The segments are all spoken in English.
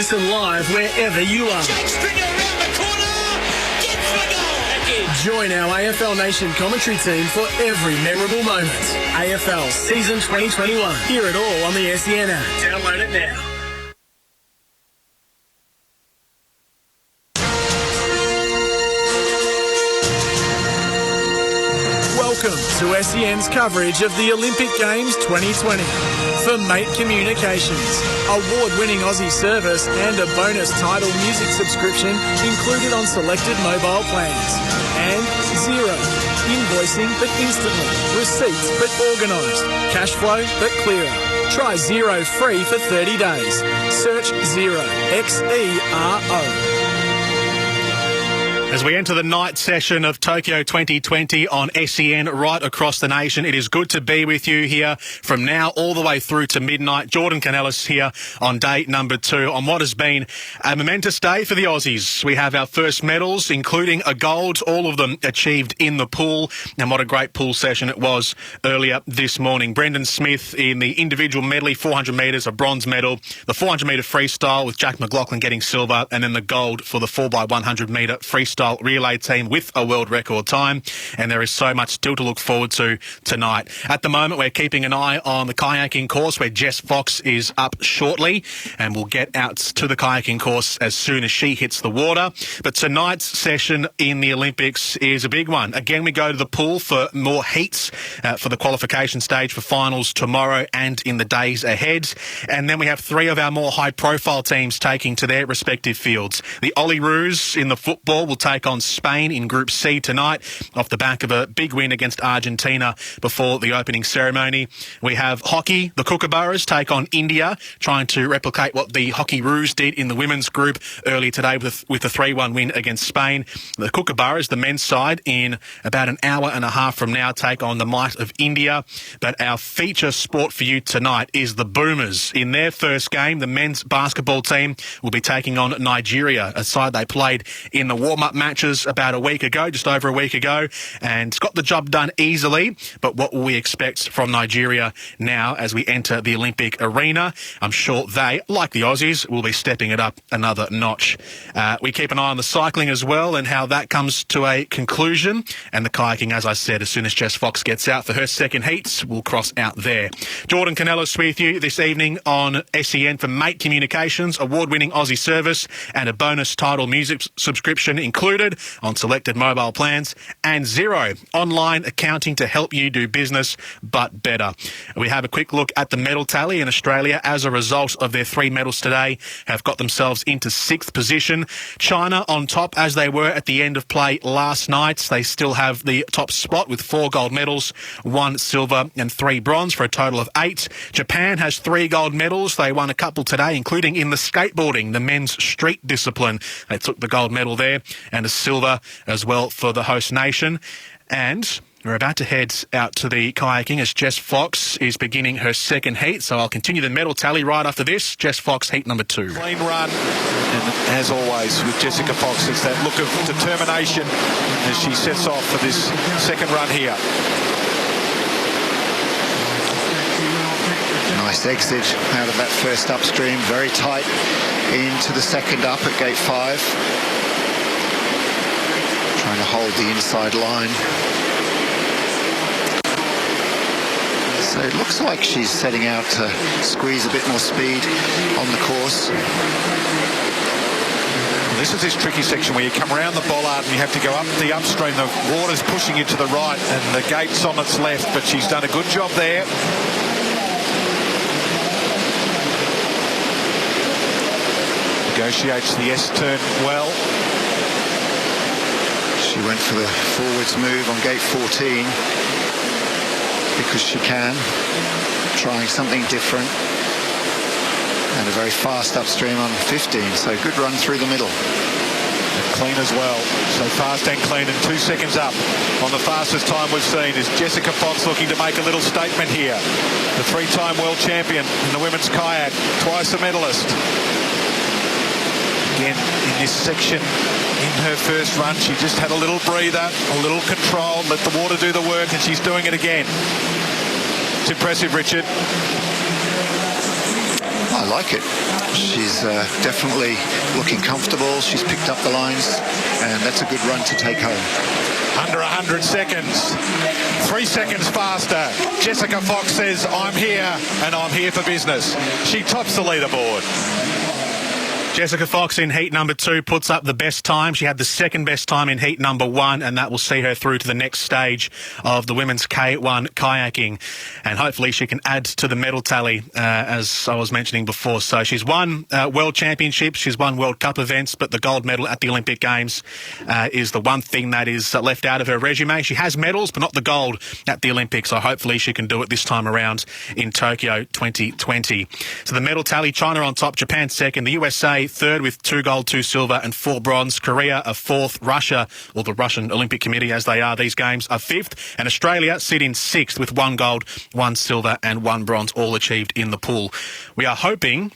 listen live wherever you are. Join our AFL Nation commentary team for every memorable moment. AFL Season 2021. Hear it all on the SEN app. Download it now. Welcome to SEN's coverage of the Olympic Games 2020. For Mate Communications, award-winning Aussie service and a bonus title music subscription included on selected mobile plans. And Xero, invoicing but instantly, receipts but organised, cash flow but clearer. Try Xero free for 30 days. Search Xero, Xero. As we enter the night session of Tokyo 2020 on SEN right across the nation, it is good to be with you here from now all the way through to midnight. Jordan Canellis here on day number 2 on what has been a momentous day for the Aussies. We have our first medals, including a gold, all of them achieved in the pool. And what a great pool session it was earlier this morning. Brendan Smith in the individual medley, 400 metres, a bronze medal. The 400 metre freestyle with Jack McLaughlin getting silver, and then the gold for the 4x100 metre freestyle relay team with a world record time. And there is so much still to look forward to tonight. At the moment, we're keeping an eye on the kayaking course where Jess Fox is up shortly, and we'll get out to the kayaking course as soon as she hits the water. But tonight's session in the Olympics is a big one. Again, we go to the pool for more heats for the qualification stage for finals tomorrow and in the days ahead. And then we have 3 of our more high-profile teams taking to their respective fields. The Olyroos in the football will take on Spain in Group C tonight off the back of a big win against Argentina before the opening ceremony. We have hockey. The Kookaburras take on India, trying to replicate what the Hockeyroos did in the women's group earlier today with a 3-1 win against Spain. The Kookaburras, the men's side, in about an hour and a half from now take on the might of India. But our feature sport for you tonight is the Boomers. In their first game, the men's basketball team will be taking on Nigeria, a side they played in the warm-up matches about a week ago, just over a week ago, and got the job done easily. But what will we expect from Nigeria now as we enter the Olympic arena? I'm sure they, like the Aussies, will be stepping it up another notch. We keep an eye on the cycling as well and how that comes to a conclusion. And the kayaking, as I said, as soon as Jess Fox gets out for her second heats, we'll cross out there. Jordan Canellis with you this evening on SEN for Mate Communications, award-winning Aussie service and a bonus title music subscription included on selected mobile plans, and Xero, online accounting to help you do business but better. We have a quick look at the medal tally in Australia. As a result of their 3 medals today, have got themselves into 6th position. China on top as they were at the end of play last night. They still have the top spot with 4 gold medals, 1 silver and 3 bronze for a total of 8. Japan has 3 gold medals. They won a couple today, including in the skateboarding, the men's street discipline. They took the gold medal there, and a silver as well for the host nation. And we're about to head out to the kayaking as Jess Fox is beginning her second heat. So I'll continue the medal tally right after this. Jess Fox, heat number 2. Clean run, and as always with Jessica Fox, it's that look of determination as she sets off for this second run here. Nice exit out of that first upstream, very tight into the second up at gate 5. Trying to hold the inside line. So it looks like she's setting out to squeeze a bit more speed on the course. This is this tricky section where you come around the bollard and you have to go up the upstream. The water's pushing you to the right and the gate's on its left, but she's done a good job there. Negotiates the S-turn well. She went for the forwards move on gate 14 because she can, trying something different, and a very fast upstream on 15, so good run through the middle. And clean as well, so fast and clean, and 2 seconds up on the fastest time we've seen is Jessica Fox looking to make a little statement here. The 3-time world champion in the women's kayak, twice a medalist. Again, in this section, in her first run, she just had a little breather, a little control, let the water do the work, and she's doing it again. It's impressive, Richard. I like it. She's definitely looking comfortable. She's picked up the lines, and that's a good run to take home. Under 100 seconds, 3 seconds faster. Jessica Fox says, I'm here and I'm here for business. She tops the leaderboard. Jessica Fox in heat number 2 puts up the best time. She had the second best time in heat number 1, and that will see her through to the next stage of the women's K1 kayaking. And hopefully she can add to the medal tally, as I was mentioning before. So she's won World Championships, she's won World Cup events, but the gold medal at the Olympic Games is the one thing that is left out of her resume. She has medals, but not the gold at the Olympics. So hopefully she can do it this time around in Tokyo 2020. So the medal tally, China on top, Japan second, the USA third with 2 gold, 2 silver and 4 bronze. Korea a 4th. Russia, or the Russian Olympic Committee as they are these games, are 5th. And Australia sit in 6th with 1 gold, 1 silver and 1 bronze, all achieved in the pool. We are hoping,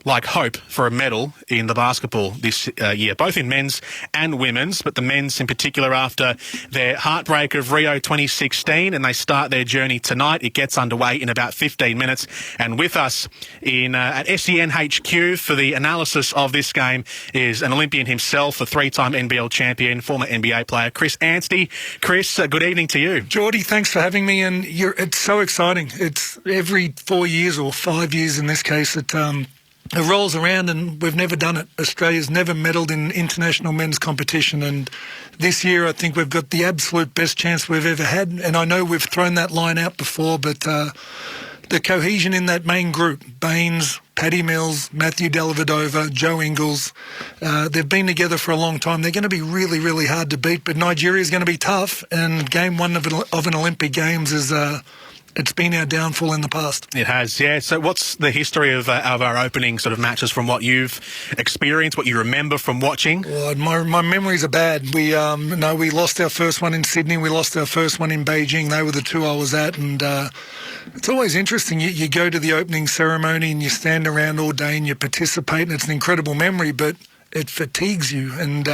like hope, for a medal in the basketball this year, both in men's and women's, but the men's in particular after their heartbreak of Rio 2016, and they start their journey tonight. It gets underway in about 15 minutes, and with us at SEN HQ for the analysis of this game is an Olympian himself, a 3-time NBL champion, former NBA player, Chris Anstey. Chris, good evening to you. Geordie, thanks for having me, and it's so exciting. It's every 4 years, or 5 years in this case, it rolls around, and we've never done it. Australia's never medalled in international men's competition, and this year I think we've got the absolute best chance we've ever had. And I know we've thrown that line out before, but the cohesion in that main group, Baines, Paddy Mills, Matthew Dellavedova, Joe Ingles, they've been together for a long time. They're going to be really, really hard to beat, but Nigeria's going to be tough, and game 1 of an Olympic Games is... it's been our downfall in the past. It has, yeah. So what's the history of our opening sort of matches from what you've experienced, what you remember from watching? Well, my memories are bad. We lost our first one in Sydney. We lost our first one in Beijing. They were the 2 I was at, and it's always interesting. You go to the opening ceremony and you stand around all day and you participate, and it's an incredible memory, but it fatigues you. And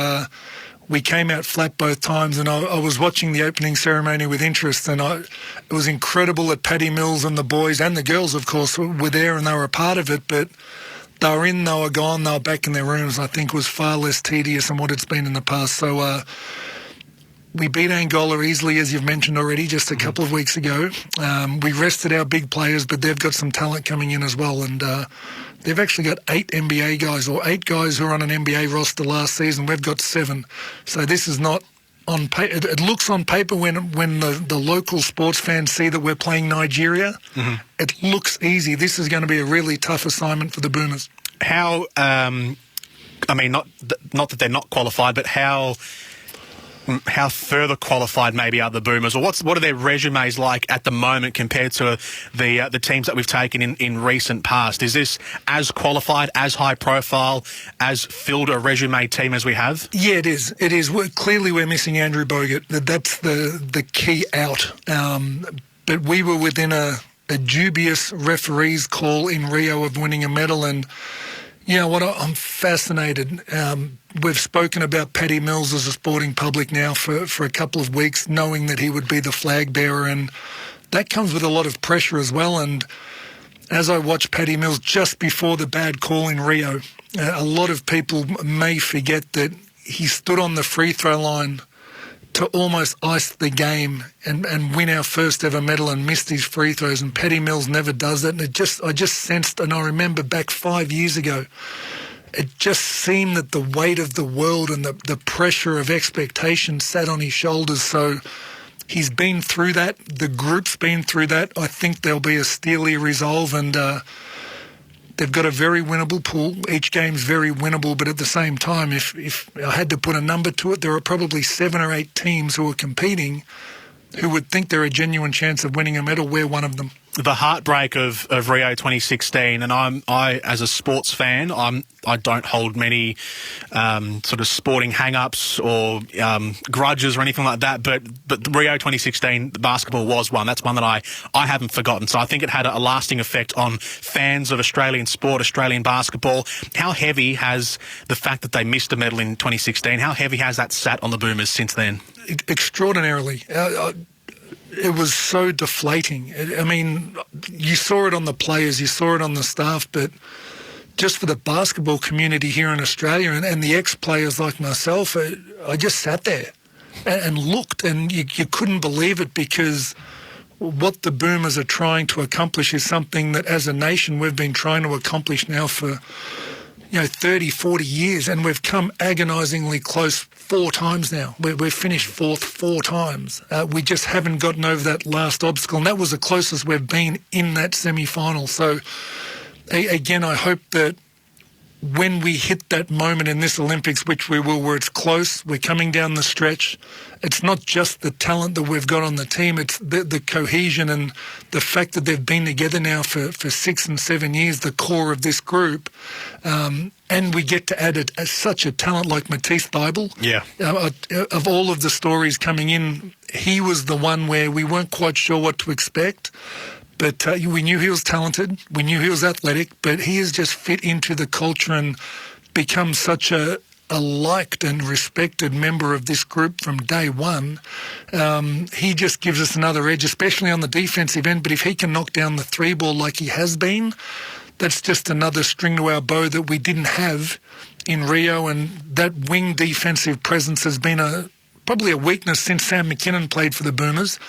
we came out flat both times, and I was watching the opening ceremony with interest, and it was incredible that Paddy Mills and the boys, and the girls, of course, were there and they were a part of it, but they were in, they were gone, they were back in their rooms. I think was far less tedious than what it's been in the past. So we beat Angola easily, as you've mentioned already, just a couple of weeks ago. We rested our big players, but they've got some talent coming in as well, and they've actually got 8 NBA guys, or 8 guys who are on an NBA roster last season. We've got 7. So this is not on paper. It looks on paper when the local sports fans see that we're playing Nigeria, it looks easy. This is going to be a really tough assignment for the Boomers. How, I mean, not that they're not qualified, but how further qualified maybe are the Boomers, or what are their resumes like at the moment compared to the teams that we've taken in recent past? Is this as qualified, as high profile, as filled a resume team as we have? Yeah, it is. It is. Clearly we're missing Andrew Bogut. That's the key out. But we were within a dubious referee's call in Rio of winning a medal, and you know what, I'm fascinated. We've spoken about Paddy Mills as a sporting public now for a couple of weeks, knowing that he would be the flag bearer, and that comes with a lot of pressure as well. And as I watched Paddy Mills just before the bad call in Rio, a lot of people may forget that he stood on the free throw line to almost ice the game and win our first ever medal, and missed his free throws, and Paddy Mills never does that. And I just sensed, and I remember back 5 years ago, it just seemed that the weight of the world and the pressure of expectation sat on his shoulders. So he's been through that. The group's been through that. I think there'll be a steely resolve, and they've got a very winnable pool. Each game's very winnable, but at the same time, if I had to put a number to it, there are probably 7 or 8 teams who are competing who would think they're a genuine chance of winning a medal. We're one of them. The heartbreak of Rio 2016, and I as a sports fan, I don't hold many sort of sporting hang-ups or grudges or anything like that, but Rio 2016, the basketball was one. That's one that I haven't forgotten. So I think it had a lasting effect on fans of Australian sport, Australian basketball. How heavy has the fact that they missed a medal in 2016, how heavy has that sat on the Boomers since then? Extraordinarily. It was so deflating. I mean, you saw it on the players, you saw it on the staff, but just for the basketball community here in Australia and the ex-players like myself, I just sat there and looked, and you couldn't believe it, because what the Boomers are trying to accomplish is something that as a nation we've been trying to accomplish now for 30, 40 years, and we've come agonisingly close 4 times now. We've finished fourth 4 times. We just haven't gotten over that last obstacle, and that was the closest we've been in that semi-final. So, again, I hope that when we hit that moment in this Olympics, which we will, where it's close, we're coming down the stretch, it's not just the talent that we've got on the team, it's the cohesion and the fact that they've been together now for 6 and 7 years, the core of this group. And we get to add such a talent like Matisse Thybulle. Yeah. Of all of the stories coming in, he was the one where we weren't quite sure what to expect. But we knew he was talented, we knew he was athletic, but he has just fit into the culture and become such a liked and respected member of this group from day one. He just gives us another edge, especially on the defensive end. But if he can knock down the 3 ball like he has been, that's just another string to our bow that we didn't have in Rio. And that wing defensive presence has been probably a weakness since Sam McKinnon played for the Boomers.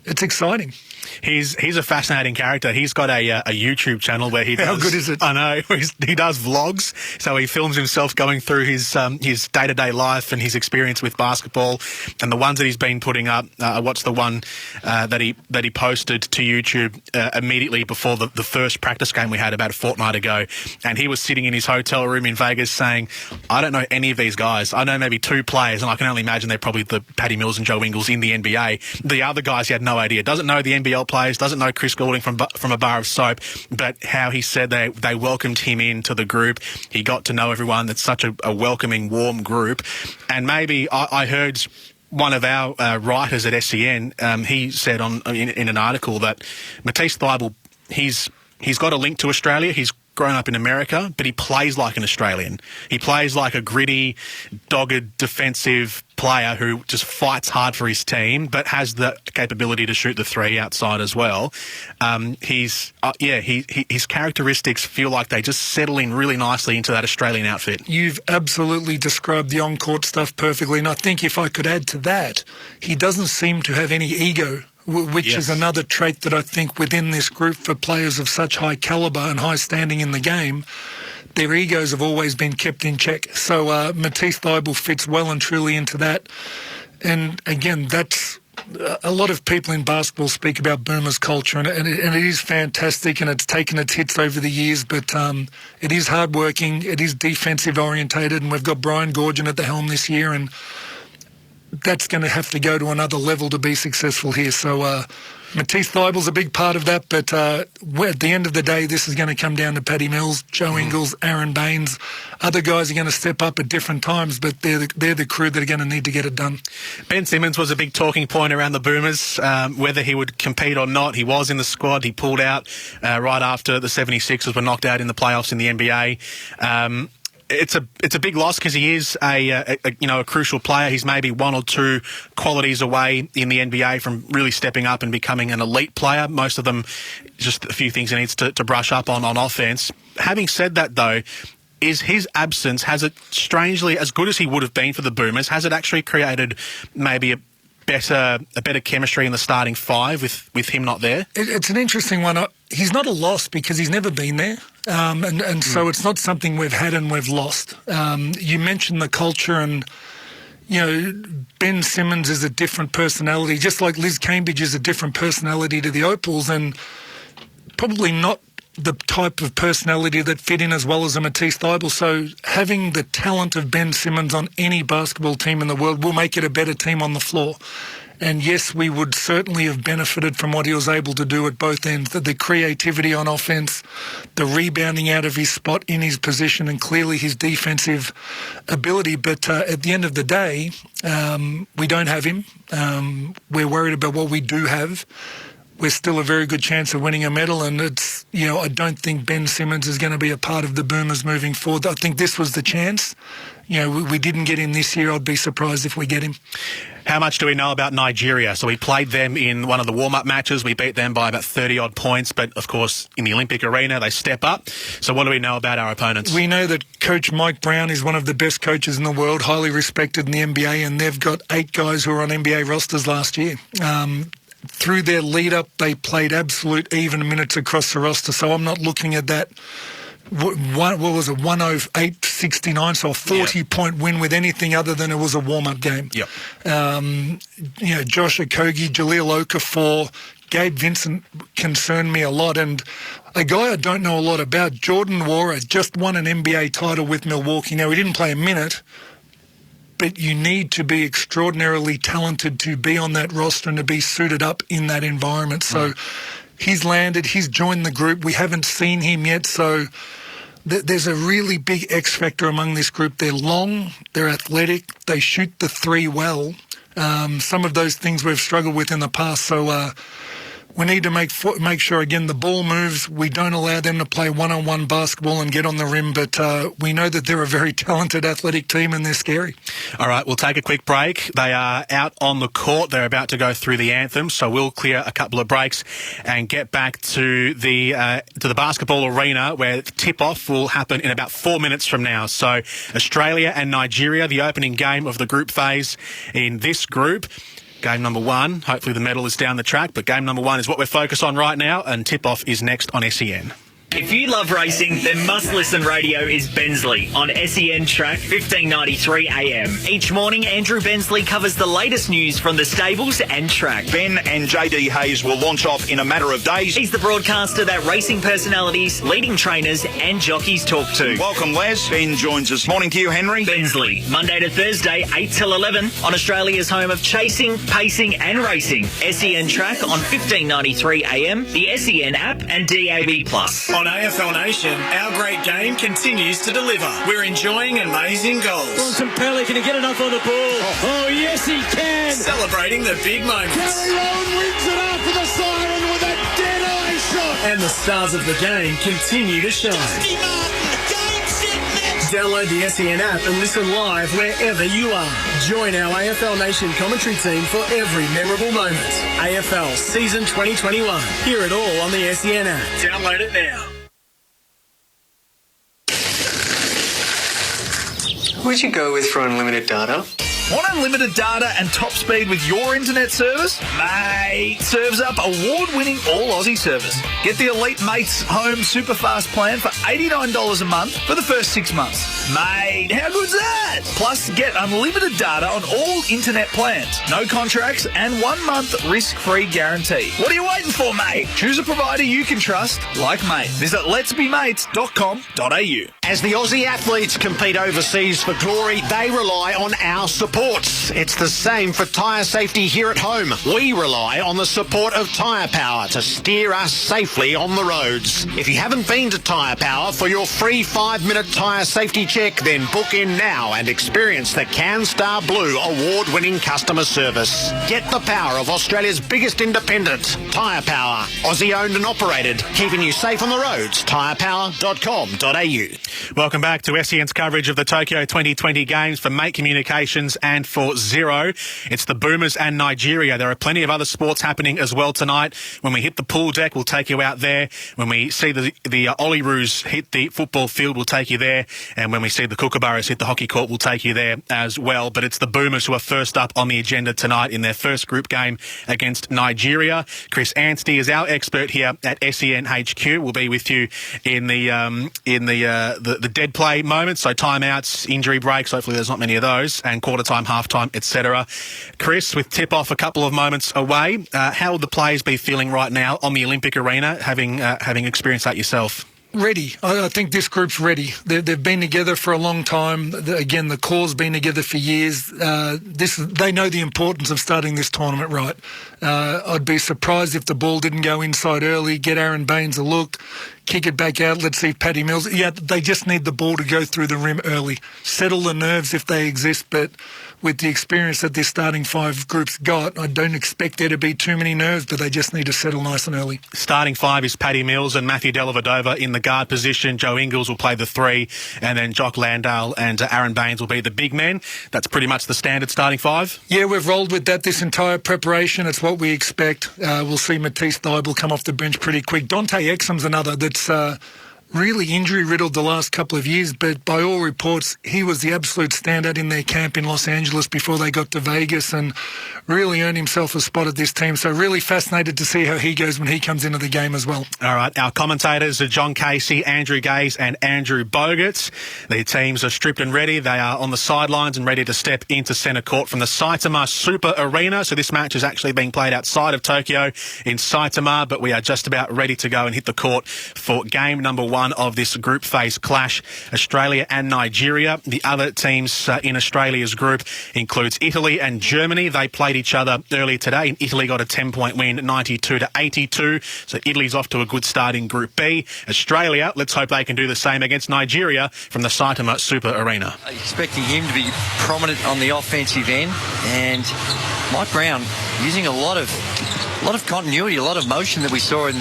It's exciting. He's a fascinating character. He's got a YouTube channel where he does... How good is it? I know. He does vlogs. So he films himself going through his day-to-day life and his experience with basketball. And the ones that he's been putting up, what's the one that he posted to YouTube immediately before the first practice game we had about a fortnight ago. And he was sitting in his hotel room in Vegas saying, I don't know any of these guys. I know maybe 2 players, and I can only imagine they're probably the Patty Mills and Joe Ingles in the NBA. The other guys, he had no idea. Doesn't know the NBL players, doesn't know Chris Goulding from a bar of soap, but how he said they welcomed him into the group. He got to know everyone. It's such a welcoming, warm group. And maybe I heard one of our writers at SEN, he said in an article that Matisse Thybulle, he's got a link to Australia. He's grown up in America, but he plays like an Australian. He plays like a gritty, dogged, defensive player who just fights hard for his team, but has the capability to shoot the 3 outside as well. His characteristics feel like they just settle in really nicely into that Australian outfit. You've absolutely described the on-court stuff perfectly, and I think if I could add to that, he doesn't seem to have any ego, which is another trait that I think within this group for players of such high calibre and high standing in the game, their egos have always been kept in check. So Matisse Thybulle fits well and truly into that. And again, that's a lot of people in basketball speak about Boomers culture, and it is fantastic, and it's taken its hits over the years, but it is hard-working, it is defensive-orientated, and we've got Brian Goorjian at the helm this year, and that's going to have to go to another level to be successful here. So Matisse Thybulle's a big part of that, but at the end of the day, this is going to come down to Patty Mills, Joe Ingles, Aaron Baines. Other guys are going to step up at different times, but they're the crew that are going to need to get it done. Ben Simmons was a big talking point around the Boomers, whether he would compete or not. He was in the squad. He pulled out right after the 76ers were knocked out in the playoffs in the NBA. It's a big loss because he is a crucial player. He's maybe 1 or 2 qualities away in the NBA from really stepping up and becoming an elite player. Most of them, just a few things he needs to brush up on offense. Having said that, though, is his absence, has it strangely, as good as he would have been for the Boomers, has it actually created maybe a better chemistry in the starting 5 with him not there? It's an interesting one. He's not a loss because he's never been there. And so it's not something we've had and we've lost. You mentioned the culture, and, Ben Simmons is a different personality, just like Liz Cambridge is a different personality to the Opals, and probably not the type of personality that fit in as well as a Matisse Thybulle. So having the talent of Ben Simmons on any basketball team in the world will make it a better team on the floor. And yes, we would certainly have benefited from what he was able to do at both ends, the creativity on offense, the rebounding out of his spot in his position, and clearly his defensive ability. But at the end of the day, we don't have him. We're worried about what we do have. we're still a very good chance of winning a medal. And it's, I don't think Ben Simmons is going to be a part of the Boomers moving forward. I think this was the chance. We didn't get him this year. I'd be surprised if we get him. How much do we know about Nigeria? So we played them in one of the warm-up matches. We beat them by about 30-odd points. But, of course, in the Olympic arena, they step up. So what do we know about our opponents? We know that Coach Mike Brown is one of the best coaches in the world, highly respected in the NBA, and they've got 8 guys who were on NBA rosters last year. Through their lead-up, they played absolute even minutes across the roster. So I'm not looking at that. What was it, 108-69, so a 40-point win with anything other than it was a warm-up game. Yep. Josh Okogie, Jaleel Okafor, Gabe Vincent concerned me a lot, and a guy I don't know a lot about, Jordan Nwora, just won an NBA title with Milwaukee. Now, he didn't play a minute, but you need to be extraordinarily talented to be on that roster and to be suited up in that environment. So he's landed, he's joined the group. We haven't seen him yet, so there's a really big X factor among this group. They're long, they're athletic, they shoot the three well. Some of those things we've struggled with in the past, so we need to make sure, again, the ball moves. We don't allow them to play one-on-one basketball and get on the rim, but we know that they're a very talented athletic team and they're scary. All right, we'll take a quick break. They are out on the court. They're about to go through the anthem, so we'll clear a couple of breaks and get back to the basketball arena, where tip-off will happen in about 4 minutes from now. So Australia and Nigeria, the opening game of the group phase in this group. Game number 1, hopefully the medal is down the track, but game number 1 is what we're focused on right now, and tip-off is next on SEN. If you love racing, then must-listen radio is Bensley on SEN Track 1593 AM. Each morning, Andrew Bensley covers the latest news from the stables and track. Ben and JD Hayes will launch off in a matter of days. He's the broadcaster that racing personalities, leading trainers and jockeys talk to. Welcome, Les. Ben joins us. Morning to you, Henry. Bensley, Monday to Thursday, 8 till 11, on Australia's home of chasing, pacing and racing. SEN Track on 1593 AM, the SEN app and DAB+. On AFL Nation, our great game continues to deliver. We're enjoying amazing goals. Bontempelli, can he get enough on the ball? Oh, yes, he can. Celebrating the big moments. Gary Rowan wins it after the siren with a dead-eye shot. And the stars of the game continue to shine. Download the SEN app and listen live wherever you are. Join our AFL Nation commentary team for every memorable moment. AFL Season 2021. Hear it all on the SEN app. Download it now. Who'd you go with for unlimited data? Want unlimited data and top speed with your internet service? Mate, Serves Up award-winning all-Aussie service. Get the Elite Mates Home Super Fast plan for $89 a month for the first 6 months. Mate, how good's that? Plus, get unlimited data on all internet plans. No contracts and 1 month risk-free guarantee. What are you waiting for, mate? Choose a provider you can trust, like Mate. Visit letsbemates.com.au. As the Aussie athletes compete overseas for glory, they rely on our supports. It's the same for tyre safety here at home. We rely on the support of Tyre Power to steer us safely on the roads. If you haven't been to Tyre Power for your free 5-minute tyre safety check, then book in now and experience the CanStar Blue award-winning customer service. Get the power of Australia's biggest independent, Tyre Power. Aussie-owned and operated, keeping you safe on the roads. tyrepower.com.au. Welcome back to SEN's coverage of the Tokyo 2020 Games for Mate Communications and for Zero. It's the Boomers and Nigeria. There are plenty of other sports happening as well tonight. When we hit the pool deck, we'll take you out there. When we see the Olyroos hit the football field, we'll take you there. And when we see the Kookaburras hit the hockey court, we'll take you there as well. But it's the Boomers who are first up on the agenda tonight in their first group game against Nigeria. Chris Anstey is our expert here at SEN HQ. We'll be with you in the dead play moments, so timeouts, injury breaks. Hopefully there's not many of those, and quarter time, half time, etc. Chris, with tip off a couple of moments away, how would the players be feeling right now on the Olympic arena, having experienced that yourself? Ready. I think this group's ready. They've been together for a long time. Again, the core's been together for years. They know the importance of starting this tournament right. I'd be surprised if the ball didn't go inside early, get Aaron Baines a look, kick it back out. Let's see if Paddy Mills... Yeah, they just need the ball to go through the rim early. Settle the nerves if they exist, but with the experience that this starting 5 group's got, I don't expect there to be too many nerves, but they just need to settle nice and early. Starting 5 is Paddy Mills and Matthew Dellavedova in the guard position. Joe Ingles will play the 3, and then Jock Landale and Aaron Baines will be the big men. That's pretty much the standard starting 5. Yeah, we've rolled with that this entire preparation. It's what we expect. We'll see Matisse Thybulle come off the bench pretty quick. Dante Exum's another that's really injury-riddled the last couple of years, but by all reports, he was the absolute standout in their camp in Los Angeles before they got to Vegas and really earned himself a spot at this team. So really fascinated to see how he goes when he comes into the game as well. All right, our commentators are John Casey, Andrew Gaze and Andrew Bogut. Their teams are stripped and ready. They are on the sidelines and ready to step into centre court from the Saitama Super Arena. So this match is actually being played outside of Tokyo in Saitama, but we are just about ready to go and hit the court for game number 1 of this group phase clash, Australia and Nigeria. The other teams in Australia's group includes Italy and Germany. They played each other earlier today, and Italy got a 10-point win, 92-82. So Italy's off to a good start in Group B. Australia, let's hope they can do the same against Nigeria from the Saitama Super Arena. Expecting him to be prominent on the offensive end, and Mike Brown using a lot of continuity, a lot of motion that we saw in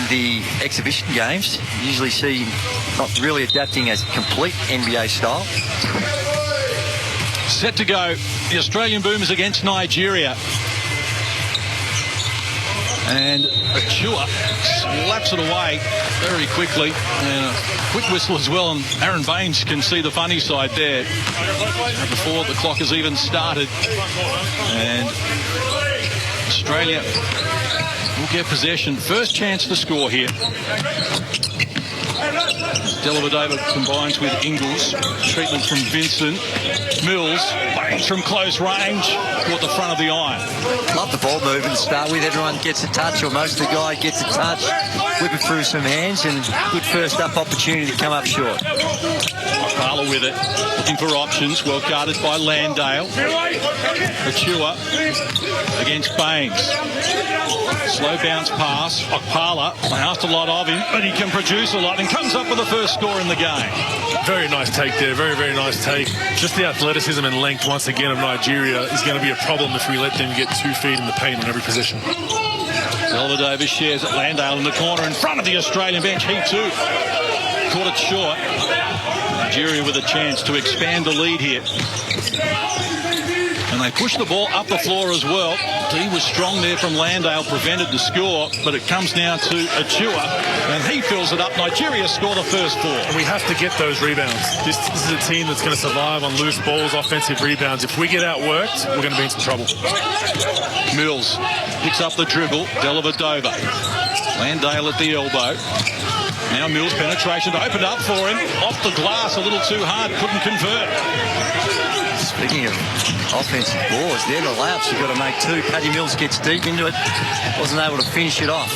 the exhibition games. Usually see not really adapting as complete NBA style. Set to go, the Australian Boomers against Nigeria. And Achua slaps it away very quickly. And a quick whistle as well. And Aaron Baines can see the funny side there before the clock has even started. And Australia will get possession. First chance to score here. Dellavedova combines with Ingles. Treatment from Vincent. Mills bangs from close range toward the front of the iron. Love the ball movement to start with. Everyone gets a touch, or most of the guy gets a touch. Whip it through some hands, and good first up opportunity to come up short. Parler with it, looking for options. Well guarded by Landale. Achua against Baines. Slow bounce pass. Parler, they asked a lot of him, but he can produce a lot and comes up with the first score in the game. Very nice take there, very, very nice take. Just the athleticism and length, once again, of Nigeria is going to be a problem if we let them get 2 feet in the paint on every possession. Dellavedova shares at Landale in the corner in front of the Australian bench. He too caught it short. Nigeria with a chance to expand the lead here. And they push the ball up the floor as well. D was strong there from Landale, prevented the score, but it comes now to Achua, and he fills it up. Nigeria score the first 4. And we have to get those rebounds. This is a team that's going to survive on loose balls, offensive rebounds. If we get outworked, we're going to be in some trouble. Mills picks up the dribble. Dellavedova. Landale at the elbow. Now Mills penetration opened up for him. Off the glass a little too hard. Couldn't convert. Speaking of offensive balls, they're the layups you've got to make too. Paddy Mills gets deep into it. Wasn't able to finish it off.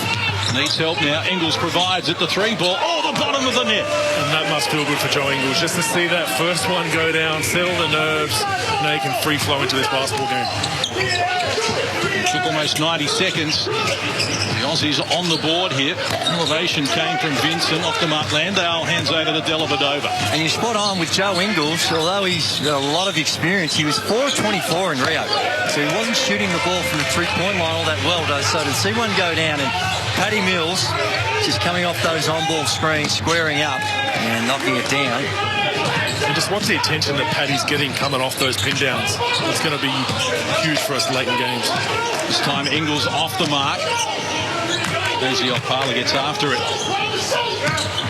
Needs help now. Ingles provides it. The 3 ball. Oh, the bottom of the net. And that must feel good for Joe Ingles. Just to see that first one go down, settle the nerves. Now he can free flow into this basketball game. It took almost 90 seconds. The Aussies on the board here. Elevation came from Vincent off the mark. Landale hands over to Dellavedova. And you're spot on with Joe Ingles. Although he's got a lot of experience, he was 4 of 24 in Rio. So he wasn't shooting the ball from the 3-point line all that well. So to see one go down, and Paddy Mills just coming off those on-ball screens, squaring up and knocking it down. And just watch the attention that Paddy's getting coming off those pin downs. It's going to be huge for us late in games. This time Ingles off the mark. There's the Opala gets after it.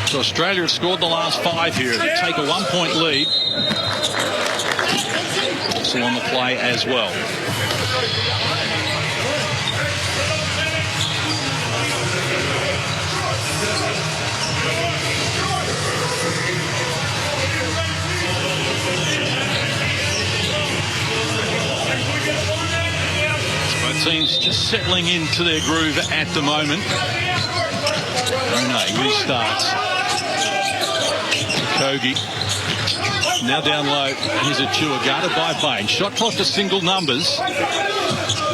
So Australia have scored the last 5 here. They take a 1-point lead. So on the play as well. Teams just settling into their groove at the moment. He restarts. Kogi now down low. Here's Achua guarded by Baines. Shot clock to single numbers.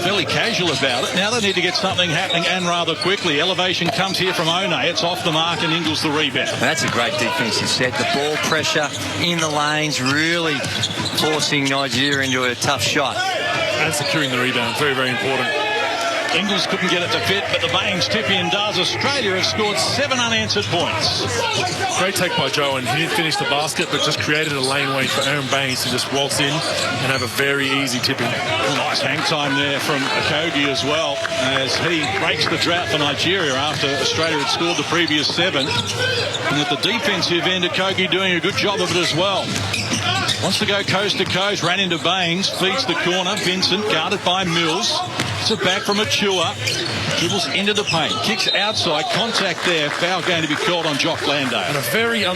fairly casual about it. Now they need to get something happening and rather quickly. Elevation comes here from One. It's off the mark and Ingles the rebound. That's a great defensive set. The ball pressure in the lanes really forcing Nigeria into a tough shot. And securing the rebound. Very, very important. Ingles couldn't get it to fit, but the Baines tip-in does. Australia have scored 7 unanswered points. Great take by Joe, and he didn't finish the basket, but just created a laneway for Aaron Baines to just waltz in and have a very easy tip-in. Nice hang time there from Okogie as well, as he breaks the drought for Nigeria after Australia had scored the previous 7. And at the defensive end, Okogie doing a good job of it as well. Wants to go coast to coast, ran into Baines, feeds the corner. Vincent guarded by Mills. It's a back from Achua. Dribbles into the paint. Kicks outside. Contact there. Foul going to be called on Jock Landale. And a very a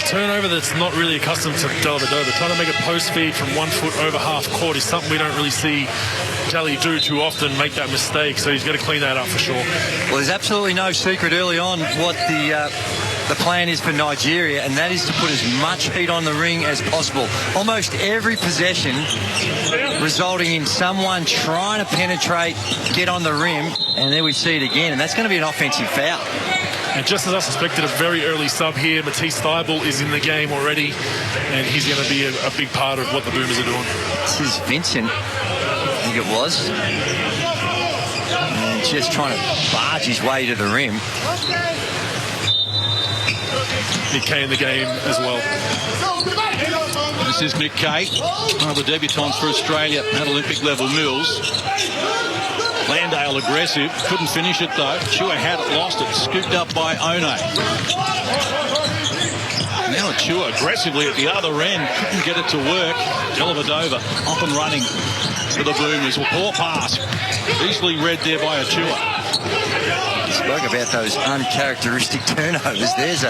turnover that's not really accustomed to Dellavedova. Trying to make a post feed from 1 foot over half court is something we don't really see Jelly do too often, make that mistake. So he's got to clean that up for sure. Well, there's absolutely no secret early on what the plan is for Nigeria, and that is to put as much heat on the ring as possible. Almost every possession resulting in someone trying to penetrate, get on the rim, and there we see it again, and that's going to be an offensive foul. And just as I suspected, a very early sub here. Matisse Thybulle is in the game already, and he's going to be a big part of what the Boomers are doing. This is Vincent, I think it was. And just trying to barge his way to the rim. Nick Kay in the game as well. This is Nick Kay, one of the debutants for Australia at Olympic level. Mills. Landale aggressive, couldn't finish it though. Chua had it, lost it, scooped up by One. Now Chua aggressively at the other end, couldn't get it to work. Dellavedova up and running for the Boomers. Well, poor pass, easily read there by Achua. Spoke about those uncharacteristic turnovers. There's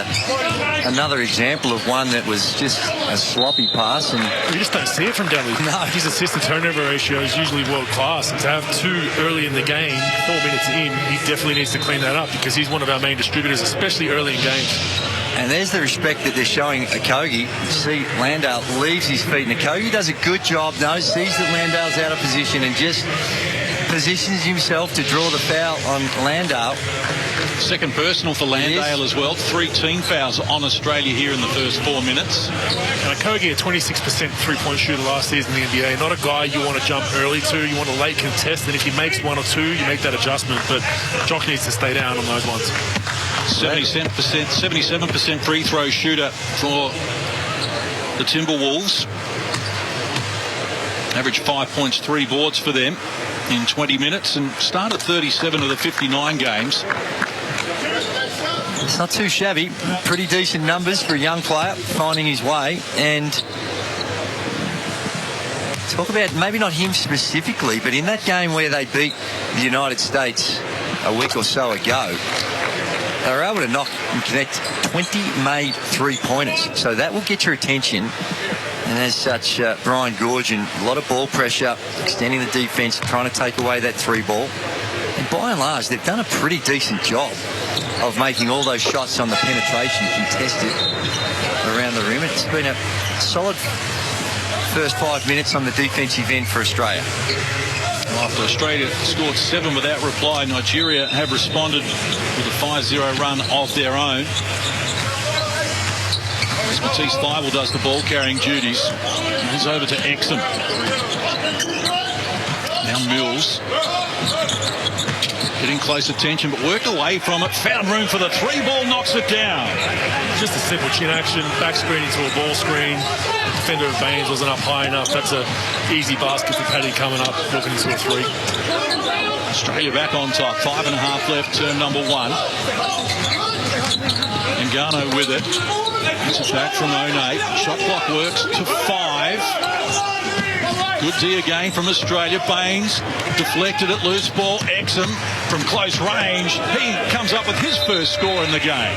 another example of one that was just a sloppy pass. And you just don't see it from Delhi. No. His assist to turnover ratio is usually world class. And to have 2 early in the game, 4 minutes in, he definitely needs to clean that up because he's one of our main distributors, especially early in games. And there's the respect that they're showing Okogie. You see Landale leaves his feet, and Okogie does a good job, sees that Landale's out of position and just positions himself to draw the foul on Landale. Second personal for Landale as well. 3 team fouls on Australia here in the first 4 minutes. And Okogie, a 26% three-point shooter last season in the NBA. Not a guy you want to jump early to. You want a late contest, and if he makes 1 or 2, you make that adjustment. But Jock needs to stay down on those ones. 77% free throw shooter for the Timberwolves. Average 5 points, 3 boards for them in 20 minutes and started 37 of the 59 games. It's not too shabby. Pretty decent numbers for a young player finding his way. And talk about maybe not him specifically, but in that game where they beat the United States a week or so ago, they were able to knock and connect 20 made 3-pointers. So that will get your attention. And as such, Brian Goorjian, a lot of ball pressure, extending the defence, trying to take away that 3 ball. And by and large, they've done a pretty decent job of making all those shots on the penetration contested around the rim. It's been a solid first 5 minutes on the defensive end for Australia. After Australia scored 7 without reply, Nigeria have responded with a 5-0 run of their own. As Matisse Thybulle does the ball carrying duties. He's over to Exum. Now Mills. Getting close attention, but worked away from it. Found room for the 3 ball, knocks it down. Just a simple chin action, back screen into a ball screen. The defender of Baines wasn't up high enough. That's an easy basket for Paddy coming up, walking into a 3. Australia back on top. 5.5 left, term number 1. And Garno with it. It's a back from One. Shot clock works to 5. Good D again from Australia. Baines deflected it, loose ball. Exum from close range. He comes up with his first score in the game.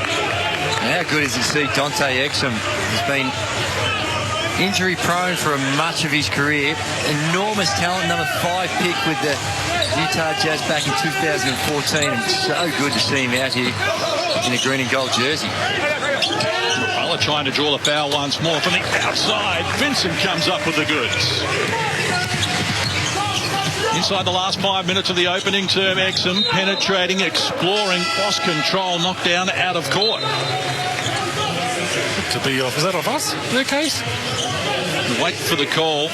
How good is to see Dante Exum? He's been injury prone for much of his career. Enormous talent, number 5 pick with the Utah Jazz back in 2014. And so good to see him out here in a green and gold jersey. Rapala trying to draw the foul once more from the outside. Vincent comes up with the goods. Inside the last 5 minutes of the opening term, Exum penetrating, exploring, lost control, knocked down, out of court. To be off. Is that off us in that case? Wait for the call.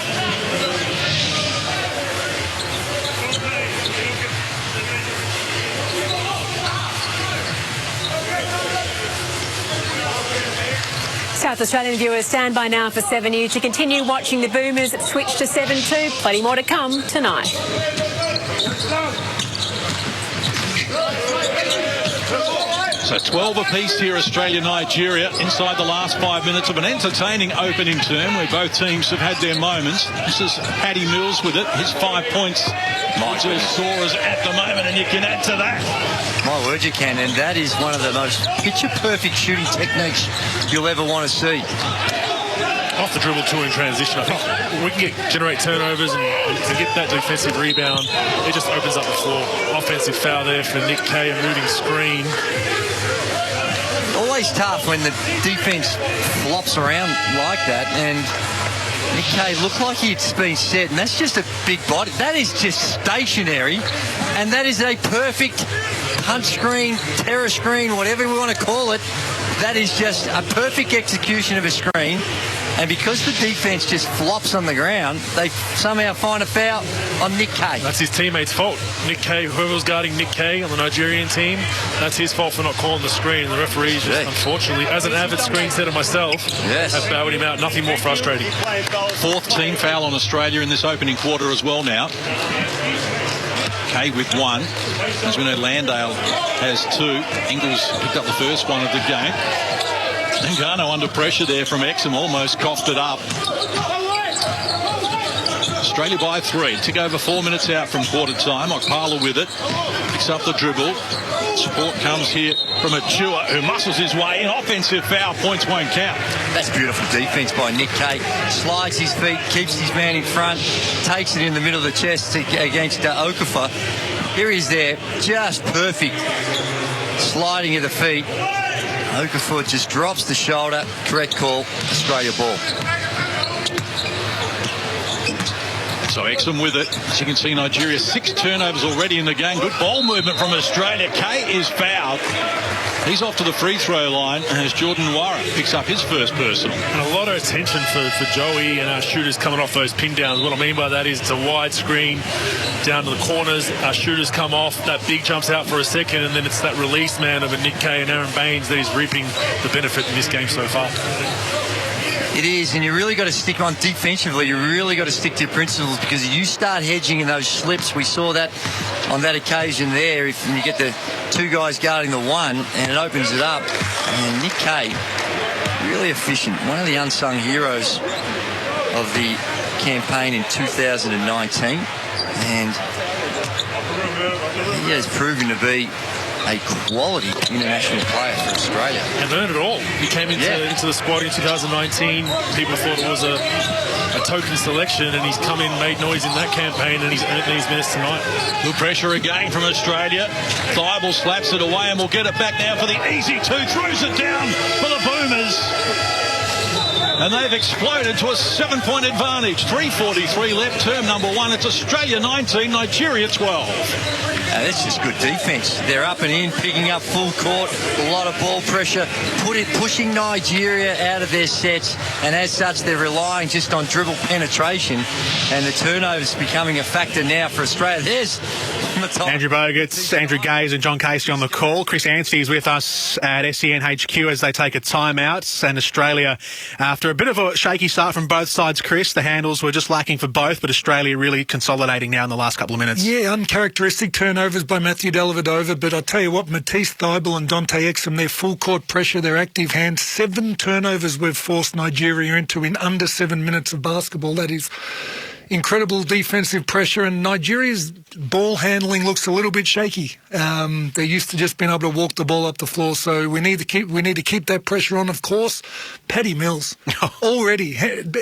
South Australian viewers, stand by now for 7 News to continue watching the Boomers switch to 7-2. Plenty more to come tonight. So 12 apiece here, Australia-Nigeria, inside the last 5 minutes of an entertaining opening term where both teams have had their moments. This is Paddy Mills with it, his 5 points. Nigel scorers at the moment, and you can add to that. My word, you can, and that is one of the most picture-perfect shooting techniques you'll ever want to see. Off the dribble two in transition, I think we can generate turnovers and to get that defensive rebound, it just opens up the floor. Offensive foul there for Nick Kay, a moving screen. Always tough when the defense flops around like that, and Nick Kay looked like he'd been set, and that's just a big body. That is just stationary, and that is a perfect punch screen, terror screen, whatever we want to call it. That is just a perfect execution of a screen. And because the defense just flops on the ground, they somehow find a foul on Nick Kay. That's his teammate's fault. Nick Kay, whoever was guarding Nick Kay on the Nigerian team, that's his fault for not calling the screen. And the referees just, unfortunately, as an avid screen setter myself, have bowed him out. Nothing more frustrating. Fourth team foul on Australia in this opening quarter as well now. Kay with one. As we know, Landale has two. Ingles picked up the first one of the game. Ngannou under pressure there from Exum, almost coughed it up. Australia by 3. Tick over 4 minutes out from quarter time. Okpala with it. Picks up the dribble. Support comes here from Achua, who muscles his way in. Offensive foul. Points won't count. That's beautiful defence by Nick Kay. Slides his feet, keeps his man in front, takes it in the middle of the chest against Okafor. Here he is there. Just perfect sliding of the feet. Okafor just drops the shoulder. Correct call. Australia ball. So Exum with it. As you can see, Nigeria 6 turnovers already in the game. Good ball movement from Australia. Kay is fouled. He's off to the free throw line as Jordan Nwara picks up his first personal. And a lot of attention for Joey and our shooters coming off those pin downs. What I mean by that is it's a wide screen down to the corners. Our shooters come off. That big jumps out for a second, and then it's that release man of a Nick Kay and Aaron Baines that is reaping the benefit in this game so far. It is, and you really got to stick on defensively. You really got to stick to your principles, because if you start hedging in those slips, we saw that on that occasion there. If you get the two guys guarding the one, and it opens it up. And Nick Kay, really efficient. One of the unsung heroes of the campaign in 2019. And he has proven to be a quality international player for Australia. And earned it all. He came into the squad in 2019. People thought it was a token selection, and he's come in, made noise in that campaign, and he's earned these minutes tonight. Good pressure again from Australia. Thibault slaps it away, and we'll get it back now for the easy two. Throws it down for the Boomers. And they've exploded to a 7-point advantage. 3:43 left, term number 1. It's Australia 19, Nigeria 12. That's just good defence. They're up and in, picking up full court, a lot of ball pressure, pushing Nigeria out of their sets, and as such they're relying just on dribble penetration, and the turnovers becoming a factor now for Australia. There's on the top. Andrew Bogut's, Andrew Gaze and John Casey on the call. Chris Anstey is with us at SEN HQ as they take a timeout, and Australia, after a bit of a shaky start from both sides, Chris, the handles were just lacking for both, but Australia really consolidating now in the last couple of minutes. Yeah, uncharacteristic turnovers by Matthew Dellavedova, but I'll tell you what, Matisse Thybulle and Dante Exum, their full court pressure, their active hands, 7 turnovers we've forced Nigeria into in under 7 minutes of basketball. That is incredible defensive pressure, and Nigeria's ball handling looks a little bit shaky. They're used to just being able to walk the ball up the floor, so we need to keep that pressure on. Of course, Paddy Mills already,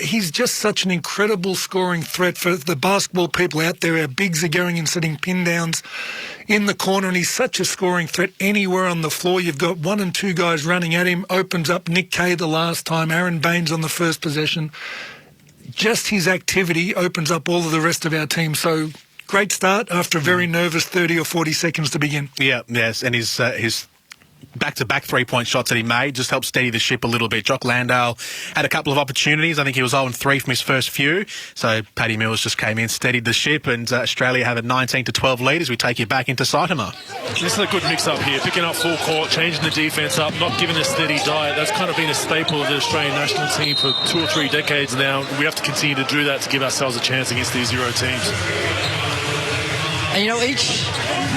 he's just such an incredible scoring threat for the basketball people out there. Our bigs are going and setting pin downs in the corner, and he's such a scoring threat anywhere on the floor. You've got 1 and 2 guys running at him. Opens up Nick Kay the last time, Aaron Baines on the first possession. Just his activity opens up all of the rest of our team. So great start after a very nervous 30 or 40 seconds to begin. Yeah, yes, and his back-to-back three-point shots that he made just helped steady the ship a little bit. Jock Landale had a couple of opportunities. I think he was 0-3 from his first few. So Paddy Mills just came in, steadied the ship, and Australia have a 19-12 lead as we take you back into Saitama. This is a good mix-up here, picking up full court, changing the defence up, not giving a steady diet. That's kind of been a staple of the Australian national team for 2 or 3 decades now. We have to continue to do that to give ourselves a chance against these Euro teams. And, you know, each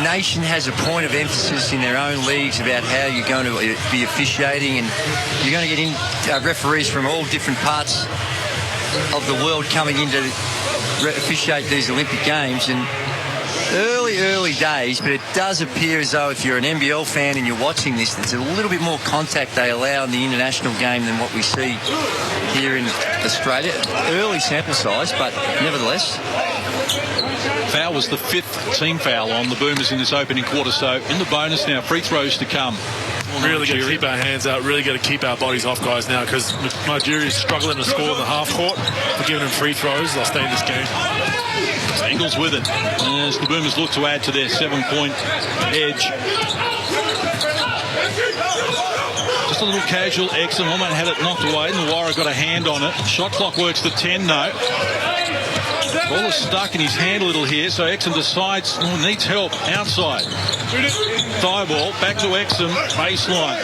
nation has a point of emphasis in their own leagues about how you're going to be officiating, and you're going to get in referees from all different parts of the world coming in to officiate these Olympic Games. And early days, but it does appear as though if you're an NBL fan and you're watching this, there's a little bit more contact they allow in the international game than what we see here in Australia. Early sample size, but nevertheless. Foul was the 5th team foul on the Boomers in this opening quarter, so in the bonus now, free throws to come. Really got to keep our hands out, really got to keep our bodies off guys now, because Nigeria is struggling to score in the half court. For giving them free throws, they'll stay in this game. Ingles with it as the Boomers look to add to their 7-point edge. Just a little casual Exum, almost had it knocked away, and the Warrior got a hand on it. Shot clock works to 10 though. Ball is stuck in his hand a little here, so Exum decides needs help outside. Thigh ball, back to Exum, baseline.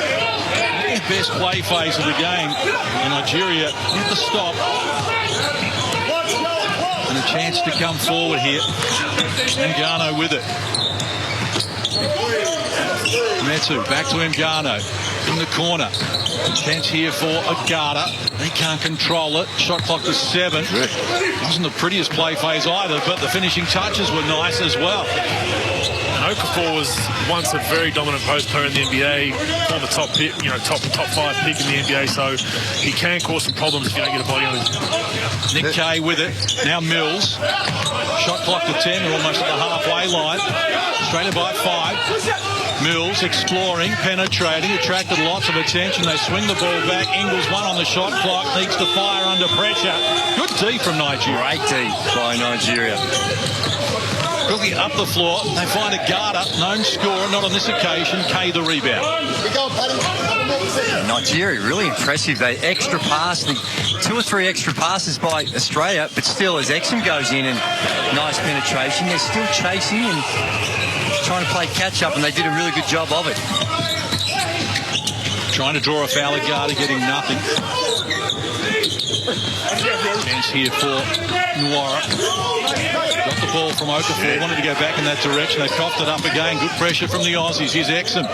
The best play phase of the game. And Nigeria with the stop. And a chance to come forward here. Mgano with it. Metsu back to Mgano in the corner. Chance here for Agata. He can't control it. Shot clock to 7. Wasn't the prettiest play phase either, but the finishing touches were nice as well. And Okafor was once a very dominant post player in the NBA, former top pick, top 5 pick in the NBA, so he can cause some problems if you don't get a body on him. Nick Kay with it. Now Mills. Shot clock to 10. They're almost at the halfway line. Australia by 5. Mills exploring, penetrating, attracted lots of attention. They swing the ball back. Ingles one on the shot clock, needs to fire under pressure. Good D from Nigeria. Great D by Nigeria. Quickly up the floor. They find Agata, known scorer, not on this occasion. Kay the rebound. Nigeria, really impressive. They extra pass, 2 or 3 extra passes by Australia, but still as Exum goes in and nice penetration, they're still chasing and trying to play catch up, and they did a really good job of it. Trying to draw a foul, Agata getting nothing. Chance here for Nwara. Got the ball from Okafor, wanted to go back in that direction. They coughed it up again. Good pressure from the Aussies. Here's Exum.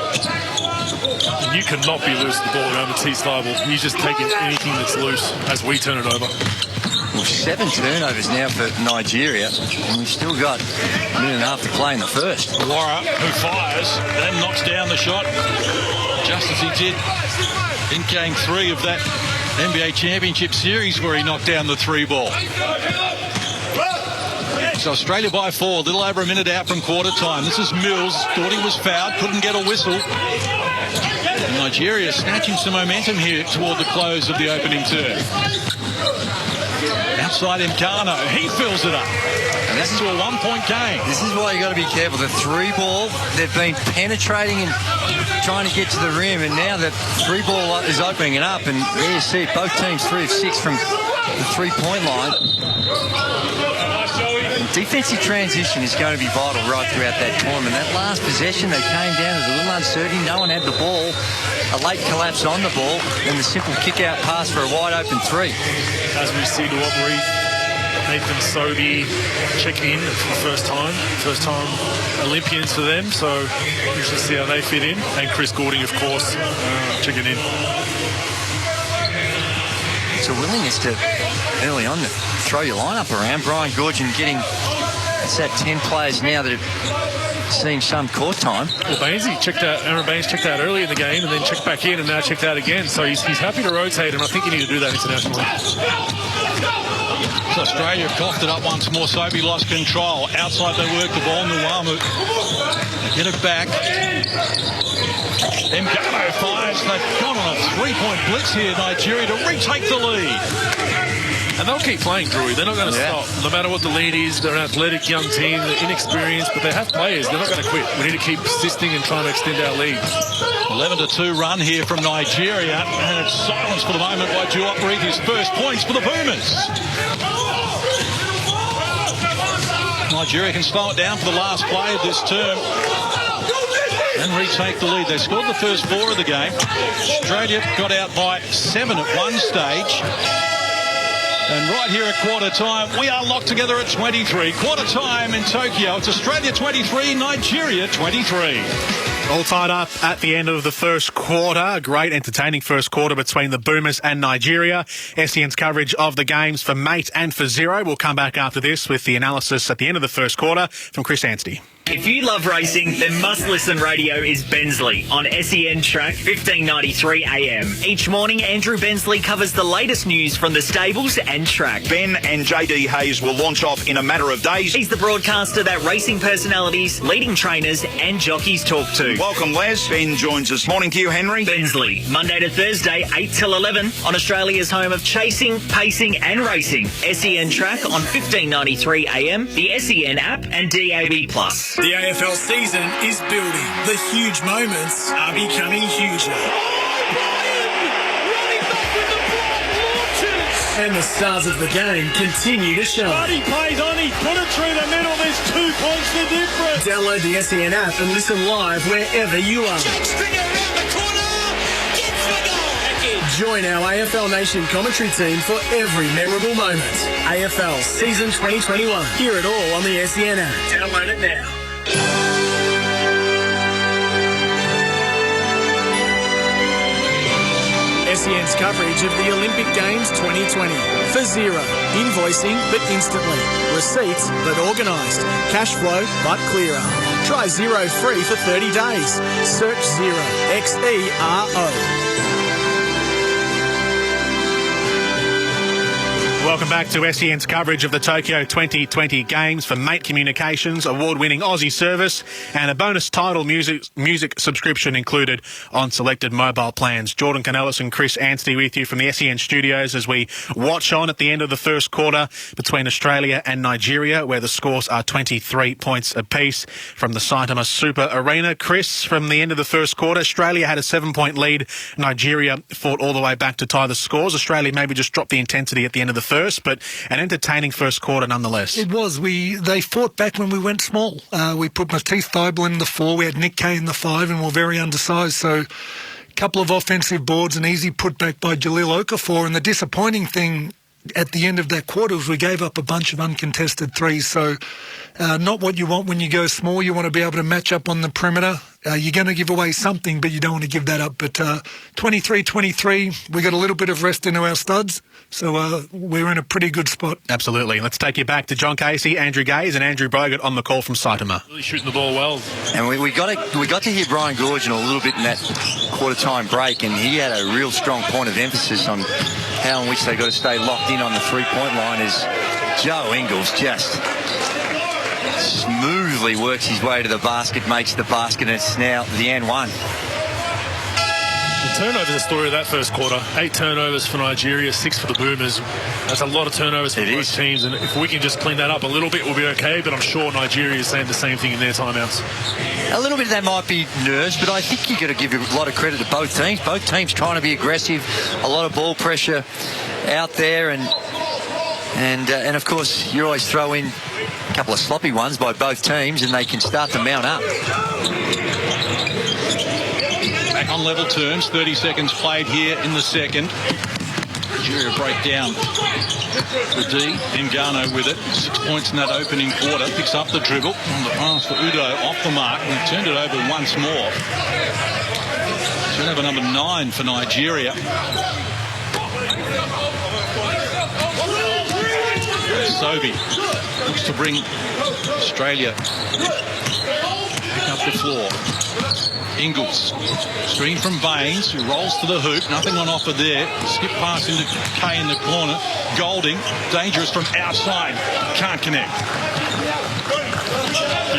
You cannot be loose the ball around the T-Stable. You just take anything that's loose as we turn it over. Well, 7 turnovers now for Nigeria, and we've still got a minute and a half to play in the first. Nwara, who fires, then knocks down the shot, just as he did in Game 3 of that NBA Championship Series where he knocked down the 3 ball. So Australia by 4, a little over a minute out from quarter time. This is Mills, thought he was fouled, couldn't get a whistle. And Nigeria snatching some momentum here toward the close of the opening term. Outside Mgano, he fills it up. And this is a 1-point game. This is why you got to be careful. The 3 ball, they've been penetrating and trying to get to the rim, and now the 3 ball is opening it up, and there you see it, both teams 3 of 6 from the 3-point line. And defensive transition is going to be vital right throughout that tournament. That last possession, they came down with a little uncertainty. No one had the ball. A late collapse on the ball, and the simple kick-out pass for a wide-open 3. As we see to what Nathan Sobey checking in for the first time Olympians for them, so we should see how they fit in. And Chris Goulding, of course, checking in. It's a willingness to early on to throw your lineup around. Brian Goorjian getting, it's that 10 players now that have seen some court time. Well, Aaron Baines checked out early in the game and then checked back in and now checked out again, so he's happy to rotate, and I think you need to do that internationally. So Australia coughed it up once more. Sobey lost control. Outside they work the ball. Nuamu get it back. Mgano fires. They've gone on a 3-point blitz here, Nigeria, to retake the lead. And they'll keep playing, Drewy. They're not going to stop. No matter what the lead is, they're an athletic young team. They're inexperienced, but they have players. They're not going to quit. We need to keep persisting and trying to extend our lead. 11-2 run here from Nigeria. And it's silence for the moment while Duop breathe his first points for the Boomers. Nigeria can slow it down for the last play of this term and retake the lead. They scored the first 4 of the game. Australia got out by 7 at one stage. And right here at quarter time, we are locked together at 23. Quarter time in Tokyo. It's Australia 23, Nigeria 23. All tied up at the end of the first quarter. A great entertaining first quarter between the Boomers and Nigeria. SEN's coverage of the games for Mate and for Zero. We'll come back after this with the analysis at the end of the first quarter from Chris Anstey. If you love racing, then must-listen radio is Bensley on SEN Track 1593 AM. Each morning, Andrew Bensley covers the latest news from the stables and track. Ben and JD Hayes will launch off in a matter of days. He's the broadcaster that racing personalities, leading trainers and jockeys talk to. Welcome, Les. Ben joins us. Morning to you, Henry. Bensley, Monday to Thursday, 8 till 11 on Australia's home of chasing, pacing and racing. SEN Track on 1593 AM, the SEN app and DAB+. The AFL season is building. The huge moments are becoming huger. And the stars of the game continue to shine. Buddy plays on, he put it through the middle, there's 2 points the difference. Download the SEN app and listen live wherever you are. Join our AFL Nation commentary team for every memorable moment. AFL Season 2021. Hear it all on the SEN app. Download it now. SEN's coverage of the Olympic Games 2020. For Zero. Invoicing but instantly. Receipts but organised. Cash flow but clearer. Try Zero free for 30 days. Search Zero. XERO. Welcome back to SEN's coverage of the Tokyo 2020 Games for Mate Communications, award-winning Aussie service, and a bonus title music subscription included on selected mobile plans. Jordan Canellis and Chris Anstey with you from the SEN studios as we watch on at the end of the first quarter between Australia and Nigeria, where the scores are 23 points apiece from the Saitama Super Arena. Chris, from the end of the first quarter, Australia had a 7-point lead. Nigeria fought all the way back to tie the scores. Australia maybe just dropped the intensity at the end of the first, but an entertaining first quarter nonetheless. It was. They fought back when we went small. We put Matisse Theibel in the 4, we had Nick Kay in the 5, and we're very undersized, so a couple of offensive boards, an easy putback by Jalil Okafor, and the disappointing thing at the end of that quarter was we gave up a bunch of uncontested threes, so not what you want when you go small. You want to be able to match up on the perimeter. You're going to give away something, but you don't want to give that up. But 23-23, we got a little bit of rest into our studs, so we're in a pretty good spot. Absolutely. Let's take you back to John Casey, Andrew Gaze and Andrew Bogut on the call from Saitama. Really shooting the ball well. And we got to hear Brian Goorjian a little bit in that quarter-time break, and he had a real strong point of emphasis on how in which they got to stay locked in on the three-point line as Joe Ingles just smoothly works his way to the basket, makes the basket, and it's now the and one. The turnovers are the story of that first quarter. 8 turnovers for Nigeria, 6 for the Boomers. That's a lot of turnovers for both teams, and if we can just clean that up a little bit, we'll be okay, but I'm sure Nigeria is saying the same thing in their timeouts. A little bit of that might be nerves, but I think you've got to give a lot of credit to both teams. Both teams trying to be aggressive, a lot of ball pressure out there, and of course you always throw in a couple of sloppy ones by both teams and they can start to mount up. Back on level terms, 30 seconds played here in the second. Nigeria break down the D, Ngannou with it. 6 points in that opening quarter. Picks up the dribble on the pass for Udo off the mark and turned it over once more. Turnover number 9 for Nigeria. Sobi looks to bring Australia back up the floor. Ingles, screen from Baines, who rolls to the hoop. Nothing on offer there. Skip pass into Kay in the corner. Golding, dangerous from outside. Can't connect.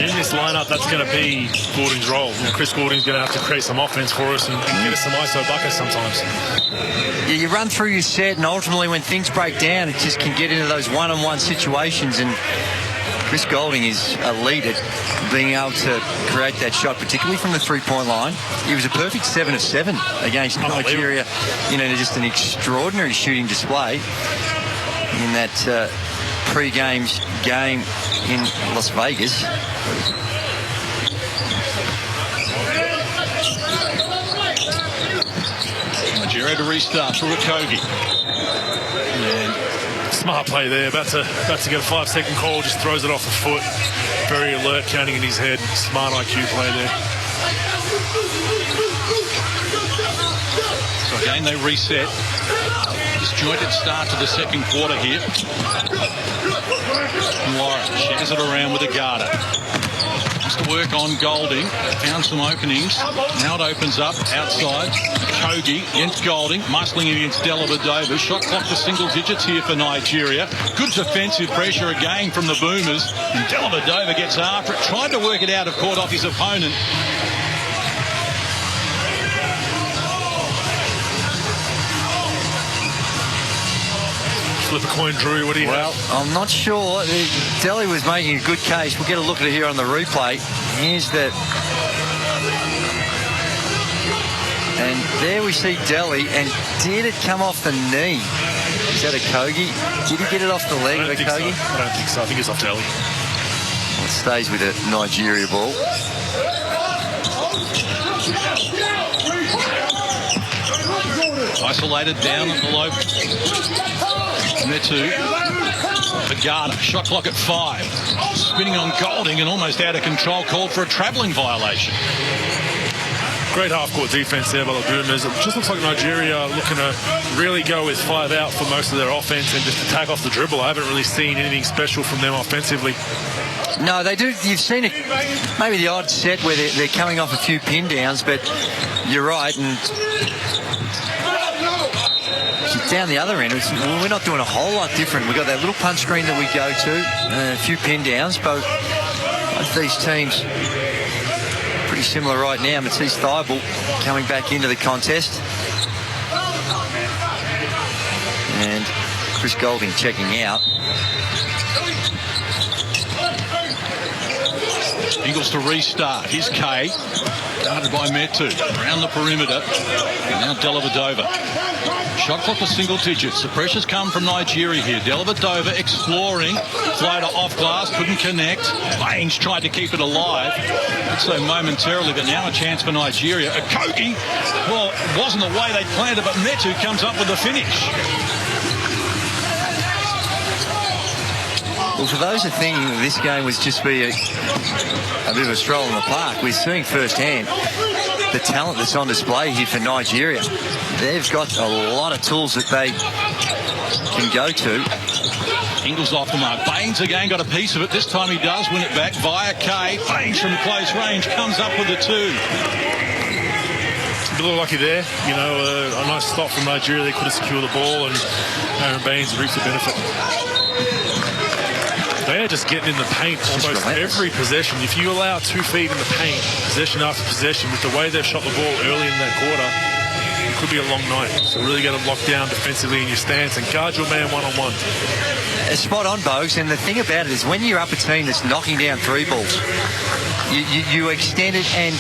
in this lineup, that's going to be Goulding's role. Chris Goulding's going to have to create some offense for us and get us some ISO buckets sometimes. Yeah, you run through your set, and ultimately when things break down, it just can get into those one-on-one situations, and Chris Goulding is elite at being able to create that shot, particularly from the three-point line. He was a perfect 7 of 7 against Nigeria. Just an extraordinary shooting display in that pre-game game in Las Vegas. Nigeria to restart for Kogi. And smart play there. About to get a 5-second call. Just throws it off the foot. Very alert, counting in his head. Smart IQ play there. So again, they reset. Disjointed start to the second quarter here. Laura shares it around with a Garda. Wants to work on Goulding. Found some openings. Now it opens up outside. Kogi against Goulding. Muscling against Dellavedova. Shot clock to single digits here for Nigeria. Good defensive pressure again from the Boomers. And Dellavedova gets after it. Tried to work it out of court off his opponent. Flip a coin, Drew. What do you have? I'm not sure. Delhi was making a good case. We'll get a look at it here on the replay. Here's the... And there we see Delhi. And did it come off the knee? Is that a Kogi? Did he get it off the leg of a Kogi? I don't think so. I think it's off Delhi. Well, it stays with a Nigeria ball. Isolated down at the low. Metu. Agata. Shot clock at 5. Spinning on Goulding and almost out of control. Called for a travelling violation. Great half-court defense there by the Boomers. It just looks like Nigeria looking to really go with 5 out for most of their offense and just attack off the dribble. I haven't really seen anything special from them offensively. No, they do. You've seen it, maybe the odd set where they're coming off a few pin downs, but you're right. And down the other end, we're not doing a whole lot different. We've got that little punch screen that we go to, a few pin downs. Both these teams pretty similar right now. Matisse Thybulle coming back into the contest. And Chris Goulding checking out. Eagles to restart. Here's Kay. Guarded by Metu. Around the perimeter. Now Dellavedova. Shot clock to single digits. The pressure's come from Nigeria here. Dellavedova exploring. Floater off glass. Couldn't connect. Baines tried to keep it alive. Did so momentarily, but now a chance for Nigeria. Kogi. Well, it wasn't the way they planned it, but Metu comes up with the finish. Well, for those who think this game was just be a bit of a stroll in the park, we're seeing firsthand the talent that's on display here for Nigeria. They've got a lot of tools that they can go to. Ingles off the mark. Baines again got a piece of it. This time he does win it back via Kay. Baines from close range comes up with the 2. A little lucky there. A nice stop from Nigeria. They could have secured the ball, and Aaron Baines reaps the benefit. They are just getting in the paint almost every possession. If you allow 2 feet in the paint, possession after possession, with the way they've shot the ball early in that quarter, it could be a long night. So really got to lock down defensively in your stance and guard your man one-on-one. Spot on, Bogues. And the thing about it is when you're up a team that's knocking down 3 balls, you extend it and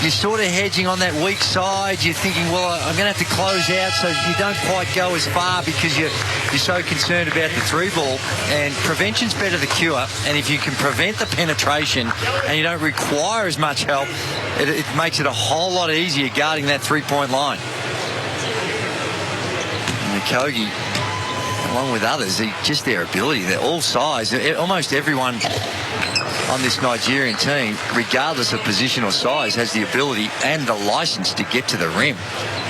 you're sort of hedging on that weak side. You're thinking, well, I'm going to have to close out, so you don't quite go as far because you're so concerned about the 3 ball. And prevention's better than cure. And if you can prevent the penetration and you don't require as much help, it makes it a whole lot easier guarding that 3-point line. And Kogi, along with others, just their ability, they're all size. Almost everyone on this Nigerian team, regardless of position or size, has the ability and the license to get to the rim.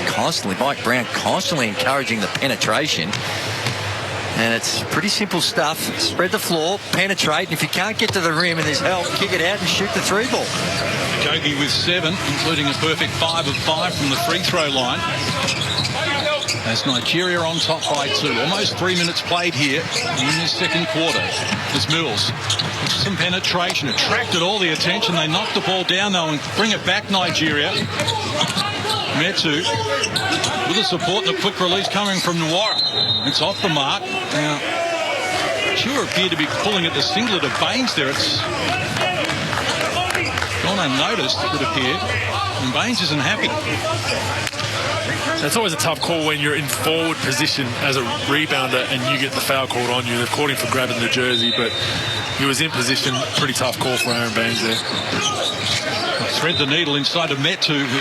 Constantly, Mike Brown constantly encouraging the penetration. And it's pretty simple stuff. Spread the floor, penetrate, and if you can't get to the rim and there's help, kick it out and shoot the 3 ball. Kogi with 7, including a perfect 5 of 5 from the free throw line. As Nigeria on top by 2. Almost 3 minutes played here in this second quarter. It's Mills. Some penetration. Attracted all the attention. They knocked the ball down though and bring it back, Nigeria. Metu with the support and the quick release coming from Nwora. It's off the mark. Now, Chua appeared to be pulling at the singlet of Baines there. It's gone unnoticed, it would appear. And Baines isn't happy. It's always a tough call when you're in forward position as a rebounder and you get the foul called on you. They've caught him for grabbing the jersey, but he was in position. Pretty tough call for Aaron Baines there. Thread the needle inside of Metu, who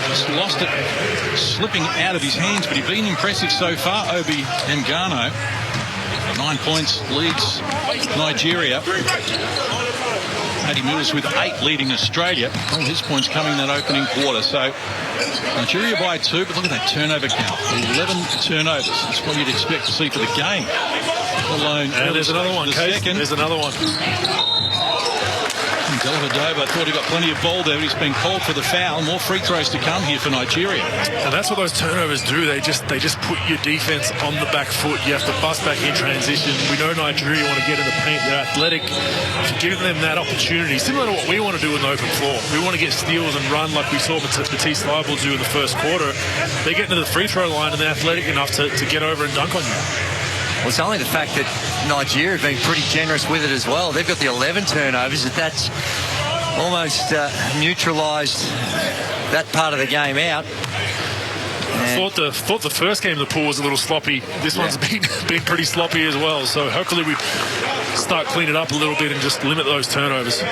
just lost it, slipping out of his hands, but he's been impressive so far, Obi Ngano. 9 points leads Nigeria. Paddy Mills with 8 leading Australia. All his points coming in that opening quarter. So Nigeria by 2, but look at that turnover count. 11 turnovers. That's what you'd expect to see for the game. Alone. And there's another one, Case. There's another one. Delavadova thought he got plenty of ball there, but he's been called for the foul. More free throws to come here for Nigeria. And that's what those turnovers do. They just put your defense on the back foot. You have to bust back in transition. We know Nigeria want to get in the paint. They're athletic. So giving them that opportunity, similar to what we want to do in the open floor. We want to get steals and run like we saw Matisse Thybulle do in the first quarter. They get into the free throw line and they're athletic enough to get over and dunk on you. Well, it's only the fact that Nigeria have been pretty generous with it as well. They've got the 11 turnovers. That's almost neutralised that part of the game out. I thought the first game of the pool was a little sloppy. This one's been pretty sloppy as well. So hopefully we start cleaning it up a little bit and just limit those turnovers.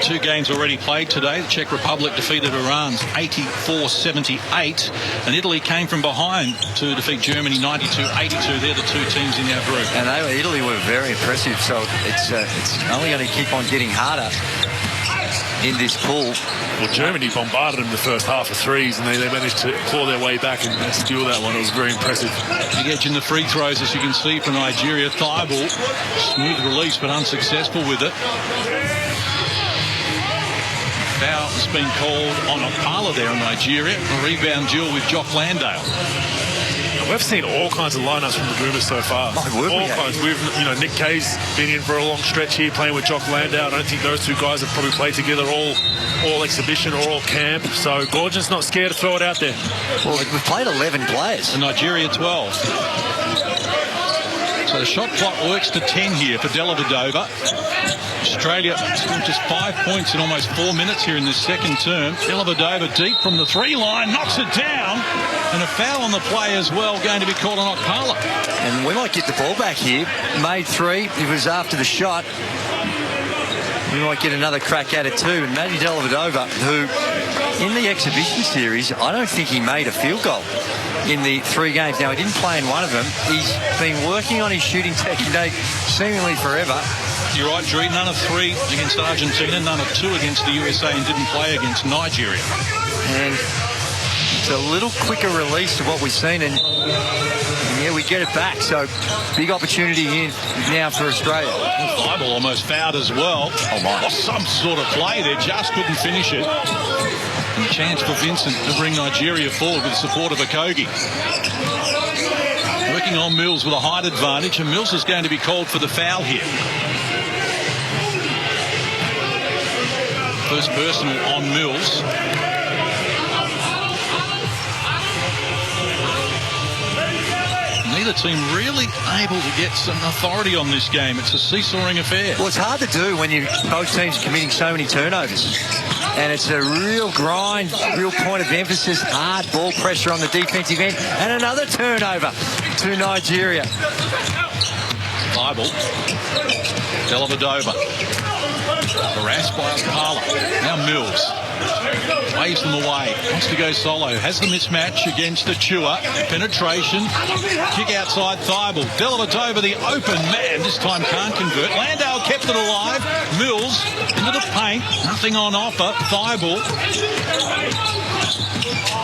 2 games already played today. The Czech Republic defeated Iran 84-78, and Italy came from behind to defeat Germany 92-82. They're the 2 teams in our group. And Italy were very impressive. So it's only going to keep on getting harder in this pool. Well, Germany bombarded them the first half of threes, and they managed to claw their way back and steal that one. It was very impressive. Big edge in the free throws, as you can see, for Nigeria. Thybulle, smooth release, but unsuccessful with it. Foul has been called on Opala there in Nigeria. A rebound duel with Jock Landale. We've seen all kinds of lineups from the Boomers so far. All kinds. Nick Kay's been in for a long stretch here playing with Jock Landale. I don't think those 2 guys have probably played together all exhibition or all camp. So Gorgeon's not scared to throw it out there. Well, we've played 11 players. And Nigeria 12. So the shot clock works to 10 here for Delavadova. Australia scored just 5 points in almost 4 minutes here in this second term. Delavadova deep from the 3 line, knocks it down. And a foul on the play as well, going to be called on Okpala. And we might get the ball back here. Made 3. It was after the shot. We might get another crack at it too. And Matty Delavadova, who in the exhibition series, I don't think he made a field goal in the 3 games. Now, he didn't play in one of them. He's been working on his shooting technique seemingly forever. You're right, Drew. None of 3 against Argentina, none of 2 against the USA, and didn't play against Nigeria. And it's a little quicker release of what we've seen, and yeah, we get it back. So big opportunity here now for Australia. Thybulle almost fouled as well. Oh my! Some sort of play there, just couldn't finish it. And a chance for Vincent to bring Nigeria forward with the support of Okogie. Working on Mills with a height advantage, and Mills is going to be called for the foul here. First personal on Mills. Neither team really able to get some authority on this game. It's a seesawing affair. Well, it's hard to do when both teams committing so many turnovers. And it's a real grind, real point of emphasis, hard ball pressure on the defensive end. And another turnover to Nigeria. Thybulle. Delavadova. Harassed by Okpala. Now Mills. Waves them away. Wants to go solo. Has the mismatch against Achua. Penetration. Kick outside Thybulle. Delavadova, the open man. This time can't convert. Landale kept it alive. Mills into the paint. Nothing on offer. Thybulle.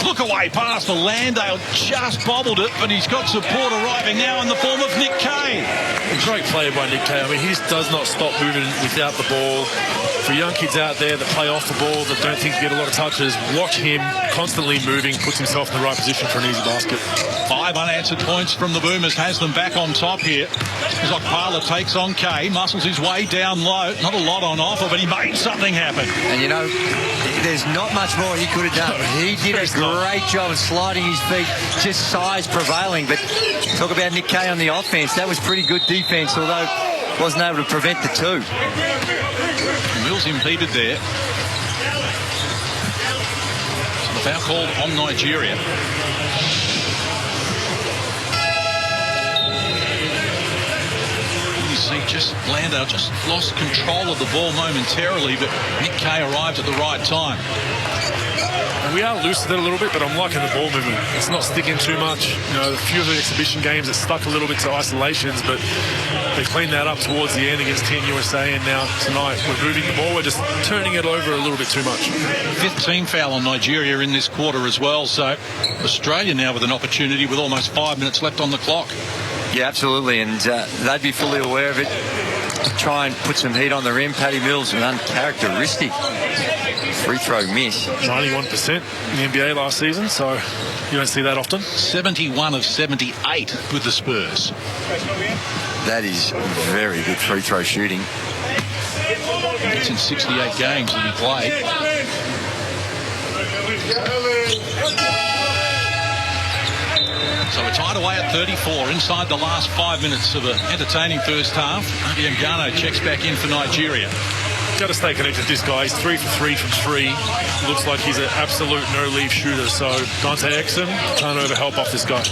Look away pass for Landale. Just bobbled it, but he's got support arriving now in the form of Nick Kay. A great play by Nick Kay. I mean, he just does not stop moving without the ball. for young kids out there that play off the ball, that don't think you get a lot of touches, watch him constantly moving, puts himself in the right position for an easy basket. 5 unanswered points from the Boomers has them back on top here. As Okpala takes on Kay, muscles his way down low. Not a lot on offer, but he made something happen. And you know, there's not much more he could have done. He did a great job of sliding his feet, just size prevailing. But talk about Nick Kay on the offense. That was pretty good defense, although wasn't able to prevent the two. Mills impeded there. So the foul called on Nigeria. You see just Landale just lost control of the ball momentarily, but Nick Kay arrived at the right time. And we are loose with it a little bit, but I'm liking the ball movement. It's not sticking too much. You know, a few of the exhibition games it stuck a little bit to isolations, but they cleaned that up towards the end against Team USA, and now tonight we're moving the ball. We're just turning it over a little bit too much. 5th team foul on Nigeria in this quarter as well, so Australia now with an opportunity with almost 5 minutes left on the clock. Yeah, absolutely, and they'd be fully aware of it. Try and put some heat on the rim. Paddy Mills, an uncharacteristic free throw miss. 91% in the NBA last season, so you don't see that often. 71 of 78 with the Spurs. That is very good free throw shooting. It's in 68 games that he played. So we're tied away at 34 inside the last 5 minutes of an entertaining first half. Diangano checks back in for Nigeria. Got to stay connected to this guy. He's 3 for 3 from 3. Looks like he's an absolute no-leave shooter. So Dante Exum, turnover help off this guy.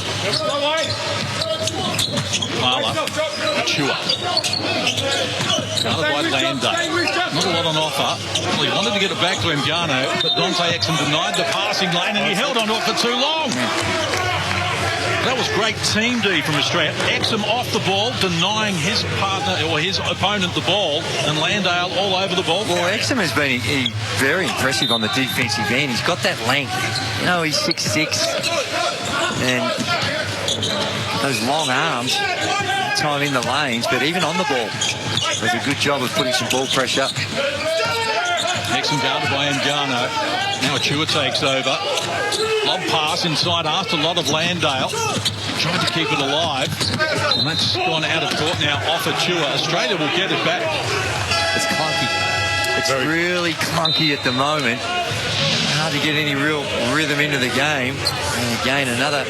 Marla, Achua. Guarded by Landale. Not a lot on offer. Well, he wanted to get it back to Ngano, but Dante Exum denied the passing lane and he held on to it for too long. That was great team D from Australia. Exum off the ball, denying his partner or his opponent the ball, and Landale all over the ball. Well, Exum has been very impressive on the defensive end. He's got that length. You know, he's 6'6", and those long arms, time in the lanes, but even on the ball, does a good job of putting some ball pressure. Exum guarded by Ngano. Now Achua takes over. Lob pass inside after a lot of Landale. Trying to keep it alive. And that's gone out of court now off Achua. Australia will get it back. It's clunky. It's really clunky at the moment. Hard to get any real rhythm into the game. And again, another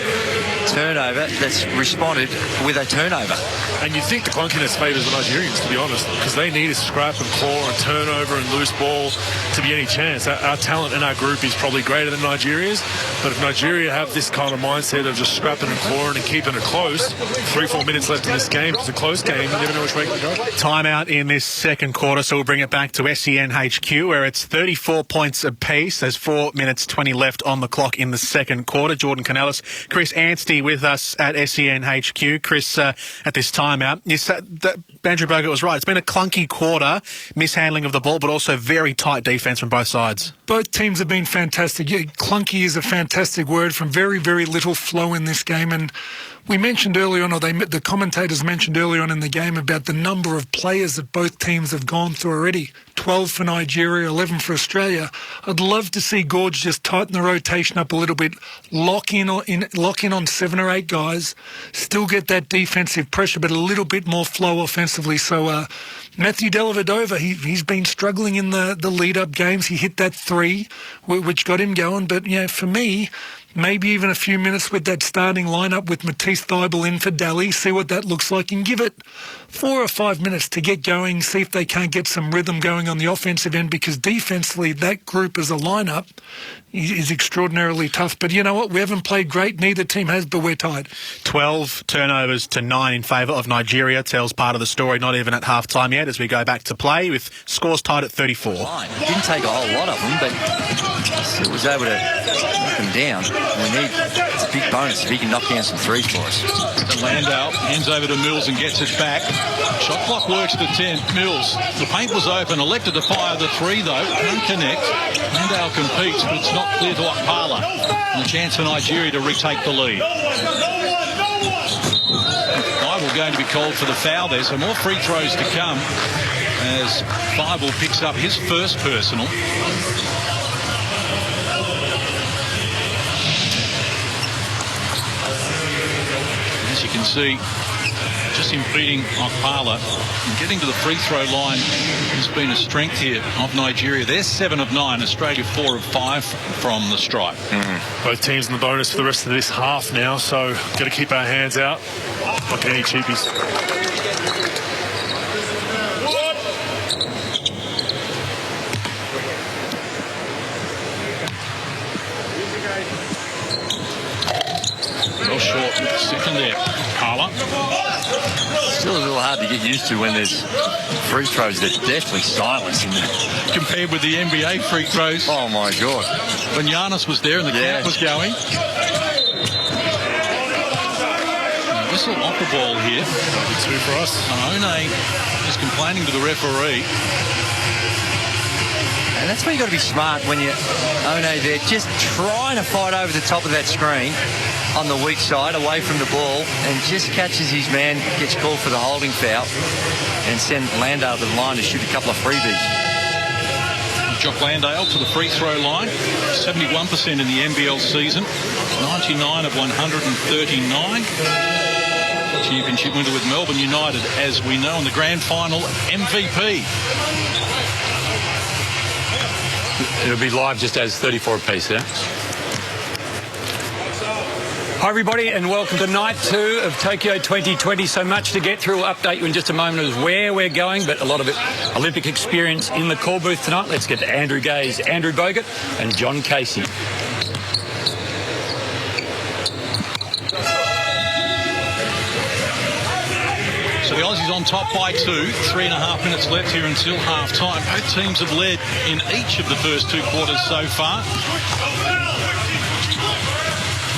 turnover that's responded with a turnover. And you think the clunkiness favours the Nigerians, to be honest, because they need a scrap and claw and turnover and loose ball to be any chance. Our talent in our group is probably greater than Nigeria's, but if Nigeria have this kind of mindset of just scrapping and clawing and keeping it close, 3-4 minutes left in this game, it's a close game, you never know which way it can go. Timeout in this second quarter, so we'll bring it back to SEN HQ, where it's 34 points apiece. There's 4 minutes 20 left on the clock in the second quarter. Jordan Canellis, Chris Anstey with us at SEN HQ. Chris, at this timeout, you said that Andrew Bogut was right. It's been a clunky quarter, mishandling of the ball, but also very tight defence from both sides. Both teams have been fantastic. Yeah, clunky is a fantastic word, from very, very little flow in this game. And we mentioned early on, or the commentators mentioned early on in the game, about the number of players that both teams have gone through already. 12 for Nigeria, 11 for Australia. I'd love to see Gorge just tighten the rotation up a little bit, lock in on 7 or 8 guys, still get that defensive pressure, but a little bit more flow offensively. So Matthew Dellavedova, he's been struggling in the lead-up games. He hit that 3, which got him going. But, you know, for me, maybe even a few minutes with that starting lineup with Matisse Thybulle in for Daly, see what that looks like, and give it 4 or 5 minutes to get going, see if they can't get some rhythm going on the offensive end, because defensively that group as a lineup is extraordinarily tough. But you know what? We haven't played great. Neither team has, but we're tied. 12 turnovers to 9 in favour of Nigeria tells part of the story, not even at half-time yet, as we go back to play, with scores tied at 34. Didn't take a whole lot of them, but still was able to knock them down. It's a big bonus if he can knock down some threes for us. Landale hands over to Mills and gets it back. Shot clock works to 10. Mills, the paint was open, elected to fire the 3 though, can't connect. Landale competes, but it's not clear to Okpala. And a chance for Nigeria to retake the lead. I will going to be called for the foul there. So more free throws to come as Bible picks up his first personal. As you can see, just him beating Okpala and getting to the free throw line has been a strength here of Nigeria. They're 7 of 9, Australia 4 of 5 from the stripe. Both teams in the bonus for the rest of this half now, so got to keep our hands out like any cheapies. Well short with the second there. Carla. Still a little hard to get used to when there's free throws. They're definitely silence in there. Compared with the NBA free throws. Oh, my God. When Giannis was there and the count was going. Whistle off the ball here. That'll be 2 for us. One is complaining to the referee. And that's where you've got to be smart when you're One there, just trying to fight over the top of that screen on the weak side, away from the ball, and just catches his man, gets called for the holding foul, and send Landale to the line to shoot a couple of freebies. Jock Landale to the free throw line, 71% in the NBL season, 99 of 139. Championship winner with Melbourne United, as we know, in the grand final, MVP. It'll be live just as 34 apiece, yeah? Hi everybody and welcome to night 2 of Tokyo 2020. So much to get through. We'll update you in just a moment as where we're going, but a lot of it Olympic experience in the call booth tonight. Let's get to Andrew Gaze, Andrew Bogut and John Casey. So the Aussies on top by 2, 3.5 minutes left here until half time. Both teams have led in each of the first 2 quarters so far.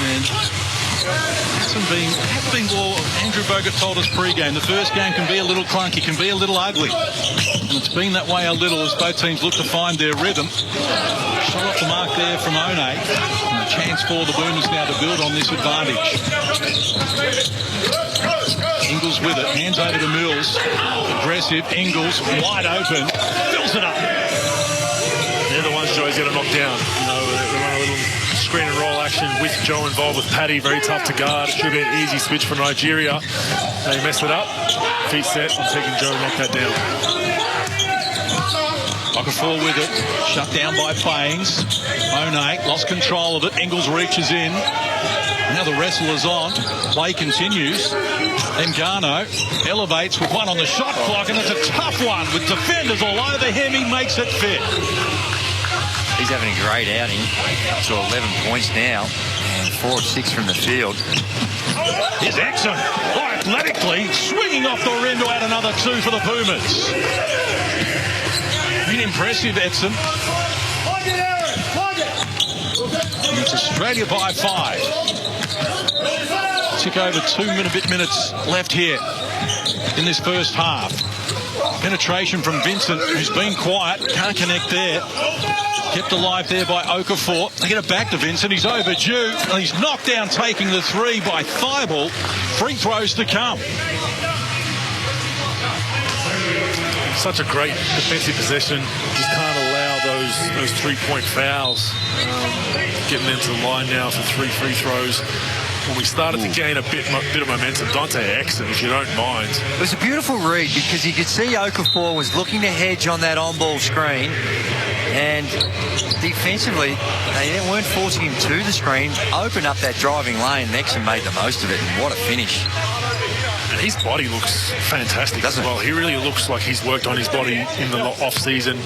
And hasn't been well, Andrew Bogut told us pre-game, the first game can be a little clunky, can be a little ugly. And it's been that way a little as both teams look to find their rhythm. Shot off the mark there from One. And a chance for the Boomers now to build on this advantage. Ingles with it, hands over to Mills. Aggressive, Ingles wide open, fills it up. They're the ones Joe's going to knock down. You know, they run a little screen and roll action with Joe involved with Paddy, very tough to guard. It should be an easy switch for Nigeria. They mess it up. Feet set, I'm taking Joe to knock that down. Okafor with it, shut down by Baines. One lost control of it. Ingles reaches in. Now the wrestler's on. Play continues. Engano elevates with one on the shot clock, and it's a tough one with defenders all over him. He makes it fit. He's having a great outing. Up to 11 points now, and 4 of 6 from the field. Here's Exum, athletically swinging off the rim to add another 2 for the Pumas. Been impressive, Exum. And it's Australia by 5. Tick over 2 minutes left here in this first half. Penetration from Vincent, who's been quiet, can't connect there. Kept alive there by Okafor. They get it back to Vincent. He's overdue. And he's knocked down taking the 3 by Thibault. Free throws to come. Such a great defensive possession. Just can't allow those 3-point fouls. Getting into the line now for 3 free throws. When we started to gain a bit of momentum, Dante Exum, if you don't mind. It was a beautiful read because you could see Okafor was looking to hedge on that on-ball screen, and defensively they weren't forcing him to the screen. Opened up that driving lane, and Exum made the most of it, and what a finish. And his body looks fantastic as well. He really looks like he's worked on his body in the off-season.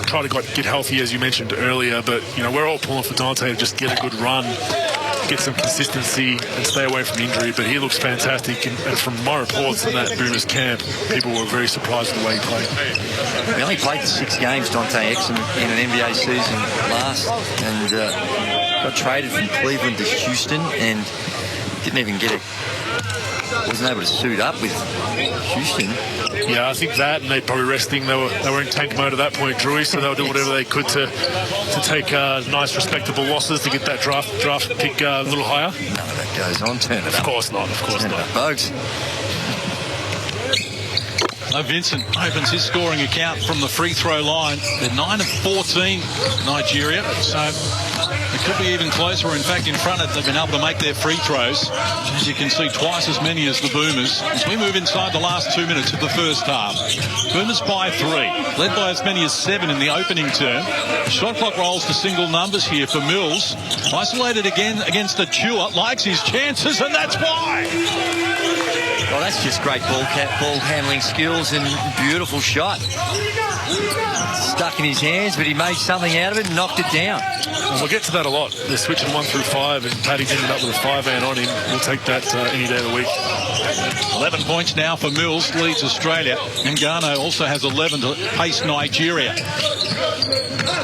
Try to get healthy, as you mentioned earlier, but you know, we're all pulling for Dante to just get a good run, get some consistency and stay away from injury, but he looks fantastic, and from my reports in that Boomers camp, people were very surprised at the way he played. He only played 6 games, Dante Exum, in an NBA season last, and got traded from Cleveland to Houston and didn't even get it. Wasn't able to suit up with Houston. Yeah, I think that, and they're probably resting. They were in tank mode at that point, Drewy, so they'll do whatever they could to take nice, respectable losses to get that draft pick a little higher. None of that goes on. Turn it up. Of course not. Of course not. Bugs. Vincent opens his scoring account from the free throw line. They're 9 of 14, Nigeria, so it could be even closer. In fact, in front of, they've been able to make their free throws. As you can see, twice as many as the Boomers. As we move inside the last 2 minutes of the first half, Boomers by 3, led by as many as 7 in the opening term. The shot clock rolls to single numbers here for Mills. Isolated again against Achua, likes his chances, and that's why. Well, that's just great ball handling skills and beautiful shot. Stuck in his hands, but he made something out of it and knocked it down. And we'll get to that a lot. They're switching 1 through 5, and Paddy's ended up with a 5-man on him. We'll take that any day of the week. 11 points now for Mills, leads Australia. Ngannou also has 11 to pace Nigeria.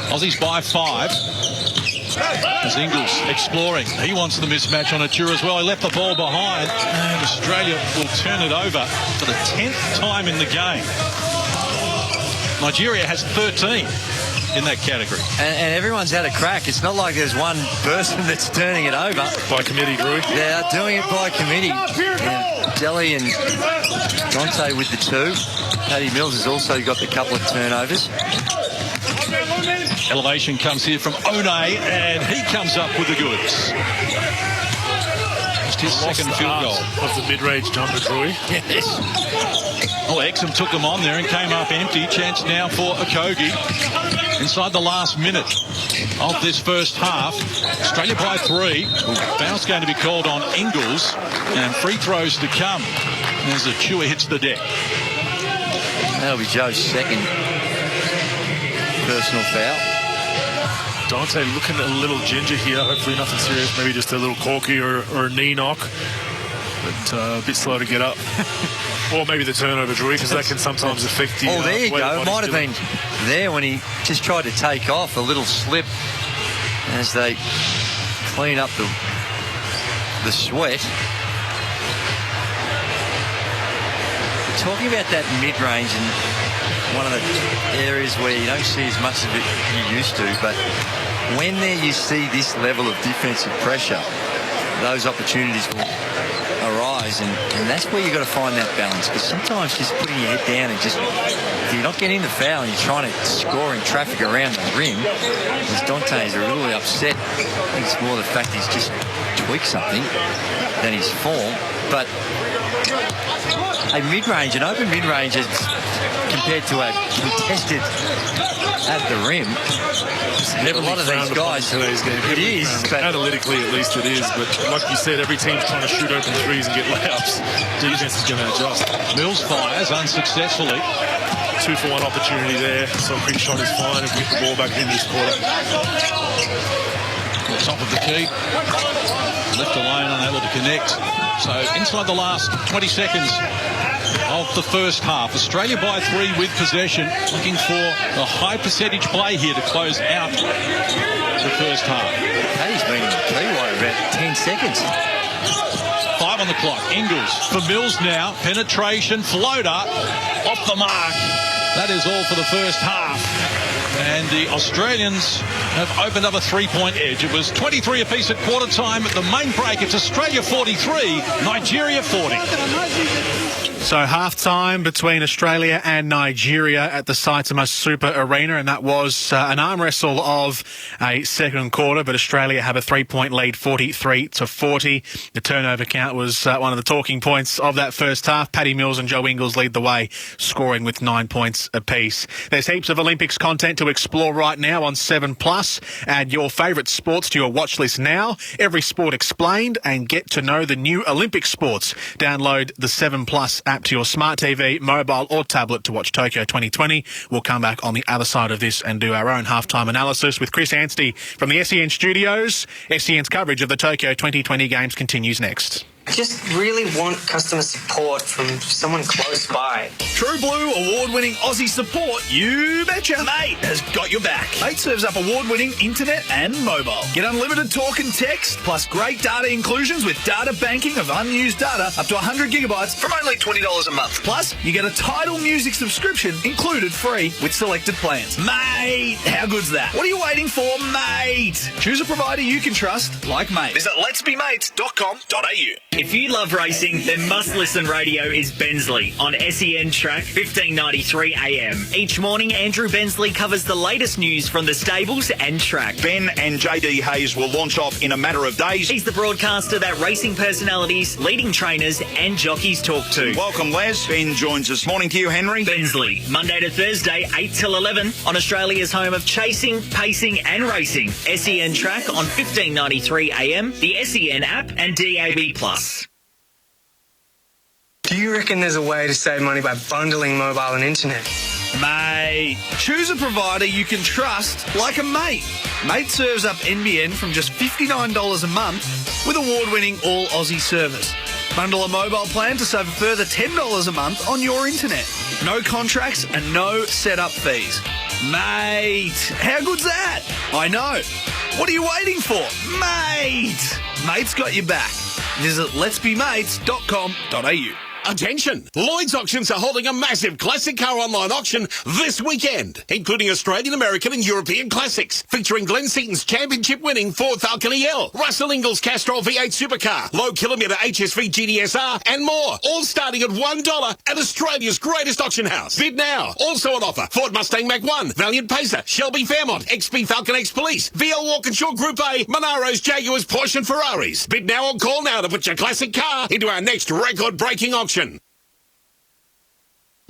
Aussies by 5. As Ingles exploring. He wants the mismatch on Achua as well. He left the ball behind, and Australia will turn it over for the 10th time in the game. Nigeria has 13 in that category. And everyone's had a crack. It's not like there's one person that's turning it over. By committee, Drew. They're doing it by committee. Delhi and Dante with the 2. Paddy Mills has also got the couple of turnovers. Elevation comes here from One, and he comes up with the goods. Just his second field goal. Of the mid-range jumper, Drew. Yes. Oh, Exum took them on there and came up empty. Chance now for Okogie. Inside the last minute of this first half. Australia by 3. Foul's going to be called on Ingles, and free throws to come as Achua hits the deck. That'll be Joe's second personal foul. Dante looking a little ginger here. Hopefully nothing serious. Maybe just a little corky or a knee knock. But a bit slow to get up. Or maybe the turnover, Drew, because that can sometimes affect the... Oh, there you go. It might have been there when he just tried to take off. A little slip as they clean up the sweat. We're talking about that mid-range and one of the areas where you don't see as much of it you used to, but when there you see this level of defensive pressure, those opportunities will arise, and that's where you've got to find that balance, because sometimes just putting your head down and just, if you're not getting the foul and you're trying to score in traffic around the rim, as Dante's are really upset. I think it's more the fact he's just tweaked something than his form, but a mid-range, an open mid-range is compared to a contested at the rim. A lot of these guys, it is, but analytically at least it is, but like you said, every team's trying to shoot open threes and get layups. Defense is going to adjust. Mills fires unsuccessfully. 2-for-1 opportunity there, so a quick shot is fine if we get the ball back in this quarter. Top of the key. Left alone, unable to connect. So inside the last 20 seconds of the first half, Australia by 3 with possession, looking for a high percentage play here to close out the first half. Paddy's been in the key by about 10 seconds. 5 on the clock. Ingles for Mills now. Penetration, floater, off the mark. That is all for the first half. And the Australians have opened up a 3-point edge. It was 23 apiece at quarter time. At the main break, it's Australia 43, Nigeria 40. So half-time between Australia and Nigeria at the Saitama Super Arena, and that was an arm wrestle of a second quarter, but Australia have a 3-point lead, 43-40. The turnover count was one of the talking points of that first half. Paddy Mills and Joe Ingles lead the way, scoring with 9 points apiece. There's heaps of Olympics content to explore right now on 7+. Add your favourite sports to your watch list now. Every sport explained, and get to know the new Olympic sports. Download the 7+ app to your smart TV, mobile or tablet to watch Tokyo 2020. We'll come back on the other side of this and do our own halftime analysis with Chris Anstey from the SEN studios. SEN's coverage of the Tokyo 2020 Games continues next. I just really want customer support from someone close by. True Blue award-winning Aussie support, you betcha. Mate has got your back. Mate serves up award-winning internet and mobile. Get unlimited talk and text, plus great data inclusions with data banking of unused data up to 100 gigabytes from only $20 a month. Plus, you get a Tidal music subscription included free with selected plans. Mate, how good's that? What are you waiting for, mate? Choose a provider you can trust, like Mate. Visit letsbemates.com.au. If you love racing, then must-listen radio is Bensley on SEN Track 1593 AM. Each morning, Andrew Bensley covers the latest news from the stables and track. Ben and JD Hayes will launch off in a matter of days. He's the broadcaster that racing personalities, leading trainers and jockeys talk to. Welcome, Les. Ben joins us. Morning to you, Henry. Bensley, Monday to Thursday, 8 till 11 on Australia's home of chasing, pacing and racing. SEN Track on 1593 AM, the SEN app and DAB+. Do you reckon there's a way to save money by bundling mobile and internet? Mate, choose a provider you can trust like a mate. Mate serves up NBN from just $59 a month with award-winning all Aussie service. Bundle a mobile plan to save a further $10 a month on your internet. No contracts and no setup fees. Mate, how good's that? I know. What are you waiting for? Mate! Mate's got your back. Visit letsbemates.com.au. Attention! Lloyd's Auctions are holding a massive classic car online auction this weekend, including Australian, American and European classics, featuring Glenn Seaton's championship-winning Ford Falcon EL, Russell Ingall's Castrol V8 supercar, low-kilometre HSV GDSR and more, all starting at $1 at Australia's greatest auction house. Bid now. Also on offer, Ford Mustang Mach-1, Valiant Pacer, Shelby Fairmont, XP Falcon X Police, VL Walkinshaw Group A, Monaros, Jaguars, Porsche and Ferraris. Bid now or call now to put your classic car into our next record-breaking auction.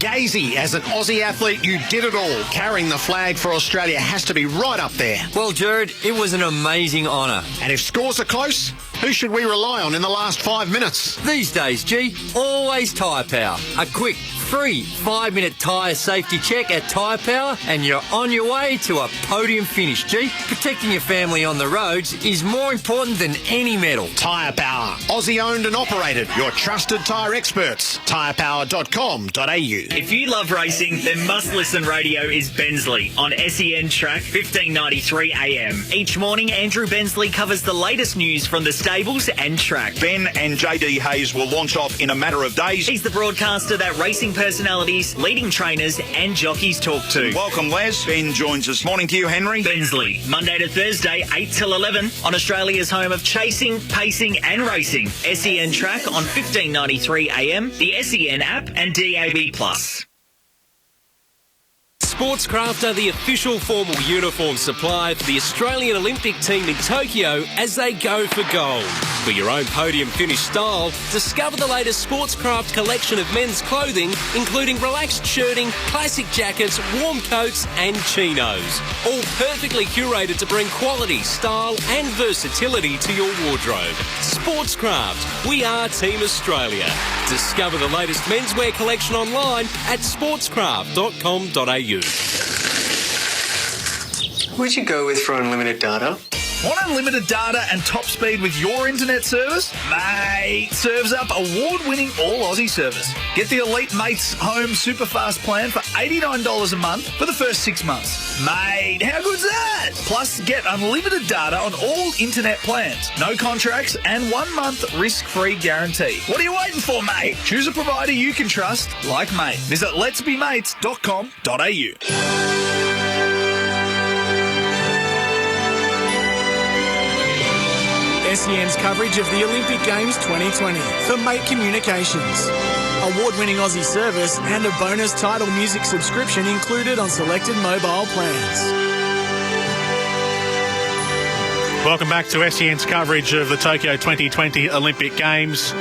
Gazy, as an Aussie athlete, you did it all. Carrying the flag for Australia has to be right up there. Well, Jared, it was an amazing honour. And if scores are close, who should we rely on in the last 5 minutes? These days, G, always Tyre Power. A quick, free 5-minute tyre safety check at Tyre Power and you're on your way to a podium finish, G. Protecting your family on the roads is more important than any medal. Tyre Power, Aussie owned and operated. Your trusted tyre experts. tyrepower.com.au. If you love racing, then must-listen radio is Bensley on SEN Track 1593 AM. Each morning, Andrew Bensley covers the latest news from the stables and track. Ben and JD Hayes will launch off in a matter of days. He's the broadcaster that racing personalities, leading trainers and jockeys talk to. Welcome, Les. Ben joins us. Morning to you, Henry. Bensley, Monday to Thursday, 8 till 11 on Australia's home of chasing, pacing and racing. SEN Track on 1593 AM, the SEN app and DAB+. Sportscraft are the official formal uniform supplier for the Australian Olympic team in Tokyo as they go for gold. For your own podium finish style, discover the latest Sportscraft collection of men's clothing, including relaxed shirting, classic jackets, warm coats and chinos. All perfectly curated to bring quality, style and versatility to your wardrobe. Sportscraft, we are Team Australia. Discover the latest menswear collection online at sportscraft.com.au. Who'd you go with for unlimited data? Want unlimited data and top speed with your internet service? Mate serves up award-winning all Aussie service. Get the Elite Mates Home Superfast plan for $89 a month for the first 6 months. Mate, how good's that? Plus, get unlimited data on all internet plans. No contracts and 1 month risk-free guarantee. What are you waiting for, mate? Choose a provider you can trust like mate. Visit letsbemates.com.au. SEN's coverage of the Olympic Games 2020 for Mate Communications. Award-winning Aussie service and a bonus title music subscription included on selected mobile plans. Welcome back to SEN's coverage of the Tokyo 2020 Olympic Games.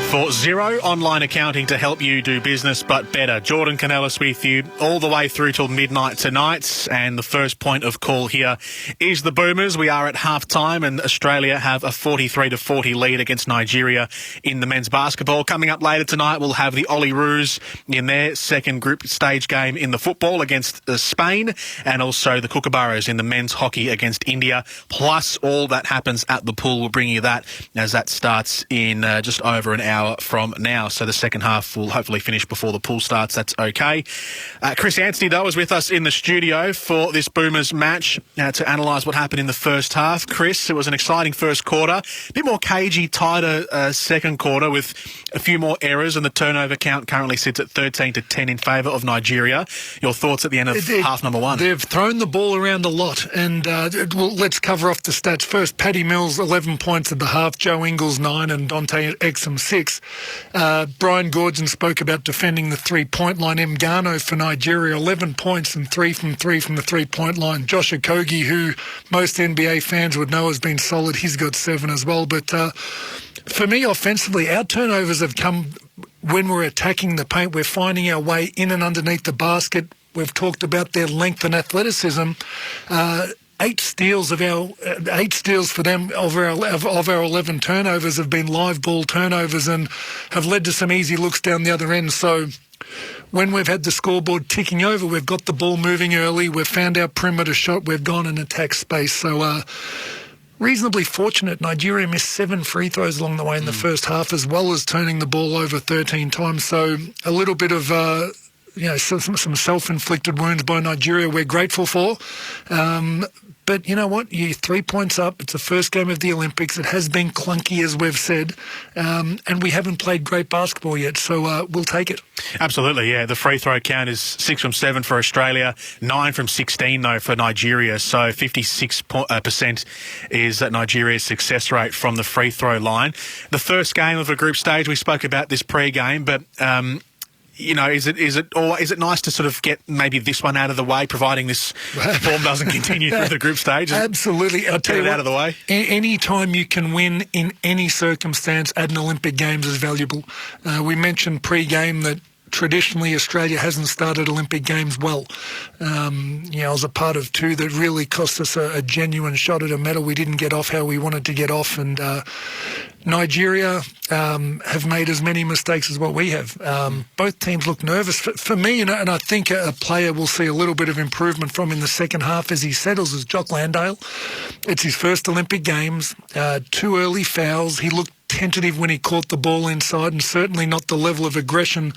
For Xero online accounting to help you do business but better. Jordan Canellis with you all the way through till midnight tonight. And the first point of call here is the Boomers. We are at half-time and Australia have a 43-40 lead against Nigeria in the men's basketball. Coming up later tonight, we'll have the Olyroos in their second group stage game in the football against Spain, and also the Kookaburras in the men's hockey against India. Plus all that happens at the pool. We'll bring you that as that starts in just over an hour hour from now. So the second half will hopefully finish before the pool starts. That's okay. Chris Anstey, though, is with us in the studio for this Boomers match to analyse what happened in the first half. Chris, it was an exciting first quarter. A bit more cagey, tighter second quarter with a few more errors, and the turnover count currently sits at 13-10 in favour of Nigeria. Your thoughts at the end of half number one? They've thrown the ball around a lot, and let's cover off the stats first. Paddy Mills, 11 points at the half, Joe Ingles, 9, and Dante Exum, 6. Brian Gordon spoke about defending the three-point line. Mgano for Nigeria, 11 points and 3 from the three-point line. Josh Okogie, who most NBA fans would know has been solid, he's got 7 as well. But for me, offensively, our turnovers have come when we're attacking the paint. We're finding our way in and underneath the basket. We've talked about their length and athleticism. 8 steals for them of our 11 turnovers have been live ball turnovers and have led to some easy looks down the other end. So when we've had the scoreboard ticking over, we've got the ball moving early, we've found our perimeter shot, we've gone and attacked space. So reasonably fortunate. Nigeria missed 7 free throws along the way in the first half, as well as turning the ball over 13 times. So a little bit of some self-inflicted wounds by Nigeria we're grateful for. But you know what? You're 3 points up. It's the first game of the Olympics. It has been clunky, as we've said, and we haven't played great basketball yet, so we'll take it. Absolutely, yeah. The free throw count is 6 from 7 for Australia, 9 from 16, though, for Nigeria. So 56% is Nigeria's success rate from the free throw line. The first game of a group stage, we spoke about this pre-game, but is it nice to sort of get maybe this one out of the way, providing this form doesn't continue through the group stage? Absolutely. I'll tell you what, out of the way. Any time you can win in any circumstance at an Olympic Games is valuable. We mentioned pre-game that traditionally Australia hasn't started Olympic Games well. I was a part of 2 that really cost us a genuine shot at a medal. We didn't get off how we wanted to get off, and Nigeria have made as many mistakes as what we have. Both teams look nervous. For me, and I think a player will see a little bit of improvement from in the second half as he settles, is Jock Landale. It's his first Olympic Games. 2 early fouls. He looked tentative when he caught the ball inside, and certainly not the level of aggression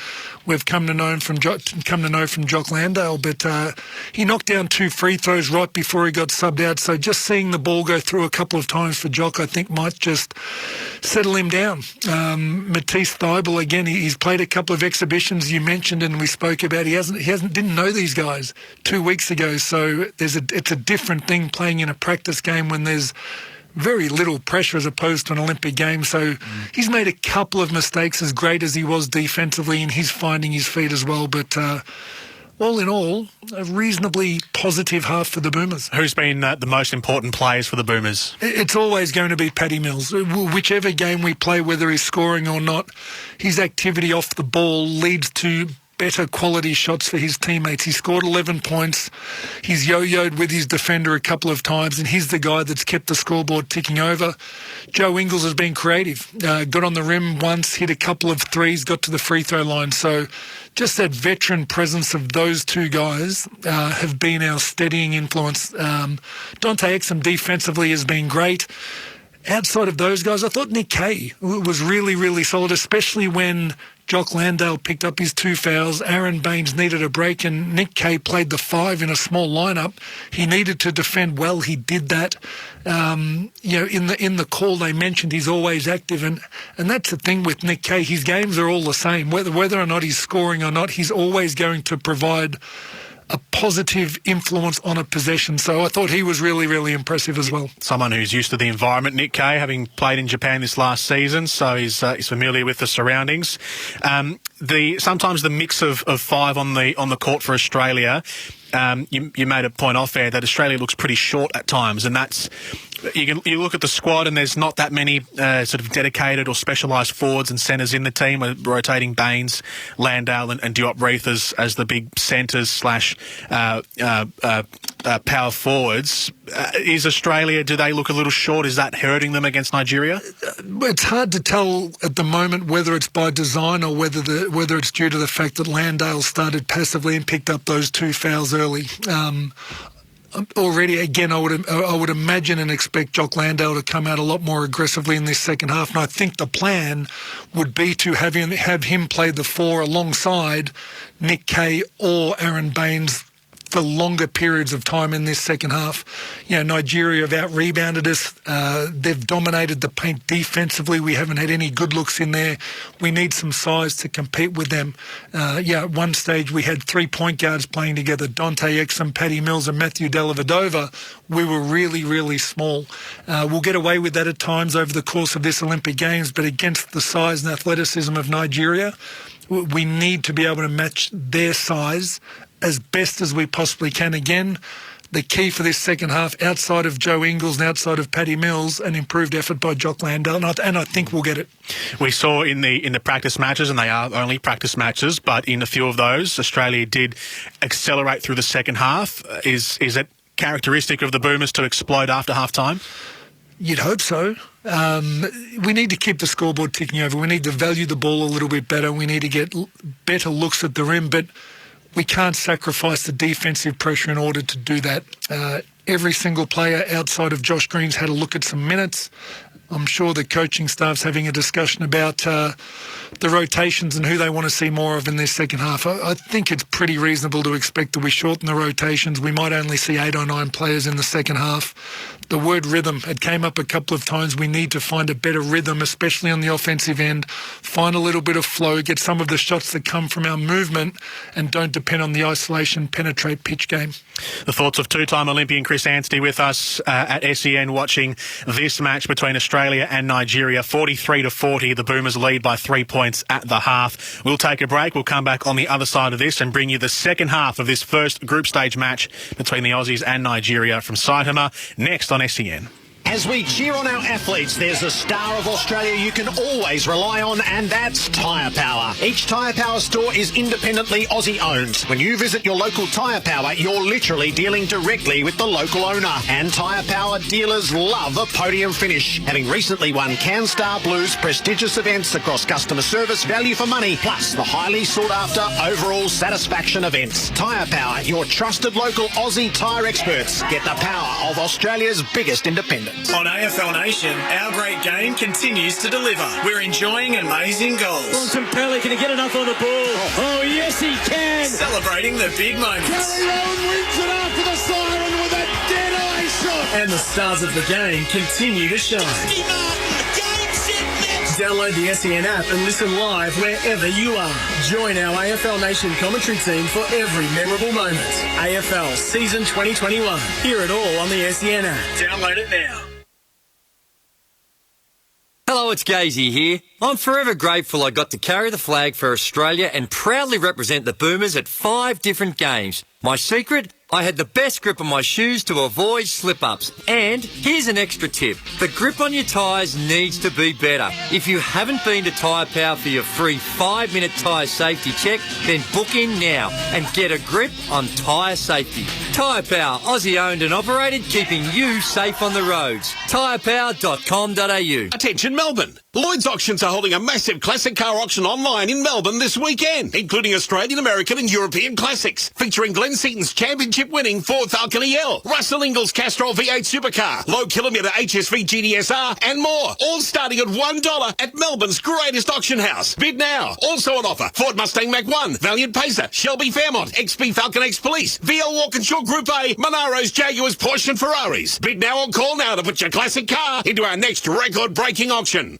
we've come to know from Jock Landale. But he knocked down 2 free throws right before he got subbed out. So just seeing the ball go through a couple of times for Jock, I think, might just settle him down. Matisse Thybulle, again, he's played a couple of exhibitions you mentioned and we spoke about. He didn't know these guys 2 weeks ago. So it's a different thing playing in a practice game when there's very little pressure as opposed to an Olympic game. So he's made a couple of mistakes, as great as he was defensively, and he's finding his feet as well. But all in all, a reasonably positive half for the Boomers. Who's been the most important players for the Boomers? It's always going to be Paddy Mills. Whichever game we play, whether he's scoring or not, his activity off the ball leads to better quality shots for his teammates. He scored 11 points. He's yo-yoed with his defender a couple of times, and he's the guy that's kept the scoreboard ticking over. Joe Ingles has been creative. Got on the rim once, hit a couple of threes, got to the free throw line. So just that veteran presence of those 2 guys have been our steadying influence. Dante Exum defensively has been great. Outside of those guys, I thought Nick Kay was really, really solid, especially when Jock Landale picked up his 2 fouls. Aaron Baines needed a break, and Nick Kay played the 5 in a small lineup. He needed to defend well. He did that. In the call they mentioned he's always active, and that's the thing with Nick Kay. His games are all the same. Whether or not he's scoring or not, he's always going to provide a positive influence on a possession. So I thought he was really, really impressive as well. Someone who's used to the environment, Nick Kay, having played in Japan this last season, so he's familiar with the surroundings. Sometimes the mix of 5 on the court for Australia, you made a point off there that Australia looks pretty short at times, and that's you look at the squad and there's not that many sort of dedicated or specialised forwards and centres in the team. We're rotating Baines, Landale and Diop Reith as the big centres slash power forwards. Is Australia, do they look a little short? Is that hurting them against Nigeria? It's hard to tell at the moment whether it's by design or whether it's due to the fact that Landale started passively and picked up those 2 fouls early. already, again, I would imagine and expect Jock Landale to come out a lot more aggressively in this second half. And I think the plan would be to have him play the 4 alongside Nick Kay or Aaron Baines for longer periods of time in this second half. Nigeria have out-rebounded us. They've dominated the paint defensively. We haven't had any good looks in there. We need some size to compete with them. At one stage we had 3 point guards playing together, Dante Exum, Paddy Mills and Matthew Dellavedova. We were really, really small. We'll get away with that at times over the course of this Olympic Games, but against the size and athleticism of Nigeria, we need to be able to match their size as best as we possibly can. Again, the key for this second half, outside of Joe Ingles and outside of Paddy Mills, an improved effort by Jock Landale, and I think we'll get it. We saw in the practice matches, and they are only practice matches, but in a few of those, Australia did accelerate through the second half. Is it characteristic of the Boomers to explode after half-time? You'd hope so. We need to keep the scoreboard ticking over. We need to value the ball a little bit better. We need to get better looks at the rim, but we can't sacrifice the defensive pressure in order to do that. Every single player outside of Josh Green's had a look at some minutes. I'm sure the coaching staff's having a discussion about the rotations and who they want to see more of in this second half. I think it's pretty reasonable to expect that we shorten the rotations. We might only see 8 or 9 players in the second half. The word rhythm, it came up a couple of times. We need to find a better rhythm, especially on the offensive end. Find a little bit of flow, get some of the shots that come from our movement, and don't depend on the isolation, penetrate pitch game. The thoughts of two-time Olympian Chris Anstey with us at SEN watching this match between Australia and Nigeria. 43-40, the Boomers lead by 3 points at the half. We'll take a break. We'll come back on the other side of this and bring you the second half of this first group stage match between the Aussies and Nigeria from Saitama next on SEN. As we cheer on our athletes, there's a star of Australia you can always rely on, and that's Tyre Power. Each Tyre Power store is independently Aussie-owned. When you visit your local Tyre Power, you're literally dealing directly with the local owner. And Tyre Power dealers love a podium finish, having recently won CanStar Blues prestigious events across customer service, value for money, plus the highly sought-after overall satisfaction events. Tyre Power, your trusted local Aussie tyre experts. Get the power of Australia's biggest independent. On AFL Nation, our great game continues to deliver. We're enjoying amazing goals. Bontempelli, can he get enough on the ball? Oh, yes, he can. Celebrating the big moments. Gary Rowan wins it after the siren with a dead eye shot. And the stars of the game continue to shine. Download the SEN app and listen live wherever you are. Join our AFL Nation commentary team for every memorable moment. AFL Season 2021. Hear it all on the SEN app. Download it now. Hello, it's Gazy here. I'm forever grateful I got to carry the flag for Australia and proudly represent the Boomers at 5 different games. My secret? I had the best grip on my shoes to avoid slip-ups. And here's an extra tip. The grip on your tyres needs to be better. If you haven't been to Tyre Power for your free 5-minute tyre safety check, then book in now and get a grip on tyre safety. Tyre Power, Aussie-owned and operated, keeping you safe on the roads. tyrepower.com.au. Attention Melbourne. Lloyd's Auctions are holding a massive classic car auction online in Melbourne this weekend, including Australian, American and European classics, featuring Glenn Seaton's championship-winning Ford Falcon EL, Russell Ingall's Castrol V8 Supercar, low-kilometre HSV GDSR and more, all starting at $1 at Melbourne's greatest auction house. Bid now. Also on offer, Ford Mustang Mach-1, Valiant Pacer, Shelby Fairmont, XP Falcon X Police, VL Walkinshaw Group A, Monaros, Jaguars, Porsche and Ferraris. Bid now or call now to put your classic car into our next record-breaking auction.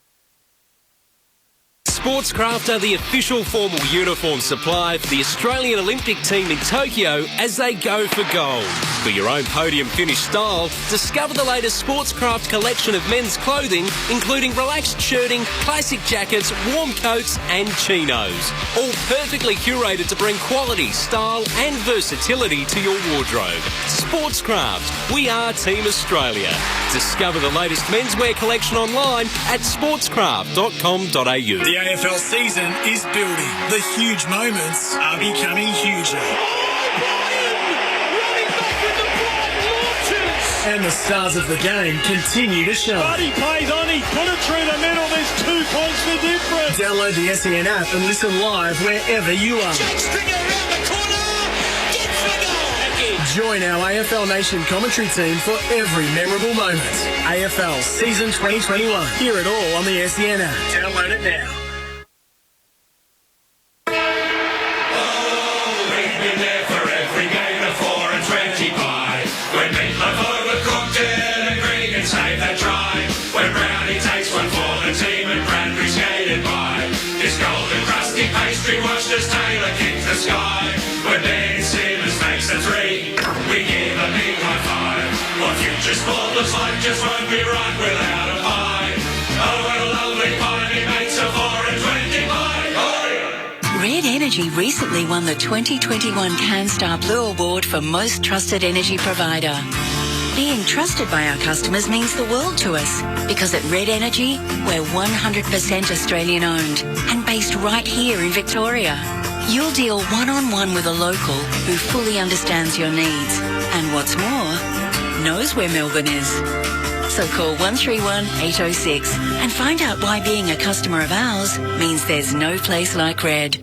Sportscraft are the official formal uniform supply for the Australian Olympic team in Tokyo as they go for gold. For your own podium finish style, discover the latest Sportscraft collection of men's clothing, including relaxed shirting, classic jackets, warm coats and chinos. All perfectly curated to bring quality, style and versatility to your wardrobe. Sportscraft, we are Team Australia. Discover the latest menswear collection online at sportscraft.com.au. The AFL season is building. The huge moments are becoming huger. And the stars of the game continue to shine. Buddy plays on, he put it through the middle, there's 2 points for difference. Download the SEN app and listen live wherever you are. Join our AFL Nation commentary team for every memorable moment. AFL Season 2021. Hear it all on the SEN app. Download it now. Watch this Taylor kick the sky. When Ben Simmons makes a three, we give a big high five. What future sport looks like just won't be right without a pie. Oh, what a lovely pie, he makes a 4 and 20 pie. Oh, Red Energy recently won the 2021 CanStar Blue Award for Most Trusted Energy Provider. Being trusted by our customers means the world to us, because at Red Energy, we're 100% Australian owned and based right here in Victoria. You'll deal one-on-one with a local who fully understands your needs and, what's more, knows where Melbourne is. So call 131 806 and find out why being a customer of ours means there's no place like Red.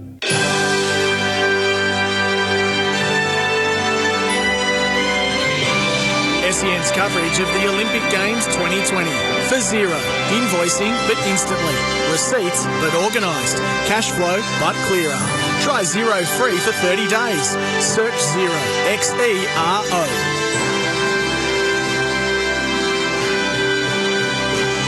SEN's coverage of the Olympic Games 2020. For zero. Invoicing but instantly. Receipts but organised. Cash flow but clearer. Try Zero free for 30 days. Search Xero. Xero.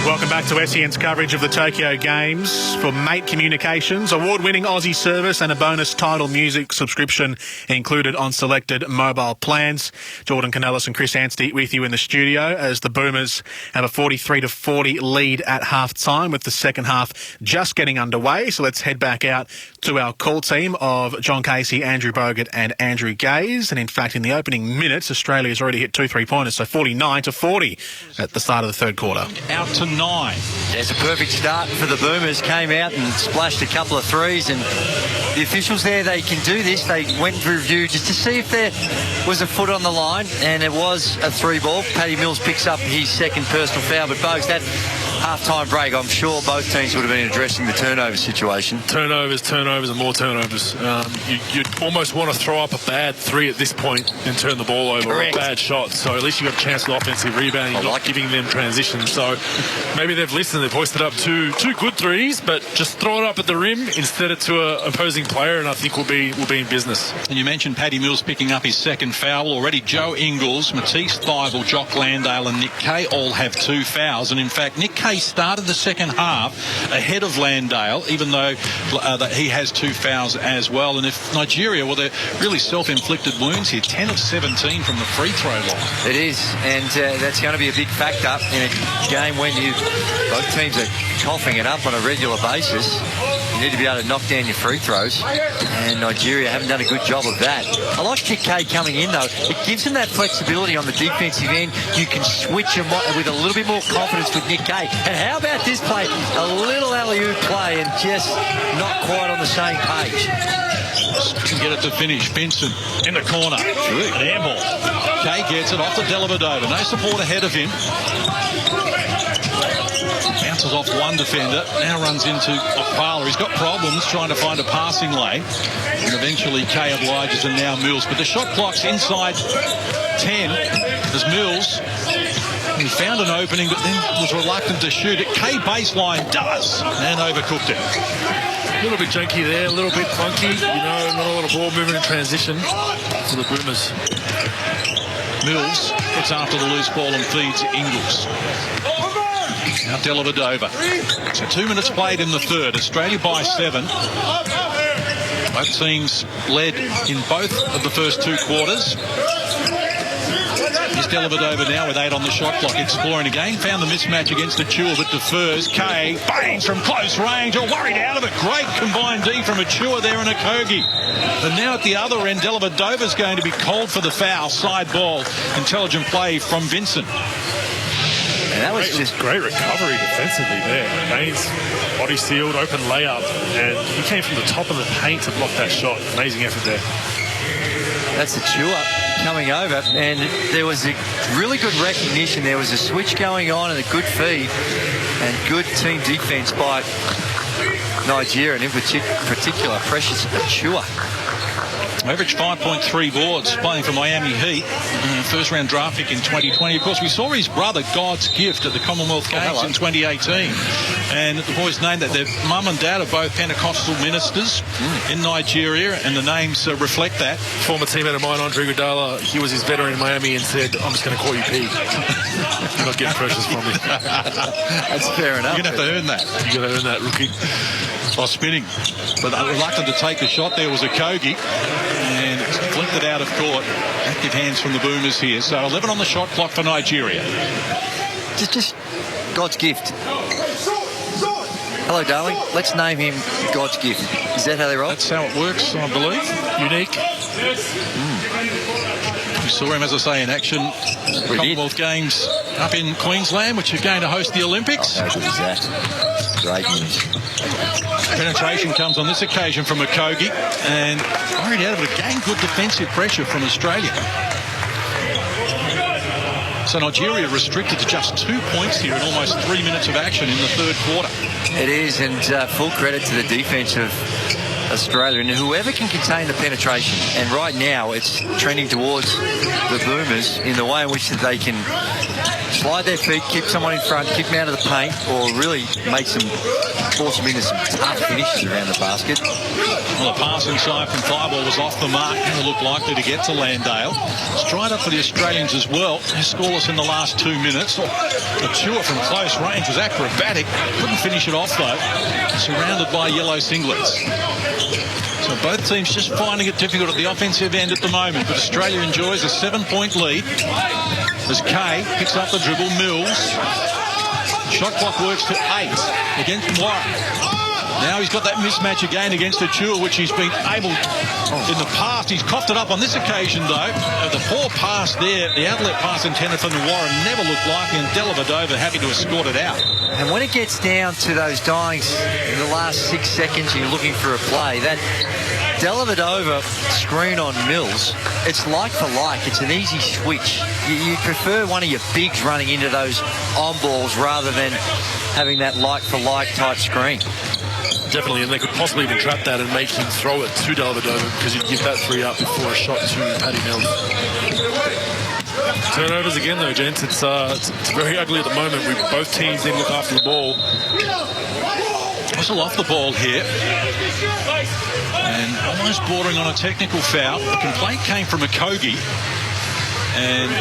Welcome back to SEN's coverage of the Tokyo Games. For Mate Communications, award-winning Aussie service and a bonus Tidal music subscription included on selected mobile plans. Jordan Canellis and Chris Anstey with you in the studio as the Boomers have a 43-40 lead at half-time, with the second half just getting underway. So let's head back out to our call team of John Casey, Andrew Bogut and Andrew Gaze. And in fact, in the opening minutes, Australia's already hit 2 3-pointers, so 49-40 at the start of the third quarter. Out to 9. It's a perfect start for the Boomers. Came out and splashed a couple of threes, and the officials there, they can do this. They went to review just to see if there was a foot on the line, and it was a 3-ball. Paddy Mills picks up his second personal foul, but Bogues, that half-time break, I'm sure both teams would have been addressing the turnover situation. Turnovers, and more turnovers. You'd almost want to throw up a bad 3 at this point and turn the ball over. Correct. Or a bad shot. So at least you've got a chance of offensive rebounding. You're not giving them transition. So maybe they've listened. They've hoisted up two good threes, but just throw it up at the rim instead of to an opposing player, and I think we'll be in business. And you mentioned Paddy Mills picking up his second foul already. Joe Ingles, Matisse Thybulle, Jock Landale and Nick Kay all have 2 fouls. And in fact, Nick Kay started the second half ahead of Landale, even though that he has 2 fouls as well. And if Nigeria, well, they're really self-inflicted wounds here. 10 of 17 from the free throw line. It is, and that's going to be a big factor in a game when both teams are coughing it up on a regular basis. You need to be able to knock down your free throws, and Nigeria haven't done a good job of that. I like Nick Kay coming in, though. It gives them that flexibility on the defensive end. You can switch them with a little bit more confidence with Nick Kay. And how about this play? A little alley-oop play and just not quite on the same page. Can get it to finish. Vincent in the corner. An air ball. Kay gets it off the Dellavedova. No support ahead of him. Bounces off one defender. Now runs into Opala. He's got problems trying to find a passing lane. And eventually Kay obliges, and now Mills. But the shot clock's inside 10 as Mills. He found an opening, but then was reluctant to shoot it. Kay baseline does, and overcooked it. A little bit junky there, a little bit funky. Not a lot of ball movement in transition for the Boomers. Mills gets after the loose ball and feeds Ingles. Now Dellavedova. So 2 minutes played in the third. Australia by 7. Both teams led in both of the first 2 quarters. Here's Dellavedova now with 8 on the shot clock, exploring again. Found the mismatch against Achua, but defers. Kay bangs from close range. Oh, worried out of it. Great combined D from Achua there and Okogie. And now at the other end, Dellavedova's going to be called for the foul. Side ball. Intelligent play from Vincent. And that was just great recovery defensively there. Baines body sealed, open layup, and he came from the top of the paint to block that shot. Amazing effort there. That's Achua coming over, and there was a really good recognition. There was a switch going on and a good feed and good team defense by Nigeria, and in particular Precious Achua. Averaged 5.3 boards, playing for Miami Heat. First round draft pick in 2020. Of course, we saw his brother, God's Gift, at the Commonwealth Games in 2018. And the boys named that. Their mum and dad are both Pentecostal ministers in Nigeria, and the names reflect that. Former teammate of mine, Andre Iguodala, he was his veteran in Miami and said, I'm just going to call you P. You're not getting precious from me. That's fair enough. You're going to have to earn that. You're going to earn that, rookie. Oh, spinning. But reluctant to take the shot there was a Kogi. And it's flicked it out of court. Active hands from the Boomers here. So 11 on the shot clock for Nigeria. Just God's Gift. Hello, darling. Let's name him God's Gift. Is that how they roll? That's how it works, I believe. Unique. We saw him, as I say, in action at the Commonwealth Games up in Queensland, which are going to host the Olympics. Oh, how good is that? Great news. Penetration comes on this occasion from Okogie, and worried out of it again. Good defensive pressure from Australia. So Nigeria restricted to just 2 points here in almost 3 minutes of action in the third quarter. It is, and full credit to the defence of Australia and whoever can contain the penetration. And right now it's trending towards the Boomers in the way in which they can slide their feet, keep someone in front, keep them out of the paint, or really force them into some tough finishes around the basket. Well, the pass inside from Thibault was off the mark. Didn't look likely to get to Landale. It's dried up for the Australians as well. They're scoreless in the last 2 minutes. The tour from close range was acrobatic. Couldn't finish it off though. Surrounded by yellow singlets. So both teams just finding it difficult at the offensive end at the moment. But Australia enjoys a 7-point lead as Kay picks up the dribble. Mills. Shot clock works to 8 against Warren. Now he's got that mismatch again against Achua, which he's been able in the past. He's coughed it up on this occasion, though. The poor pass there, the outlet pass intended for Warren, never looked likely, and Dellavedova happy to escort it out. And when it gets down to those dines in the last 6 seconds, you're looking for a play. That Dellavedova screen on Mills, it's like for like. It's an easy switch. You prefer one of your bigs running into those on balls rather than having that like for like type screen. Definitely, and they could possibly even trap that and make him throw it to Dellavedova because you'd give that 3 up before a shot to Paddy Mills. Turnovers again, though, gents. It's very ugly at the moment. Both teams need to look after the ball. Whistle off the ball here. And almost bordering on a technical foul. The complaint came from Okogie. And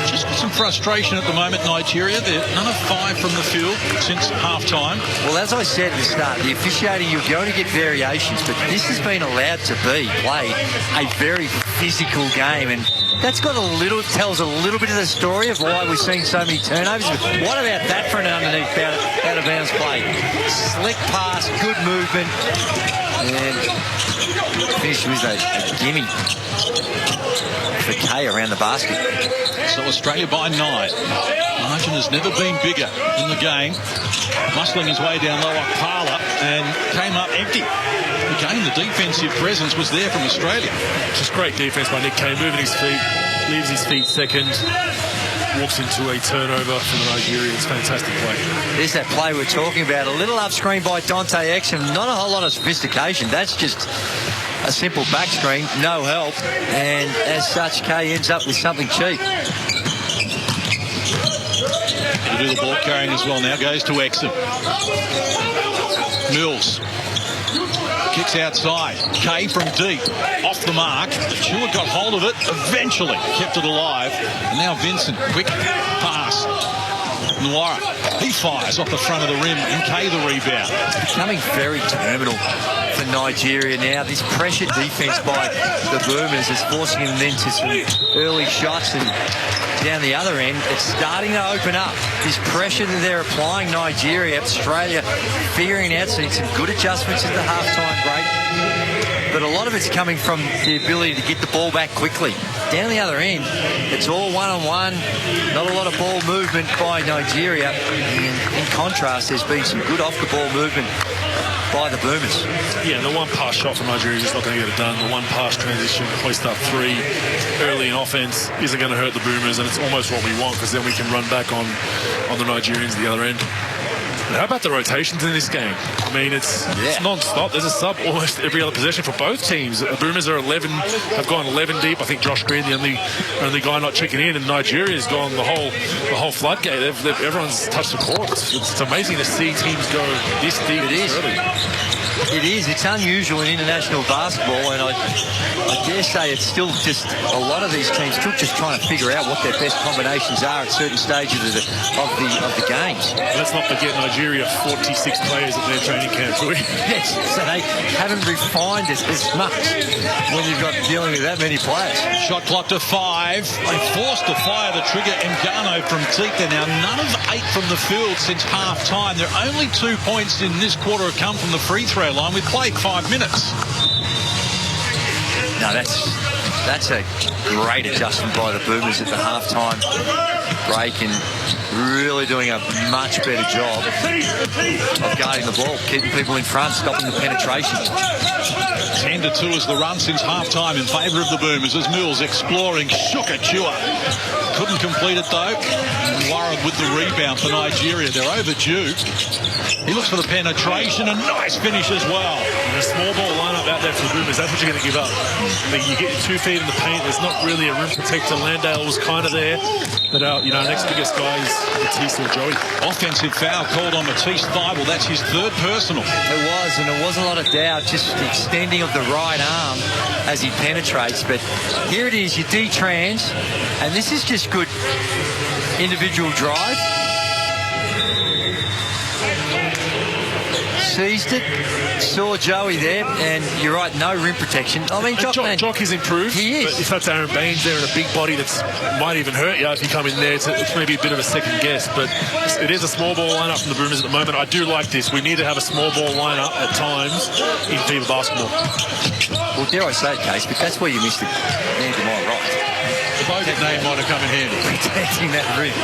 just some frustration at the moment, Nigeria. They're none of 5 from the field since half-time. Well, as I said at the start, the officiating, you're going to get variations, but this has been allowed to be played a very physical game, and that's got tells a little bit of the story of why we're seeing so many turnovers. But what about that for an underneath out-of-bounds play? Slick pass, good movement, and finish with a gimme for Kay around the basket. So Australia by 9. Margin has never been bigger in the game. Muscling his way down low, Parla, and came up empty. Again, the defensive presence was there from Australia. Just great defense by Nick Kay, moving his feet, leaves his feet second, walks into a turnover for the Nigerians. Fantastic play. There's that play we're talking about. A little up screen by Dante Exum. Not a whole lot of sophistication. That's just a simple back screen, no help, and as such, Kay ends up with something cheap. To do the ball carrying as well now, goes to Exum. Mills kicks outside. Kay from deep, off the mark. Stewart got hold of it, eventually kept it alive. And now Vincent, quick pass. Nwara, he fires off the front of the rim, and Kay the rebound. It's becoming very terminal for Nigeria now. This pressure defence by the Boomers is forcing them into some early shots, and down the other end, it's starting to open up. This pressure that they're applying, Nigeria, Australia figuring out, seeing some good adjustments at the halftime break. But a lot of it's coming from the ability to get the ball back quickly. Down the other end, it's all one-on-one, not a lot of ball movement by Nigeria. And in contrast, there's been some good off-the-ball movement by the Boomers. Yeah, and the one-pass shot from Nigeria is just not going to get it done. The one-pass transition, hoist up 3 early in offense isn't going to hurt the Boomers, and it's almost what we want because then we can run back on the Nigerians at the other end. How about the rotations in this game? I mean, it's non-stop. There's a sub almost every other possession for both teams. The Boomers are 11, have gone 11 deep. I think Josh Green, the only guy not checking in, and Nigeria's gone the whole floodgate. Everyone's touched the court. It's amazing to see teams go this deep. It is. Early. It is. It's unusual in international basketball, and I dare say it's still just a lot of these teams still just trying to figure out what their best combinations are at certain stages of the games. Let's not forget Nigeria, 46 players at their training camp. Yes, so they haven't refined it as much when you've got dealing with that many players. Shot clock to 5. They forced to fire the trigger. Ngannou from Tika. Now, none of 8 from the field since half-time. Their only 2 points in this quarter have come from the free throw line. We've played 5 minutes. No, that's a great adjustment by the Boomers at the half-time break and really doing a much better job of guarding the ball, keeping people in front, stopping the penetration. 10-2 is the run since half-time in favour of the Boomers as Mills exploring. Shuka Chua. Couldn't complete it, though. Warren with the rebound for Nigeria. They're overdue. He looks for the penetration. A nice finish as well. And a small ball lineup out there for the Boomers. That's what you're going to give up. You get 2 feet in the paint. There's not really a rim protector. Landale was kind of there. But, next biggest guy is Matisse or Joey. Offensive foul called on Matisse Thibault. That's his 3rd personal. It was, and there was a lot of doubt, just the extending of the right arm as he penetrates. But here it is, your D-trans, and this is just good individual drive. Seized it, saw Joey there, and you're right, no rim protection. I mean, Jock has improved. He is. But if that's Aaron Baines there and a big body that might even hurt you if you come in there, it's maybe a bit of a second guess. But it is a small ball lineup from the Boomers at the moment. I do like this. We need to have a small ball lineup at times in FIBA basketball. Well, dare I say it, Case, but that's where you missed the man to my right. The Bogut name might have come in handy. Protecting that rim.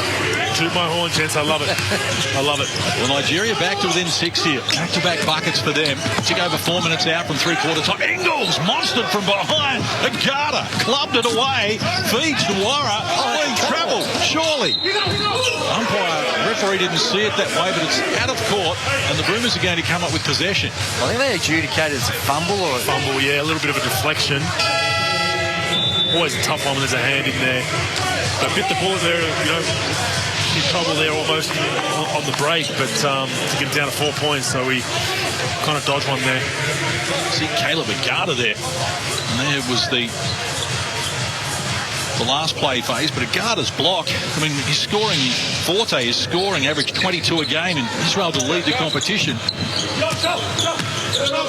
Toot my horn, gents. I love it. I love it. Well, Nigeria back to within 6 here. Back-to-back buckets for them. Tick over 4 minutes out from three-quarter time. Ingles monstered from behind. Agata clubbed it away. Feeds to Wara. Oh, he travelled. Surely. Referee didn't see it that way, but it's out of court, and the Boomers are going to come up with possession. I think they adjudicated as a fumble or... Fumble, yeah. A little bit of a deflection. Always a tough one when there's a hand in there. But bit the ball there, in trouble there almost on the break, but to get down to 4 points, so we kind of dodged one there. See Caleb Agata there. And there was the last play phase, but Agata's block, I mean, he's scoring, Forte is scoring average 22 a game, and Israel to lead the competition.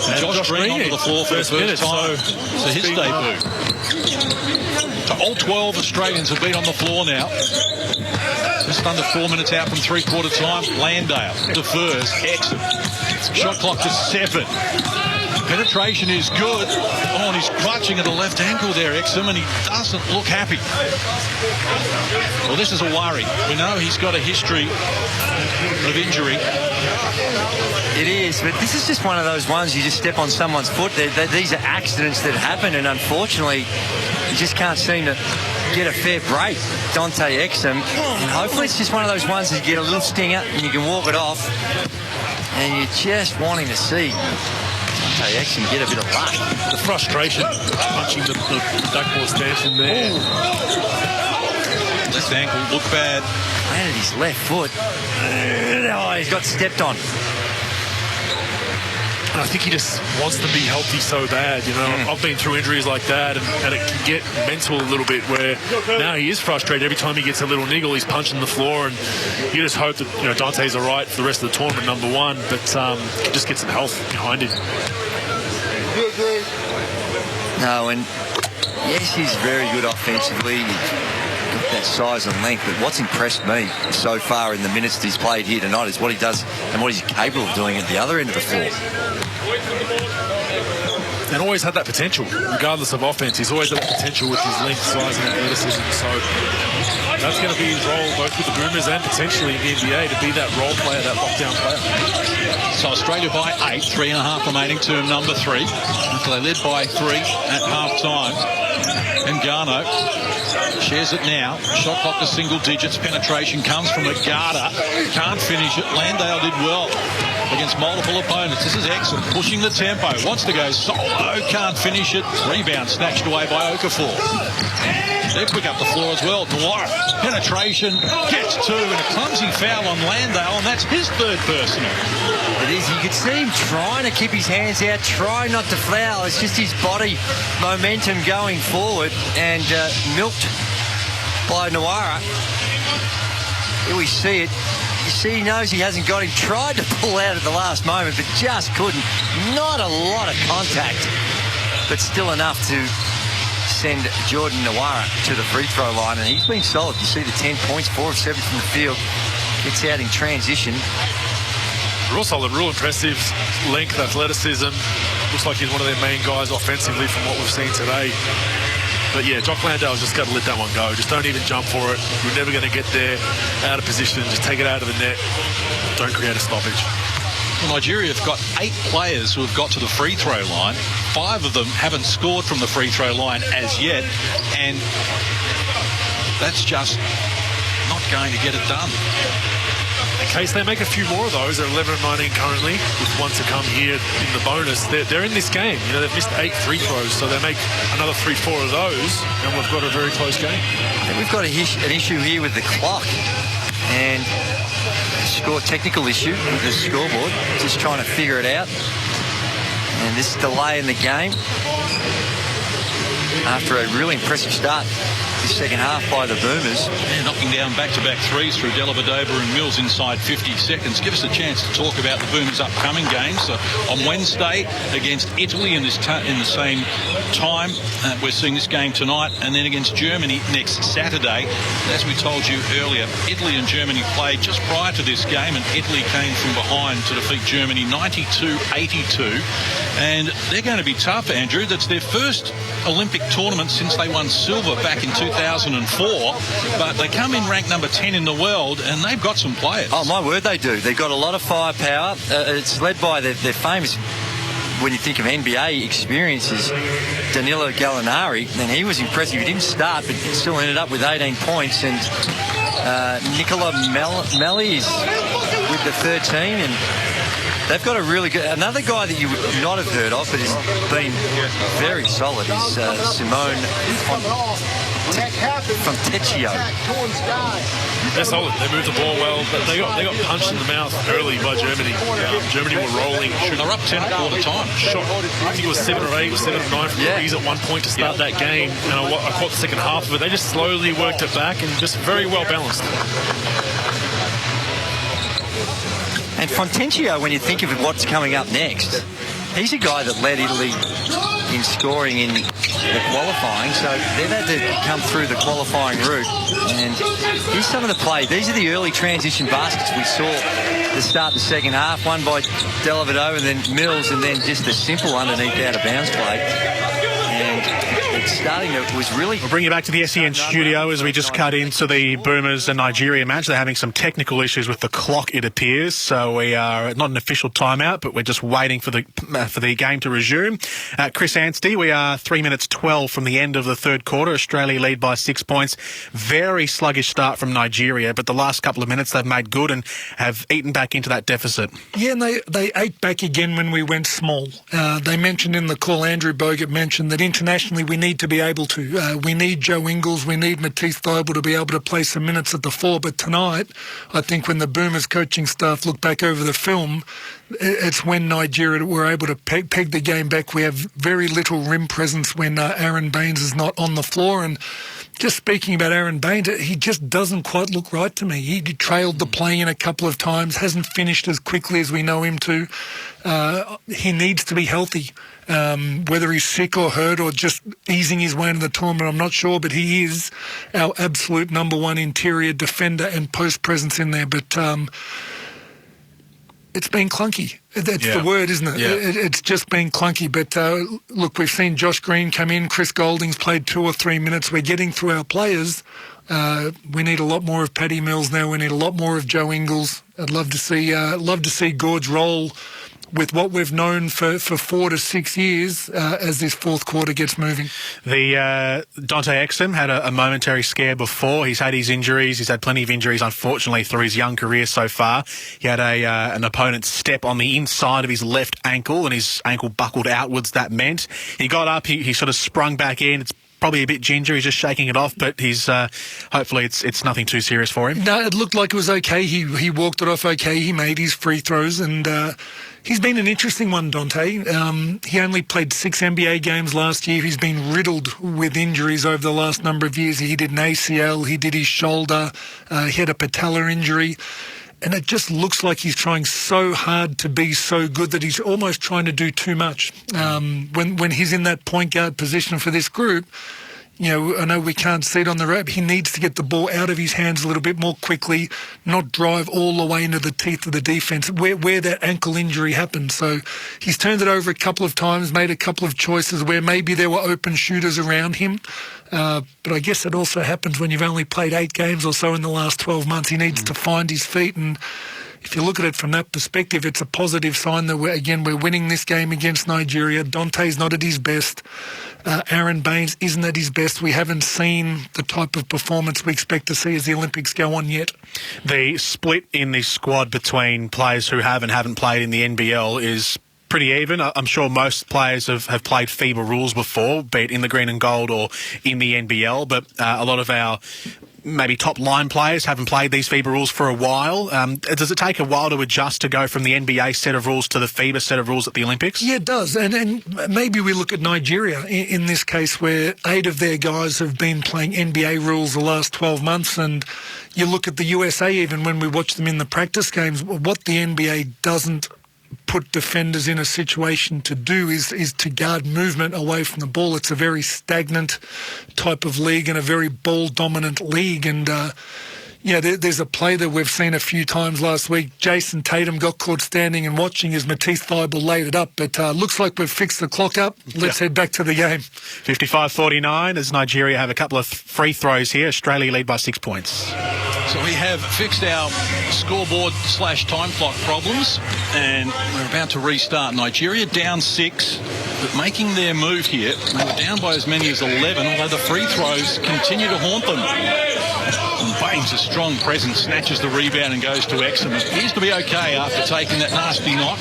And Josh Green onto the floor for the first time. So his debut. So all 12 Australians have been on the floor now. Just under 4 minutes out from three-quarter time. Landale defers. Exum. Shot clock to 7. Penetration is good. Oh, and he's clutching at the left ankle there, Exum, and he doesn't look happy. Well, this is a worry. We know he's got a history of injury. It is, but this is just one of those ones you just step on someone's foot. These are accidents that happen, and unfortunately, you just can't seem to get a fair break. Dante Exum, and hopefully it's just one of those ones that you get a little stinger and you can walk it off, and you're just wanting to see Dante Exum get a bit of luck. The frustration, punching the backboard stanchion there. Left ankle looked bad. Landed his left foot. Oh, he's got stepped on. I think he just wants to be healthy so bad, I've been through injuries like that, and it can get mental a little bit, where now he is frustrated. Every time he gets a little niggle, he's punching the floor, and you just hope that Dante's all right for the rest of the tournament, number one, but just get some health behind him. No, and yes, he's very good offensively. Got that size and length, but what's impressed me so far in the minutes that he's played here tonight is what he does and what he's capable of doing at the other end of the floor. And always had that potential, regardless of offense. He's always had that potential with his length, size, and athleticism. So that's going to be his role, both with the Boomers and potentially in the NBA, to be that role player, that lockdown player. So Australia by 8, 3.5 remaining to number 3. They led by 3 at half time. And Ngannou Shares it now. Shot clock to single digits. Penetration comes from a Garda. Can't finish it. Landale did well against multiple opponents. This is excellent. Pushing the tempo. Wants to go solo. Can't finish it. Rebound snatched away by Okafor. They pick up the floor as well. Dwyer. Penetration. Gets two. And a clumsy foul on Landale. And that's his third personal. It is. You could see him trying to keep his hands out, trying not to foul. It's just his body momentum going forward, and milked by Nawara. Here we see it. You see, he knows he hasn't got him. Tried to pull out at the last moment, but just couldn't. Not a lot of contact, but still enough to send Jordan Nawara to the free throw line, and he's been solid. You see the 10 points, 4 of 7 from the field. Gets out in transition. Real solid, real impressive length, athleticism. Looks like he's one of their main guys offensively from what we've seen today. But yeah, Jock Landale's just got to let that one go. Just don't even jump for it. We're never going to get there out of position. Just take it out of the net. Don't create a stoppage. Well, Nigeria have got 8 players who have got to the free throw line. 5 of them haven't scored from the free throw line as yet. And that's just not going to get it done. In case they make a few more of those, they're 11 and 19 currently, with one to come here in the bonus. They're in this game. You know, they've missed 8 free throws, so they make another 3-4 of those, and we've got a very close game. I think we've got an issue here with the clock, and a technical issue with the scoreboard. Just trying to figure it out. And this delay in the game after a really impressive start this second half by the Boomers. Yeah, knocking down back-to-back threes through Dellavedova and Mills inside 50 seconds. Give us a chance to talk about the Boomers' upcoming games. On Wednesday against Italy in the same time. We're seeing this game tonight, and then against Germany next Saturday. As we told you earlier, Italy and Germany played just prior to this game, and Italy came from behind to defeat Germany 92-82. And they're going to be tough, Andrew. That's their first Olympic tournament since they won silver back in 2004, but they come in ranked number 10 in the world, and they've got some players. Oh, my word, they do. They've got a lot of firepower. It's led by their famous, when you think of NBA experiences, Danilo Gallinari, and he was impressive. He didn't start, but still ended up with 18 points, and Nicola Melli is with the 13, and they've got a really good... Another guy that you would not have heard of, but has been very solid, is Simone Fontecchio. They're solid. They moved the ball well. They got punched in the mouth early by Germany. Germany were rolling. They're up 10 at quarter time. Shot, I think it was 7 or 8, or 7 or 9 from threes at one point to start that game. And I caught the second half of it. They just slowly worked it back and just very well balanced. And Fontecchio, when you think of what's coming up next, he's a guy that led Italy in scoring in the qualifying, so they've had to come through the qualifying route. And here's some of the play. These are the early transition baskets we saw to start the second half. One by Dellavedova, and then Mills, and then just a simple underneath out-of-bounds play. And it's starting to... was really... We'll bring you back to the SEN studio as we just cut into the Boomers and Nigeria match. They're having some technical issues with the clock, it appears. So we are not an official timeout, but we're just waiting for the game to resume. Chris Anstey, we are 3 minutes 12 from the end of the third quarter. Australia lead by 6 points. Very sluggish start from Nigeria, but the last couple of minutes they've made good and have eaten back into that deficit. Yeah, and they ate back again when we went small. They mentioned in the call, Andrew Bogut mentioned that internationally we need to be able to. We need Joe Ingles, we need Matisse Thybulle to be able to play some minutes at the 4. But tonight, I think when the Boomers coaching staff look back over the film, it's when Nigeria were able to peg the game back. We have very little rim presence when Aaron Baines is not on the floor. And just speaking about Aaron Baines, he just doesn't quite look right to me. He trailed the play in a couple of times, hasn't finished as quickly as we know him to. He needs to be healthy. Whether he's sick or hurt or just easing his way into the tournament, I'm not sure, but he is our absolute number one interior defender and post presence in there. But it's been clunky. That's the word, isn't it? Yeah. It's just been clunky. But look, we've seen Josh Green come in. Chris Golding's played 2 or 3 minutes. We're getting through our players. We need a lot more of Paddy Mills now. We need a lot more of Joe Ingles. I'd love to see Gord's role with what we've known for 4 to 6 years as this fourth quarter gets moving. The Dante Exum had a momentary scare before. He's had his injuries. He's had plenty of injuries, unfortunately, through his young career so far. He had an opponent's step on the inside of his left ankle, and his ankle buckled outwards. That meant he got up. He sort of sprung back in. It's probably a bit ginger. He's just shaking it off, but he's hopefully it's nothing too serious for him. No, it looked like it was okay. He walked it off okay. He made his free throws, and he's been an interesting one, Dante. He only played 6 NBA games last year. He's been riddled with injuries over the last number of years. He did an ACL. He did his shoulder. He had a patella injury. And it just looks like he's trying so hard to be so good that he's almost trying to do too much. When he's in that point guard position for this group, you know, I know we can't see it on the rep. He needs to get the ball out of his hands a little bit more quickly, not drive all the way into the teeth of the defense where that ankle injury happened. So he's turned it over a couple of times, made a couple of choices where maybe there were open shooters around him. But I guess it also happens when you've only played 8 games or so in the last 12 months. He needs to find his feet, and if you look at it from that perspective, it's a positive sign that we're winning this game against Nigeria. Dante's not at his best. Aaron Baines isn't at his best. We haven't seen the type of performance we expect to see as the Olympics go on yet. The split in this squad between players who have and haven't played in the NBL is pretty even. I'm sure most players have played FIBA rules before, be it in the green and gold or in the NBL, but a lot of our maybe top line players haven't played these FIBA rules for a while. Does it take a while to adjust to go from the NBA set of rules to the FIBA set of rules at the Olympics? Yeah, it does. And maybe we look at Nigeria in this case, where 8 of their guys have been playing NBA rules the last 12 months. And you look at the USA, even when we watch them in the practice games, what the NBA doesn't put defenders in a situation to do is to guard movement away from the ball. It's a very stagnant type of league and a very ball-dominant league. And, there's a play that we've seen a few times last week. Jason Tatum got caught standing and watching as Matisse Thybulle laid it up. But looks like we've fixed the clock up. Let's head back to the game. 55-49 as Nigeria have a couple of free throws here. Australia lead by 6 points. So we have fixed our scoreboard/time clock problems, and we're about to restart. Nigeria down 6, but making their move here. They were down by as many as 11, although the free throws continue to haunt them. And Baines, a strong presence, snatches the rebound and goes to Exum. Appears to be okay after taking that nasty knock.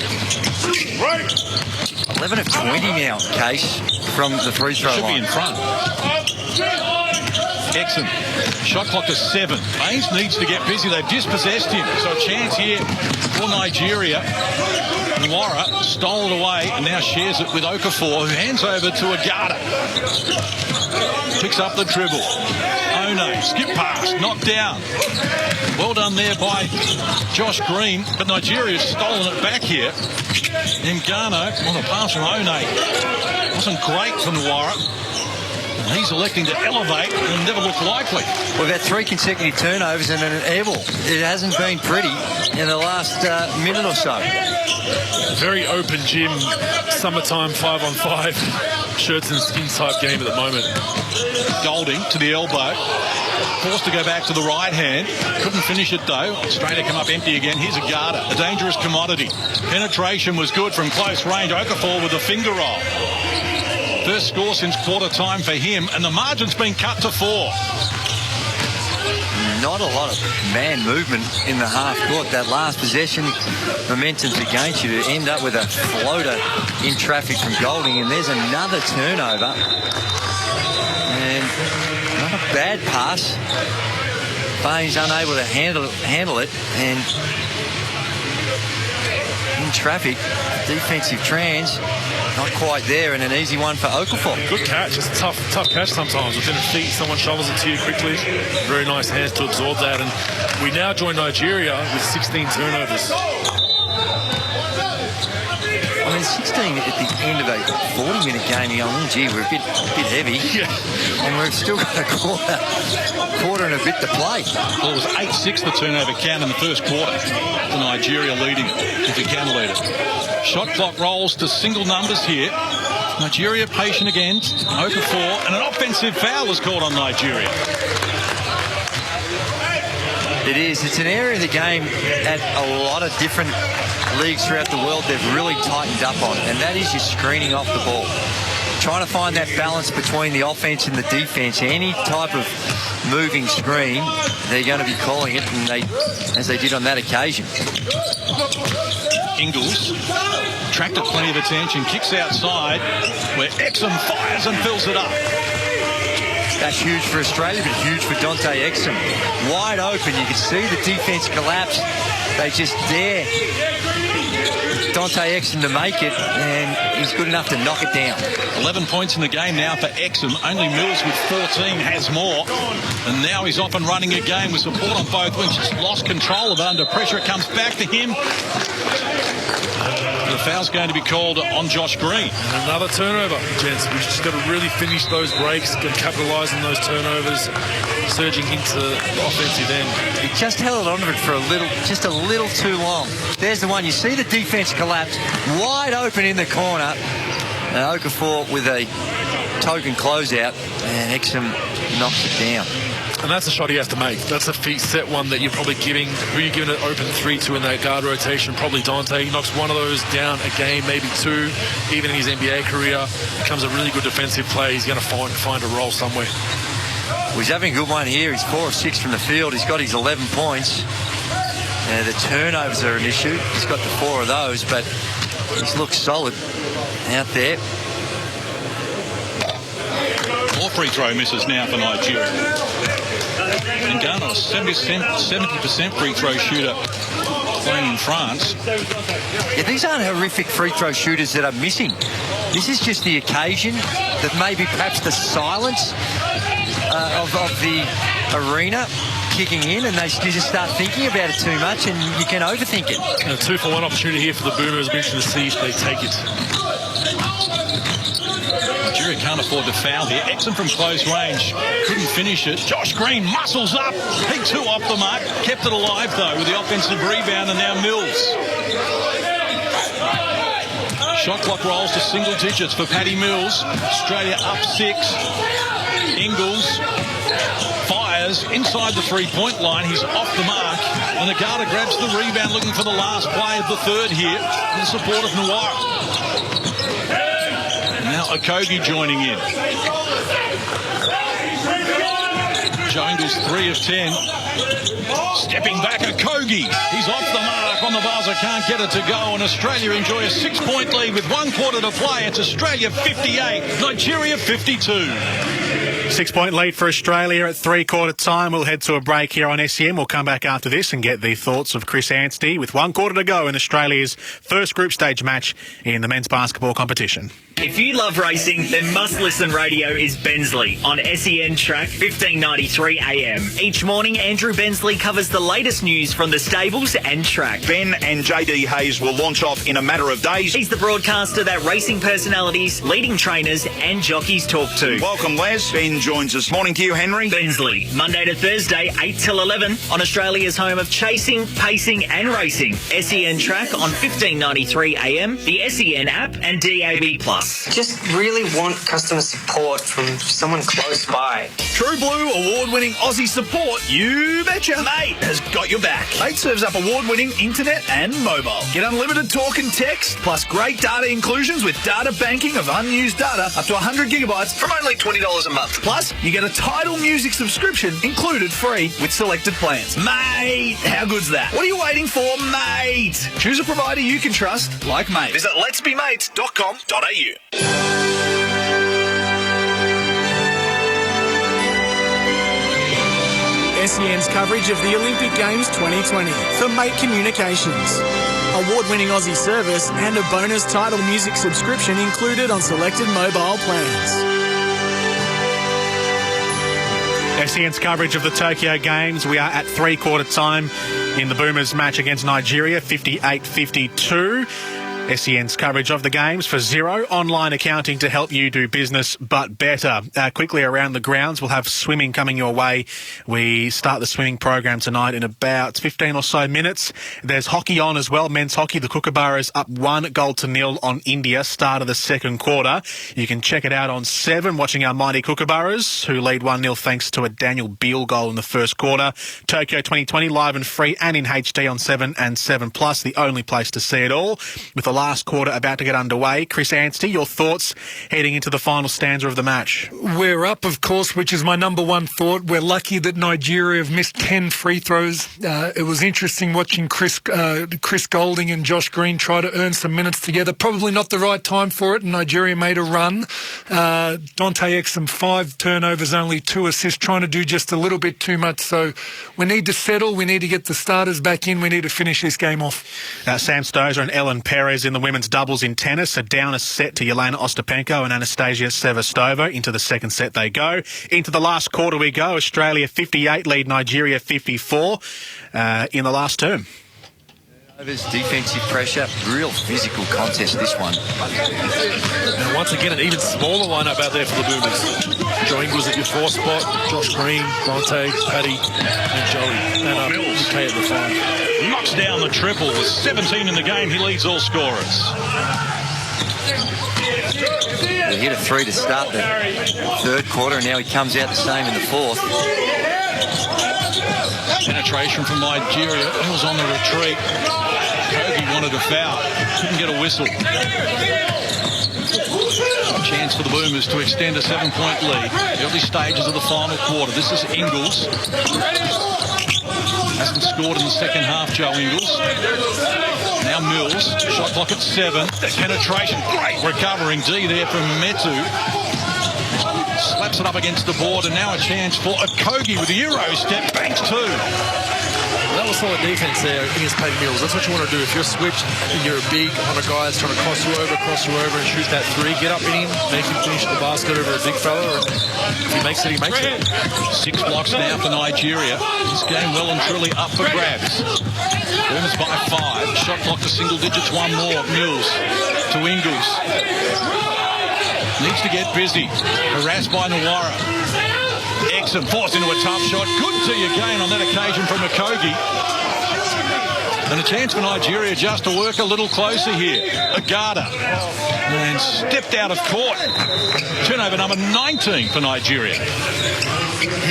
11 of 20 now, Case, from the free throw line. Should be in front. Exum. Shot clock is 7. Baines needs to get busy. They've dispossessed him. So a chance here for Nigeria. Nwara stole it away and now shares it with Okafor, who hands over to Agata. Picks up the dribble. One, skip pass, knocked down. Well done there by Josh Green, but Nigeria's stolen it back here. Ngano on the pass from One. Wasn't great from Nwara. He's electing to elevate and never look likely. We've had 3 consecutive turnovers and an air ball. It hasn't been pretty in the last minute or so. Very open gym, summertime 5-on-5 shirts and skins type game at the moment. Golding to the elbow. Forced to go back to the right hand. Couldn't finish it though. Australia come up empty again. Here's Agata, a dangerous commodity. Penetration was good from close range. Okafor with a finger roll. First score since quarter time for him, and the margin's been cut to 4. Not a lot of man movement in the half court. That last possession, momentum's against you to end up with a floater in traffic from Golding, and there's another turnover. And not a bad pass. Baines unable to handle it, and in traffic, defensive trans. Not quite there, and an easy one for Okafor. Good catch. It's a tough catch sometimes. Within his feet, someone shovels it to you quickly. Very nice hands to absorb that. And we now join Nigeria with 16 turnovers. I mean, 16 at the end of a 40-minute game. You're going, gee, we're a bit heavy. Yeah. And we've still got a quarter and a bit to play. Well, it was 8-6 the turnover count in the first quarter. The Nigeria leading, if you can lead it. Shot clock rolls to single numbers here. Nigeria patient again. Okafor, and an offensive foul is called on Nigeria. It is. It's an area of the game at a lot of different leagues throughout the world they've really tightened up on, and that is your screening off the ball. Trying to find that balance between the offense and the defense. Any type of moving screen, they're going to be calling it, and as they did on that occasion. Ingles attracted plenty of attention, kicks outside, where Exum fires and fills it up. That's huge for Australia, but huge for Dante Exum. Wide open, you can see the defense collapse. They just dare Dante Exum to make it, and he's good enough to knock it down. 11 points in the game now for Exum. Only Mills with 14 has more. And now he's off and running again with support on both wings. Just lost control of it under pressure. It comes back to him. The foul's going to be called on Josh Green. And another turnover, gents. We've just got to really finish those breaks, got to capitalise on those turnovers, surging into the offensive end. He just held on to it for just a little too long. There's the one. You see the defense collapse, wide open in the corner. Okafor with a token closeout, and Exum knocks it down. And that's a shot he has to make. That's a set one that you're probably giving. Who are you giving an open 3 to in that guard rotation? Probably Dante. He knocks one of those down a game, maybe two. Even in his NBA career, becomes a really good defensive play. He's going to find a role somewhere. Well, he's having a good one here. He's 4 of 6 from the field. He's got his 11 points. The turnovers are an issue. He's got the 4 of those, but he's looked solid out there. 4 free throw misses now for Nigeria. And Ghana, a 70% free throw shooter playing in France. Yeah, these aren't horrific free throw shooters that are missing. This is just the occasion that maybe perhaps the silence of the arena kicking in, and you just start thinking about it too much, and you can overthink it. And a 2-for-1 opportunity here for the Boomers. Be interesting to see if they take it. Nigeria can't afford to foul here. Exum from close range couldn't finish it. Josh Green muscles up. He too off the mark. Kept it alive though with the offensive rebound, and now Mills. Shot clock rolls to single digits for Paddy Mills. Australia up 6. Ingles fires inside the three-point line. He's off the mark, and Agata grabs the rebound, looking for the last play of the third here in support of Noir. Now Okogie joining in. Joe Ingles 3 of 10. Stepping back, Okogie. He's off the mark on the buzzer, can't get it to go, and Australia enjoy a 6-point lead with 1 quarter to play. It's Australia 58, Nigeria 52. 6-point lead for Australia at 3-quarter time. We'll head to a break here on SEN. We'll come back after this and get the thoughts of Chris Anstey with 1 quarter to go in Australia's first group stage match in the men's basketball competition. If you love racing, then must-listen radio is Bensley on SEN Track 1593 AM. Each morning, Andrew Bensley covers the latest news from the stables and track. Ben and JD Hayes will launch off in a matter of days. He's the broadcaster that racing personalities, leading trainers and jockeys talk to. Welcome, Les. Ben joins us. Morning to you, Henry. Bensley, Monday to Thursday, 8 till 11 on Australia's home of chasing, pacing and racing. SEN Track on 1593 AM, the SEN app and DAB+. Just really want customer support from someone close by. True Blue award-winning Aussie support, you betcha. Mate has got your back. Mate serves up award-winning internet and mobile. Get unlimited talk and text, plus great data inclusions with data banking of unused data up to 100 gigabytes from only $20 a month. Plus, you get a Tidal music subscription included free with selected plans. Mate, how good's that? What are you waiting for, mate? Choose a provider you can trust, like Mate. Visit letsbemates.com.au. SEN's coverage of the Olympic Games 2020 for Mate Communications. Award-winning Aussie service and a bonus Tidal music subscription included on selected mobile plans. SEN's coverage of the Tokyo Games. We are at 3-quarter time in the Boomers match against Nigeria, 58-52. SEN's coverage of the games for Xero, online accounting to help you do business but better. Quickly around the grounds, we'll have swimming coming your way. We start the swimming program tonight in about 15 or so minutes. There's hockey on as well, men's hockey. The Kookaburras up 1-0 on India, start of the second quarter. You can check it out on 7, watching our mighty Kookaburras, who lead 1-0 thanks to a Daniel Beale goal in the first quarter. Tokyo 2020 live and free and in HD on 7 and 7+, the only place to see it all. With the last quarter about to get underway, Chris Anstey, your thoughts heading into the final stanza of the match? We're up, of course, which is my number one thought. We're lucky that Nigeria have missed 10 free throws. It was interesting watching Chris Golding and Josh Green try to earn some minutes together. Probably not the right time for it, and Nigeria made a run. Dante Exum, 5 turnovers, only 2 assists, trying to do just a little bit too much. So we need to settle. We need to get the starters back in. We need to finish this game off. Sam Stosur and Ellen Perez in the women's doubles in tennis are down a set to Yelena Ostapenko and Anastasia Sevastova. Into the second set they go. Into the last quarter we go. Australia 58 lead Nigeria 54 in the last term. There's defensive pressure, real physical contest, this one. And once again, an even smaller lineup out there for the Boomers. Joe Ingles at your 4 spot, Josh Green, Dante, Paddy, and Joey. And UK at the 5. Knocks down the triple with 17 in the game. He leads all scorers. He hit a 3 to start the third quarter, and now he comes out the same in the fourth. Penetration from Nigeria. He was on the retreat. Kogi wanted a foul. Couldn't get a whistle. A chance for the Boomers to extend a 7-point lead. Early stages of the final quarter. This is Ingles. Hasn't scored in the second half, Joe Ingles. Now Mills. Shot clock at 7. Penetration. Great recovering D there from Metu. Slaps it up against the board, and now a chance for Okogie with the Euro step. Banks 2. That was solid defense there against Paddy Mills. That's what you want to do. If you're switched and you're big on a guy that's trying to cross you over and shoot that 3, get up in him, make him finish the basket over a big fella. And if he makes it, he makes it. 6 blocks now for Nigeria. This game well and truly up for grabs. Boomers by 5. Shot clock to single digits, 1 more. Mills to Ingles. Needs to get busy. Harassed by Nawara. Exum forced into a tough shot. Good D again on that occasion from Okogie. And a chance for Nigeria just to work a little closer here. Agada. And stepped out of court. Turnover number 19 for Nigeria.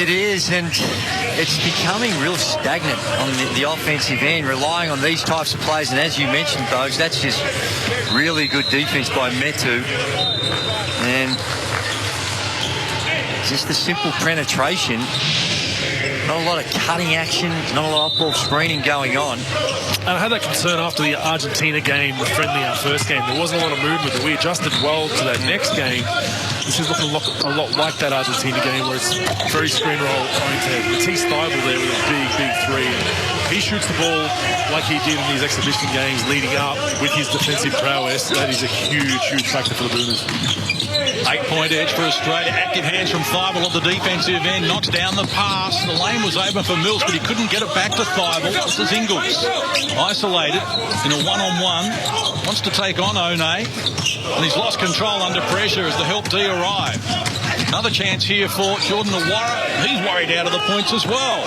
It is, and it's becoming real stagnant on the offensive end, relying on these types of plays. And as you mentioned, Bogues, that's just really good defense by Metu. And just the simple penetration. Not a lot of cutting action, not a lot of off-ball screening going on. And I had that concern after the Argentina game, the friendly, our first game. There wasn't a lot of movement. We adjusted well to that next game. This is looking a lot like that Argentina game where it's very screen roll oriented. Matisse Thybulle there with a big 3. If he shoots the ball like he did in these exhibition games leading up with his defensive prowess, that is a huge factor for the Boomers. 8-point edge for Australia. Active hands from Thybulle at the defensive end. Knocks down the pass. The lane was open for Mills, but he couldn't get it back to Thybulle. This is Ingles. Isolated in a one-on-one. Wants to take on One. And he's lost control under pressure as the help D arrive. Another chance here for Jordan Nawara. He's worried out of the points as well.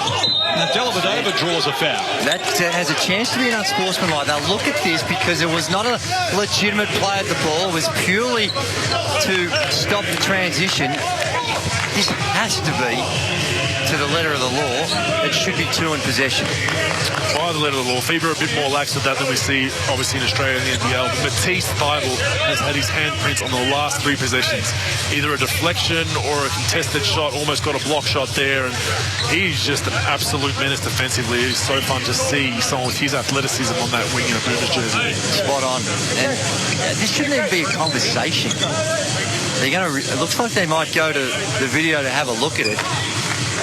Now Dellavedova draws a foul. That has a chance to be an unsportsmanlike. Now look at this, because it was not a legitimate play at the ball. It was purely to stop the transition. This has to be, to the letter of the law, it should be 2 in possession. By the letter of the law, FIBA are a bit more lax at that than we see, obviously, in Australia and the NBL. But Matisse Thybulle has had his handprints on the last 3 possessions. Either a deflection or a contested shot, almost got a block shot there. And he's just an absolute menace defensively. It's so fun to see someone with his athleticism on that wing in a Boomers jersey. Spot on. And this shouldn't even be a conversation. They're going to. It looks like they might go to the video to have a look at it.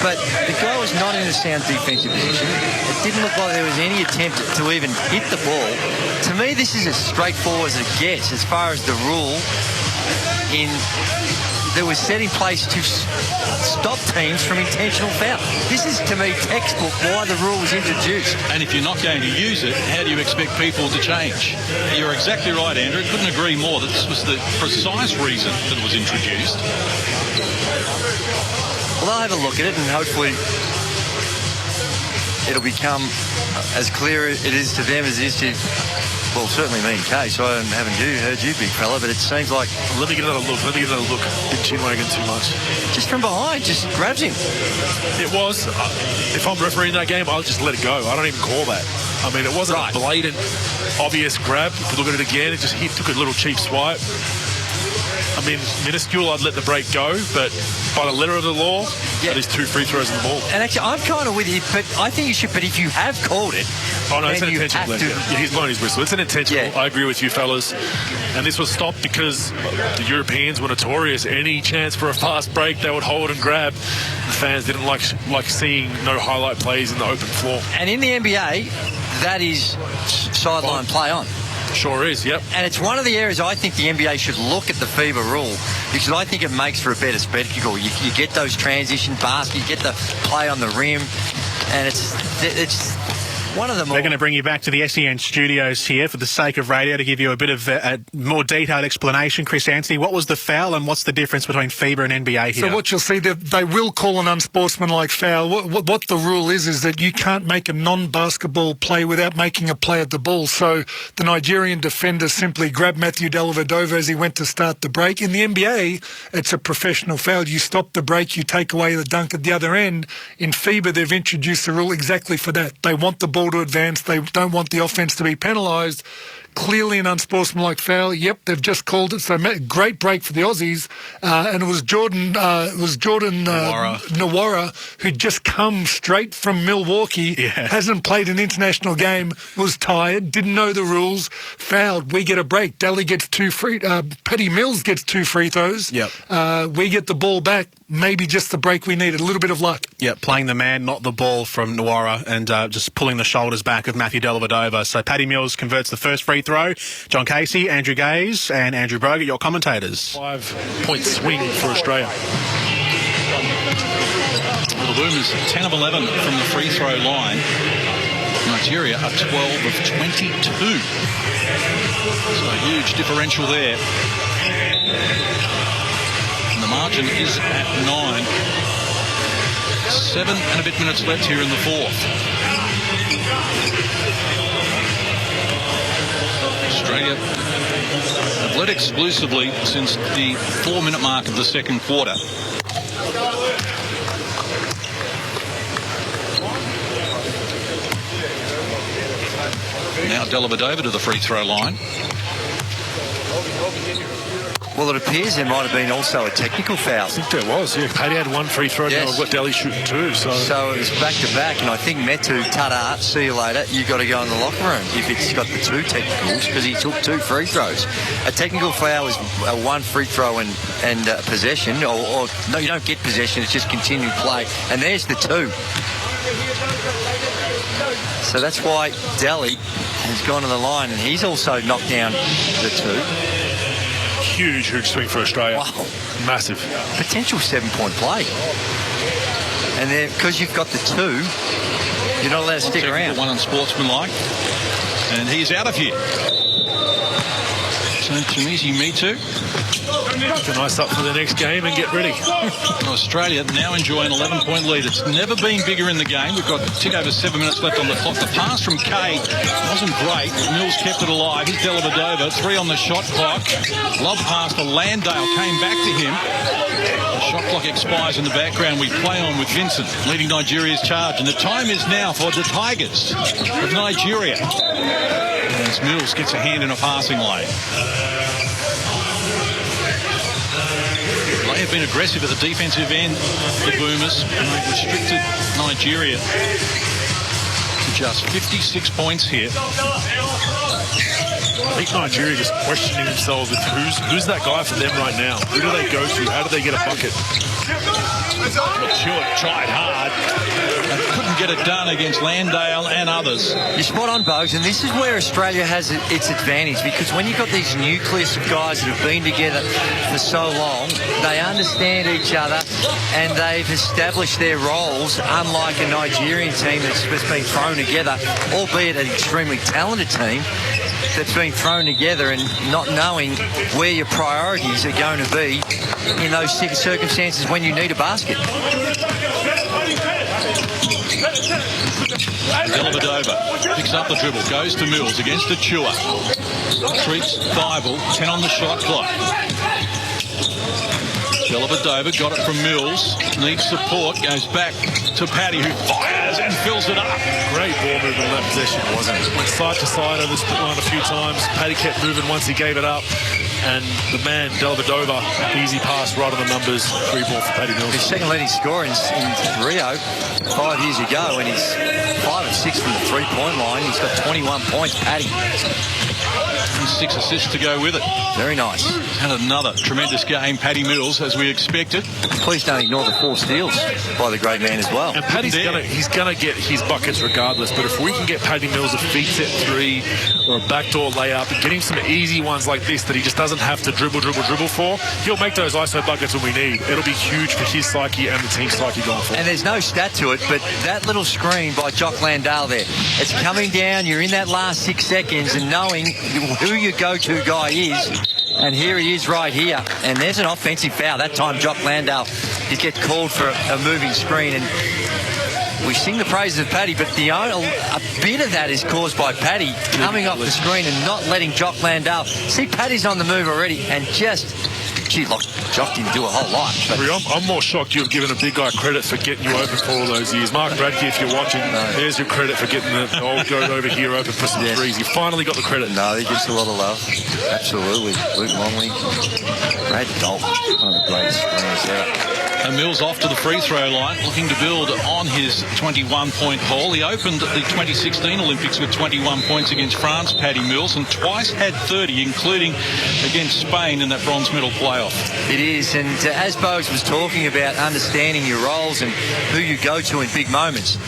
But the guy was not in a sound defensive position. It didn't look like there was any attempt to even hit the ball. To me, this is as straightforward as it gets as far as the rule in that was set in place to stop teams from intentional foul. This is, to me, textbook why the rule was introduced. And if you're not going to use it, how do you expect people to change? You're exactly right, Andrew. Couldn't agree more that this was the precise reason that it was introduced. Well, I'll have a look at it and hopefully it'll become as clear it is to them as it is to, well, certainly me and Case. I haven't heard you, big fella, but it seems like... Let me get another look. Didn't chin wagon too much. Just from behind, just grabs him. It was. If I'm refereeing that game, I'll just let it go. I don't even call that. I mean, it wasn't a blatant, obvious grab. If you look at it again, it just took a little cheap swipe. I mean, minuscule, I'd let the break go, but by the letter of the law, that is 2 free throws in the ball. And actually, I'm kind of with you, but I think you should, but if you have called it... Oh, no, it's an intentional. Yeah, he's blown his whistle. It's an intentional. Yeah. I agree with you, fellas. And this was stopped because the Europeans were notorious. Any chance for a fast break, they would hold and grab. The fans didn't like seeing no highlight plays in the open floor. And in the NBA, that is sideline play on. Sure is, yep. And it's one of the areas I think the NBA should look at the FIBA rule, because I think it makes for a better spectacle. You get those transition baskets, you get the play on the rim, and it's one of them. We're going to bring you back to the SEN studios here for the sake of radio to give you a bit of a more detailed explanation. Chris Anthony, what was the foul and what's the difference between FIBA and NBA here? So what you'll see, they will call an unsportsmanlike foul. What the rule is that you can't make a non-basketball play without making a play at the ball. So the Nigerian defender simply grabbed Matthew Dellavedova as he went to start the break. In the NBA, it's a professional foul. You stop the break, you take away the dunk at the other end. In FIBA, they've introduced a rule exactly for that. They want the ball to advance. They don't want the offense to be penalised. Clearly an unsportsmanlike foul. Yep, they've just called it. So great break for the Aussies. And it was Jordan Nwora, who'd just come straight from Milwaukee, hasn't played an international game, was tired, didn't know the rules, fouled. We get a break. Daly gets 2 free. Paddy Mills gets 2 free throws. Yep. We get the ball back. Maybe just the break we needed. A little bit of luck. Yeah, playing the man, not the ball from Nwora, and just pulling the shoulders back of Matthew Dellavedova. So Paddy Mills converts the first free throw. John Casey, Andrew Gaze and Andrew Brogan, your commentators. 5-point swing for Australia. Well, the Boomers 10 of 11 from the free throw line. Nigeria are 12 of 22. So a huge differential there. And the margin is at 9. 7 and a bit minutes left here in the fourth. Australia have led exclusively since the 4-minute mark of the second quarter. Now Dellavedova to the free throw line. Well, it appears there might have been also a technical foul. I think there was, yeah. Paddy had 1 free throw, now I've got Daly shooting 2. So it was back-to-back, and I think Metu, ta-da, see you later, you've got to go in the locker room if it's got the 2 technicals, because he took 2 free throws. A technical foul is 1 free throw and possession, or no, you don't get possession, it's just continued play. And there's the 2. So that's why Daly has gone to the line, and he's also knocked down the 2. Huge swing for Australia. Wow. Massive. Potential 7-point play. And then, because you've got the 2, you're not allowed to stick around. One unsportsmanlike. And he's out of here. So Tunisia Metu. Nice up for the next game and get ready. Australia now enjoying an 11-point lead. It's never been bigger in the game. We've got a tick over 7 minutes left on the clock. The pass from Kay wasn't great. Mills kept it alive. He's Dellavedova. 3 on the shot clock. Love pass to Landale. Came back to him. The shot clock expires in the background. We play on with Vincent leading Nigeria's charge. And the time is now for the Tigers of Nigeria. As Mills gets a hand in a passing lane. They have been aggressive at the defensive end, the Boomers, and they've restricted Nigeria to just 56 points here. I think Nigeria just questioning themselves with who's that guy for them right now? Who do they go to? How do they get a bucket? Stewart tried hard and couldn't get it done against Landale and others. You're spot on, Bogues, and this is where Australia has its advantage, because when you've got these nucleus of guys that have been together for so long, they understand each other and they've established their roles, unlike a Nigerian team that's been thrown together, albeit an extremely talented team that's been thrown together and not knowing where your priorities are going to be in those circumstances when you need a basket. Dellavedova picks up the dribble, goes to Mills against Achua. Treats Thibault, 10 on the shot clock. Dellavedova got it from Mills, needs support, goes back to Paddy, who fires and fills it up. Great ball movement on that possession, wasn't it? Went side to side on this line a few times. Paddy kept moving once he gave it up. And the man, Dellavedova, easy pass right on the numbers. Free ball for Paddy Mills. His second leading scorer in Rio 5 years ago, and he's 5 of 6 from the three-point line. He's got 21 points, Paddy. And 6 assists to go with it. Very nice. And another tremendous game, Paddy Mills, as we expected. Please don't ignore the 4 steals by the great man as well. And Paddy's gonna get his buckets regardless, but if we can get Paddy Mills a feed set 3 or a backdoor layup and get him some easy ones like this that he just doesn't have to dribble for, he'll make those ISO buckets when we need. It'll be huge for his psyche and the team's psyche going forward. And there's no stat to it, but that little screen by Jock Landale there, it's coming down, you're in that last 6 seconds and knowing who your go-to guy is. And here he is right here. And there's an offensive foul. That time, Jock Landale, he gets called for a moving screen. And we sing the praises of Paddy, but a bit of that is caused by Paddy coming off the screen and not letting Jock Landale. See, Paddy's on the move already and just... Gee, look, Jock didn't do a whole lot. But I'm more shocked you've given a big guy credit for getting you open for all those years. Mark Bradke, if you're watching, there's your credit for getting the old goat over here open for some threes. You finally got the credit. No, he gets a lot of love. Absolutely. Luke Longley, Brad Dalton, one of the greatest screens ever. And Mills off to the free throw line, looking to build on his 21-point haul. He opened the 2016 Olympics with 21 points against France, Paddy Mills, and twice had 30, including against Spain in that bronze medal playoff. It is, and as Bogues was talking about understanding your roles and who you go to in big moments,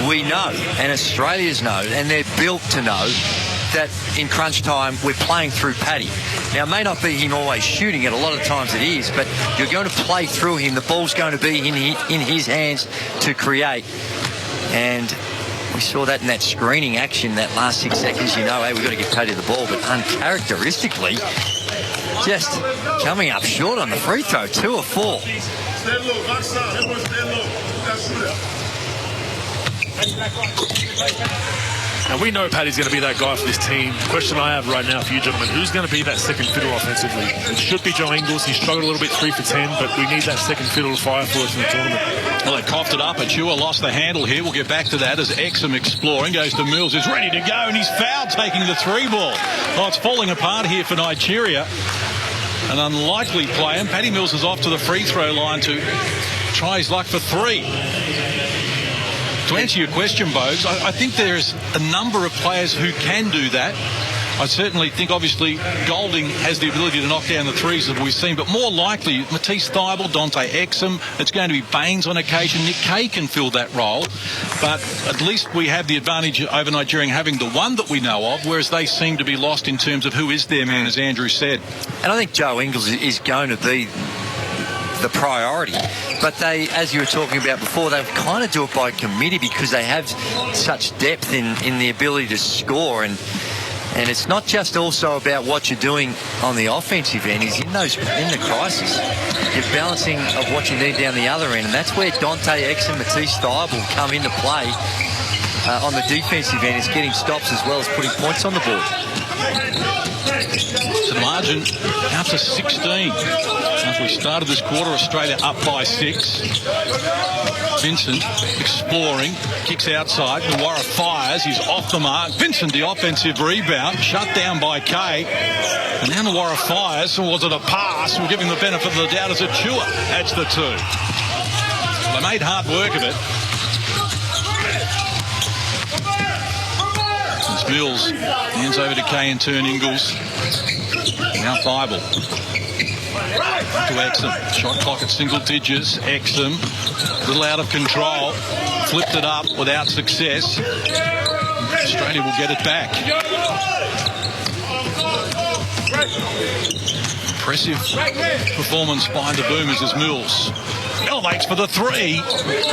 we know, and Australians know, and they're built to know, that in crunch time we're playing through Paddy. Now, it may not be him always shooting it, a lot of times it is, but you're going to play through him. The ball's going to be in his hands to create. And we saw that in that screening action, that last 6 seconds. You know, hey, we've got to get Paddy the ball, but uncharacteristically, just coming up short on the free throw, 2 of 4. And we know Paddy's going to be that guy for this team. The question I have right now for you gentlemen, who's going to be that second fiddle offensively? It should be Joe Ingles. He struggled a little bit 3 for 10, but we need that second fiddle to fire for us in the tournament. Well, they coughed it up. Achua lost the handle here. We'll get back to that as Exum exploring. Goes to Mills, is ready to go, and he's fouled taking the 3 ball. Oh, it's falling apart here for Nigeria. An unlikely play, and Paddy Mills is off to the free throw line to try his luck for 3. To answer your question, Bogues, I think there's a number of players who can do that. I certainly think, obviously, Golding has the ability to knock down the threes that we've seen, but more likely, Matisse Thybulle, Dante Exum, it's going to be Baines on occasion. Nick Kay can fill that role, but at least we have the advantage over Nigeria having the one that we know of, whereas they seem to be lost in terms of who is their man, as Andrew said. And I think Joe Ingles is going to be the priority, but they, as you were talking about before, they kind of do it by committee because they have such depth in the ability to score, and it's not just also about what you're doing on the offensive end. Is in the crisis, you're balancing of what you need down the other end, and that's where Dante Exum, Matisse Thybulle come into play on the defensive end. Is getting stops as well as putting points on the board. The margin out to 16. As we started this quarter, Australia up by 6. Vincent exploring, kicks outside. Nawara fires, he's off the mark. Vincent, the offensive rebound, shut down by Kay. And now Nawara fires, so was it a pass? We'll give him the benefit of the doubt as Achua adds the 2. They made hard work of it. Mills hands over to Kay and turn Ingles. Now Thibault to Exum. Shot clock at single digits. Exum, a little out of control. Flipped it up without success. Australia will get it back. Impressive performance by the Boomers as Mills elevates for the three.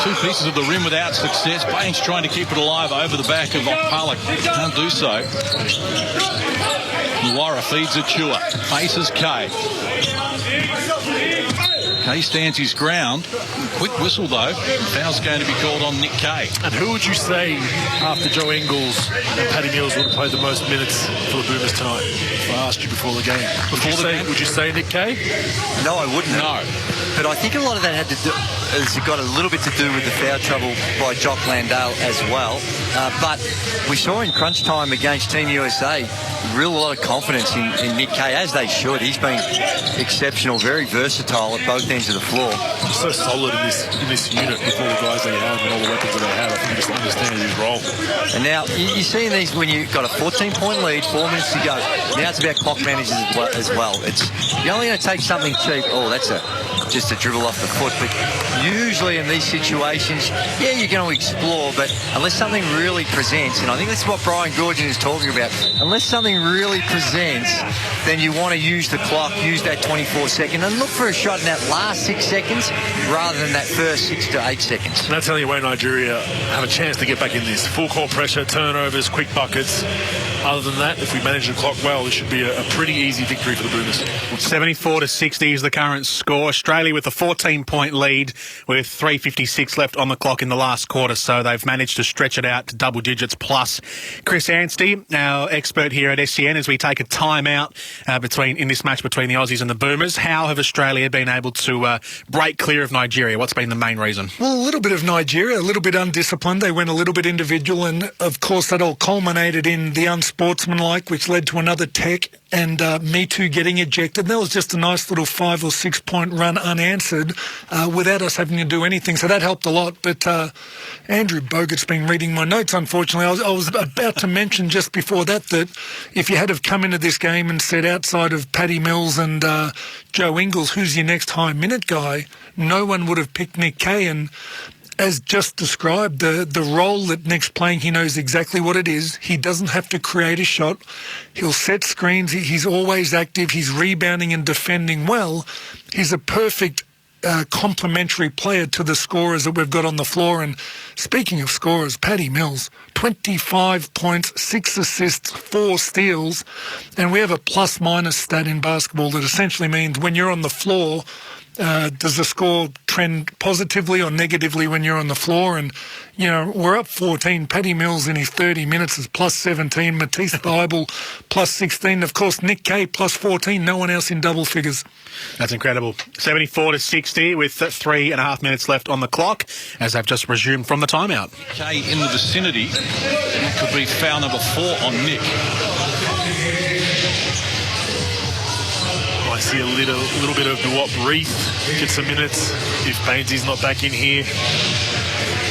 Two pieces of the rim without success. Baines trying to keep it alive over the back of Pollock. Can't do so. Luara feeds it Chua. Faces Kay. Kay stands his ground. Quick whistle though. Foul's going to be called on Nick Kay. And who would you say after Joe Ingles and Paddy Mills would have played the most minutes for the Boomers tonight? If I asked you before the game. Would you say Nick Kay? No, I wouldn't. No. But I think a lot of that has got a little bit to do with the foul trouble by Jock Landale as well. But we saw in crunch time against Team USA a lot of confidence in Nick Kay, as they should. He's been exceptional, very versatile at both ends of the floor. He's so solid in this unit with all the guys they have and all the weapons that they have. I think he just understands his role. And now you see in these when you've got a 14-point lead, 4 minutes to go. Now it's about clock managers as well. You're only going to take something cheap. Oh, that's just a dribble off the foot. But usually in these situations, yeah, you're going to explore, but unless something really presents, and I think that's what Brian Goorjian is talking about, unless something really presents, then you want to use the clock, use that 24-second, and look for a shot in that last 6 seconds rather than that first 6 to 8 seconds. And that's the only way Nigeria have a chance to get back in this. Full court pressure, turnovers, quick buckets. Other than that, if we manage the clock well, this should be a pretty easy victory for the Boomers. 74-60 is the current score. Australia with a 14-point lead with 3:56 left on the clock in the last quarter, so they've managed to stretch it out to double digits plus. Chris Anstey, our expert here at SEN, as we take a timeout in this match between the Aussies and the Boomers. How have Australia been able to break clear of Nigeria? What's been the main reason? Well, a little bit of Nigeria, a little bit undisciplined. They went a little bit individual, and of course that all culminated in the unsportsmanlike, which led to another tech and Me Too getting ejected. That was just a nice little 5 or 6 point run unanswered without us having to do anything. So that helped a lot. But Andrew Bogut's been reading my notes, unfortunately. I was about to mention just before that if you had have come into this game and said outside of Paddy Mills and Joe Ingles, who's your next high minute guy, no one would have picked Nick Kay. And as just described, the role that Nick's playing, he knows exactly what it is. He doesn't have to create a shot. He'll set screens. He's always active. He's rebounding and defending well. He's a perfect complementary player to the scorers that we've got on the floor. And speaking of scorers, Paddy Mills, 25 points, 6 assists, 4 steals. And we have a plus-minus stat in basketball that essentially means when you're on the floor, does the score trend positively or negatively when you're on the floor? And, we're up 14. Paddy Mills in his 30 minutes is plus 17. Matisse Thybulle plus 16. Of course, Nick Kay plus 14. No one else in double figures. That's incredible. 74-60 with 3.5 minutes left on the clock as they've just resumed from the timeout. Kay in the vicinity. That could be foul number 4 on Nick. I see a little bit of Duop Reith get some minutes if Bainesy's not back in here.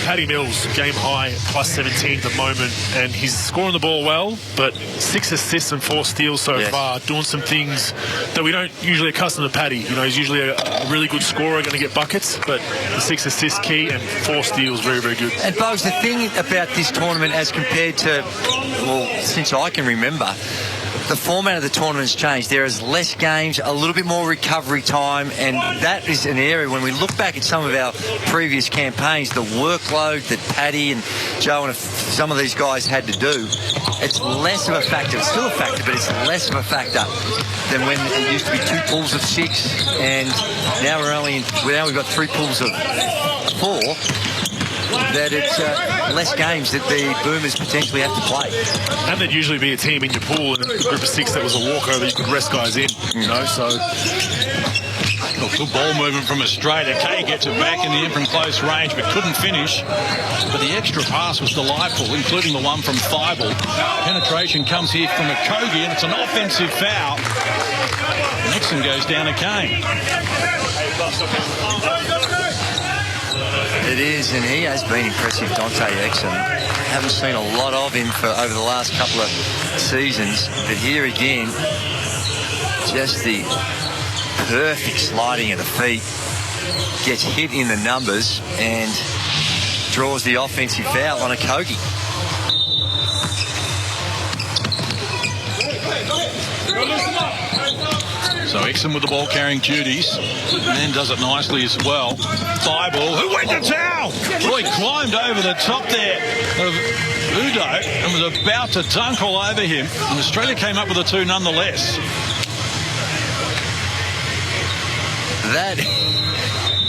Paddy Mills, game high, plus 17 at the moment, and he's scoring the ball well, but 6 assists and 4 steals so far, doing some things that we don't usually accustom to Paddy. He's usually a really good scorer, going to get buckets, but the 6 assists key and 4 steals, very, very good. And, Bogues, the thing about this tournament as compared to, since I can remember, the format of the tournament's changed. There is less games, a little bit more recovery time, and that is an area when we look back at some of our previous campaigns, the workload that Paddy and Joe and some of these guys had to do, it's less of a factor. It's still a factor, but it's less of a factor than when it used to be 2 pools of 6, and now we've got 3 pools of 4. That it's less games that the Boomers potentially have to play. And there'd usually be a team in your pool and a group of 6 that was a walkover. You could rest guys in, so... Good ball movement from Australia. Kay gets it back in the end from close range, but couldn't finish. But the extra pass was delightful, including the one from Thybulle. Penetration comes here from Okogie, and it's an offensive foul. Nixon goes down to Kane. It is, and he has been impressive, Dante Exum. Haven't seen a lot of him for over the last couple of seasons, but here again, just the perfect sliding of the feet, gets hit in the numbers and draws the offensive foul on a Kogi. So Exum with the ball carrying duties, and then does it nicely as well. Thigh ball, who went to towel? Well, he climbed over the top there of Udo and was about to dunk all over him, and Australia came up with a 2 nonetheless.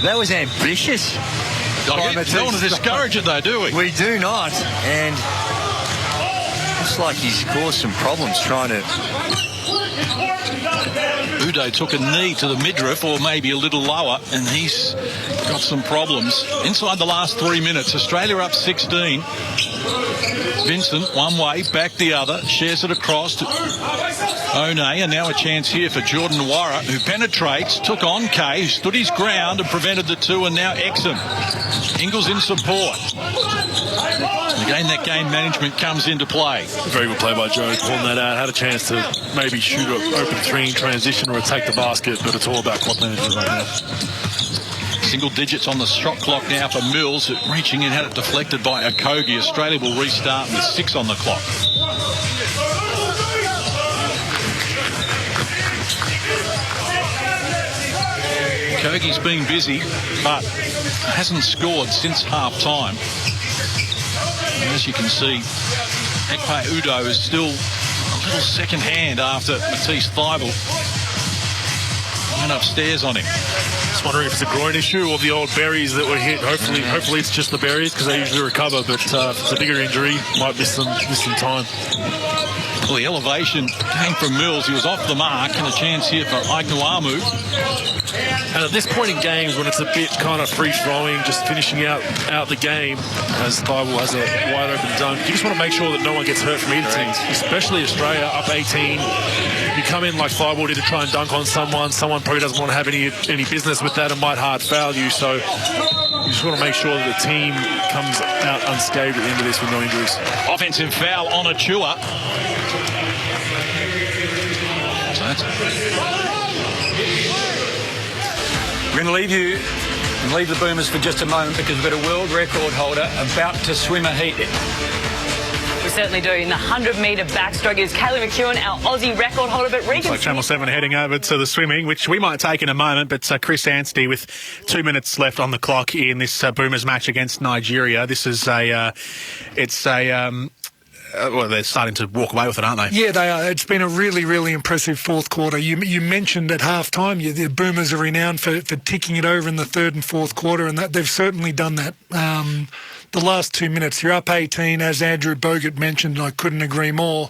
That was ambitious. Don't want to discourage it though, do we? We do not, and looks like he's caused some problems trying to... Udo took a knee to the midriff, or maybe a little lower, and he's got some problems. Inside the last 3 minutes, Australia up 16. Vincent, one way, back the other, shares it across to One, and now a chance here for Jordan Warra, who penetrates, took on Kay, who stood his ground and prevented the 2, and now Exum. Ingles in support. Again, that game management comes into play. Very good play by Joe, pulling that out. Had a chance to maybe shoot an open 3 in transition or attack the basket, but it's all about clock management right now. Single digits on the shot clock now for Mills, reaching in, had it deflected by Okogie. Australia will restart with 6 on the clock. Okogie's been busy, but hasn't scored since half-time. And as you can see, Ekpe Udo is still a little second hand after Matisse Thibault went upstairs on him. Just wondering if it's a groin issue or the old berries that were hit. Hopefully it's just the berries, because they usually recover, but if it's a bigger injury, might miss some time. Well, the elevation came from Mills. He was off the mark, and a chance here for Aikuamu. And at this point in games, when it's a bit kind of free-flowing, just finishing out the game, as Thibault has a wide-open dunk, you just want to make sure that no one gets hurt from either team, especially Australia up 18. You come in like Thibault did to try and dunk on someone probably doesn't want to have any business with that and might hard foul you, so you just want to make sure that the team comes out unscathed at the end of this with no injuries. Offensive foul on Achua. We're going to leave you and leave the Boomers for just a moment, because we've got a world record holder about to swim a heat. We certainly do. In the 100-metre backstroke, it is Kaylee McEwen, our Aussie record holder. But Regan, like Channel 7 heading over to the swimming, which we might take in a moment. But Chris Anstey with 2 minutes left on the clock in this Boomers match against Nigeria. This is well, they're starting to walk away with it, aren't they? Yeah, they are. It's been a really, really impressive fourth quarter. You mentioned at half-time, the Boomers are renowned for ticking it over in the third and fourth quarter, and that they've certainly done that. The last 2 minutes, you're up 18, as Andrew Bogut mentioned, and I couldn't agree more.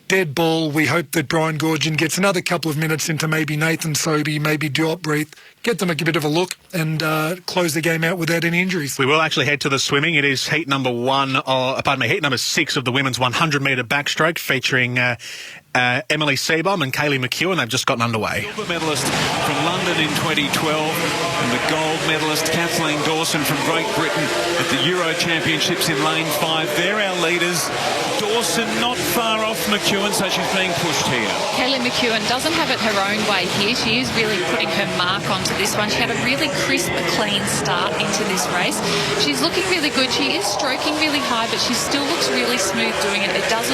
Dead ball. We hope that Brian Goorjian gets another couple of minutes into maybe Nathan Sobey, maybe Diop Breath, get them a bit of a look and close the game out without any injuries. We will actually head to the swimming. It is heat number 6 of the women's 100-metre backstroke, featuring Emily Seebohm and Kaylee McEwen. They've just gotten underway. Silver medalist from London in 2012 and the gold medalist Kathleen Dawson from Great Britain at the Euro Championships in lane 5. They're our leaders. Dawson not far off McEwen, so she's being pushed here. Kaylee McEwen doesn't have it her own way here. She is really putting her mark onto this one. She had a really crisp, clean start into this race. She's looking really good. She is stroking really high, but she still looks really smooth doing it. It does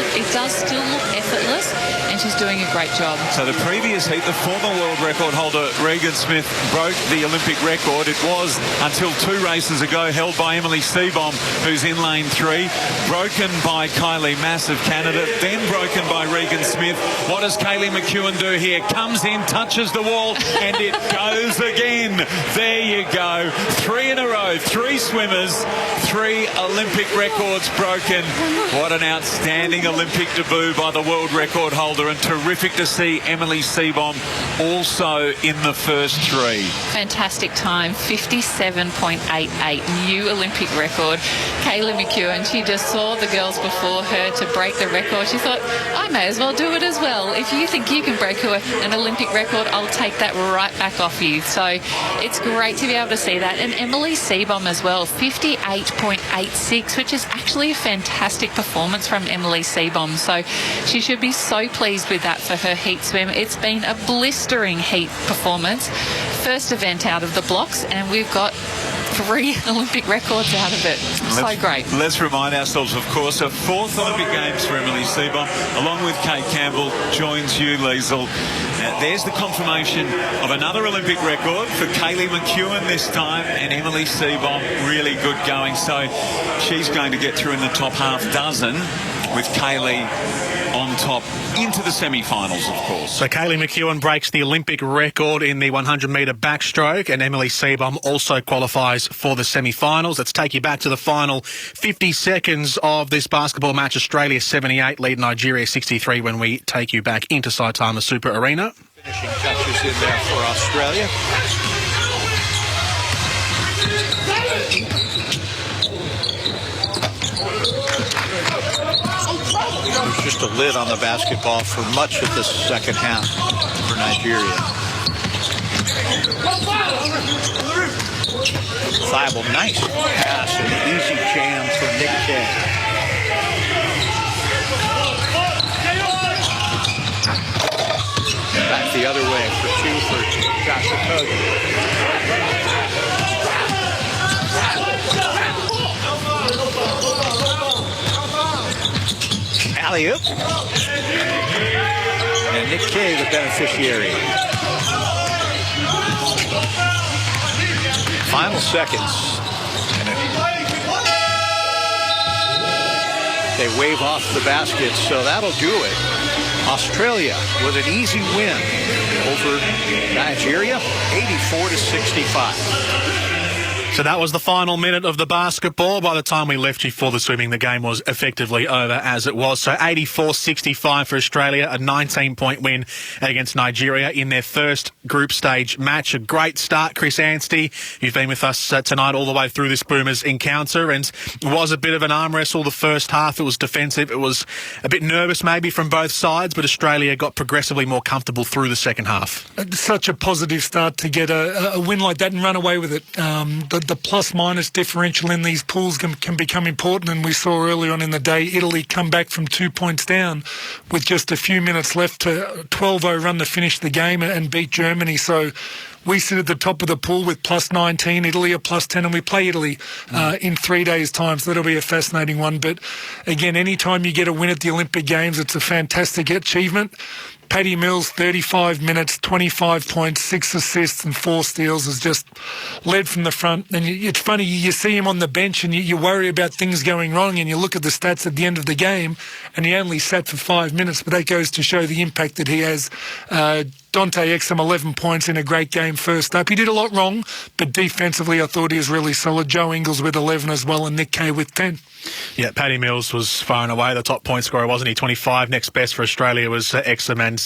still look effortless, and she's doing a great job. So the previous heat, the former world record holder Regan Smith broke the Olympic record. It was until 2 races ago held by Emily Seebohm, who's in lane 3, broken by Kylie Mass of Canada, then broken by Regan Smith. What does Kaylee McEwen do here? Comes in, touches the wall, and it goes again. There you go. 3 in a row, 3 swimmers, 3 Olympic records broken. What an outstanding Olympic debut by the world record holder. holder, and terrific to see Emily Seebohm also in the first three. Fantastic time, 57.88, new Olympic record. Kaylee McEwen, she just saw the girls before her to break the record. She thought, I may as well do it as well. If you think you can break an Olympic record, I'll take that right back off you. So it's great to be able to see that. And Emily Seebohm as well, 58.86, which is actually a fantastic performance from Emily Seebohm. So she should be so pleased with that for her heat swim. It's been a blistering heat performance. First event out of the blocks, and we've got 3 Olympic records out of it. So great. Let's remind ourselves, of course, a 4th Olympic Games for Emily Seebohm, along with Kate Campbell, joins you, Liesl. There's the confirmation of another Olympic record for Kaylee McEwen this time, and Emily Seebohm, really good going. So she's going to get through in the top half dozen with Kaylee on top into the semi-finals, of course. So Kaylee McEwen breaks the Olympic record in the 100-metre backstroke, and Emily Seebohm also qualifies for the semi-finals. Let's take you back to the final 50 seconds of this basketball match. Australia 78 lead Nigeria 63 when we take you back into Saitama Super Arena. Finishing touches in there for Australia. There's just a lid on the basketball for much of the second half for Nigeria. Thibault, nice pass and an easy jam for Nick Kay. Back the other way for 2 for Joshua Kogan. Alley-oop. And Nick Kay, the beneficiary. Final seconds. They wave off the basket, so that'll do it. Australia with an easy win over Nigeria, 84-65. So that was the final minute of the basketball. By the time we left you for the swimming, the game was effectively over as it was. So 84-65 for Australia, a 19-point win against Nigeria in their first group stage match. A great start, Chris Anstey. You've been with us tonight all the way through this Boomers encounter, and it was a bit of an arm wrestle the first half. It was defensive. It was a bit nervous maybe from both sides, but Australia got progressively more comfortable through the second half. Such a positive start to get a win like that and run away with it. The plus-minus differential in these pools can become important, and we saw early on in the day Italy come back from 2 points down with just a few minutes left to 12-0 run to finish the game and beat Germany. So we sit at the top of the pool with plus 19, Italy a plus 10, and we play Italy in 3 days' time, so that'll be a fascinating one. But again, anytime you get a win at the Olympic Games, it's a fantastic achievement. Paddy Mills, 35 minutes, 25 points, 6 assists and 4 steals, has just led from the front. And it's funny, you see him on the bench and you worry about things going wrong, and you look at the stats at the end of the game and he only sat for 5 minutes, but that goes to show the impact that he has. Dante Exum, 11 points in a great game first up. He did a lot wrong, but defensively I thought he was really solid. Joe Ingles with 11 as well, and Nick Kay with 10. Yeah, Paddy Mills was far and away the top point scorer, wasn't he? 25. Next best for Australia was Exum and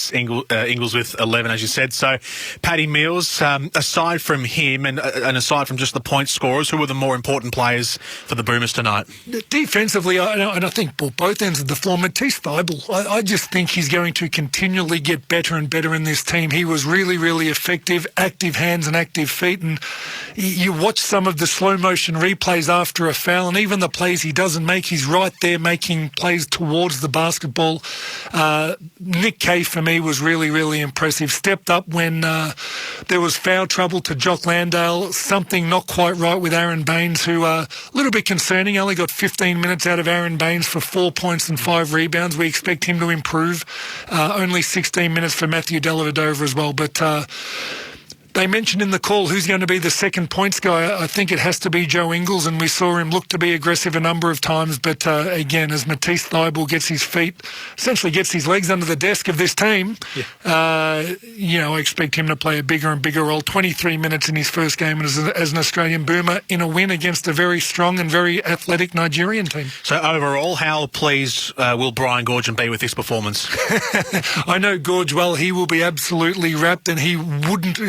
Ingles with 11, as you said. So Paddy Mills, aside from him and aside from just the point scorers, who were the more important players for the Boomers tonight? Defensively, and I think both ends of the floor, Matisse Thibault, I just think he's going to continually get better and better in this team. He was really, really effective, active hands and active feet, and you watch some of the slow motion replays after a foul, and even the plays he doesn't make, he's right there making plays towards the basketball. Nick Kay, for me, was really, really impressive. Stepped up when there was foul trouble to Jock Landale. Something not quite right with Aaron Baines, who a little bit concerning. Only got 15 minutes out of Aaron Baines for 4 points and 5 rebounds. We expect him to improve. Only 16 minutes for Matthew Dellavedova as well. But They mentioned in the call who's going to be the second points guy. I think it has to be Joe Ingles, and we saw him look to be aggressive a number of times. But again, as Matisse Thybulle gets his feet, essentially gets his legs under the desk of this team, I expect him to play a bigger and bigger role. 23 minutes in his first game as an Australian Boomer in a win against a very strong and very athletic Nigerian team. So overall, how pleased will Brian Goorjian be with this performance? I know Gorge well. He will be absolutely wrapped, and he wouldn't.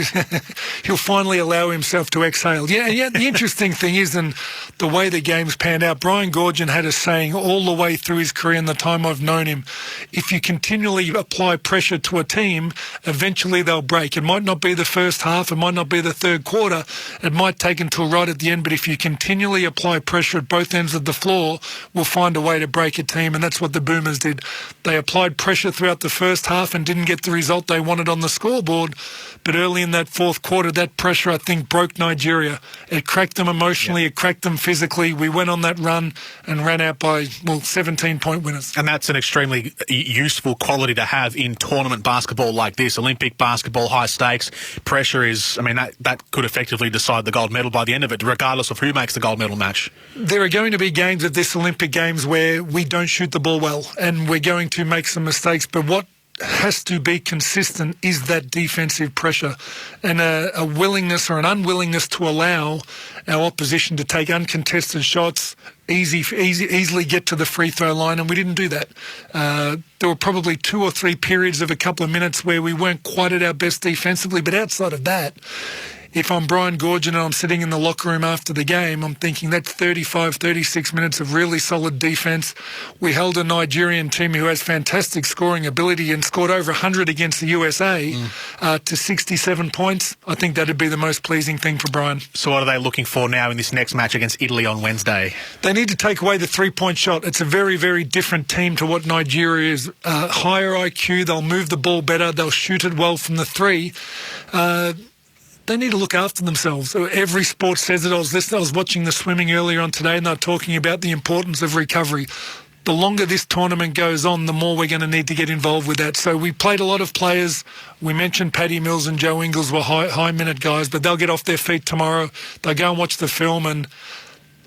He'll finally allow himself to exhale. Yeah. The interesting thing is, and the way the game's panned out, Brian Goorjian had a saying all the way through his career and the time I've known him: if you continually apply pressure to a team, eventually they'll break. It might not be the first half, it might not be the third quarter, it might take until right at the end, but if you continually apply pressure at both ends of the floor, we'll find a way to break a team, and that's what the Boomers did. They applied pressure throughout the first half and didn't get the result they wanted on the scoreboard, but early in that fourth quarter, that pressure, I think, broke Nigeria. It cracked them emotionally, it cracked them physically. We went on that run and ran out by, 17-point winners. And that's an extremely useful quality to have in tournament basketball like this. Olympic basketball, high stakes, pressure is, that could effectively decide the gold medal by the end of it, regardless of who makes the gold medal match. There are going to be games at this Olympic Games where we don't shoot the ball well and we're going to make some mistakes, but what has to be consistent is that defensive pressure and a willingness or an unwillingness to allow our opposition to take uncontested shots, easily get to the free throw line, and we didn't do that. There were probably 2 or 3 periods of a couple of minutes where we weren't quite at our best defensively, but outside of that, if I'm Brian Goorjian and I'm sitting in the locker room after the game, I'm thinking that's 35, 36 minutes of really solid defense. We held a Nigerian team who has fantastic scoring ability and scored over 100 against the USA to 67 points. I think that'd be the most pleasing thing for Brian. So what are they looking for now in this next match against Italy on Wednesday? They need to take away the three-point shot. It's a very, very different team to what Nigeria is. Higher IQ, they'll move the ball better, they'll shoot it well from the three. They need to look after themselves. Every sport says it. I was watching the swimming earlier on today, and they're talking about the importance of recovery. The longer this tournament goes on, the more we're going to need to get involved with that. So we played a lot of players. We mentioned Paddy Mills and Joe Ingles were high-minute guys, but they'll get off their feet tomorrow. They'll go and watch the film, and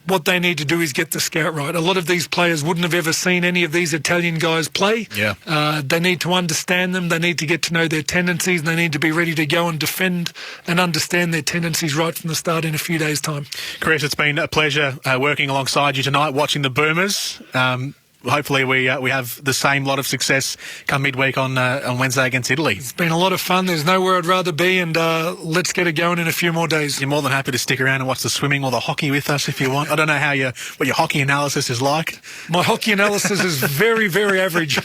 what they need to do is get the scout right. A lot of these players wouldn't have ever seen any of these Italian guys play. They need to understand them. They need to get to know their tendencies, and they need to be ready to go and defend and understand their tendencies right from the start in a few days' time. Chris, it's been a pleasure working alongside you tonight, watching the Boomers. Hopefully we have the same lot of success come midweek on Wednesday against Italy. It's been a lot of fun. There's nowhere I'd rather be, and let's get it going in a few more days. You're more than happy to stick around and watch the swimming or the hockey with us if you want. I don't know what your hockey analysis is like. My hockey analysis is very, very average.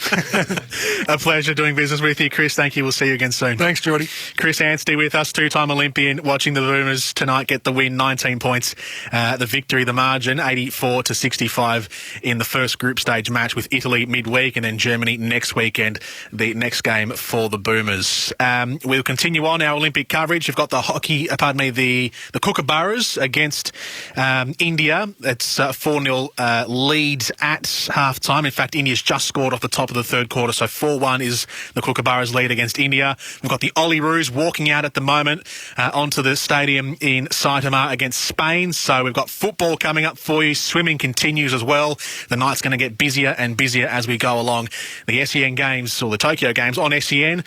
A pleasure doing business with you, Chris. Thank you. We'll see you again soon. Thanks, Geordie. Chris Anstey with us, two-time Olympian, watching the Boomers tonight get the win, 19 points. The victory, the margin, 84-65 in the first group stage match with Italy midweek, and then Germany next weekend, the next game for the Boomers. We'll continue on our Olympic coverage. We've got the the Kookaburras against India. It's 4-0 lead at half-time. In fact, India's just scored off the top of the third quarter, so 4-1 is the Kookaburras lead against India. We've got the Olyroos walking out at the moment onto the stadium in Saitama against Spain, so we've got football coming up for you. Swimming continues as well. The night's going to get busier and busier as we go along. The SEN Games, or the Tokyo Games on SEN,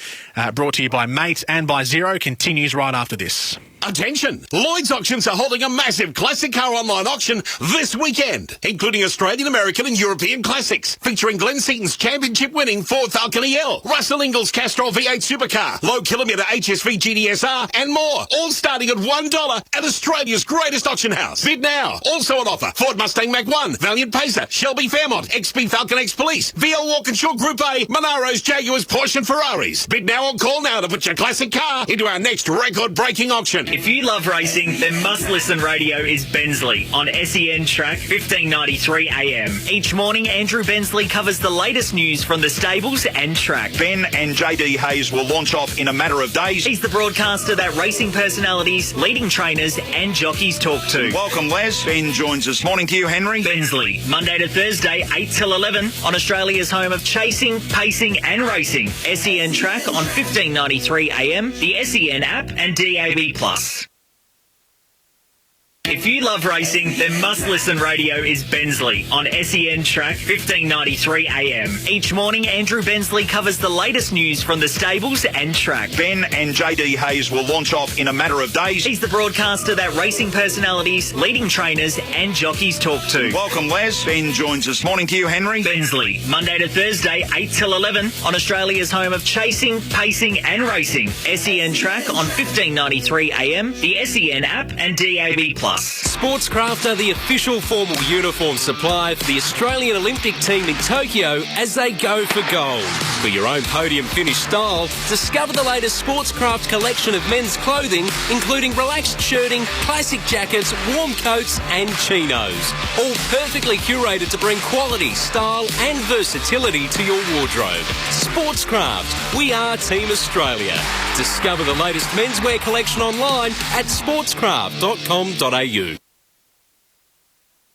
brought to you by Mate and by Zero, continues right after this. Attention! Lloyd's Auctions are holding a massive classic car online auction this weekend, including Australian, American and European classics, featuring Glenn Seaton's championship-winning Ford Falcon EL, Russell Ingall's Castrol V8 supercar, low-kilometre HSV GDSR and more, all starting at $1 at Australia's greatest auction house. Bid now. Also on offer, Ford Mustang Mach-1, Valiant Pacer, Shelby Fairmont, XP Falcon X-Police, VL Walkinshaw Group A, Monaros, Jaguars, Porsche and Ferraris. Bid now or call now to put your classic car into our next record-breaking auction. If you love racing, then must-listen radio is Bensley on SEN Track 1593 AM. Each morning, Andrew Bensley covers the latest news from the stables and track. Ben and JD Hayes will launch off in a matter of days. He's the broadcaster that racing personalities, leading trainers and jockeys talk to. Welcome, Les. Ben joins us. Morning to you, Henry. Bensley, Monday to Thursday, 8 till 11 on Australia's home of chasing, pacing and racing. SEN Track on 1593 AM, the SEN app and DAB+. If you love racing, then must-listen radio is Bensley on SEN Track 1593 AM. Each morning, Andrew Bensley covers the latest news from the stables and track. Ben and JD Hayes will launch off in a matter of days. He's the broadcaster that racing personalities, leading trainers and jockeys talk to. Welcome, Les. Ben joins us. Morning to you, Henry. Bensley, Monday to Thursday, 8 till 11 on Australia's home of chasing, pacing and racing. SEN Track on 1593 AM, the SEN app and DAB+. Sportscraft are the official formal uniform supply for the Australian Olympic team in Tokyo as they go for gold. For your own podium finish style, discover the latest Sportscraft collection of men's clothing, including relaxed shirting, classic jackets, warm coats and chinos. All perfectly curated to bring quality, style and versatility to your wardrobe. Sportscraft, we are Team Australia. Discover the latest menswear collection online at sportscraft.com.au.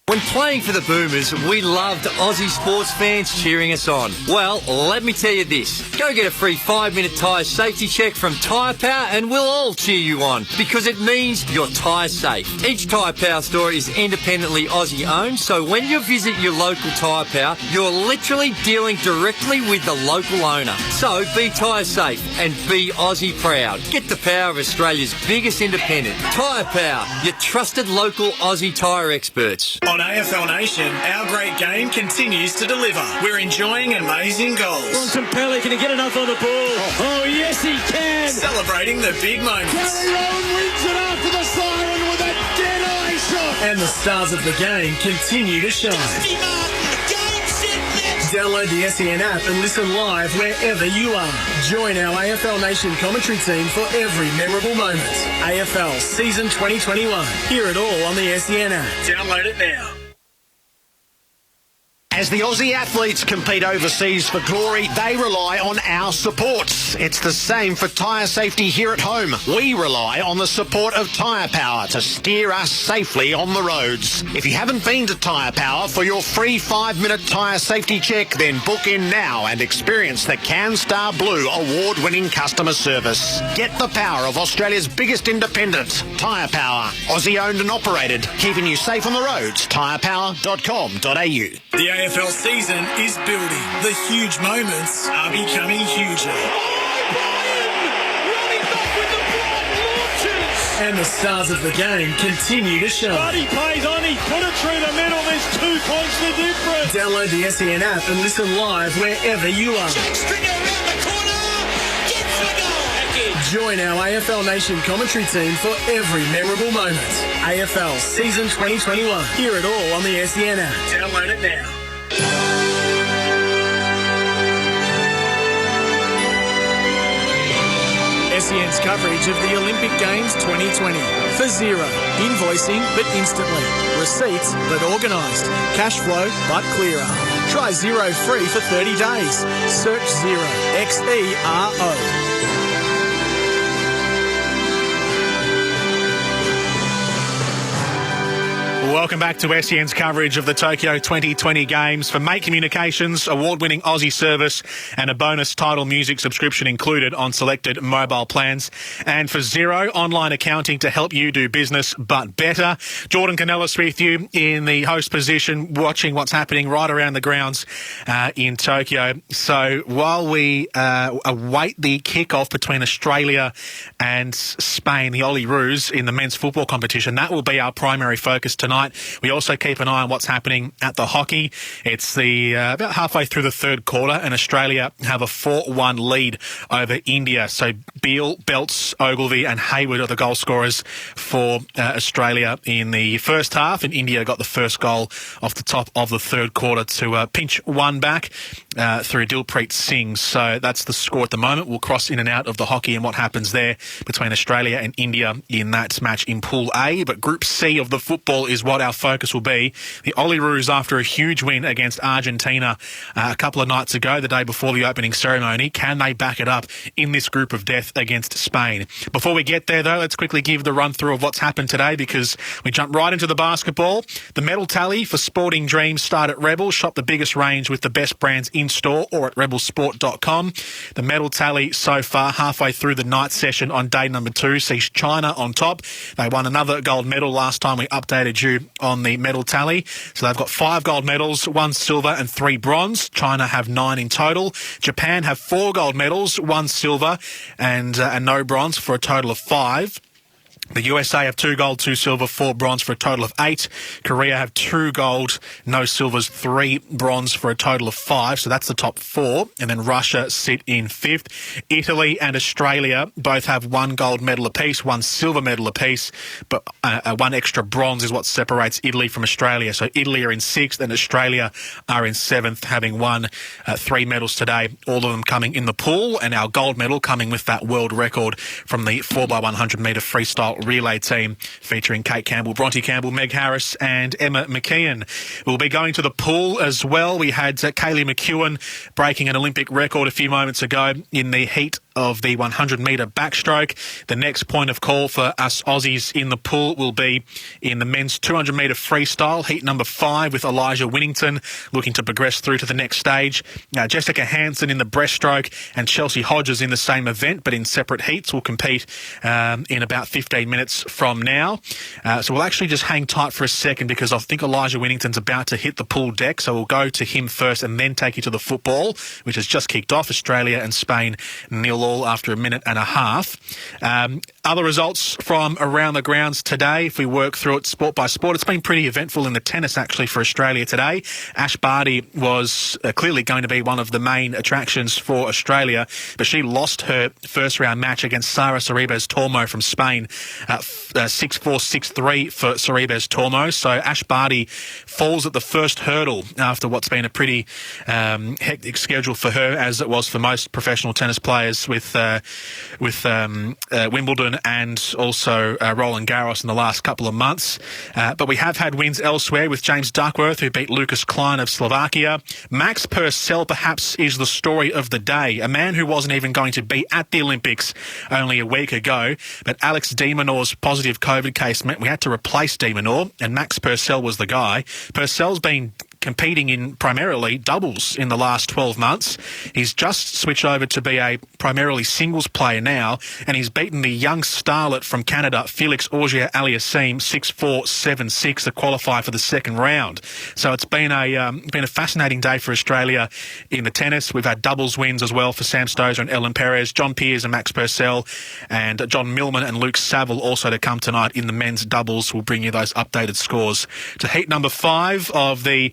When playing for the Boomers, we loved Aussie sports fans cheering us on. Well, let me tell you this. Go get a free 5-minute tyre safety check from Tyre Power and we'll all cheer you on because it means your tyre safe. Each Tyre Power store is independently Aussie owned, so when you visit your local Tyre Power, you're literally dealing directly with the local owner. So be tyre safe and be Aussie proud. Get the power of Australia's biggest independent. Tyre Power, your trusted local Aussie tyre experts. On AFL Nation, our great game continues to deliver. We're enjoying amazing goals. Bontempelli, can he get enough on the ball? Oh, yes, he can. Celebrating the big moments. Gary Rowan wins it after the siren with a dead-eye shot. And the stars of the game continue to shine. Download the SEN app and listen live wherever you are. Join our AFL Nation commentary team for every memorable moment. AFL Season 2021. Hear it all on the SEN app. Download it now. As the Aussie athletes compete overseas for glory, they rely on our supports. It's the same for tyre safety here at home. We rely on the support of Tyre Power to steer us safely on the roads. If you haven't been to Tyre Power for your free 5-minute tyre safety check, then book in now and experience the CanStar Blue award-winning customer service. Get the power of Australia's biggest independent, Tyre Power. Aussie owned and operated, keeping you safe on the roads. tyrepower.com.au. The AFL season is building. The huge moments are becoming huger. And the stars of the game continue to shine. But he plays on, he put it through the middle, there's 2 points the difference. Download the SEN app and listen live wherever you are. Join our AFL Nation commentary team for every memorable moment. AFL Season 2021. Hear it all on the SEN app. Download it now. SEN's coverage of the Olympic Games 2020. For Xero. Invoicing but instantly. Receipts but organised. Cash flow but clearer. Try Xero free for 30 days. Search Xero. Xero. Welcome back to SEN's coverage of the Tokyo 2020 Games. For Mate Communications, award-winning Aussie service and a bonus title music subscription included on selected mobile plans. And for Xero, online accounting to help you do business but better. Jordan Canellis with you in the host position, watching what's happening right around the grounds in Tokyo. So while we await the kick-off between Australia and Spain, the Ollie Roos in the men's football competition, that will be our primary focus tonight. tonight. We also keep an eye on what's happening at the hockey. It's the about halfway through the third quarter, and Australia have a 4-1 lead over India. So Beale, Belts, Ogilvy and Hayward are the goal scorers for Australia in the first half, and India got the first goal off the top of the third quarter to pinch one back through Dilpreet Singh. So that's the score at the moment. We'll cross in and out of the hockey and what happens there between Australia and India in that match in Pool A. But Group C of the football is what our focus will be. The Olyroos, after a huge win against Argentina a couple of nights ago, the day before the opening ceremony, can they back it up in this group of death against Spain? Before we get there, though, let's quickly give the run-through of what's happened today, because we jump right into the basketball. The medal tally for Sporting Dreams start at Rebel. Shop the biggest range with the best brands in-store or at rebelsport.com. The medal tally so far, halfway through the night session on day number 2, sees China on top. They won another gold medal last time we updated you on the medal tally. So they've got 5 gold medals, 1 silver and 3 bronze. China have 9 in total. Japan have 4 gold medals, 1 silver and no bronze, for a total of 5. The USA have 2 gold, 2 silver, 4 bronze, for a total of 8. Korea have 2 gold, no silvers, 3 bronze, for a total of 5. So that's the top 4. And then Russia sit in 5th. Italy and Australia both have 1 gold medal apiece, 1 silver medal apiece, but 1 extra bronze is what separates Italy from Australia. So Italy are in 6th and Australia are in 7th, having won 3 medals today, all of them coming in the pool, and our gold medal coming with that world record from the 4x100 metre freestyle relay team featuring Kate Campbell, Bronte Campbell, Meg Harris and Emma McKeon. We'll be going to the pool as well. We had Kaylee McEwen breaking an Olympic record a few moments ago in the heat of the 100-metre backstroke. The next point of call for us Aussies in the pool will be in the men's 200-metre freestyle, heat number 5, with Elijah Winnington looking to progress through to the next stage. Jessica Hansen in the breaststroke and Chelsea Hodges in the same event, but in separate heats, will compete in about 15 minutes from now. So we'll actually just hang tight for a second, because I think Elijah Winnington's about to hit the pool deck, so we'll go to him first and then take you to the football, which has just kicked off. Australia and Spain 0-0 after a minute and a half. Other results from around the grounds today, if we work through it sport by sport, it's been pretty eventful in the tennis actually for Australia today. Ash Barty was clearly going to be one of the main attractions for Australia, but she lost her first round match against Sara Sorribes Tormo from Spain, 6-4, 6-3 for Sorribes Tormo. So Ash Barty falls at the first hurdle after what's been a pretty hectic schedule for her, as it was for most professional tennis players with Wimbledon and also Roland Garros in the last couple of months. But we have had wins elsewhere, with James Duckworth, who beat Lucas Klein of Slovakia. Max Purcell perhaps is the story of the day, a man who wasn't even going to be at the Olympics only a week ago, but Alex de Minaur's positive COVID case meant we had to replace de Minaur, and Max Purcell was the guy. Purcell's been competing in primarily doubles in the last 12 months. He's just switched over to be a primarily singles player now, and he's beaten the young starlet from Canada, Felix Auger-Aliassime, 6-4, 7-6 to qualify for the second round. So it's been a fascinating day for Australia in the tennis. We've had doubles wins as well for Sam Stosur and Ellen Perez, John Peers and Max Purcell, and John Millman and Luke Saville also to come tonight in the men's doubles. We'll bring you those updated scores. To heat number 5 of the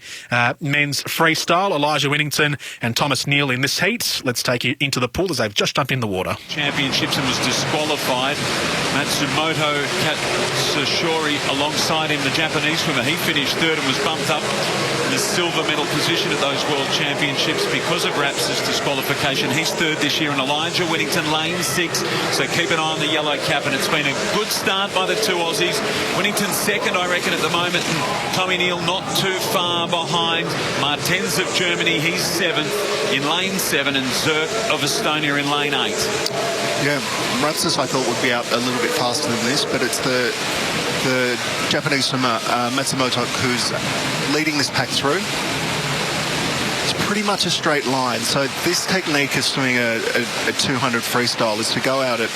men's freestyle, Elijah Winnington and Thomas Neal in this heat. Let's take you into the pool as they've just jumped in the water. Championships and was disqualified. Matsumoto Katsushori alongside him, the Japanese swimmer. He finished 3rd and was bumped up in the silver medal position at those World Championships because of Raps's disqualification. He's 3rd this year, and Elijah Winnington lane 6. So keep an eye on the yellow cap, and it's been a good start by the 2 Aussies. Winnington's 2nd, I reckon, at the moment, and Tommy Neal not too far behind. Martens of Germany, he's 7th in lane 7, and Zerk of Estonia in lane 8. Yeah, Rapsis I thought would be out a little bit faster than this, but it's the Japanese swimmer Matsumoto who's leading this pack through. It's pretty much a straight line. So this technique of swimming a 200 freestyle is to go out at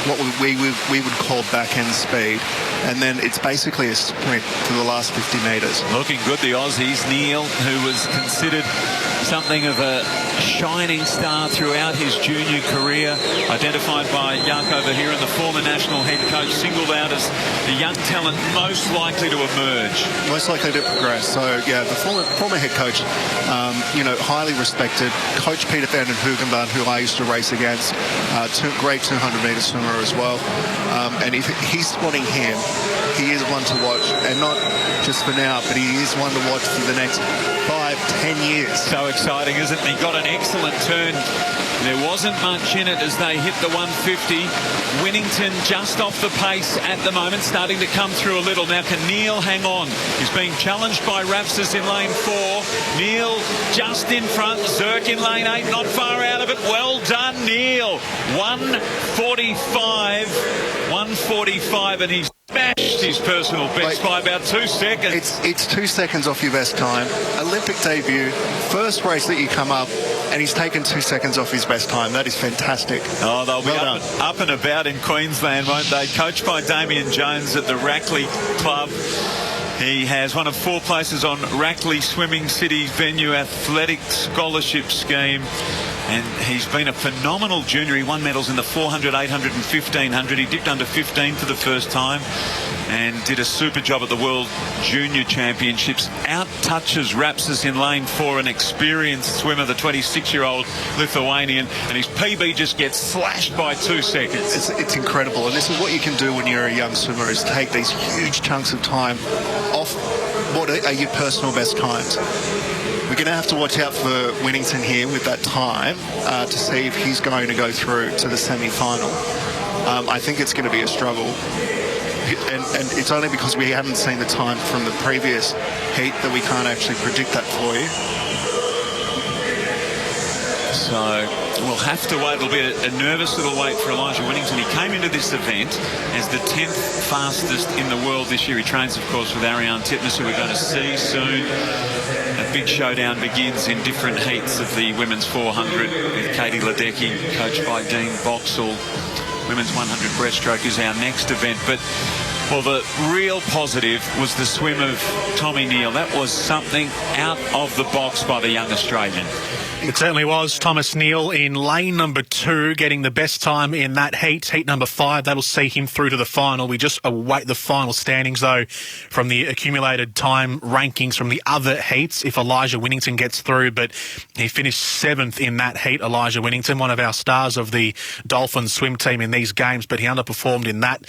what we would call back-end speed, and then it's basically a sprint for the last 50 metres. Looking good, the Aussies. Neil, who was considered something of a shining star throughout his junior career, identified by Yuck over here, and the former national head coach singled out as the young talent most likely to emerge. Most likely to progress. So, yeah, the former head coach, highly respected. Coach Peter van den Hoogenband, who I used to race against, great 200-metre swimmer as well. And if he's spotting him, he is one to watch, and not just for now, but he is one to watch for the next 5-10 years. So exciting, isn't it? He got an excellent turn. There wasn't much in it as they hit the 150. Winnington just off the pace at the moment, starting to come through a little. Now, can Neil hang on? He's being challenged by Rapsis in lane 4. Neil just in front. Zerk in lane 8, not far out of it. Well done, Neil. 1:45, and he's smashed his personal best by about 2 seconds. It's 2 seconds off your best time. Olympic debut, first race that you come up, and he's taken 2 seconds off his best time. That is fantastic. Oh, they'll be up and about in Queensland, won't they? Coached by Damien Jones at the Rackley Club. He has one of 4 places on Rackley Swimming City Venue Athletic Scholarship Scheme. And he's been a phenomenal junior. He won medals in the 400, 800 and 1500. He dipped under 15 for the first time and did a super job at the World Junior Championships. Out-touches Rapsis in lane 4, an experienced swimmer, the 26-year-old Lithuanian, and his PB just gets slashed by 2 seconds. It's incredible, and this is what you can do when you're a young swimmer, is take these huge chunks of time off what are your personal best times. We're going to have to watch out for Winnington here with that time to see if he's going to go through to the semi-final. I think it's going to be a struggle. And it's only because we haven't seen the time from the previous heat that we can't actually predict that for you. So we'll have to wait. It'll be a nervous little wait for Elijah Winnington. He came into this event as the 10th fastest in the world this year. He trains, of course, with Ariane Titmus, who we're going to see soon. A big showdown begins in different heats of the women's 400 with Katie Ledecky, coached by Dean Boxall. Women's 100 breaststroke is our next event. But, well, the real positive was the swim of Tommy Neal. That was something out of the box by the young Australian. It certainly was. Thomas Neal in lane number 2, getting the best time in that heat. Heat number 5, that'll see him through to the final. We just await the final standings, though, from the accumulated time rankings from the other heats, if Elijah Winnington gets through. But he finished 7th in that heat, Elijah Winnington, one of our stars of the Dolphins swim team in these games, but he underperformed in that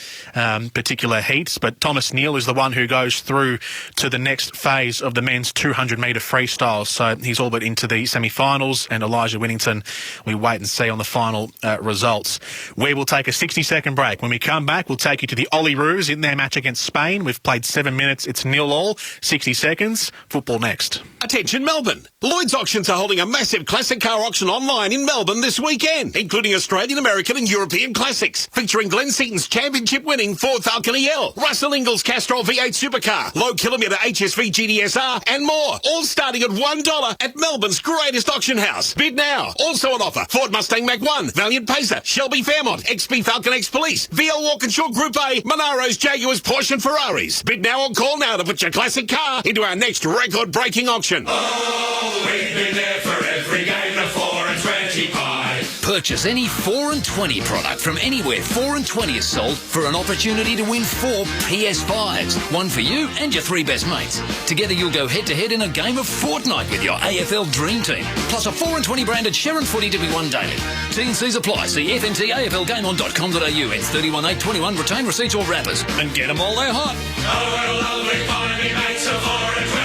particular heats. But Thomas Neal is the one who goes through to the next phase of the men's 200-metre freestyle. So he's all but into the semi-final. And Elijah Winnington, we wait and see on the final results. We will take a 60-second break. When we come back, we'll take you to the Olyroos in their match against Spain. We've played 7 minutes. It's 0-0. 60 seconds. Football next. Attention Melbourne. Lloyd's Auctions are holding a massive classic car auction online in Melbourne this weekend, including Australian, American and European classics, featuring Glenn Seaton's championship-winning Ford Falcon EL, Russell Ingall's Castrol V8 supercar, low-kilometre HSV GDSR and more, all starting at $1 at Melbourne's greatest auction house. Bid now. Also on offer, Ford Mustang Mach-1, Valiant Pacer, Shelby Fairmont, XP Falcon X Police, VL Walkinshaw Group A, Monaros, Jaguars, Porsche and Ferraris. Bid now or call now to put your classic car into our next record-breaking auction. Oh, we've been there for every game, the 4 and 20 pie. Purchase any 4 and 20 product from anywhere 4 and 20 is sold for an opportunity to win 4 PS5s. One for you and your 3 best mates. Together you'll go head-to-head in a game of Fortnite with your AFL Dream Team. Plus a 4 and 20 branded Sharon footy to be won daily. T&Cs apply. See fntaflgameon.com.au. It's 31/8/21. Retain receipts or wrappers. And get them while they're hot. Oh, well, lovely find me mates of 4 and 20 pie.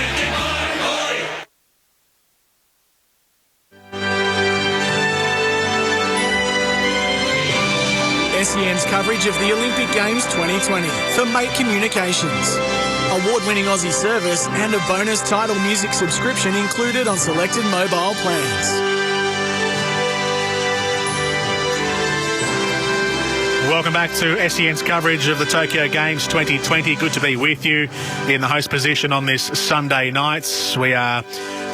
SEN's coverage of the Olympic Games 2020 for Mate Communications. Award-winning Aussie service and a bonus title music subscription included on selected mobile plans. Welcome back to SEN's coverage of the Tokyo Games 2020. Good to be with you in the host position on this Sunday night. We are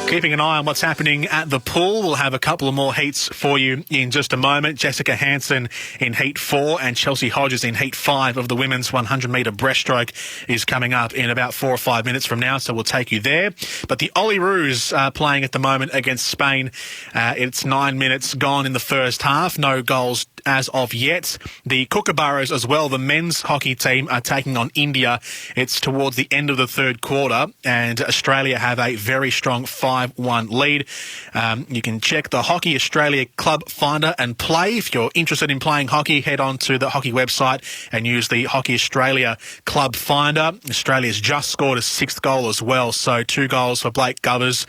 keeping an eye on what's happening at the pool. We'll have a couple of more heats for you in just a moment. Jessica Hansen in Heat 4 and Chelsea Hodges in Heat 5 of the women's 100-metre breaststroke is coming up in about 4 or 5 minutes from now, so we'll take you there. But the Olyroos are playing at the moment against Spain. It's 9 minutes gone in the first half. No goals as of yet. The Kookaburras as well, the men's hockey team, are taking on India. It's towards the end of the third quarter, and Australia have a very strong 5-1 lead. You can check the Hockey Australia Club Finder and Play. If you're interested in playing hockey, head on to the hockey website and use the Hockey Australia Club Finder. Australia's just scored a 6th goal as well, so 2 goals for Blake Govers,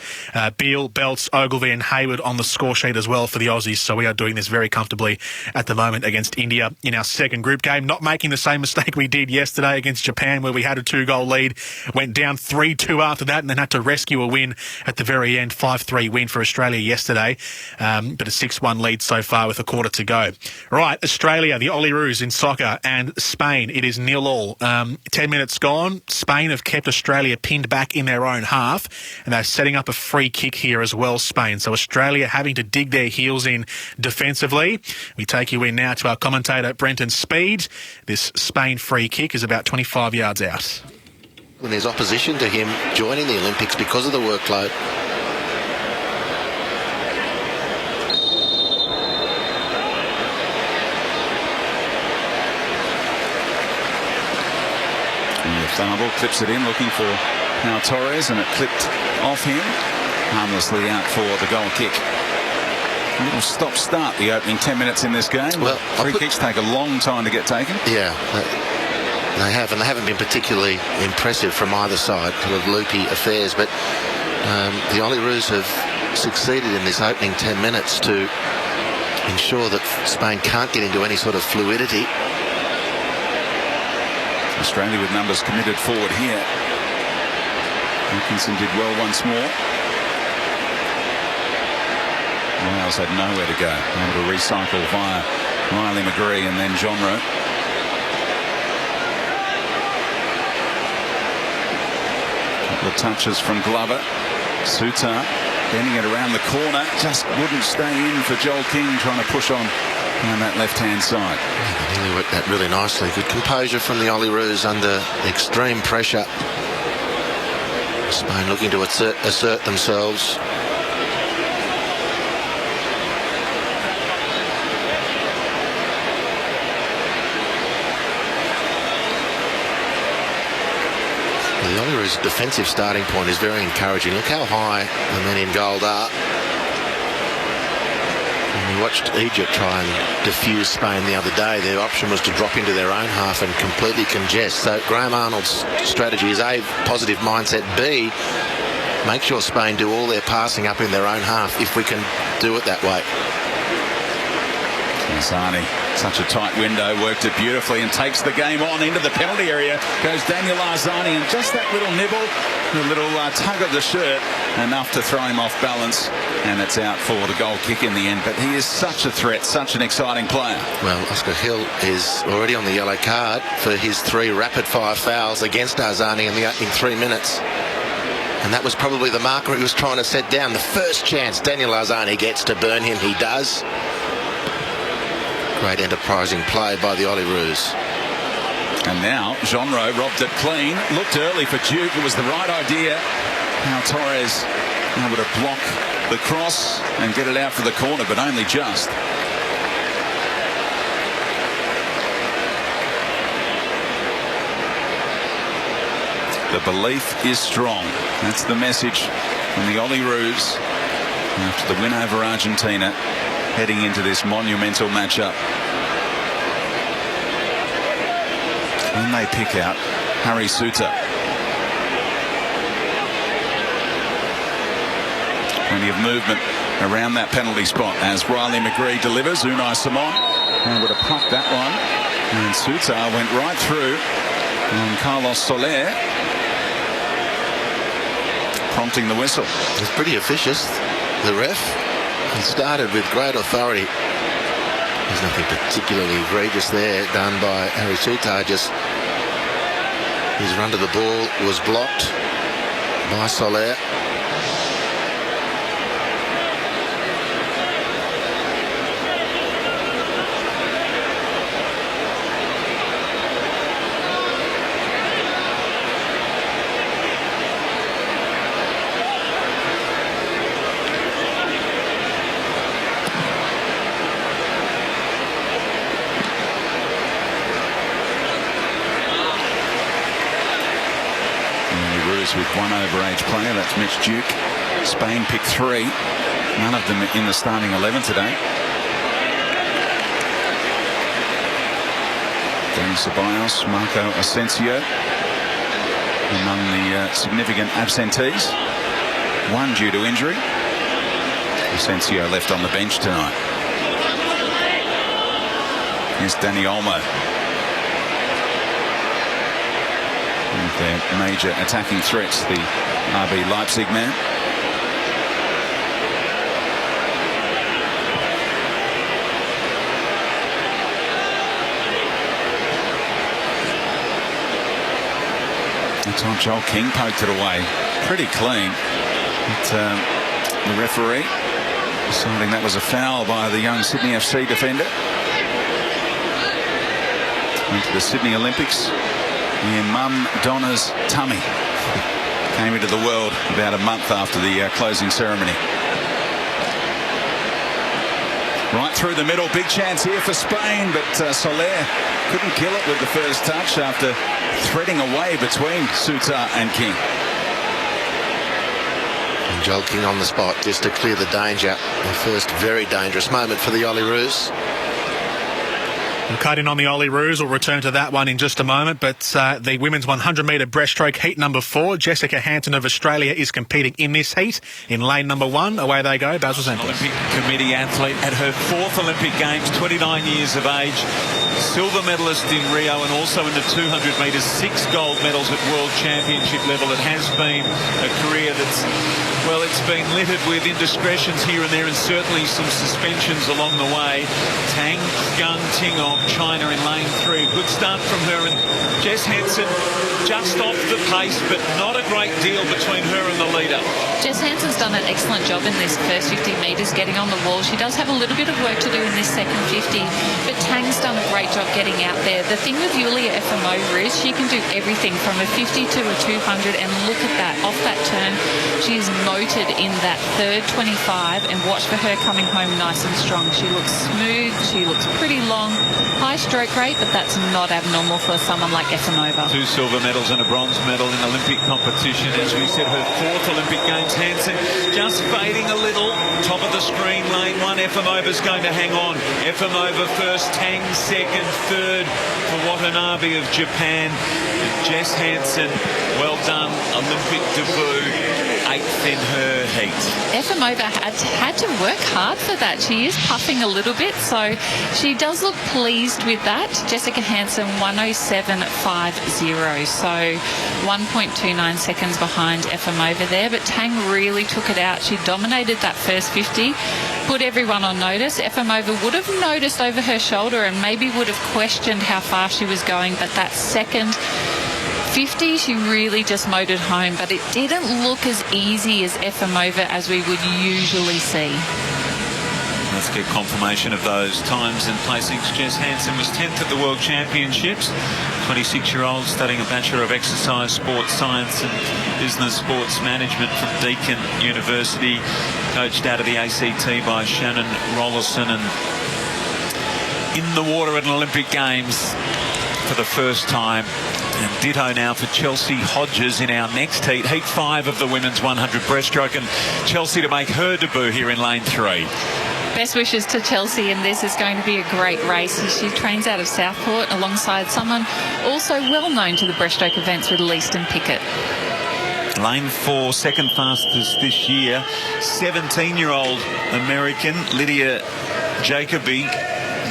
Beale, Belts, Ogilvie and Hayward on the score sheet as well for the Aussies. So we are doing this very comfortably at the moment against India in our second group game. Not making the same mistake we did yesterday against Japan, where we had a 2-goal lead, went down 3-2 after that, and then had to rescue a win at the very end. 5-3 win for Australia yesterday, but a 6-1 lead so far with a quarter to go. Right, Australia, the Olyroos in soccer, and Spain, it is 0-0. 10 minutes gone. Spain have kept Australia pinned back in their own half, and they're setting up a free kick here as well, Spain. So Australia having to dig their heels in defensively. We take you in now to our commentator, Brenton Speed. This Spain free kick is about 25 yards out. When there's opposition to him joining the Olympics because of the workload. Thunderbolt clips it in, looking for Pau Torres, and it clipped off him, harmlessly out for the goal kick. A little stop-start the opening 10 minutes in this game. Well, free kicks take a long time to get taken. Yeah, they have, and they haven't been particularly impressive from either side, sort of loopy affairs, but the Olyroos have succeeded in this opening 10 minutes to ensure that Spain can't get into any sort of fluidity. Australia with numbers committed forward here. Atkinson did well once more. Wales had nowhere to go. Able to recycle via Riley McGree and then Jonro. Couple of touches from Glover. Sutar bending it around the corner. Just wouldn't stay in for Joel King, trying to push on that left-hand side. They really worked that really nicely. Good composure from the Olyroos under extreme pressure. Spain looking to assert themselves. The Olyroos' defensive starting point is very encouraging. Look how high the men in gold are. We watched Egypt try and defuse Spain the other day. Their option was to drop into their own half and completely congest. So Graham Arnold's strategy is A, positive mindset, B, make sure Spain do all their passing up in their own half if we can do it that way. Zani, such a tight window, worked it beautifully and takes the game on into the penalty area. Goes Daniel Arzani, and just that little nibble, a little tug of the shirt, enough to throw him off balance, and it's out for the goal kick in the end. But he is such a threat, such an exciting player. Well, Oscar Hill is already on the yellow card for his 3 rapid-fire fouls against Arzani in the opening 3 minutes. And that was probably the marker he was trying to set down. The first chance Daniel Arzani gets to burn him, he does. Great enterprising play by the Olyroos. And now Jonro robbed it clean. Looked early for Duke. It was the right idea. Now Torres able to block the cross and get it out for the corner, but only just. The belief is strong. That's the message from the Olyroos after the win over Argentina, heading into this monumental matchup. And they pick out Harry Suter. Plenty of movement around that penalty spot as Riley McGree delivers. Unai Simon able to pluck that one. And Suter went right through on Carlos Soler, prompting the whistle. It's pretty officious, the ref. He started with great authority. There's nothing particularly egregious there done by Harry Sutar. Just his run to the ball was blocked by Soler. With one overage player, that's Mitch Duke. Spain picked 3. None of them in the starting 11 today. Danny Ceballos, Marco Asensio among the significant absentees. One due to injury. Asensio left on the bench tonight. Here's Danny Olmo. Their major attacking threats, the RB Leipzig man. That time Joel King poked it away pretty clean. But, the referee deciding that was a foul by the young Sydney FC defender. Went to the Sydney Olympics. In Mum Donna's tummy. Came into the world about a month after the closing ceremony. Right through the middle, big chance here for Spain, but Soler couldn't kill it with the first touch after threading away between Sutar and King. And Joel King on the spot just to clear the danger. The first very dangerous moment for the Olyroos. We'll cut in on the Olyroos. We'll return to that one in just a moment. But the women's 100-metre breaststroke heat number 4, Jessica Hanson of Australia is competing in this heat in lane number 1. Away they go. Basil Zampa. Olympic Committee athlete at her 4th Olympic Games, 29 years of age. Silver medalist in Rio and also in the 200 metres, 6 gold medals at World Championship level. It has been a career that's, well, it's been littered with indiscretions here and there and certainly some suspensions along the way. Tang Gun Ting of China in lane 3. Good start from her, and Jess Hanson just off the pace, but not a great deal between her and the leader. Jess Hanson's done an excellent job in this first 50 metres getting on the wall. She does have a little bit of work to do in this second 50, but Tang's done a great job getting out there. The thing with Yulia Efimova is she can do everything from a 50 to a 200, and look at that, off that turn. She is noted in that third 25, and watch for her coming home nice and strong. She looks smooth, she looks pretty long, high stroke rate, but that's not abnormal for someone like Efimova. 2 silver medals and a bronze medal in Olympic competition. As we said, her 4th Olympic Games. Hanson just fading a little. Top of the screen, lane 1. Efimova's going to hang on. Efimova first, Tang second, third for Watanabe of Japan. And Jess Hanson, well done, Olympic debut. 8th in her heat. Efimova had to work hard for that. She is puffing a little bit, so she does look pleased with that. Jessica Hanson 107.50, so 1.29 seconds behind Efimova there, but Tang really took it out. She dominated that first 50, put everyone on notice. Efimova would have noticed over her shoulder and maybe would have questioned how fast she was going, but that second 50, she really just motored home, but it didn't look as easy as Efimova as we would usually see. Let's get confirmation of those times and placings. Jess Hanson was 10th at the World Championships. 26-year-old studying a Bachelor of Exercise Sports Science and Business Sports Management from Deakin University. Coached out of the ACT by Shannon Rollerson, and in the water at an Olympic Games for the first time. And ditto now for Chelsea Hodges in our next heat, heat 5 of the women's 100 breaststroke, and Chelsea to make her debut here in lane 3. Best wishes to Chelsea, and this is going to be a great race. She trains out of Southport alongside someone also well known to the breaststroke events with Leaston Pickett. Lane 4, second fastest this year, 17-year-old American Lydia Jacoby.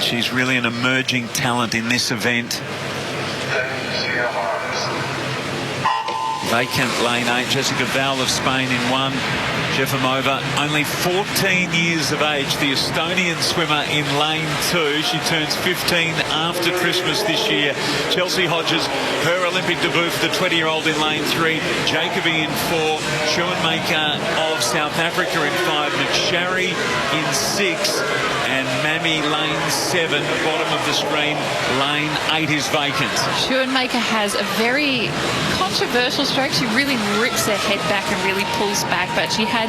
She's really an emerging talent in this event. Vacant lane 8, Jessica Val of Spain in 1. Jefimova, only 14 years of age, the Estonian swimmer in lane 2. She turns 15 after Christmas this year. Chelsea Hodges, her Olympic debut for the 20-year-old in lane 3. Jacoby in 4. Schoenmaker of South Africa in 5. McSharry in 6. And Mammy lane 7, bottom of the screen. Lane 8 is vacant. Schoenmaker has a very controversial stroke. She really rips her head back and really pulls back, but she had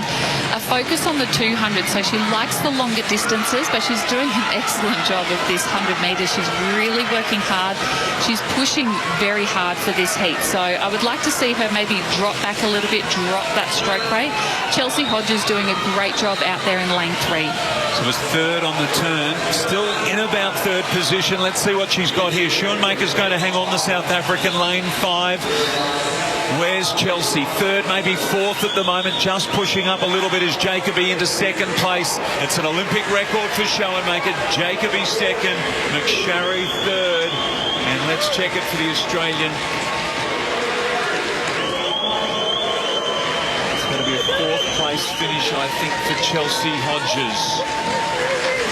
a focus on the 200, so she likes the longer distances, but she's doing an excellent job of this 100 metres. She's really working hard. She's pushing very hard for this heat, so I would like to see her maybe drop back a little bit, drop that stroke rate. Chelsea Hodges doing a great job out there in lane 3. So it's third on the turn, still in about third position. Let's see what she's got here. Schoenmaker's going to hang on the South African lane 5. Where's Chelsea? Third, maybe fourth at the moment. Just pushing up a little bit is Jacoby into second place. It's an Olympic record for Schoenmaker. Jacoby second, McSharry third. And let's check it for the Australian. It's going to be a fourth place finish, I think, for Chelsea Hodges.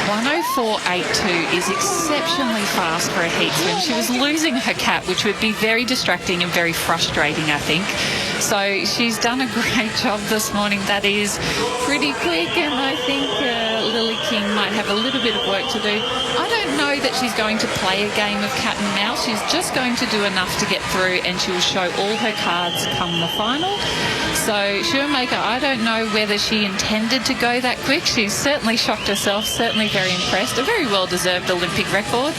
104.82 is exceptionally fast for a heat swim. She was losing her cap, which would be very distracting and very frustrating, I think. So she's done a great job this morning. That is pretty quick, and I think Lily King might have a little bit of work to do. I don't know that she's going to play a game of cat and mouse. She's just going to do enough to get through, and she'll show all her cards come the final. So Schoenmaker, I don't know whether she intended to go that quick. She's certainly shocked herself, certainly very impressed. A very well-deserved Olympic record.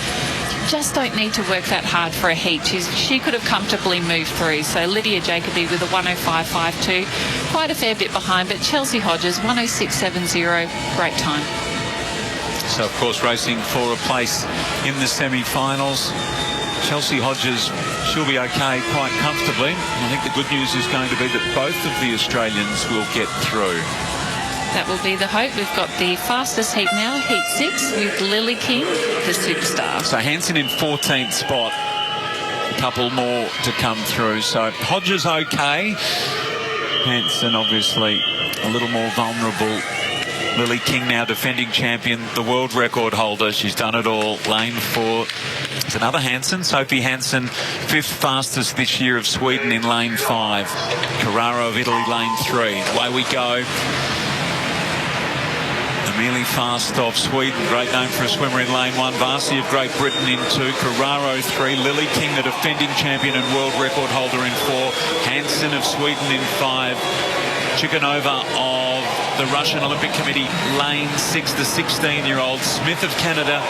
Just don't need to work that hard for a heat. She could have comfortably moved through. So Lydia Jacoby with a 105.52, quite a fair bit behind, but Chelsea Hodges 106.70, great time. So, of course, racing for a place in the semi-finals. Chelsea Hodges, she'll be okay quite comfortably. I think the good news is going to be that both of the Australians will get through. That will be the hope. We've got the fastest heat now, heat 6, with Lily King, the superstar. So Hansen in 14th spot. A couple more to come through. So Hodges okay. Hansen obviously a little more vulnerable. Lily King now defending champion, the world record holder. She's done it all. Lane 4. It's another Hansen. Sophie Hansen, 5th fastest this year of Sweden in lane 5. Carraro of Italy, lane 3. Away we go. Amelie Fast of Sweden, great name for a swimmer in lane 1. Vasi of Great Britain in 2. Carraro 3. Lily King, the defending champion and world record holder, in 4. Hansen of Sweden in 5. Chikanova of the Russian Olympic Committee, lane 6, the 16-year-old. Smith of Canada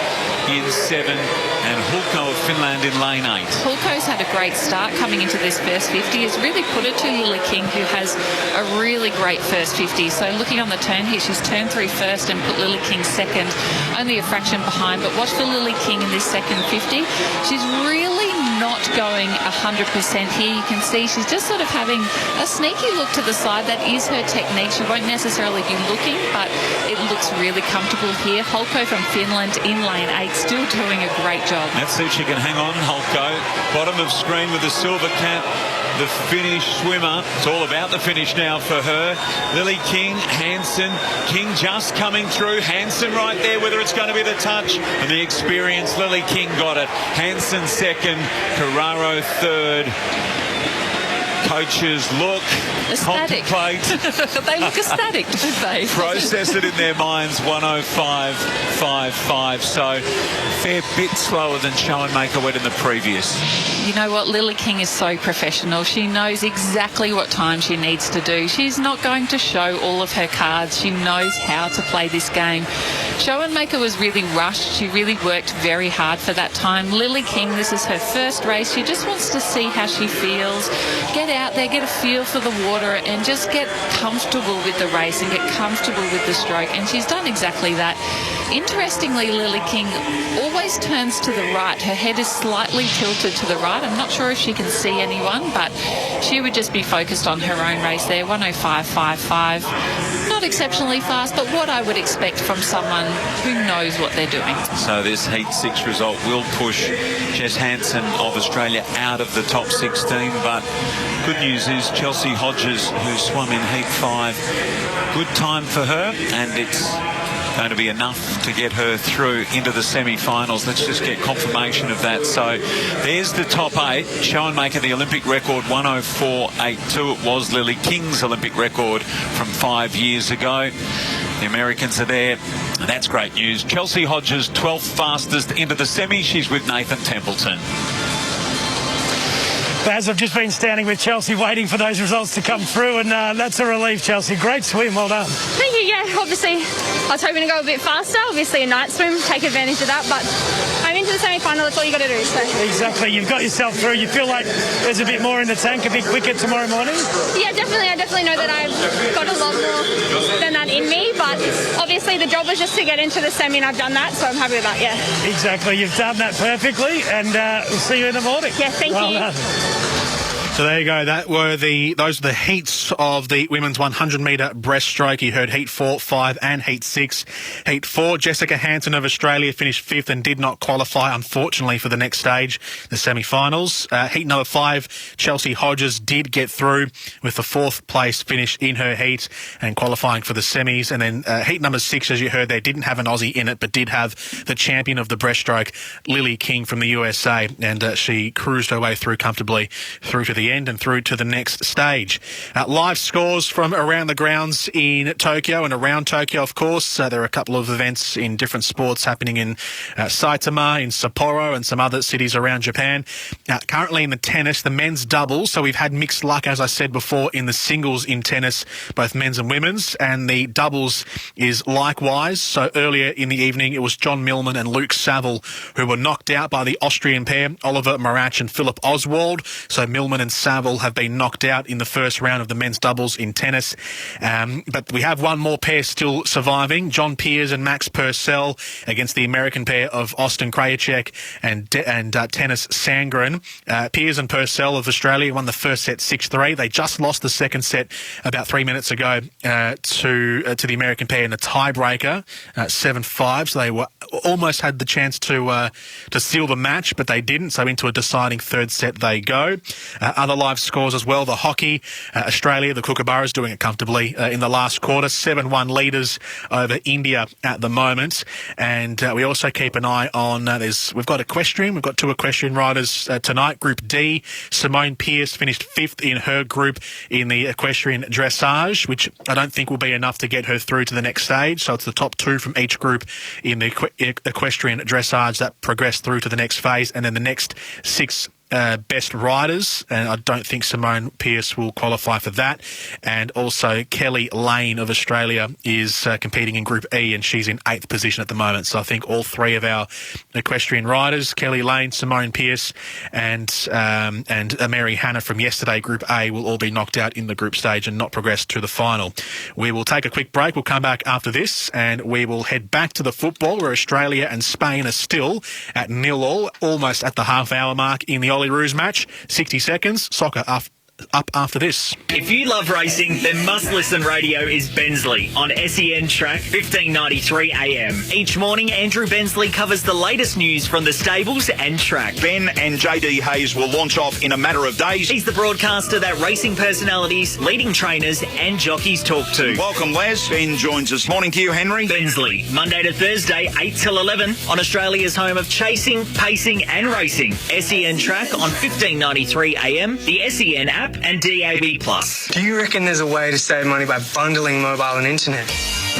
in 7. And Hulko of Finland in lane 8. Hulko's had a great start coming into this first 50. Has really put it to Lily King, who has a really great first 50. So looking on the turn here, she's turned through first and put Lily King second, only a fraction behind. But watch for Lily King in this second 50. She's really not going 100% here. You can see she's just sort of having a sneaky look to the side. That is her technique. She won't necessarily be looking, but it looks really comfortable here. Hulko from Finland in lane 8, still doing a great job. Let's see if she can hang on, Hulko. Bottom of screen with the silver cap. The Finnish swimmer. It's all about the finish now for her. Lily King, Hansen. King just coming through. Hansen right there, whether it's going to be the touch and the experience. Lily King got it. Hansen second. Carraro third. Coaches look, ecstatic. Contemplate. They look ecstatic, don't they? Process it in their minds. 105.55. So fair bit slower than Schoenmaker went in the previous. You know what? Lily King is so professional. She knows exactly what time she needs to do. She's not going to show all of her cards. She knows how to play this game. Schoenmaker was really rushed. She really worked very hard for that time. Lily King, this is her first race. She just wants to see how she feels. Get out there, get a feel for the water, and just get comfortable with the race and get comfortable with the stroke. And she's done exactly that. Interestingly, Lily King always turns to the right. Her head is slightly tilted to the right. I'm not sure if she can see anyone, but she would just be focused on her own race there. 105.55. Not exceptionally fast, but what I would expect from someone who knows what they're doing. So this Heat 6 result will push Jess Hansen of Australia out of the top 16, but good news is Chelsea Hodges, who swam in Heat 5, good time for her, and it's going to be enough to get her through into the semi-finals. Let's just get confirmation of that. So there's the top 8. Schoenmaker, the Olympic record, 104.82. It was Lily King's Olympic record from 5 years ago. The Americans are there. That's great news. Chelsea Hodges, 12th fastest into the semi. She's with Nathan Templeton. Baz, I've just been standing with Chelsea waiting for those results to come through, and that's a relief, Chelsea. Great swim, well done. Thank you, yeah. Obviously, I was hoping to go a bit faster. Obviously, a night swim, take advantage of that, but I'm into the semi-final. That's all you got to do. So. Exactly. You've got yourself through. You feel like there's a bit more in the tank, a bit quicker tomorrow morning? Yeah, definitely. I definitely know that I've got a lot more than that in me, but obviously the job was just to get into the semi, and I've done that, so I'm happy with that, yeah. Exactly. You've done that perfectly, and we'll see you in the morning. Yeah, thank you. Done. So there you go. Those were the heats of the women's 100-metre breaststroke. You heard Heat 4, 5 and Heat 6. Heat 4, Jessica Hansen of Australia finished 5th and did not qualify, unfortunately, for the next stage, the semi-finals. Heat number 5, Chelsea Hodges did get through with the 4th place finish in her heat and qualifying for the semis. And then heat number 6, as you heard there, didn't have an Aussie in it, but did have the champion of the breaststroke, Lily King from the USA. And she cruised her way through comfortably through to the end and through to the next stage. Live scores from around the grounds in Tokyo and around Tokyo, of course. There are a couple of events in different sports happening in Saitama, in Sapporo and some other cities around Japan. Currently in the tennis, the men's doubles, so we've had mixed luck, as I said before, in the singles in tennis, both men's and women's, and the doubles is likewise. So earlier in the evening, it was John Millman and Luke Saville who were knocked out by the Austrian pair, Oliver Marach and Philip Oswald. So Millman and Saville have been knocked out in the first round of the men's doubles in tennis. But we have one more pair still surviving, John Peers and Max Purcell against the American pair of Austin Krajicek and Tennis Sandgren. Peers and Purcell of Australia won the first set 6-3. They just lost the second set about 3 minutes ago to the American pair in a tiebreaker, 7-5. So they were almost had the chance to seal the match, but they didn't. So into a deciding third set they go. Other live scores as well. The hockey, Australia, the Kookaburras doing it comfortably in the last quarter. 7-1 leaders over India at the moment. And we also keep an eye on, we've got equestrian. We've got 2 equestrian riders tonight. Group D, Simone Pearce finished 5th in her group in the equestrian dressage, which I don't think will be enough to get her through to the next stage. So it's the top 2 from each group in the equestrian dressage that progress through to the next phase. And then the next 6 best riders, and I don't think Simone Pearce will qualify for that. And also Kelly Lane of Australia is competing in Group E, and she's in 8th position at the moment. So I think all 3 of our equestrian riders, Kelly Lane, Simone Pearce and Mary Hannah from yesterday, Group A, will all be knocked out in the group stage and not progress to the final. We will take a quick break. We'll come back after this and we will head back to the football, where Australia and Spain are still at 0-0, almost at the half-hour mark in the Olyroos match. 60 seconds, soccer up after this. If you love racing, then must-listen radio is Bensley on SEN Track 1593 AM. Each morning, Andrew Bensley covers the latest news from the stables and track. Ben and JD Hayes will launch off in a matter of days. He's the broadcaster that racing personalities, leading trainers and jockeys talk to. Welcome, Les. Ben joins us. Morning to you, Henry. Bensley, Monday to Thursday, 8 till 11 on Australia's home of chasing, pacing and racing. SEN Track on 1593 AM, the SEN app and DAB+. Do you reckon there's a way to save money by bundling mobile and internet?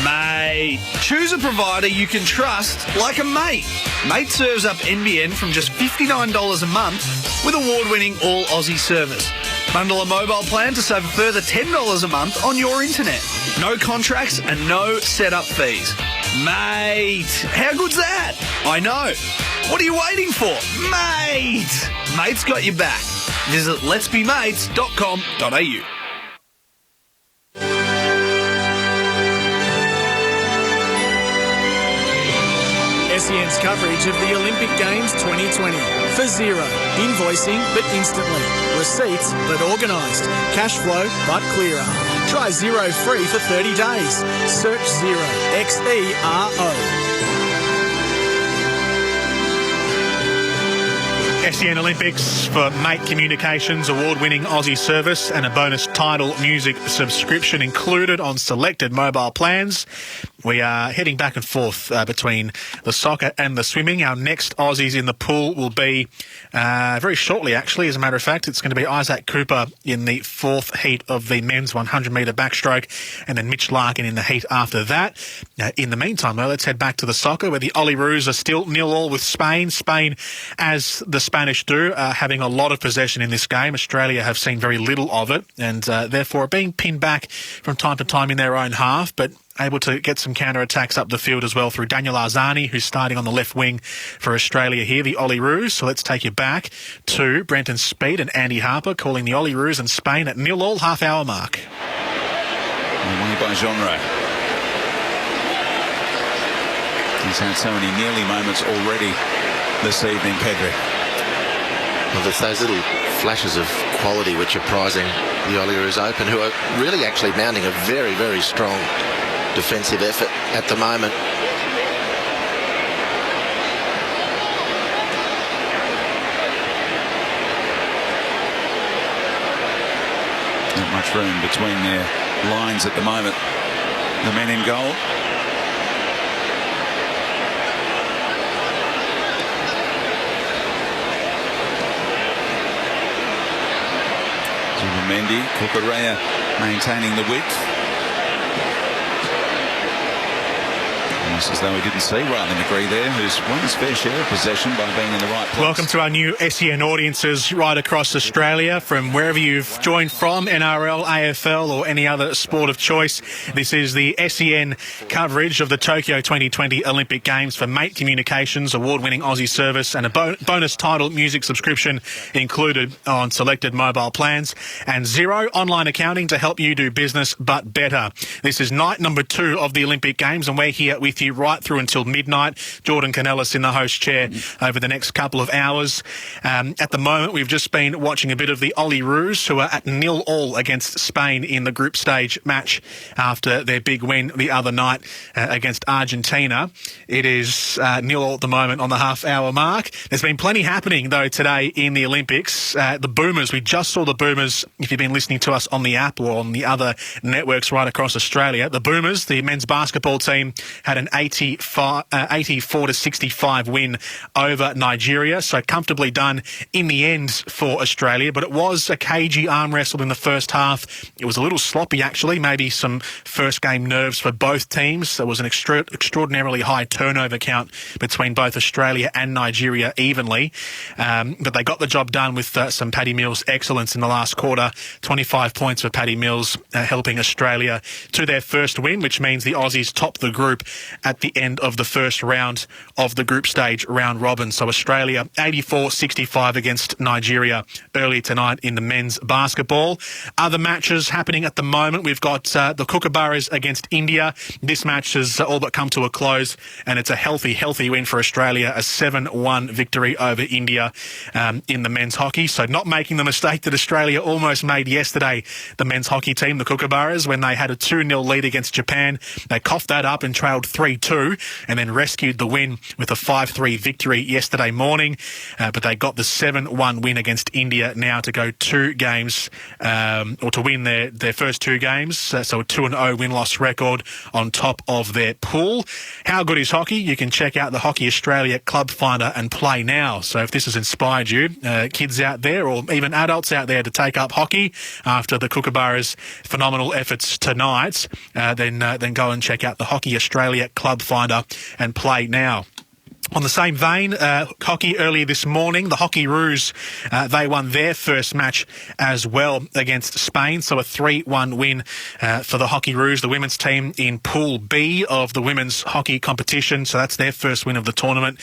Mate, choose a provider you can trust like a mate. Mate serves up NBN from just $59 a month with award-winning all Aussie service. Bundle a mobile plan to save a further $10 a month on your internet. No contracts and no setup fees. Mate, how good's that? I know. What are you waiting for? Mate! Mate's got your back. Visit letsbemates.com.au. SEN's coverage of the Olympic Games 2020. For zero. Invoicing but instantly. Receipts but organised. Cash flow but clearer. Try Zero free for 30 days. Search Xero. Xero. SEN Olympics for Mate Communications, award-winning Aussie service and a bonus Tidal music subscription included on selected mobile plans. We are heading back and forth between the soccer and the swimming. Our next Aussies in the pool will be very shortly, actually. As a matter of fact, it's going to be Isaac Cooper in the fourth heat of the men's 100-metre backstroke and then Mitch Larkin in the heat after that. In the meantime, though, let's head back to the soccer where the Olyroos are still 0-0 with Spain. Spain, as the Spanish do, are having a lot of possession in this game. Australia have seen very little of it and therefore are being pinned back from time to time in their own half, but able to get some counter-attacks up the field as well through Daniel Arzani, who's starting on the left wing for Australia here, the Olyroos. So let's take you back to Brenton Speed and Andy Harper calling the Olyroos and Spain at 0-0 half-hour mark. Away by genre. He's had so many nearly moments already this evening, Pedri. Well, there's those little flashes of quality which are prizing the Olyroos open, who are really actually mounting a very, very strong defensive effort at the moment. Not much room between their lines at the moment. The men in goal. Mendy, Cucurella maintaining the width. Almost as though we didn't see Riley McGree there, who's won his fair share of possession by being in the right place. Welcome to our new SEN audiences right across Australia from wherever you've joined from, NRL, AFL or any other sport of choice. This is the SEN coverage of the Tokyo 2020 Olympic Games for Mate Communications, award-winning Aussie service and a bonus Tidal music subscription included on selected mobile plans and Xero online accounting to help you do business but better. This is night number 2 of the Olympic Games and we're here with you right through until midnight. Jordan Canellis in the host chair over the next couple of hours. At the moment, we've just been watching a bit of the Olyroos, who are at 0-0 against Spain in the group stage match after their big win the other night against Argentina. It is 0-0 at the moment on the half-hour mark. There's been plenty happening, though, today in the Olympics. The Boomers, we just saw the Boomers, if you've been listening to us on the app or on the other networks right across Australia. The Boomers, the men's basketball team, had an 84-65 win over Nigeria, so comfortably done in the end for Australia, but it was a cagey arm wrestle in the first half. It was a little sloppy, actually, maybe some first game nerves for both teams. There was an extraordinarily high turnover count between both Australia and Nigeria evenly, but they got the job done with some Paddy Mills excellence in the last quarter. 25 points for Paddy Mills, helping Australia to their first win, which means the Aussies top the group at the end of the first round of the group stage round robin. So Australia 84-65 against Nigeria early tonight in the men's basketball. Other matches happening at the moment. We've got the Kookaburras against India. This match has all but come to a close and it's a healthy win for Australia, a 7-1 victory over India in the men's hockey. So not making the mistake that Australia almost made yesterday, the men's hockey team, the Kookaburras, when they had a 2-0 lead against Japan. They coughed that up and trailed 3-2 and then rescued the win with a 5-3 victory yesterday morning. But they got the 7-1 win against India now to go 2 games, or to win their first 2 games. So a 2-0 win-loss record on top of their pool. How good is hockey? You can check out the Hockey Australia Club Finder and play now. So if this has inspired you, kids out there or even adults out there to take up hockey after the Kookaburras' phenomenal efforts tonight, then go and check out the Hockey Australia Club Finder and play now. On the same vein, hockey earlier this morning, the Hockeyroos, they won their first match as well against Spain. So a 3-1 win for the Hockeyroos, the women's team in Pool B of the women's hockey competition. So that's their first win of the tournament.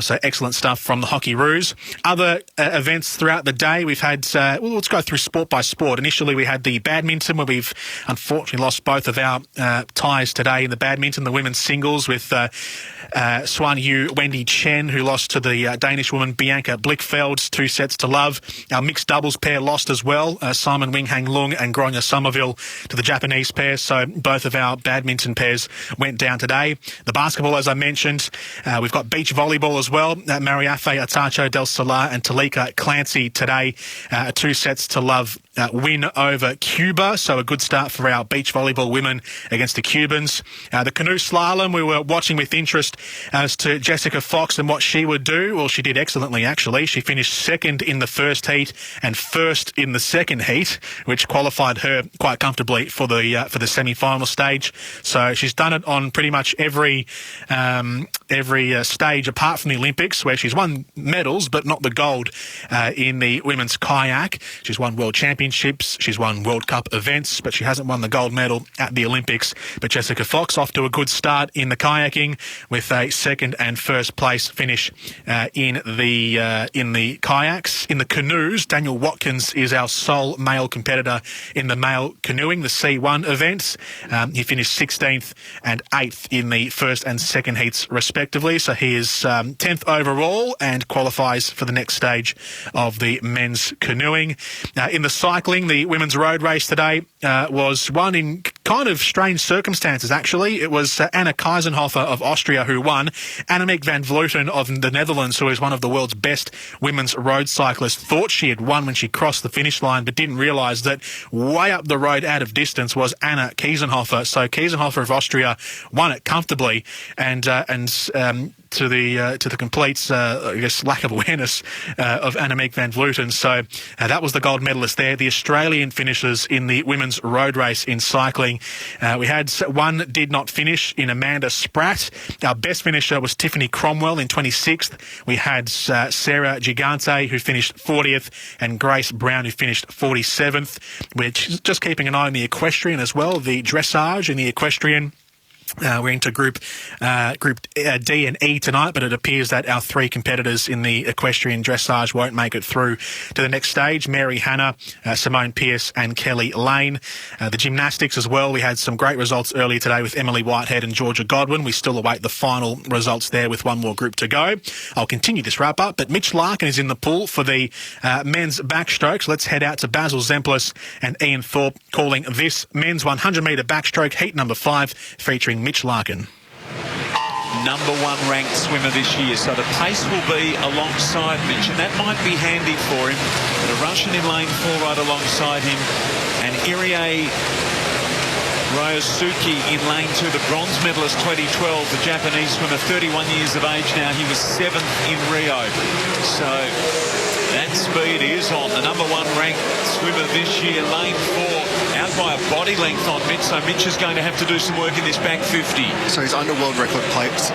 So excellent stuff from the Hockeyroos. Other events throughout the day, we've had, well, let's go through sport by sport. Initially, we had the badminton, where we've unfortunately lost both of our ties today in the badminton, the women's singles, with Swan Yu to Wendy Chen, who lost to the Danish woman Bianca Blichfeld, 2-0. Our mixed doubles pair lost as well. Simon Wing-Hang Lung and Gronya Somerville to the Japanese pair. So both of our badminton pairs went down today. The basketball, as I mentioned, we've got beach volleyball as well. Mariafe Atacho del Solar and Talika Clancy today, 2-0 win over Cuba. So a good start for our beach volleyball women against the Cubans. The canoe slalom, we were watching with interest as to Jessica Fox and what she would do. Well, she did excellently, actually. She finished second in the first heat and first in the second heat, which qualified her quite comfortably for the semi-final stage. So she's done it on pretty much every stage apart from the Olympics, where she's won medals but not the gold in the women's kayak. She's won world championships, she's won World Cup events, but she hasn't won the gold medal at the Olympics. But Jessica Fox off to a good start in the kayaking with a second and first place finish in the kayaks. In the canoes, Daniel Watkins is our sole male competitor in the male canoeing, the C1 events. He finished 16th and 8th in the first and second heats respectively. So he is 10th overall and qualifies for the next stage of the men's canoeing. In the cycling, the women's road race today was won in kind of strange circumstances, actually. It was Anna Keisenhofer of Austria who won. Annemiek van Vleuten of the Netherlands, who is one of the world's best women's road cyclists, thought she had won when she crossed the finish line, but didn't realise that way up the road out of distance was Anna Keisenhofer. So Keisenhofer of Austria won it comfortably, and to the complete, I guess, lack of awareness of Annemiek van Vleuten. So that was the gold medalist there. The Australian finishers in the women's road race in cycling. We had one did not finish in Amanda Spratt. Our best finisher was Tiffany Cromwell in 26th. We had Sarah Gigante, who finished 40th, and Grace Brown, who finished 47th. We're just keeping an eye on the equestrian as well, the dressage and the equestrian. We're into Group D and E tonight, but it appears that our three competitors in the equestrian dressage won't make it through to the next stage. Mary Hanna, Simone Pearce and Kelly Lane. The gymnastics as well. We had some great results earlier today with Emily Whitehead and Georgia Godwin. We still await the final results there with one more group to go. I'll continue this wrap-up, but Mitch Larkin is in the pool for the men's backstrokes. Let's head out to Basil Zemplis and Ian Thorpe calling this men's 100-metre backstroke heat number 5, featuring Mitch Larkin. Number 1 ranked swimmer this year, so the pace will be alongside Mitch, and that might be handy for him. But a Russian in lane 4 right alongside him, and Irie Ryosuke in lane 2, the bronze medalist 2012, the Japanese swimmer, 31 years of age now. He was 7th in Rio. So that speed is on. The number 1 ranked swimmer this year, lane 4, out by a body length on Mitch, so Mitch is going to have to do some work in this back 50. So he's under world record plates,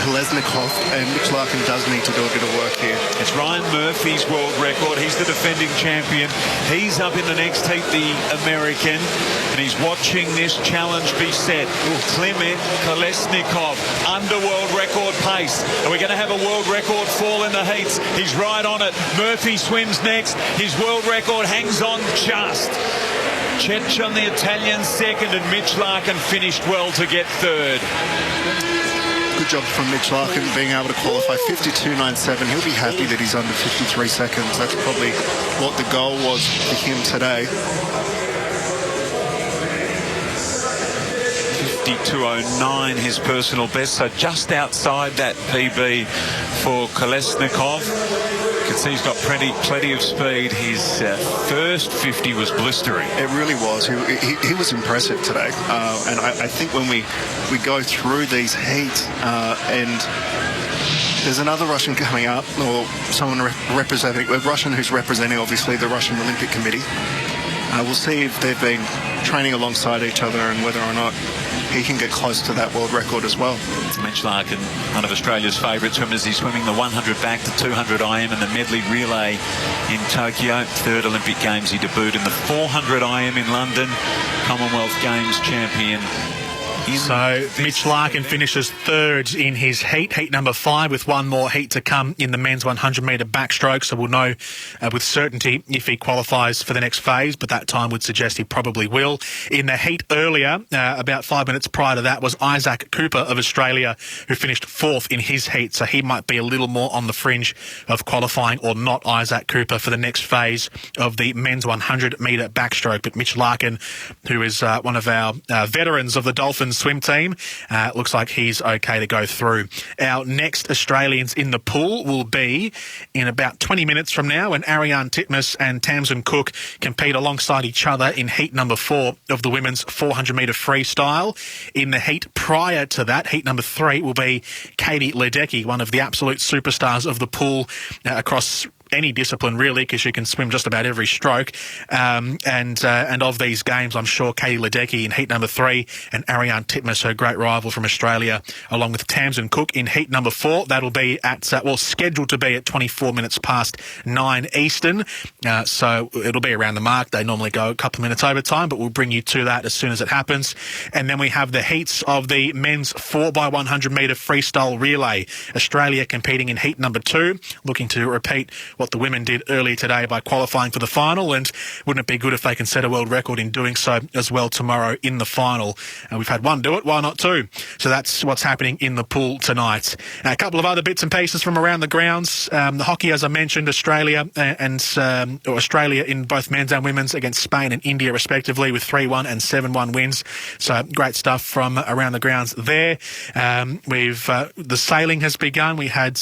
Kolesnikov, and Mitch Larkin does need to do a bit of work here. It's Ryan Murphy's world record. He's the defending champion. He's up in the next heat, the American, and he's watching this challenge be set. Klement Kolesnikov, under world record pace. Are we going to have a world record fall in the heats? He's right on it. Murphy swims next. His world record hangs on just. Cecchon, the Italian, second, and Mitch Larkin finished well to get third. Good job from Mitch Larkin being able to qualify 52.97. He'll be happy that he's under 53 seconds. That's probably what the goal was for him today. 52.09 his personal best, so just outside that PB for Kolesnikov. You can see he's got plenty of speed. His first 50 was blistering. It really was. He was impressive today. And I think when we go through these heats and there's another Russian coming up, or someone representing, a Russian who's representing obviously the Russian Olympic Committee. We'll see if they've been training alongside each other and whether or not he can get close to that world record as well. Mitch Larkin, one of Australia's favourite swimmers. He's swimming the 100 back, the 200 IM and the medley relay in Tokyo. Third Olympic Games. He debuted in the 400 IM in London. Commonwealth Games champion So Mitch Larkin finishes third in his heat number 5, with one more heat to come in the men's 100-metre backstroke. So we'll know with certainty if he qualifies for the next phase, but that time would suggest he probably will. In the heat earlier, about 5 minutes prior to that, was Isaac Cooper of Australia, who finished 4th in his heat. So he might be a little more on the fringe of qualifying or not, Isaac Cooper, for the next phase of the men's 100-metre backstroke. But Mitch Larkin, who is one of our veterans of the Dolphins swim team, looks like he's okay to go through. Our next Australians in the pool will be in about 20 minutes from now, when Ariane Titmus and Tamsin Cook compete alongside each other in heat number 4 of the women's 400-metre freestyle. In the heat prior to that, heat number 3, will be Katie Ledecky, one of the absolute superstars of the pool across any discipline, really, because she can swim just about every stroke. And of these games, I'm sure Katie Ledecky in heat number 3 and Ariane Titmus, her great rival from Australia, along with Tamsin Cook in heat number 4. That'll be at, scheduled to be at 24 minutes past 9 Eastern. So it'll be around the mark. They normally go a couple of minutes over time, but we'll bring you to that as soon as it happens. And then we have the heats of the men's 4x100 metre freestyle relay. Australia competing in heat number 2, looking to repeat what the women did earlier today by qualifying for the final, and wouldn't it be good if they can set a world record in doing so as well tomorrow in the final? We've had one do it, why not two? So that's what's happening in the pool tonight. A couple of other bits and pieces from around the grounds. The hockey, as I mentioned, Australia Australia in both men's and women's against Spain and India respectively, with 3-1 and 7-1 wins. So great stuff from around the grounds there. The sailing has begun. We had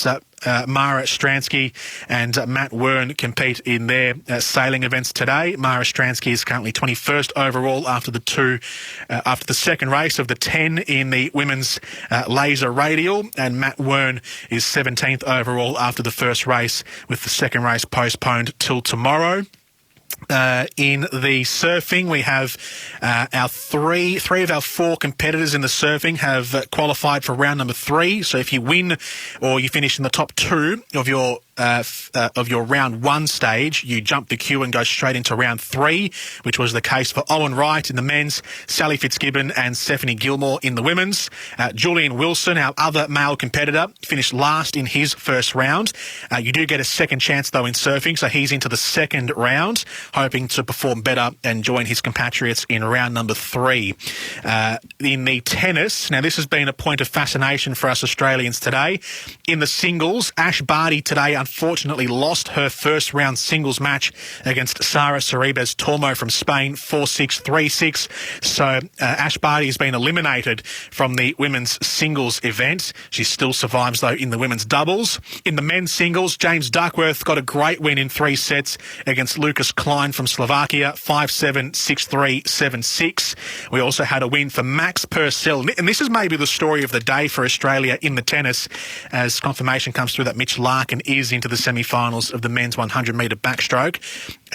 Mara Stransky and Matt Wern compete in their sailing events today. Mara Stransky is currently 21st overall after the second race of the 10 in the women's laser radial, and Matt Wern is 17th overall after the first race, with the second race postponed till tomorrow. In the surfing, we have our three of our 4 competitors in the surfing have qualified for round number 3. So if you win or you finish in the top 2 of your round 1 stage, you jump the queue and go straight into round 3, which was the case for Owen Wright in the men's, Sally Fitzgibbon and Stephanie Gilmore in the women's. Julian Wilson, our other male competitor, finished last in his first round. You do get a second chance, though, in surfing, so he's into the second round, hoping to perform better and join his compatriots in round number 3. In the tennis, now this has been a point of fascination for us Australians today. In the singles, Ash Barty today unfortunately lost her first round singles match against Sara Sorribes Tormo from Spain, 4-6, 3-6. So Ash Barty has been eliminated from the women's singles event. She still survives, though, in the women's doubles. In the men's singles, James Duckworth got a great win in 3 sets against Lucas Klein from Slovakia, 5-7, 6-3, 7-6. We also had a win for Max Purcell, and this is maybe the story of the day for Australia in the tennis, as confirmation comes through that Mitch Larkin is into the semi-finals of the men's 100-metre backstroke.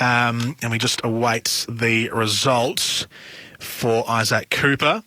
And we just await the results for Isaac Cooper.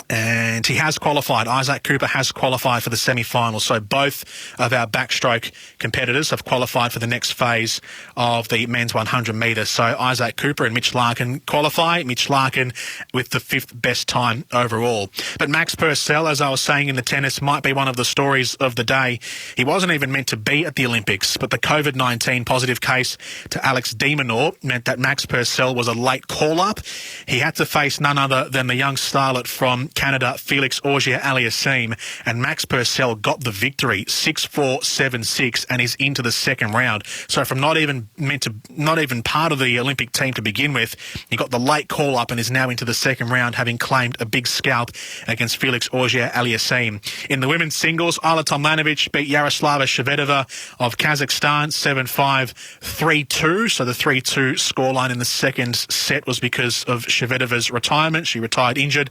And he has qualified. Isaac Cooper has qualified for the semi-final. So both of our backstroke competitors have qualified for the next phase of the men's 100 metres. So Isaac Cooper and Mitch Larkin qualify. Mitch Larkin with the 5th best time overall. But Max Purcell, as I was saying in the tennis, might be one of the stories of the day. He wasn't even meant to be at the Olympics, but the COVID-19 positive case to Alex de Minaur meant that Max Purcell was a late call-up. He had to face none other than the young starlet from Canada, Felix Auger-Aliassime, and Max Purcell got the victory, 6-4, 7-6, and is into the second round. So from not even part of the Olympic team to begin with, he got the late call up and is now into the second round, having claimed a big scalp against Felix Auger-Aliassime. In the women's singles, Ayla Tomljanovic beat Yaroslava Shvedova of Kazakhstan, 7-5, 3-2. So the 3-2 scoreline in the second set was because of Shvedova's retirement. She retired injured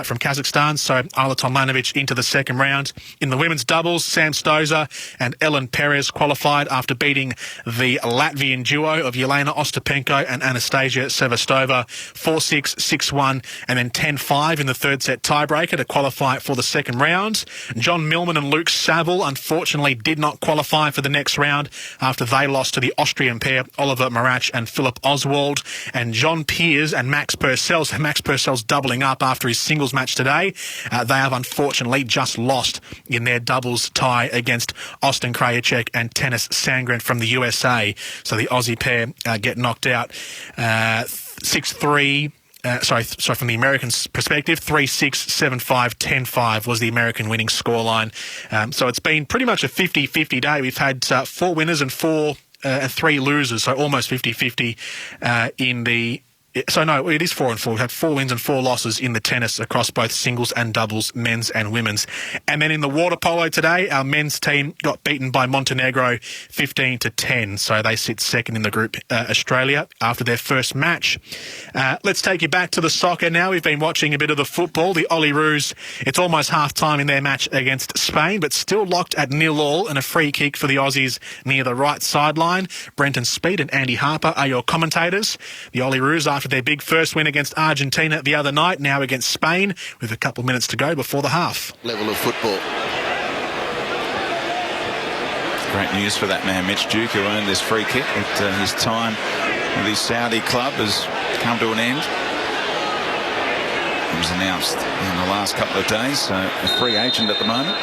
from Kazakhstan, so Ayla Tomljanovic into the second round. In the women's doubles, Sam Stosur and Ellen Perez qualified after beating the Latvian duo of Yelena Ostapenko and Anastasia Sevastova, 4-6, 6-1, and then 10-5 in the third set tiebreaker to qualify for the second round. John Millman and Luke Saville unfortunately did not qualify for the next round after they lost to the Austrian pair, Oliver Marach and Philip Oswald. And John Peers and Max Purcell, so Max Purcell's doubling up after his singles singles match today. They have unfortunately just lost in their doubles tie against Austin Krajicek and Tennis Sandgren from the USA. So the Aussie pair get knocked out 6-3. Sorry, from the Americans' perspective, 3-6, 7-5, 10-5 was the American winning scoreline. So it's been pretty much a 50-50 day. We've had 4 winners and 3 losers, so almost 50-50 in the... So no, it is 4 and 4. We've had 4 wins and 4 losses in the tennis across both singles and doubles, men's and women's. And then in the water polo today, our men's team got beaten by Montenegro 15-10. So they sit second in the group, Australia, after their first match. Let's take you back to the soccer now. We've been watching a bit of the football. The Olyroos, it's almost half-time in their match against Spain, but still locked at 0-0 and a free kick for the Aussies near the right sideline. Brenton Speed and Andy Harper are your commentators. The Olyroos, after their big first win against Argentina the other night, now against Spain, with a couple of minutes to go before the half. Level of football. Great news for that man, Mitch Duke, who earned this free kick. His time with his Saudi club has come to an end. It was announced in the last couple of days, so a free agent at the moment.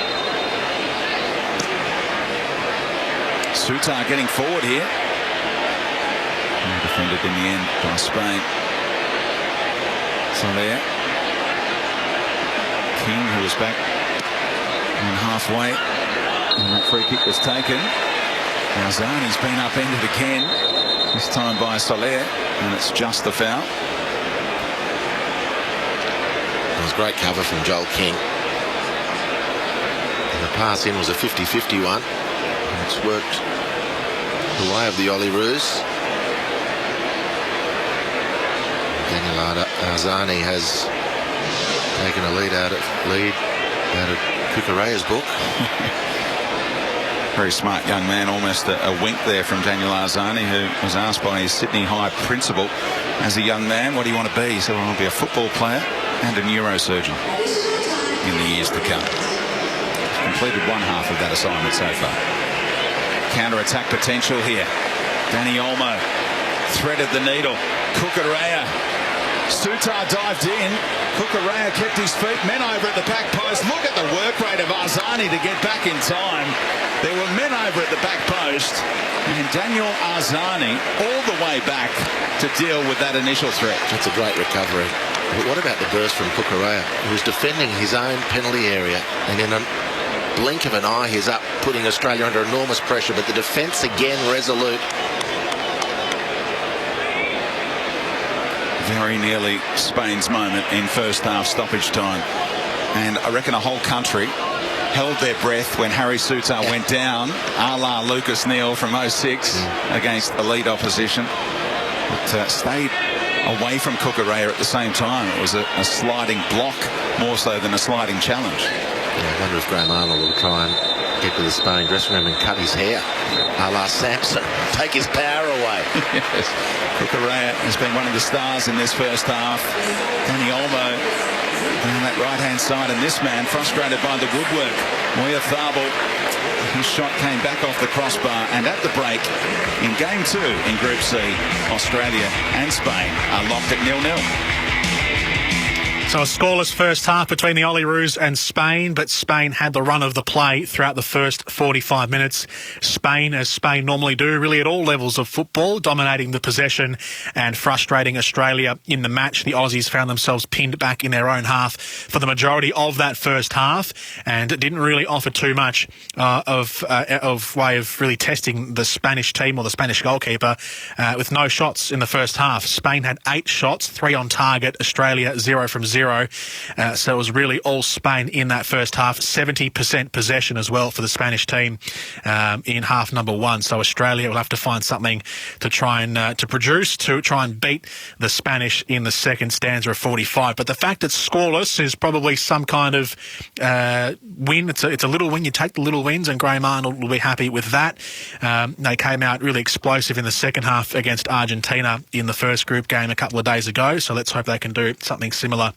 Sutar getting forward here. Defended in the end by Spain. Soler. King, who was back halfway, and that free kick was taken. Now Zani's been upended again, this time by Soler, and it's just the foul. It was great cover from Joel King. And the pass in was a 50-50 one. And it's worked the way of the Olyroos. Daniel Arzani has taken a lead out of Kukureya's book. Very smart young man, almost a wink there from Daniel Arzani, who was asked by his Sydney High principal as a young man, what do you want to be? He said, well, I want to be a football player and a neurosurgeon in the years to come. He's completed one half of that assignment so far. Counter-attack potential here. Danny Olmo threaded the needle. Kukureya. Sutar dived in. Kukureya kept his feet. Men over at the back post. Look at the work rate of Arzani to get back in time. There were men over at the back post. And Daniel Arzani all the way back to deal with that initial threat. That's a great recovery. But what about the burst from Kukureya, who was defending his own penalty area, and in a blink of an eye he's up, putting Australia under enormous pressure, but the defence again resolute. Very nearly Spain's moment in first half stoppage time. And I reckon a whole country held their breath when Harry Sutar went down, a la Lucas Neal from 06 against elite opposition. But stayed away from Kukureya at the same time. It was a sliding block more so than a sliding challenge. Yeah, I wonder if Graham Arnold will try and get to the Spain dressing room and cut his hair, a la Samson, take his power away. Yes. Kukureya has been one of the stars in this first half. Danny Olmo down that right-hand side, and this man frustrated by the woodwork. Moya Tharbel, his shot came back off the crossbar, and at the break, in Game 2 in Group C, Australia and Spain are locked at 0-0. So a scoreless first half between the Olyroos and Spain, but Spain had the run of the play throughout the first 45 minutes. Spain, as Spain normally do, really at all levels of football, dominating the possession and frustrating Australia in the match. The Aussies found themselves pinned back in their own half for the majority of that first half, and it didn't really offer too much of way of really testing the Spanish team or the Spanish goalkeeper with no shots in the first half. Spain had 8 shots, 3 on target. Australia 0 from 0. So it was really all Spain in that first half. 70% possession as well for the Spanish team in half number 1. So Australia will have to find something to try and to produce to try and beat the Spanish in the second stanza of 45. But the fact it's scoreless is probably some kind of win. It's a little win. You take the little wins, and Graham Arnold will be happy with that. They came out really explosive in the second half against Argentina in the first group game a couple of days ago. So let's hope they can do something similar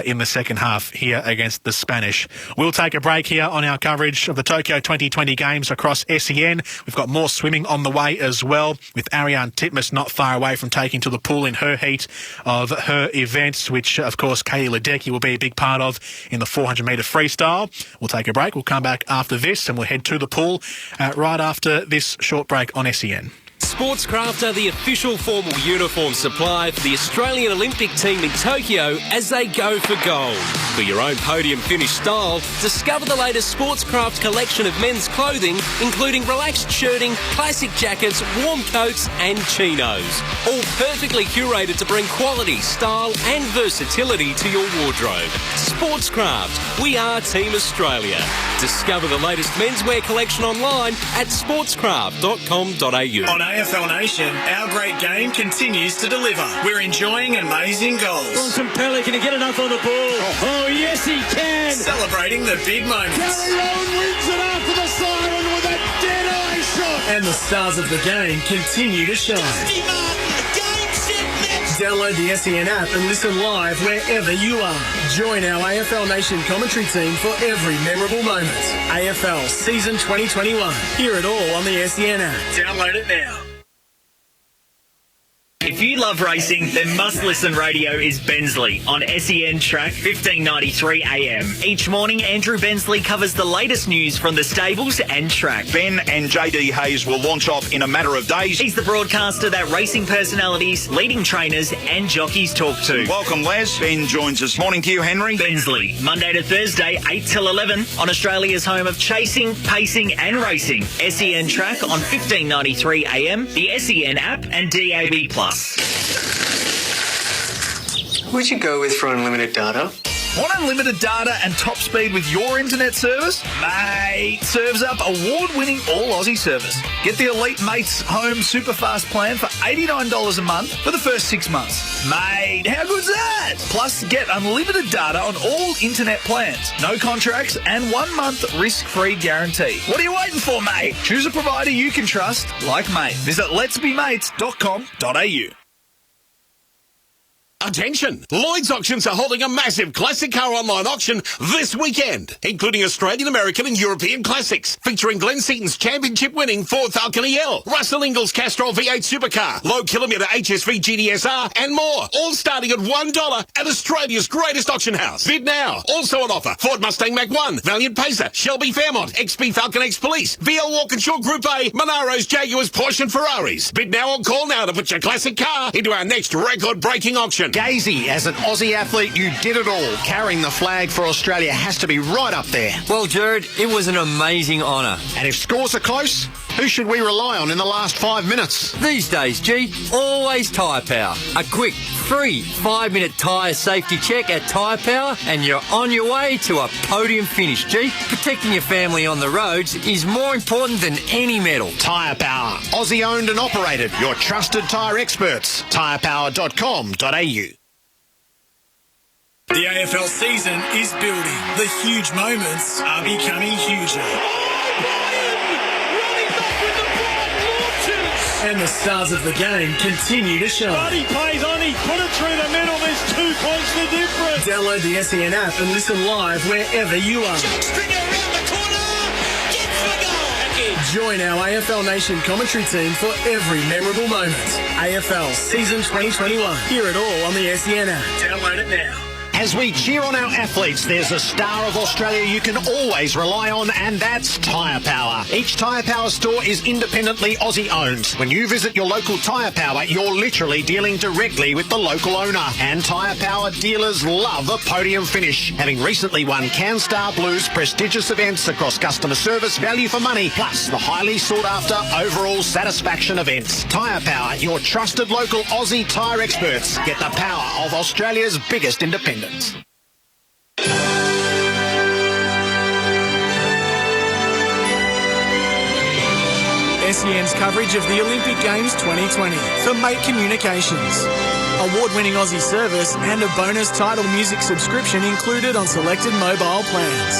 in the second half here against the Spanish. We'll take a break here on our coverage of the Tokyo 2020 games across SEN. We've got more swimming on the way as well, with Ariane Titmus not far away from taking to the pool in her heat of her events, which, of course, Katie Ledecky will be a big part of in the 400-metre freestyle. We'll take a break. We'll come back after this and we'll head to the pool right after this short break on SEN. Sportscraft are the official formal uniform supply for the Australian Olympic team in Tokyo as they go for gold. For your own podium finish style, discover the latest Sportscraft collection of men's clothing, including relaxed shirting, classic jackets, warm coats and chinos. All perfectly curated to bring quality, style and versatility to your wardrobe. Sportscraft, we are Team Australia. Discover the latest menswear collection online at sportscraft.com.au. On AFL Nation, our great game continues to deliver. We're enjoying amazing goals. Bontempelli, can he get enough on the ball? Oh, yes, he can. Celebrating the big moments. Gary Rowan wins it after the siren with a dead-eye shot. And the stars of the game continue to shine. Download the SEN app and listen live wherever you are. Join our AFL Nation commentary team for every memorable moment. AFL Season 2021. Hear it all on the SEN app. Download it now. If you love racing, then must-listen radio is Bensley on SEN Track 1593 AM. Each morning, Andrew Bensley covers the latest news from the stables and track. Ben and JD Hayes will launch off in a matter of days. He's the broadcaster that racing personalities, leading trainers and jockeys talk to. Welcome, Les. Ben joins us. Morning to you, Henry. Bensley, Monday to Thursday, 8 till 11 on Australia's home of chasing, pacing and racing. SEN Track on 1593 AM, the SEN app and DAB+. Who'd you go with for unlimited data? Want unlimited data and top speed with your internet service? Mate, Serves Up award-winning all-Aussie service. Get the Elite Mates Home Superfast plan for $89 a month for the first 6 months. Mate, how good's that? Plus, get unlimited data on all internet plans. No contracts and 1 month risk-free guarantee. What are you waiting for, mate? Choose a provider you can trust, like Mate. Visit letsbemates.com.au. Attention! Lloyd's Auctions are holding a massive classic car online auction this weekend, including Australian, American and European classics, featuring Glenn Seaton's championship-winning Ford Falcon EL, Russell Ingall's Castrol V8 supercar, low-kilometre HSV GTSR and more, all starting at $1 at Australia's greatest auction house. Bid now. Also on offer, Ford Mustang Mach-1, Valiant Pacer, Shelby Fairmont, XP Falcon X Police, VL Walkinshaw Group A, Monaros, Jaguars, Porsche and Ferraris. Bid now or call now to put your classic car into our next record-breaking auction. Gazy, as an Aussie athlete, you did it all. Carrying the flag for Australia has to be right up there. Well, Jared, it was an amazing honour. And if scores are close, who should we rely on in the last 5 minutes? These days, G, always Tyre Power. A quick, free 5-minute tyre safety check at Tyre Power and you're on your way to a podium finish, G. Protecting your family on the roads is more important than any medal. Tyre Power, Aussie owned and operated. Your trusted tyre experts. tyrepower.com.au. The AFL season is building. The huge moments are becoming huger. And the stars of the game continue to shine. Buddy plays on, he put it through the middle, there's 2 points the difference. Download the SEN app and listen live wherever you are. Join our AFL Nation commentary team for every memorable moment. AFL Season 2021. Hear it all on the SEN app. Download it now. As we cheer on our athletes, there's a star of Australia you can always rely on, and that's Tyre Power. Each Tyre Power store is independently Aussie owned. When you visit your local Tyre Power, you're literally dealing directly with the local owner. And Tyre Power dealers love a podium finish, having recently won CanStar Blues prestigious events across customer service, value for money, plus the highly sought after overall satisfaction events. Tyre Power, your trusted local Aussie tyre experts. Get the power of Australia's biggest independent. SEN's coverage of the Olympic Games 2020 for Mate Communications. Award-winning Aussie service and a bonus title music subscription included on selected mobile plans.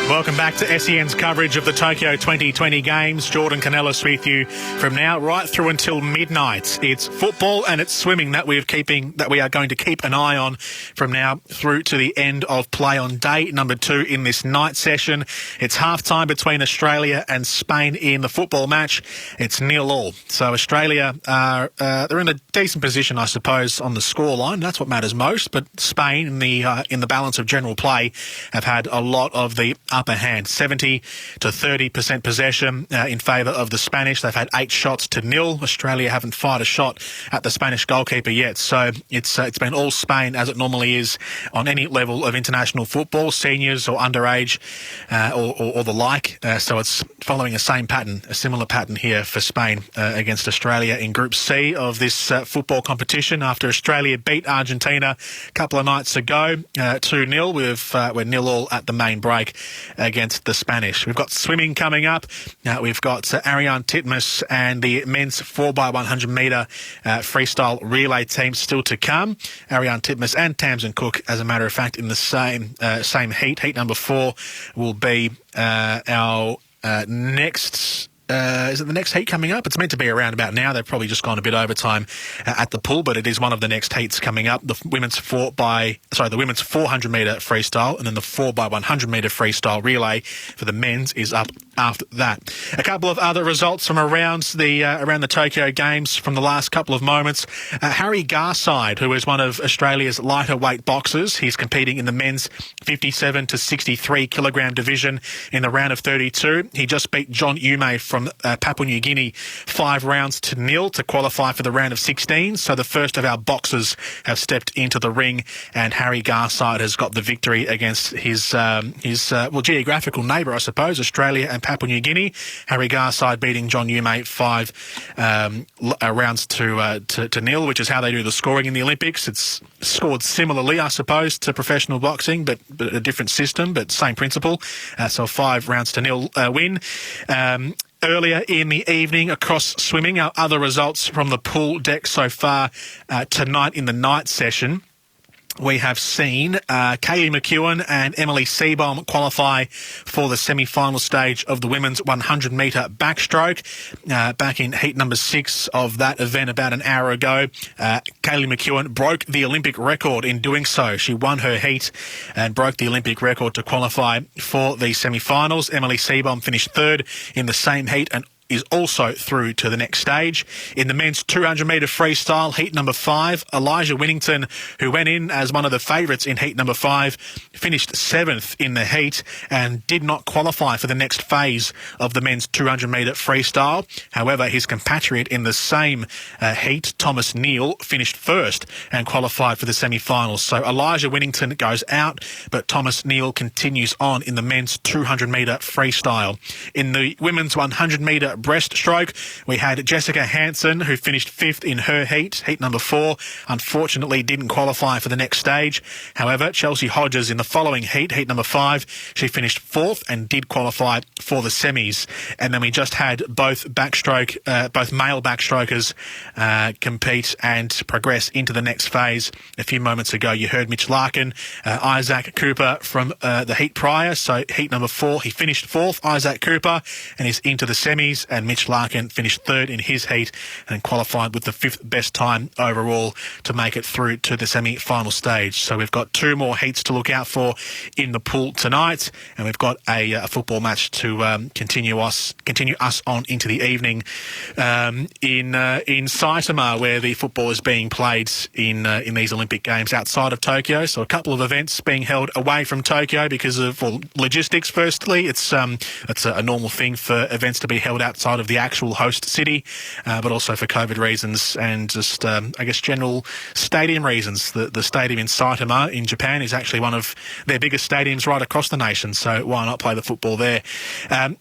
Welcome back to SEN's coverage of the Tokyo 2020 Games. Jordan Canellis with you from now right through until midnight. It's football and it's swimming that we are going to keep an eye on from now through to the end of play on day number 2 in this night session. It's half-time between Australia and Spain in the football match. It's 0-0. So Australia are they're in a decent position, I suppose, on the scoreline. That's what matters most. But Spain, in the balance of general play, have had a lot of the upper hand. 70 to 30% possession in favour of the Spanish. They've had 8 shots to 0. Australia haven't fired a shot at the Spanish goalkeeper yet. So it's been all Spain, as it normally is on any level of international football, seniors or underage or the like. So it's following a similar pattern here for Spain against Australia in Group C of this football competition after Australia beat Argentina a couple of nights ago 2-0. We're 0-0 at the main break against the Spanish. We've got swimming coming up. We've got Ariane Titmus and the men's 4x100 metre freestyle relay team still to come. Ariane Titmus and Tamsin Cook, as a matter of fact, in the same heat. Heat number 4 will be our next... is it the next heat coming up? It's meant to be around about now. They've probably just gone a bit overtime at the pool, but it is one of the next heats coming up. The women's 400 metre freestyle, and then the 4x100 metre freestyle relay for the men's is up after that. A couple of other results from around the Tokyo Games from the last couple of moments. Harry Garside, who is one of Australia's lighter weight boxers, he's competing in the men's 57 to 63 kilogram division in the round of 32. He just beat John Ume from Papua New Guinea 5 rounds to 0 to qualify for the round of 16. So the first of our boxers have stepped into the ring, and Harry Garside has got the victory against his geographical neighbour, I suppose, Australia and Papua New Guinea. Harry Garside beating John Ume 5 rounds to 0, which is how they do the scoring in the Olympics. It's scored similarly, I suppose, to professional boxing, but a different system, but same principle. So 5 rounds to 0 win. Earlier in the evening, across swimming, our other results from the pool deck so far tonight in the night session. We have seen Kaylee McEwen and Emily Seebohm qualify for the semi-final stage of the women's 100 metre backstroke. Back in heat number 6 of that event about an hour ago, Kaylee McEwen broke the Olympic record in doing so. She won her heat and broke the Olympic record to qualify for the semi-finals. Emily Seebohm finished 3rd in the same heat and is also through to the next stage. In the men's 200 metre freestyle, heat number 5, Elijah Winnington, who went in as one of the favourites in heat number 5, finished 7th in the heat and did not qualify for the next phase of the men's 200 metre freestyle. However, his compatriot in the same heat, Thomas Neal, finished 1st and qualified for the semi-finals. So Elijah Winnington goes out, but Thomas Neal continues on in the men's 200 metre freestyle. In the women's 100 metre breaststroke, we had Jessica Hansen, who finished 5th in her heat number 4, unfortunately didn't qualify for the next stage. However, Chelsea Hodges in the following heat number 5, she finished 4th and did qualify for the semis. And then we just had both male backstrokers compete and progress into the next phase. A few moments ago, you heard Mitch Larkin, Isaac Cooper from the heat prior. So heat number 4, he finished 4th, Isaac Cooper, and is into the semis. And Mitch Larkin finished 3rd in his heat and qualified with the 5th best time overall to make it through to the semi-final stage. So we've got 2 more heats to look out for in the pool tonight, and we've got a football match to continue us on into the evening in Saitama, where the football is being played in these Olympic Games outside of Tokyo. So a couple of events being held away from Tokyo because of logistics. Firstly, it's a normal thing for events to be held outside of the actual host city, but also for COVID reasons and just, I guess, general stadium reasons. The stadium in Saitama in Japan is actually one of their biggest stadiums right across the nation, so why not play the football there?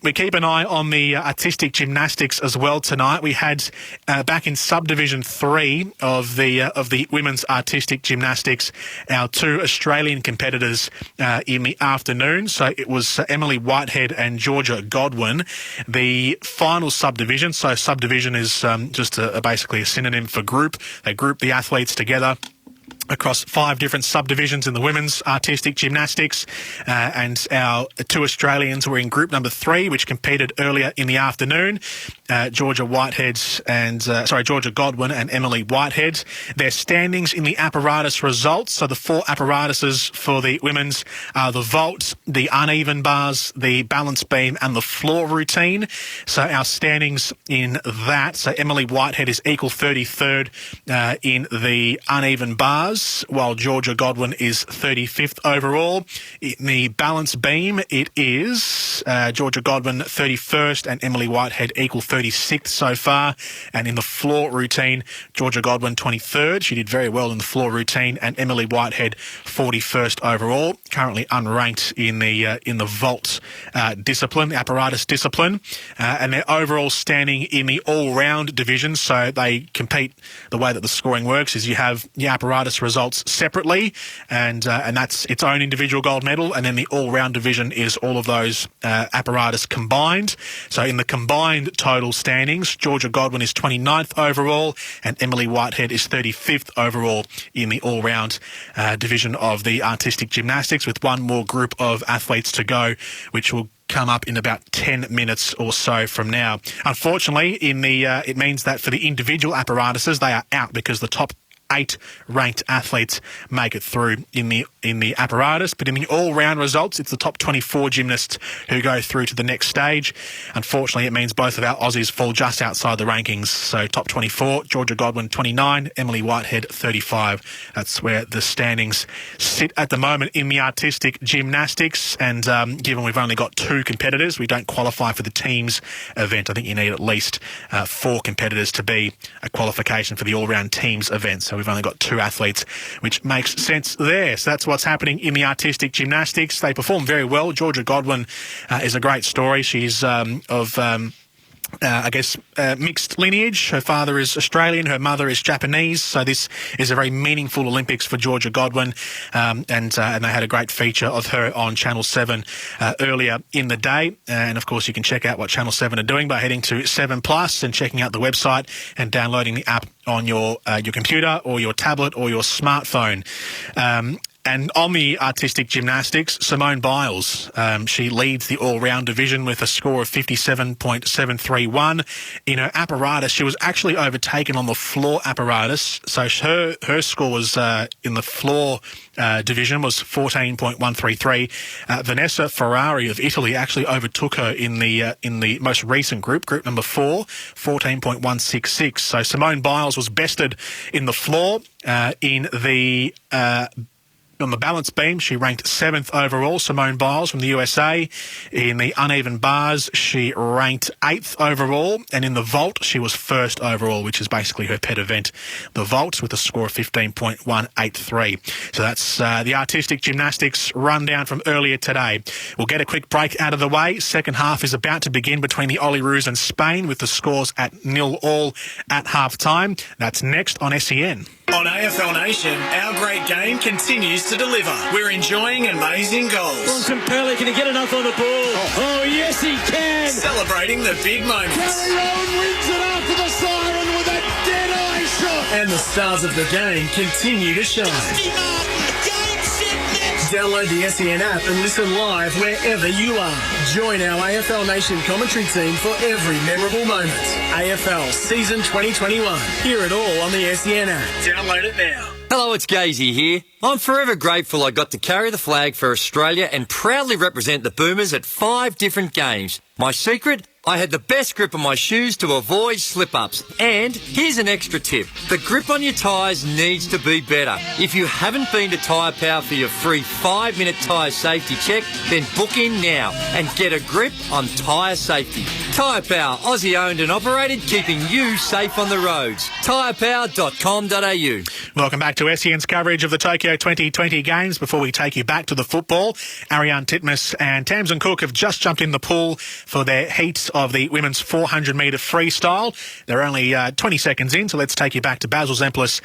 We keep an eye on the artistic gymnastics as well tonight. We had back in subdivision 3 of the women's artistic gymnastics, our 2 Australian competitors in the afternoon. So it was Emily Whitehead and Georgia Godwin. The final subdivision, so subdivision is just basically a synonym for group. They group the athletes together across 5 different subdivisions in the women's artistic gymnastics, and our 2 Australians were in group number 3, which competed earlier in the afternoon. Georgia Godwin and Emily Whitehead. Their standings in the apparatus results. So the 4 apparatuses for the women's are the vault, the uneven bars, the balance beam, and the floor routine. So our standings in that. So Emily Whitehead is equal 33rd in the uneven bars, while Georgia Godwin is 35th overall. In the balance beam, it is Georgia Godwin 31st and Emily Whitehead equal 36th so far. And in the floor routine, Georgia Godwin 23rd. She did very well in the floor routine, and Emily Whitehead 41st overall. Currently unranked in the vault discipline, the apparatus discipline, and their overall standing in the all-round division. So they compete. The way that the scoring works is you have the apparatus results separately, and that's its own individual gold medal, and then the all-round division is all of those apparatus combined. So in the combined total standings, Georgia Godwin is 29th overall, and Emily Whitehead is 35th overall in the all-round division of the artistic gymnastics, with one more group of athletes to go, which will come up in about 10 minutes or so from now. Unfortunately, it means that for the individual apparatuses, they are out because the top 8 ranked athletes make it through in the apparatus, but in the all-round results, it's the top 24 gymnasts who go through to the next stage. Unfortunately, it means both of our Aussies fall just outside the rankings. So top 24, Georgia Godwin 29, Emily Whitehead 35. That's where the standings sit at the moment in the artistic gymnastics. And given we've only got 2 competitors, we don't qualify for the teams event. I think you need at least 4 competitors to be a qualification for the all-round teams event. So we've only got 2 athletes, which makes sense there. So that's what's happening in the artistic gymnastics. They perform very well. Georgia Godwin is a great story. She's mixed lineage. Her father is Australian, her mother is Japanese, so this is a very meaningful Olympics for Georgia Godwin, and they had a great feature of her on Channel 7 earlier in the day. And of course you can check out what Channel 7 are doing by heading to 7 Plus and checking out the website and downloading the app on your computer or your tablet or your smartphone. And on the artistic gymnastics, Simone Biles, she leads the all-round division with a score of 57.731. In her apparatus, she was actually overtaken on the floor apparatus. So her score was in the floor division was 14.133. Vanessa Ferrari of Italy actually overtook her in the most recent group number 4, 14.166. So Simone Biles was bested in the floor. On the balance beam, she ranked 7th overall, Simone Biles from the USA. In the uneven bars, she ranked 8th overall. And in the vault, she was 1st overall, which is basically her pet event, the vault, with a score of 15.183. So that's the artistic gymnastics rundown from earlier today. We'll get a quick break out of the way. Second half is about to begin between the Olyroos and Spain, with the scores at 0-0 at half-time. That's next on SEN. On AFL Nation, our great game continues to deliver. We're enjoying amazing goals. Bontempelli, can he get enough on the ball? Oh, yes, he can. Celebrating the big moments. Gary Rowan wins it after the siren with a dead-eye shot. And the stars of the game continue to shine. Download the SEN app and listen live wherever you are. Join our AFL Nation commentary team for every memorable moment. AFL Season 2021. Hear it all on the SEN app. Download it now. Hello, it's Gazy here. I'm forever grateful I got to carry the flag for Australia and proudly represent the Boomers at 5 different games. My secret? I had the best grip on my shoes to avoid slip-ups. And here's an extra tip. The grip on your tyres needs to be better. If you haven't been to Tyre Power for your free 5-minute tyre safety check, then book in now and get a grip on tyre safety. Tyre Power, Aussie owned and operated, keeping you safe on the roads. tyrepower.com.au. Welcome back to SEN's coverage of the Tokyo 2020 Games. Before we take you back to the football, Ariane Titmus and Tamsin Cook have just jumped in the pool for their heat of the women's 400-metre freestyle. They're only 20 seconds in, so let's take you back to Basil Zemplis,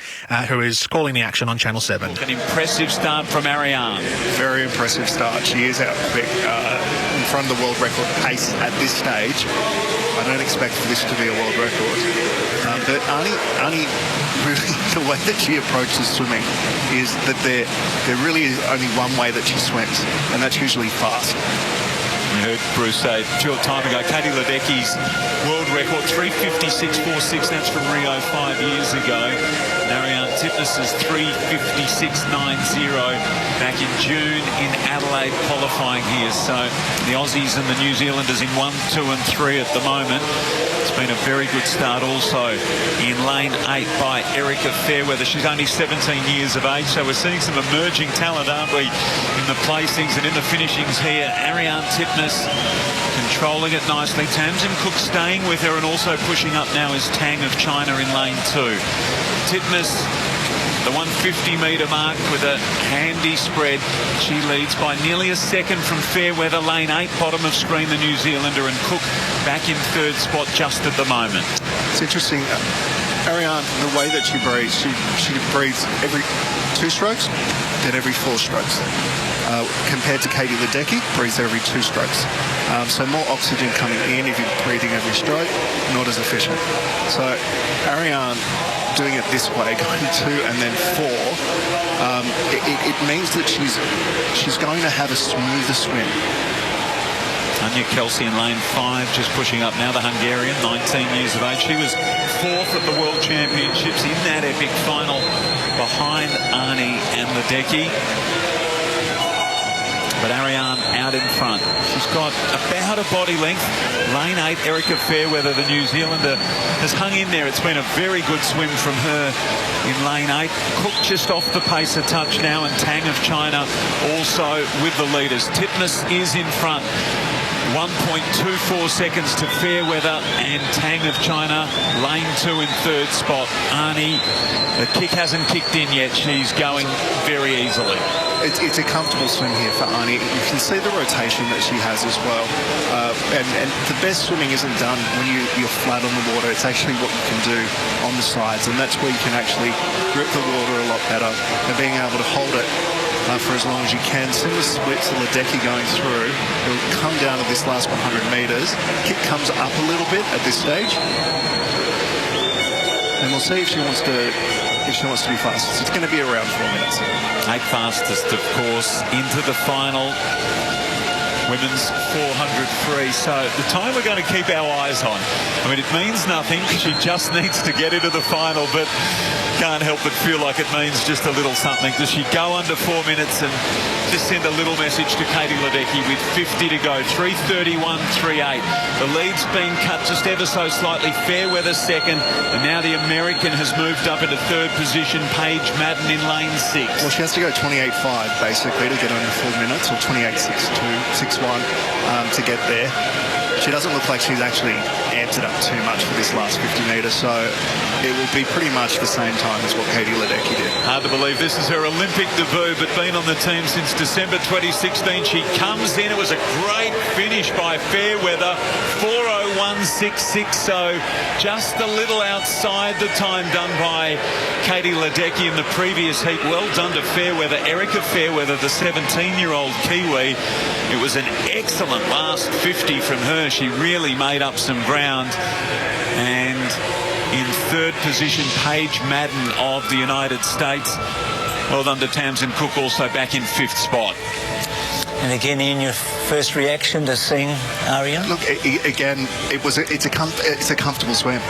who is calling the action on Channel 7. An impressive start from Ariane. Very impressive start. She is out quick in front of the world record pace at this stage. I don't expect for this to be a world record. But Arnie, really, the way that she approaches swimming is that there really is only one way that she swims, and that's usually fast. You heard Bruce say a short time ago, Katie Ledecky's world record, 3:56.46, that's from Rio 5 years ago. Ariane Titmus's 3:56.90 back in June in Adelaide qualifying here. So the Aussies and the New Zealanders in 1, 2 and 3 at the moment. It's been a very good start also in lane 8 by Erica Fairweather. She's only 17 years of age, so we're seeing some emerging talent, aren't we, in the placings and in the finishings here. Ariane Titmus controlling it nicely. Tamsin Cook staying with her, and also pushing up now is Tang of China in lane 2. Titmus, the 150-metre mark with a handy spread. She leads by nearly a second from Fairweather, lane 8, bottom of screen, the New Zealander, and Cook back in third spot just at the moment. It's interesting. Ariane, the way that she breathes, she breathes every 2 strokes, then every 4 strokes. Compared to Katie Ledecky, breathes every 2 strokes. So more oxygen coming in if you're breathing every stroke, not as efficient. So Ariane doing it this way, going 2 and then 4, it means that she's going to have a smoother swim. Anya Kelsey in lane 5, just pushing up now, the Hungarian, 19 years of age. She was 4th at the World Championships in that epic final behind Arnie and Ledecky. But Ariane out in front. She's got about a body length. Lane 8, Erica Fairweather, the New Zealander, has hung in there. It's been a very good swim from her in lane 8. Cook just off the pace a touch now, and Tang of China also with the leaders. Titmus is in front. 1.24 seconds to Fairweather, and Tang of China, lane 2 in third spot. Arnie, the kick hasn't kicked in yet. She's going very easily. It's a comfortable swim here for Arnie. You can see the rotation that she has as well. And the best swimming isn't done when you're flat on the water. It's actually what you can do on the sides, and that's where you can actually grip the water a lot better, and being able to hold it for as long as you can. Similar split to Ledecky going through. It'll come down to this last 100 metres. Kick comes up a little bit at this stage, and we'll see if she wants to be fastest. It's going to be around 4 minutes. 8 fastest, of course, into the final women's 400 free. So the time we're going to keep our eyes on. I mean, it means nothing. She just needs to get into the final, but can't help but feel like it means just a little something. Does she go under 4 minutes and just send a little message to Katie Ledecky with 50 to go? 3:31.38. The lead's been cut just ever so slightly. Fairweather second, and now the American has moved up into third position. Paige Madden in lane 6. Well, she has to go 28.5 basically to get under 4 minutes, or 28.62.61 to get there. She doesn't look like she's actually amped it up too much for this last 50 metres, so it will be pretty much the same time as what Katie Ledecky did. Hard to believe this is her Olympic debut, but been on the team since December 2016. She comes in. It was a great finish by Fairweather, 4:01.66, so just a little outside the time done by Katie Ledecky in the previous heat. Well done to Fairweather. Erica Fairweather, the 17-year-old Kiwi. It was an excellent last 50 from her. She really made up some ground. And in third position, Paige Madden of the United States. Well done to Tamsin Cook, also back in 5th spot. And again, Ian, your first reaction to seeing Ariane? Look, again, it's a comfortable swim.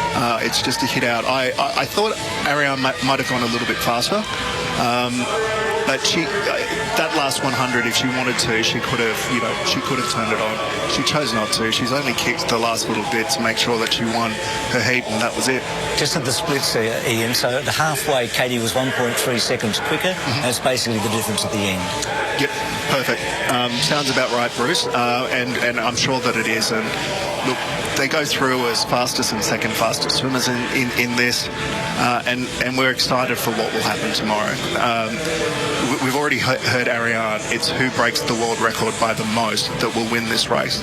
It's just a hit out. I thought Ariane might have gone a little bit faster, but that last 100, if she wanted to, she could have turned it on. She chose not to. She's only kicked the last little bit to make sure that she won her heat, and that was it. Just at the splits there, Ian, so at the halfway, Katie was 1.3 seconds quicker. That's basically the difference at the end. Yep, perfect. Sounds about right, Bruce, and I'm sure that it is. And look, they go through as fastest and second fastest swimmers in this, and we're excited for what will happen tomorrow. We've already heard Ariane. It's who breaks the world record by the most that will win this race.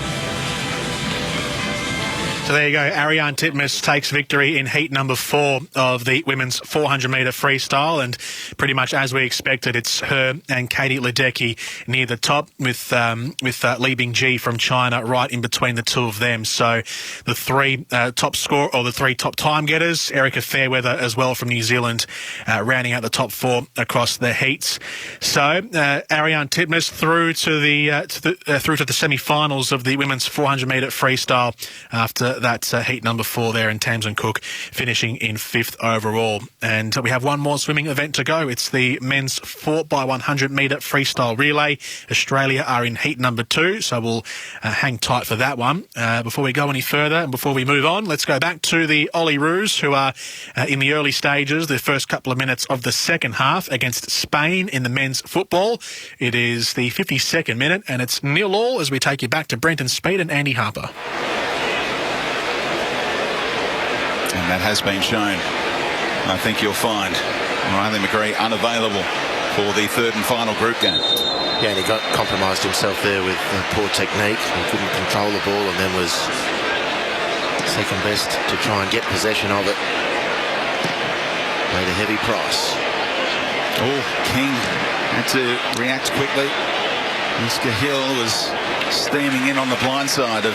So there you go. Ariane Titmus takes victory in heat number 4 of the women's 400-metre freestyle, and pretty much as we expected, it's her and Katie Ledecky near the top with Li Bingji from China right in between the two of them. So the three top time getters, Erica Fairweather as well from New Zealand, rounding out the top 4 across the heats. So Ariane Titmus through to the semi-finals of the women's 400-metre freestyle after that heat number 4 there, and Tamsin Cook finishing in 5th overall. And we have one more swimming event to go. It's the men's 4x100 metre freestyle relay. Australia are in heat number 2, so we'll hang tight for that one. Before we go any further and before we move on, let's go back to the Olyroos, who are in the early stages, the first couple of minutes of the second half against Spain in the men's football. It is the 52nd minute, and it's 0-0 as we take you back to Brenton Speed and Andy Harper. And that has been shown. I think you'll find Riley McGree unavailable for the third and final group game. Yeah, and he got compromised himself there with poor technique. He couldn't control the ball and then was second best to try and get possession of it. Paid a heavy price. Oh, King had to react quickly. Miska Hill was steaming in on the blind side of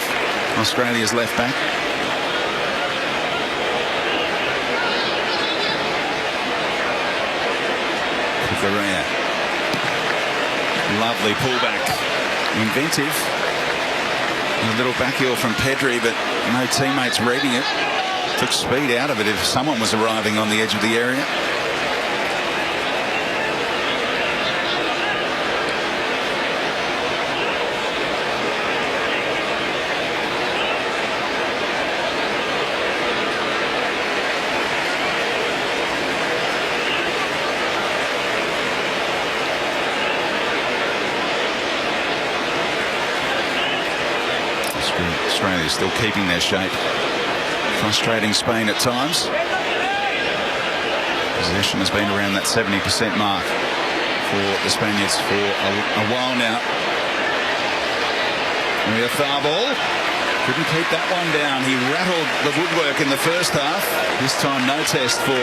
Australia's left back. Correa. Lovely pullback. Inventive. A little back heel from Pedri, but no teammates reading it. Took speed out of it if someone was arriving on the edge of the area. Australia still keeping their shape. Frustrating Spain at times. Possession has been around that 70% mark for the Spaniards for a while now. Tharball couldn't keep that one down. He rattled the woodwork in the first half. This time no test for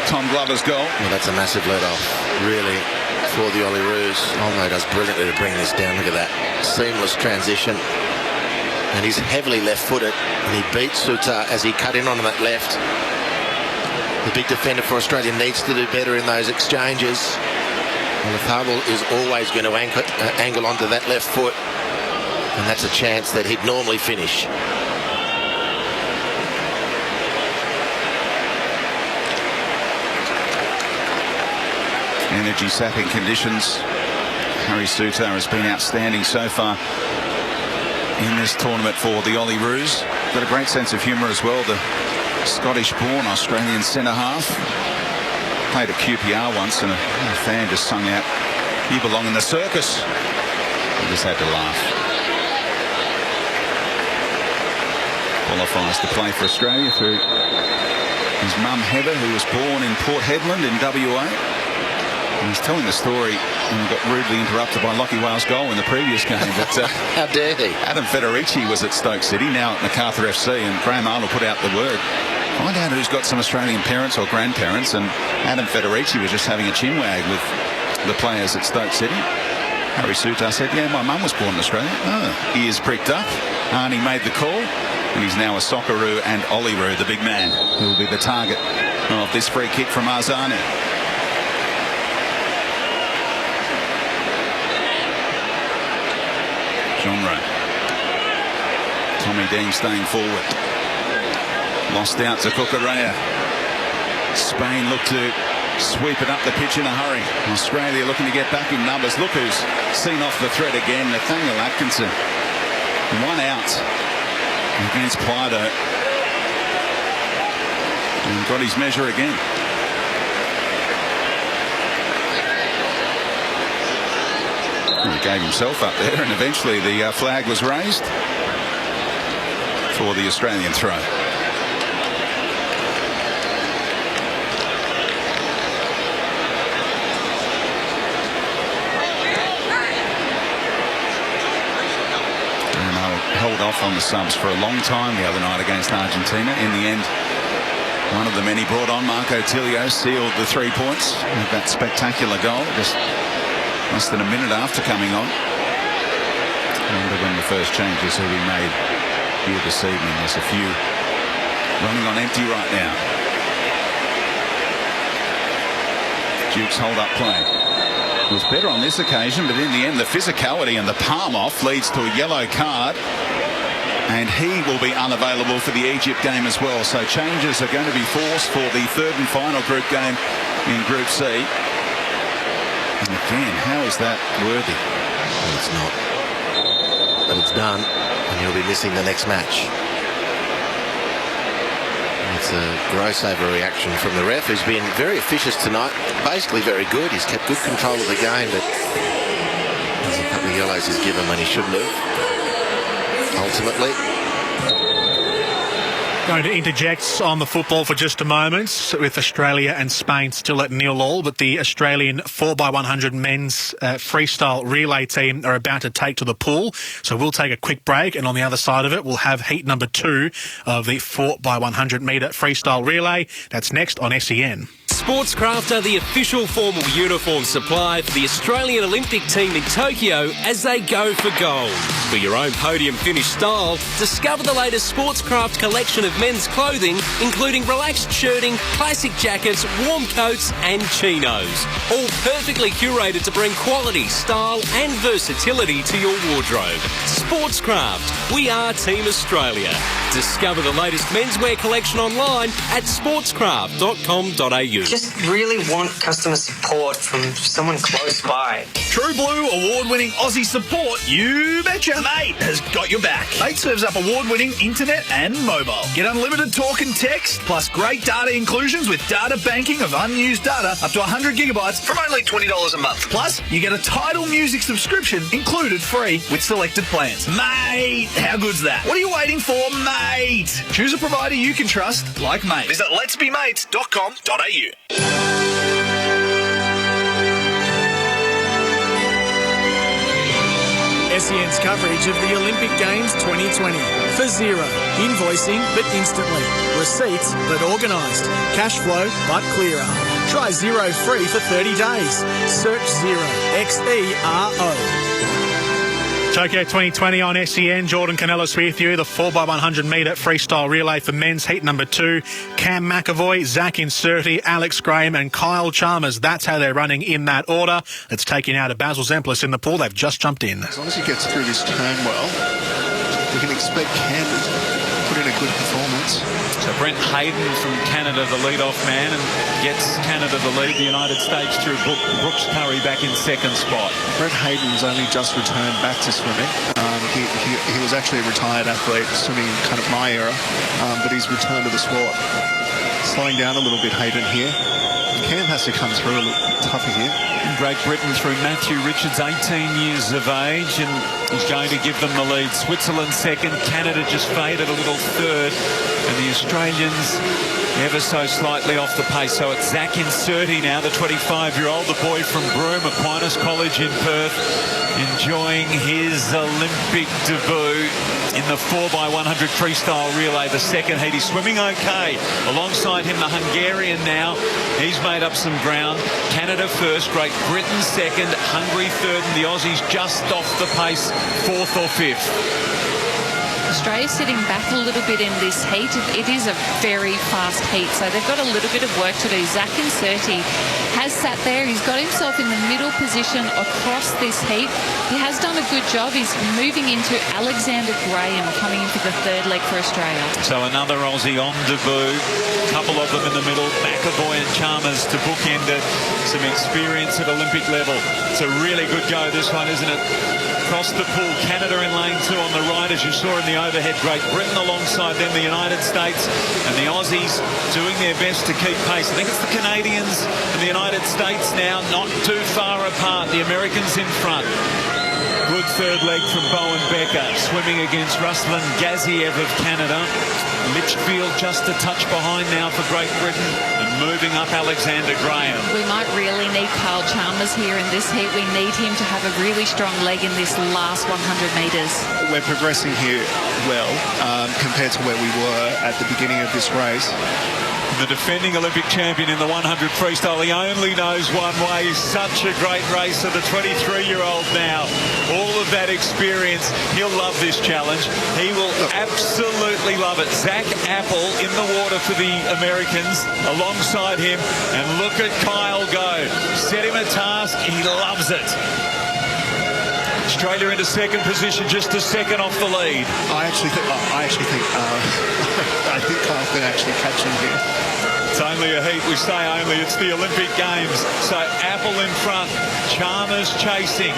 Tom Glover's goal. Well, that's a massive let-off, really, for the Olyroos. Olmo does brilliantly to bring this down. Look at that seamless transition. And he's heavily left-footed, and he beat Sutar as he cut in on that left. The big defender for Australia needs to do better in those exchanges. Well, Tharball is always going to angle onto that left foot, and that's a chance that he'd normally finish. Energy-sapping conditions. Harry Sutar has been outstanding so far in this tournament for the Olyroos. Got a great sense of humour as well, the Scottish-born Australian centre-half. Played at QPR once and a fan just sung out, "You belong in the circus." He just had to laugh. Qualifies to play for Australia through his mum Heather, who was born in Port Hedland in WA. And he's telling the story and got rudely interrupted by Lockie Wales' goal in the previous game. But, how dare he? Adam Federici was at Stoke City, now at Macarthur FC, and Graham Arnold put out the word. Find out who's got some Australian parents or grandparents, and Adam Federici was just having a chinwag with the players at Stoke City. Harry Sutar said, "Yeah, my mum was born in Australia." Oh, ears pricked up. Arnie made the call, and he's now a Socceroo and Olyroos, the big man, who will be the target of this free kick from Arzani. Genre. Tommy Dean staying forward. Lost out to Cucurella. Spain look to sweep it up the pitch in a hurry. Australia looking to get back in numbers. Look who's seen off the thread again. Nathaniel Atkinson. One out against Plido. And got his measure again. He gave himself up there, and eventually the flag was raised for the Australian throw. And I'll hold off on the subs for a long time the other night against Argentina. In the end, one of the many brought on, Marco Tilio, sealed the 3 points with that spectacular goal just less than a minute after coming on. I wonder when the first changes will be made here this evening. There's a few running on empty right now. Duke's hold-up play was better on this occasion, but in the end, the physicality and the palm off leads to a yellow card, and he will be unavailable for the Egypt game as well. So changes are going to be forced for the third and final group game in Group C. And again, how is that worthy? Well, it's not. But it's done, and he'll be missing the next match. It's a gross overreaction from the ref, who's been very officious tonight. Basically very good. He's kept good control of the game, but there's a couple of yellows he's given when he shouldn't have. Ultimately, going to interject on the football for just a moment, with Australia and Spain still at 0-0, but the Australian 4x100 men's freestyle relay team are about to take to the pool. So we'll take a quick break, and on the other side of it, we'll have heat number 2 of the 4x100 metre freestyle relay. That's next on SEN. Sportscraft are the official formal uniform supply for the Australian Olympic team in Tokyo as they go for gold. For your own podium finish style, discover the latest Sportscraft collection of men's clothing, including relaxed shirting, classic jackets, warm coats and chinos. All perfectly curated to bring quality, style and versatility to your wardrobe. Sportscraft, we are Team Australia. Discover the latest menswear collection online at sportscraft.com.au. Just really want customer support from someone close by. True Blue award-winning Aussie support, you betcha. Mate has got your back. Mate serves up award-winning internet and mobile. Get unlimited talk and text, plus great data inclusions with data banking of unused data up to 100 gigabytes from only $20 a month. Plus, you get a Tidal Music subscription included free with selected plans. Mate, how good's that? What are you waiting for, mate? Choose a provider you can trust, like Mate. Visit letsbemates.com.au. SEN's coverage of the Olympic Games 2020. For Xero. Invoicing but instantly. Receipts but organised. Cash flow but clearer. Try Xero free for 30 days. Search Xero. Xero. Tokyo 2020 on SEN. Jordan Canellis with you. The 4x100 metre freestyle relay for men's heat number 2. Cam McAvoy, Zach Inserti, Alex Graham and Kyle Chalmers. That's how they're running in that order. It's taking out a Basil Zemplis in the pool. They've just jumped in. As long as he gets through this turn well, we can expect Cam to put in a good performance. So Brent Hayden from Canada, the lead-off man, and gets Canada the lead. The United States through Brooks Curry back in second spot. Brent Hayden's only just returned back to swimming. He was actually a retired athlete, swimming in kind of my era, but he's returned to the sport. Slowing down a little bit, Hayden here. Cam has to come through a little tougher here. Great Britain through Matthew Richards, 18 years of age, and he's going to give them the lead. Switzerland second, Canada just faded a little third, and the Australians ever so slightly off the pace. So it's Zach Inserti now, the 25-year-old, the boy from Broome, Aquinas College in Perth, enjoying his Olympic debut in the 4x100 freestyle relay. The second heat, he's swimming okay. Alongside him, the Hungarian now. He's made up some ground. Canada first, Great Britain second, Hungary third, and the Aussies just off the pace, fourth or fifth. Australia sitting back a little bit in this heat. It is a very fast heat, so they've got a little bit of work to do. Zach Inserti has sat there. He's got himself in the middle position across this heat. He has done a good job. He's moving into Alexander Graham, coming into the third leg for Australia. So another Aussie on debut. A couple of them in the middle. McAvoy and Chalmers to bookend it. Some experience at Olympic level. It's a really good go, this one, isn't it? Across the pool, Canada in lane 2 on the right, as you saw in the overhead. Great Britain alongside them, the United States, and the Aussies doing their best to keep pace. I think it's the Canadians and the United States now not too far apart. The Americans in front. Good third leg from Bowen Becker, swimming against Ruslan Gaziev of Canada. Litchfield just a touch behind now for Great Britain, and moving up Alexander Graham. We might really need Kyle Chalmers here in this heat. We need him to have a really strong leg in this last 100 metres. We're progressing here well compared to where we were at the beginning of this race. The defending Olympic champion in the 100 freestyle, he only knows one way. He's such a great racer, the 23-year-old now. All of that experience, he'll love this challenge. He will absolutely love it. Zach Apple in the water for the Americans alongside him. And look at Kyle go. Set him a task. He loves it. Australia into second position, just a second off the lead. I think Kyle can actually catch him here. It's only a heat, we say only, it's the Olympic Games. So Apple in front, Chalmers chasing.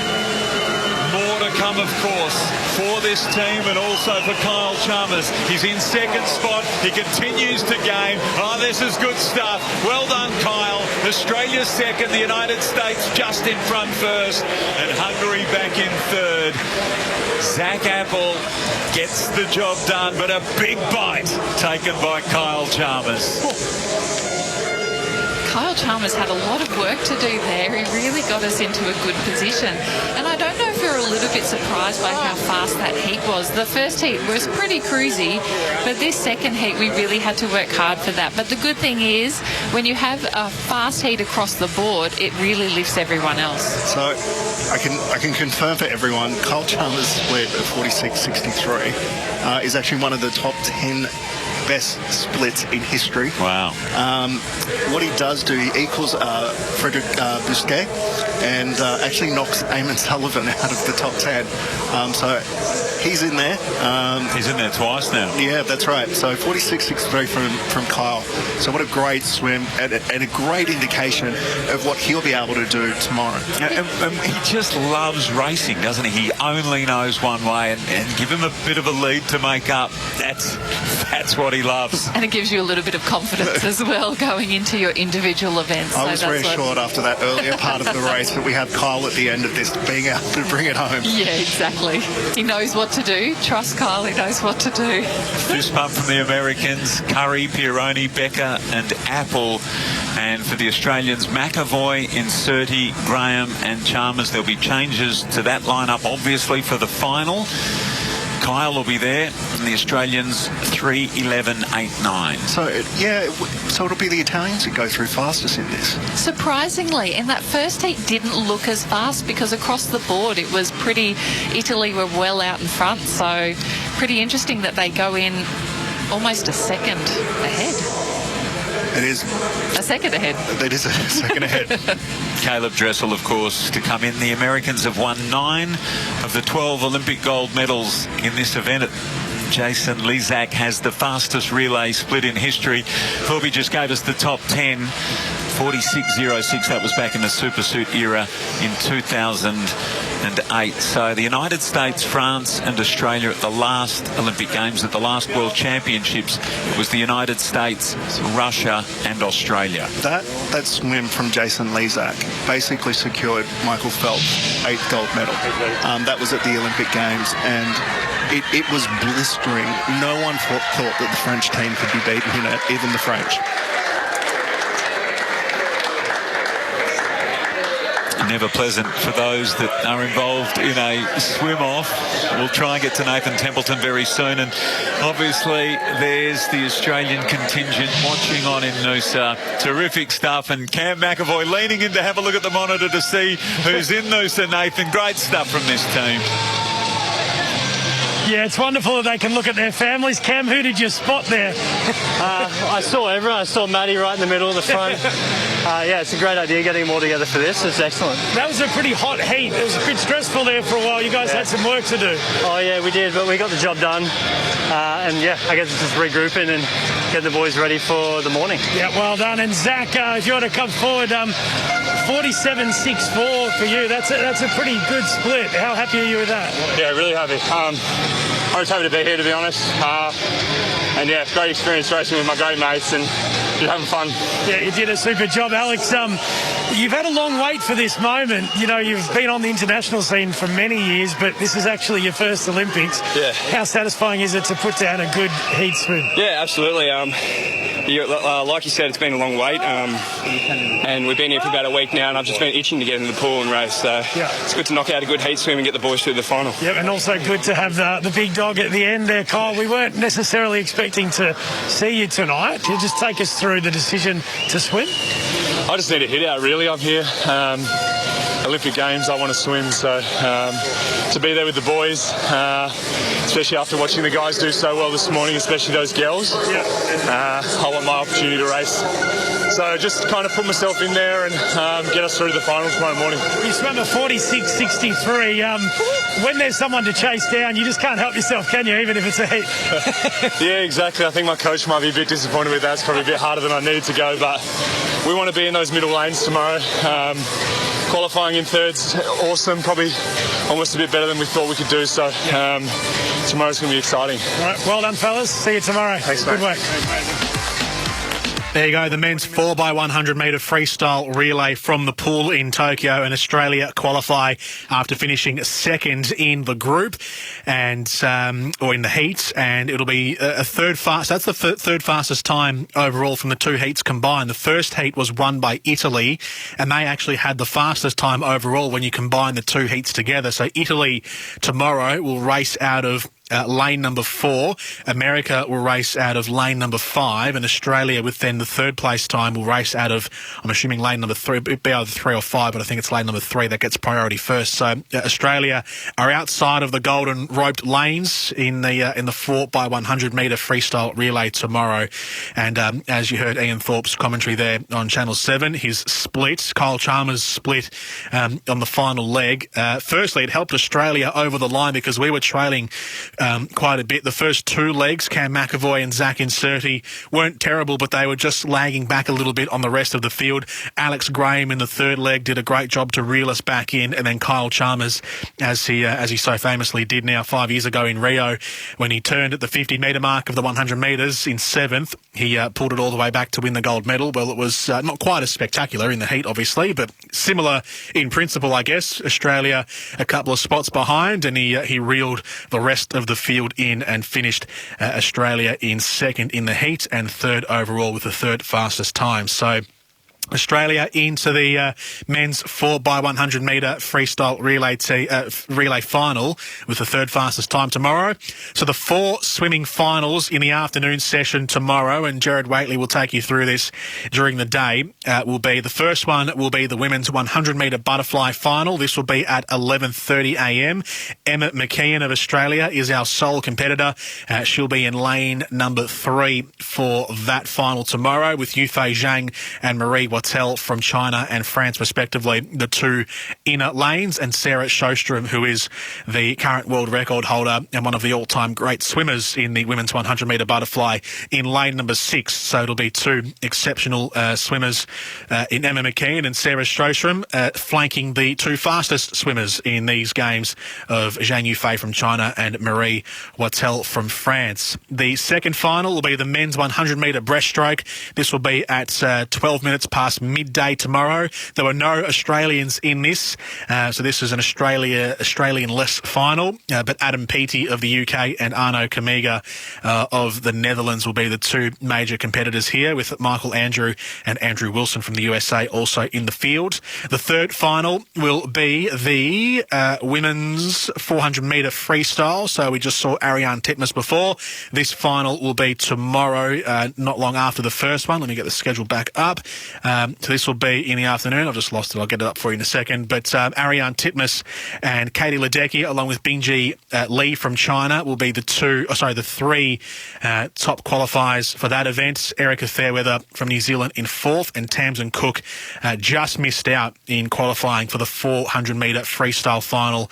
More to come, of course, for this team and also for Kyle Chalmers. He's in second spot. He continues to gain. Oh, this is good stuff. Well done, Kyle. Australia second, the United States just in front first, and Hungary back in third. Zach Apple gets the job done, but a big bite taken by Kyle Chalmers. Kyle Chalmers had a lot of work to do there. He really got us into a good position. And I don't know if you're a little bit surprised by how fast that heat was. The first heat was pretty cruisy, but this second heat we really had to work hard for that. But the good thing is, when you have a fast heat across the board, it really lifts everyone else. So I can confirm for everyone, Kyle Chalmers' split at 46.63 is actually one of the top 10 best splits in history. Wow. What he does do, he equals Frederick Bousquet and actually knocks Eamon Sullivan out of the top 10. So he's in there. He's in there twice now. Yeah, that's right. So 46.63 from Kyle. So what a great swim and a great indication of what he'll be able to do tomorrow. And he just loves racing, doesn't he? He only knows one way, and give him a bit of a lead to make up. That's what he loves. And it gives you a little bit of confidence as well going into your individual events. I was reassured after that earlier part of the race that we have Kyle at the end of this being able to bring it home. Yeah, exactly. He knows what to do. Trust Kyle, he knows what to do. Fist bump from the Americans, Curry, Pieroni, Becker and Apple. And for the Australians, McAvoy, Inserti, Graham and Chalmers. There'll be changes to that lineup, obviously, for the final. Kyle will be there, and the Australians 3:11.89. So it'll be the Italians that go through fastest in this. Surprisingly, and that first heat didn't look as fast because across the board it was pretty. Italy were well out in front, so pretty interesting that they go in almost a second ahead. It is a second ahead. It is a second ahead. Caleb Dressel, of course, to come in. The Americans have won 9 of the 12 Olympic gold medals in this event. Jason Lezak has the fastest relay split in history. Philby just gave us the top 10. 46.06, that was back in the supersuit era in 2008. So the United States, France and Australia at the last Olympic Games, at the last World Championships, it was the United States, Russia and Australia. That swim from Jason Lezak basically secured Michael Phelps' 8th gold medal. That was at the Olympic Games, and it was blistering. No one thought that the French team could be beaten in it, even the French. Never pleasant for those that are involved in a swim-off. We'll try and get to Nathan Templeton very soon. And obviously, there's the Australian contingent watching on in Noosa. Terrific stuff. And Cam McAvoy leaning in to have a look at the monitor to see who's in Noosa, Nathan. Great stuff from this team. Yeah, it's wonderful that they can look at their families. Cam, who did you spot there? I saw everyone. I saw Maddie right in the middle of the front. Yeah, it's a great idea getting them all together for this. It's excellent. That was a pretty hot heat. It was a bit stressful there for a while. You guys had some work to do. Oh, yeah, we did, but we got the job done. And, yeah, I guess it's just regrouping and get the boys ready for the morning. Yeah, well done. And Zach, if you want to come forward, 47.64 for you. That's a pretty good split. How happy are you with that? Yeah, really happy. I'm just happy to be here, to be honest. And yeah, great experience racing with my great mates and just having fun. Yeah, you did a super job, Alex. You've had a long wait for this moment. You know, you've been on the international scene for many years, but this is actually your first Olympics. Yeah. How satisfying is it to put down a good heat swim? Yeah, absolutely. Like you said, it's been a long wait, and we've been here for about a week now, and I've just been itching to get in the pool and race. So it's good to knock out a good heat swim and get the boys through the final. Yeah, and also good to have the big dog at the end there, Kyle. We weren't necessarily expecting to see you tonight. Can you just take us through the decision to swim? I just need a hit out, really. I'm here. Olympic Games, I want to swim, so to be there with the boys, especially after watching the guys do so well this morning, especially those girls, I want my opportunity to race. So just kind of put myself in there and get us through the final tomorrow morning. You swam a 46.63. When there's someone to chase down, you just can't help yourself, can you, even if it's a heat? Yeah, exactly. I think my coach might be a bit disappointed with that. It's probably a bit harder than I needed to go, but we want to be in those middle lanes tomorrow. Qualifying in third's awesome, probably almost a bit better than we thought we could do, so tomorrow's going to be exciting. All right, well done, fellas. See you tomorrow. Thanks, Good mate. work. There you go, the men's 4x100 metre freestyle relay from the pool in Tokyo, and Australia qualify after finishing second in the group and or in the heat, and it'll be a third fast. That's the third fastest time overall from the two heats combined. The first heat was won by Italy, and they actually had the fastest time overall when you combine the two heats together. So Italy tomorrow will race out of lane number 4. America will race out of lane number 5, and Australia, with then the third place time, will race out of, I'm assuming, lane number 3. It'd be either 3 or 5, but I think it's lane number 3 that gets priority first. So Australia are outside of the golden roped lanes in the 4x100 metre freestyle relay tomorrow. And as you heard Ian Thorpe's commentary there on Channel 7, his split, Kyle Chalmers' split on the final leg. Firstly, it helped Australia over the line because we were trailing quite a bit. The first two legs, Cam McAvoy and Zach Inserti, weren't terrible, but they were just lagging back a little bit on the rest of the field. Alex Graham in the third leg did a great job to reel us back in, and then Kyle Chalmers, as he so famously did now 5 years ago in Rio, when he turned at the 50-metre mark of the 100 metres in 7th, he pulled it all the way back to win the gold medal. Well, it was not quite as spectacular in the heat, obviously, but similar in principle, I guess. Australia a couple of spots behind, and he reeled the rest of the field in and finished Australia in second in the heat and third overall with the third fastest time. So Australia into the men's 4x100 metre freestyle relay final with the third fastest time tomorrow. So the 4 swimming finals in the afternoon session tomorrow, and Jared Waitley will take you through this during the day, will be the first one will be the women's 100 metre butterfly final. This will be at 11:30 a.m. Emma McKeon of Australia is our sole competitor. She'll be in lane number 3 for that final tomorrow, with Yufei Zhang and Marie Wattel from China and France, respectively, the two inner lanes, and Sarah Sjostrom, who is the current world record holder and one of the all-time great swimmers in the women's 100 metre butterfly, in lane number 6. So it'll be two exceptional swimmers in Emma McKeon and Sarah Sjostrom, flanking the two fastest swimmers in these games of Zhang Yufei from China and Marie Wattel from France. The second final will be the men's 100 metre breaststroke. This will be at 12 minutes past midday tomorrow. There were no Australians in this, so this is an Australian-less final, but Adam Peaty of the UK and Arno Kamiga of the Netherlands will be the two major competitors here, with Michael Andrew and Andrew Wilson from the USA also in the field. The third final will be the women's 400 metre freestyle. So we just saw Ariane Titmus before. This final will be tomorrow, not long after the first one. Let me get the schedule back up. So this will be in the afternoon. I've just lost it. I'll get it up for you in a second. But Ariane Titmus and Katie Ledecky, along with Bingji Li from China, will be the three top qualifiers for that event. Erica Fairweather from New Zealand in 4th, and Tamsin Cook just missed out in qualifying for the 400 metre freestyle final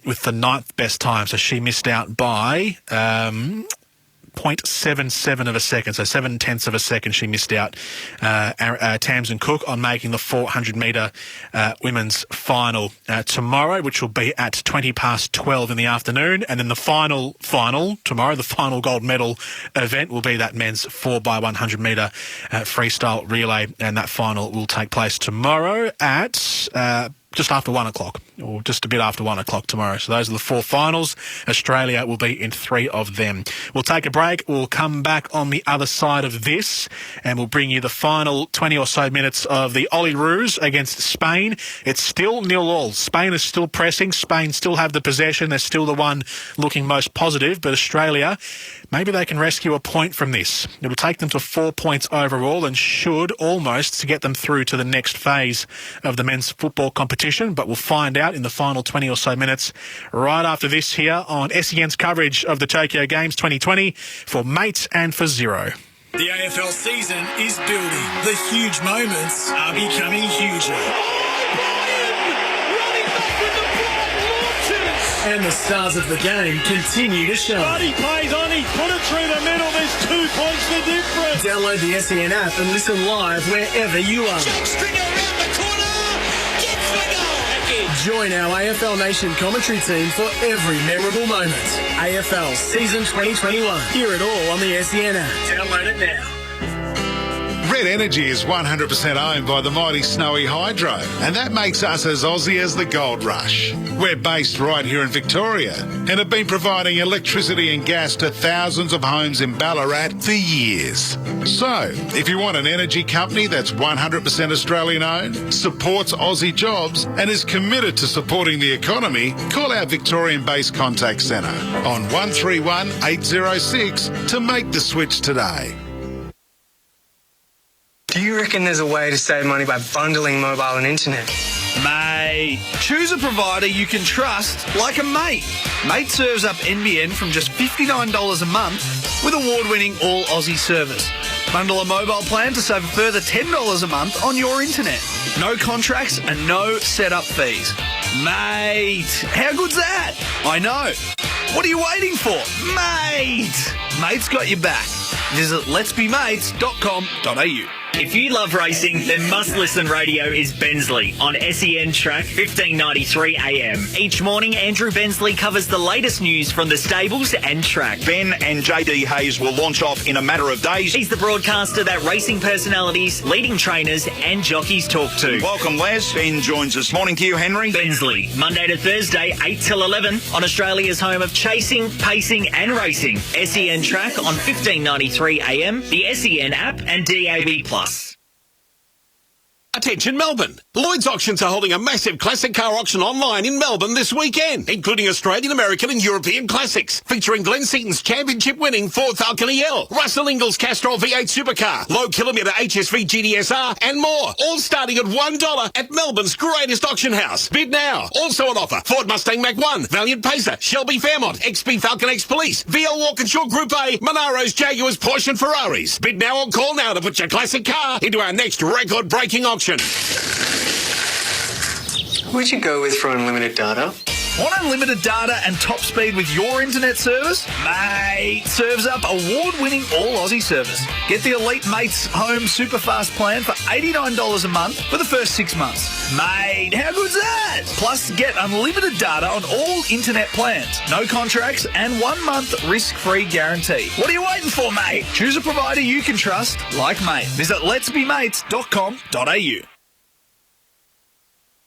with the 9th best time. So she missed out by 0.77 of a second, so 7/10 of a second she missed out, Tamsin Cook, on making the 400-metre women's final tomorrow, which will be at 12 in the afternoon. And then the final tomorrow, the final gold medal event, will be that men's 4x100 metre freestyle relay, and that final will take place tomorrow at just after 1 o'clock, or just a bit after 1 o'clock tomorrow. So those are the 4 finals. Australia will be in 3 of them. We'll take a break. We'll come back on the other side of this, and we'll bring you the final 20 or so minutes of the Olyroos against Spain. It's still 0-0. Spain is still pressing. Spain still have the possession. They're still the one looking most positive, but Australia, maybe they can rescue a point from this. It'll take them to 4 points overall and should almost to get them through to the next phase of the men's football competition, but we'll find out in the final 20 or so minutes right after this here on SEN's coverage of the Tokyo Games 2020 for Mate and for Zero. The AFL season is building. The huge moments are becoming huger. And the stars of the game continue to shine. Buddy plays on, he put it through the middle, there's 2 points the difference. Download the SEN app and listen live wherever you are. Join our AFL Nation commentary team for every memorable moment. AFL Season 2021. Hear it all on the SEN app. Download it now. Red Energy is 100% owned by the mighty Snowy Hydro, and that makes us as Aussie as the Gold Rush. We're based right here in Victoria and have been providing electricity and gas to thousands of homes in Ballarat for years. So, if you want an energy company that's 100% Australian owned, supports Aussie jobs and is committed to supporting the economy, call our Victorian-based contact centre on 131 806 to make the switch today. Do you reckon there's a way to save money by bundling mobile and internet? Mate, choose a provider you can trust like a Mate. Mate serves up NBN from just $59 a month with award-winning all Aussie service. Bundle a mobile plan to save a further $10 a month on your internet. No contracts and no setup fees. Mate, how good's that? I know. What are you waiting for? Mate! Mate's got your back. Visit letsbemates.com.au. If you love racing, then must-listen radio is Bensley on SEN Track 1593 AM. Each morning, Andrew Bensley covers the latest news from the stables and track. Ben and JD Hayes will launch off in a matter of days. He's the broadcaster that racing personalities, leading trainers and jockeys talk to. Welcome, Les. Ben joins us. Morning to you, Henry. Bensley, Monday to Thursday, 8 till 11 on Australia's home of chasing, pacing and racing. SEN Track on 1593 AM, the SEN app and DAB+. Attention Melbourne. Lloyd's Auctions are holding a massive classic car auction online in Melbourne this weekend, including Australian, American and European classics, featuring Glenn Seaton's championship-winning Ford Falcon EL, Russell Ingall's Castrol V8 supercar, low-kilometre HSV GDSR and more, all starting at $1 at Melbourne's greatest auction house. Bid now. Also on offer, Ford Mustang Mach-1, Valiant Pacer, Shelby Fairmont, XP Falcon X Police, VL Walkinshaw Group A, Monaros, Jaguars, Porsche and Ferraris. Bid now or call now to put your classic car into our next record-breaking auction. Who'd you go with for unlimited data? Want unlimited data and top speed with your internet service? Mate serves up award-winning all Aussie service. Get the Elite Mates Home Superfast plan for $89 a month for the first 6 months. Mate, how good's that? Plus, get unlimited data on all internet plans. No contracts and 1 month risk-free guarantee. What are you waiting for, mate? Choose a provider you can trust like Mate. Visit letsbemates.com.au.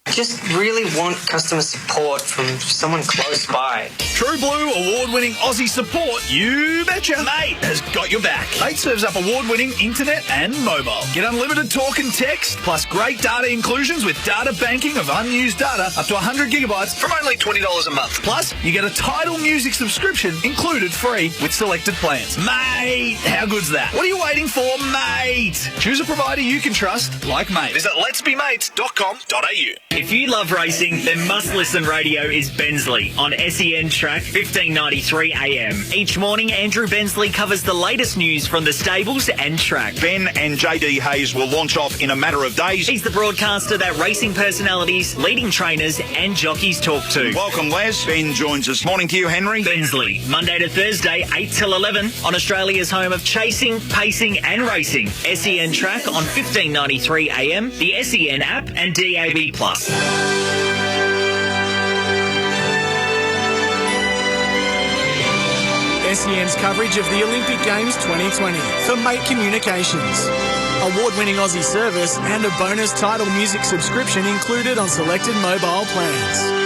I just really want customer support from someone close by. True Blue award-winning Aussie support, you betcha. Mate has got your back. Mate serves up award-winning internet and mobile. Get unlimited talk and text, plus great data inclusions with data banking of unused data up to 100 gigabytes from only $20 a month. Plus, you get a Tidal Music subscription included free with selected plans. Mate, how good's that? What are you waiting for, mate? Choose a provider you can trust like Mate. Visit letsbemates.com.au. If you love racing, then must-listen radio is Bensley on SEN Track 1593 AM. Each morning, Andrew Bensley covers the latest news from the stables and track. Ben and JD Hayes will launch off in a matter of days. He's the broadcaster that racing personalities, leading trainers and jockeys talk to. Welcome, Les. Ben joins us. Morning to you, Henry. Bensley, Monday to Thursday, 8 till 11 on Australia's home of chasing, pacing and racing. SEN Track on 1593 AM, the SEN app and DAB+. SEN's coverage of the Olympic Games 2020 for Mate Communications. Award-winning Aussie service and a bonus title music subscription included on selected mobile plans.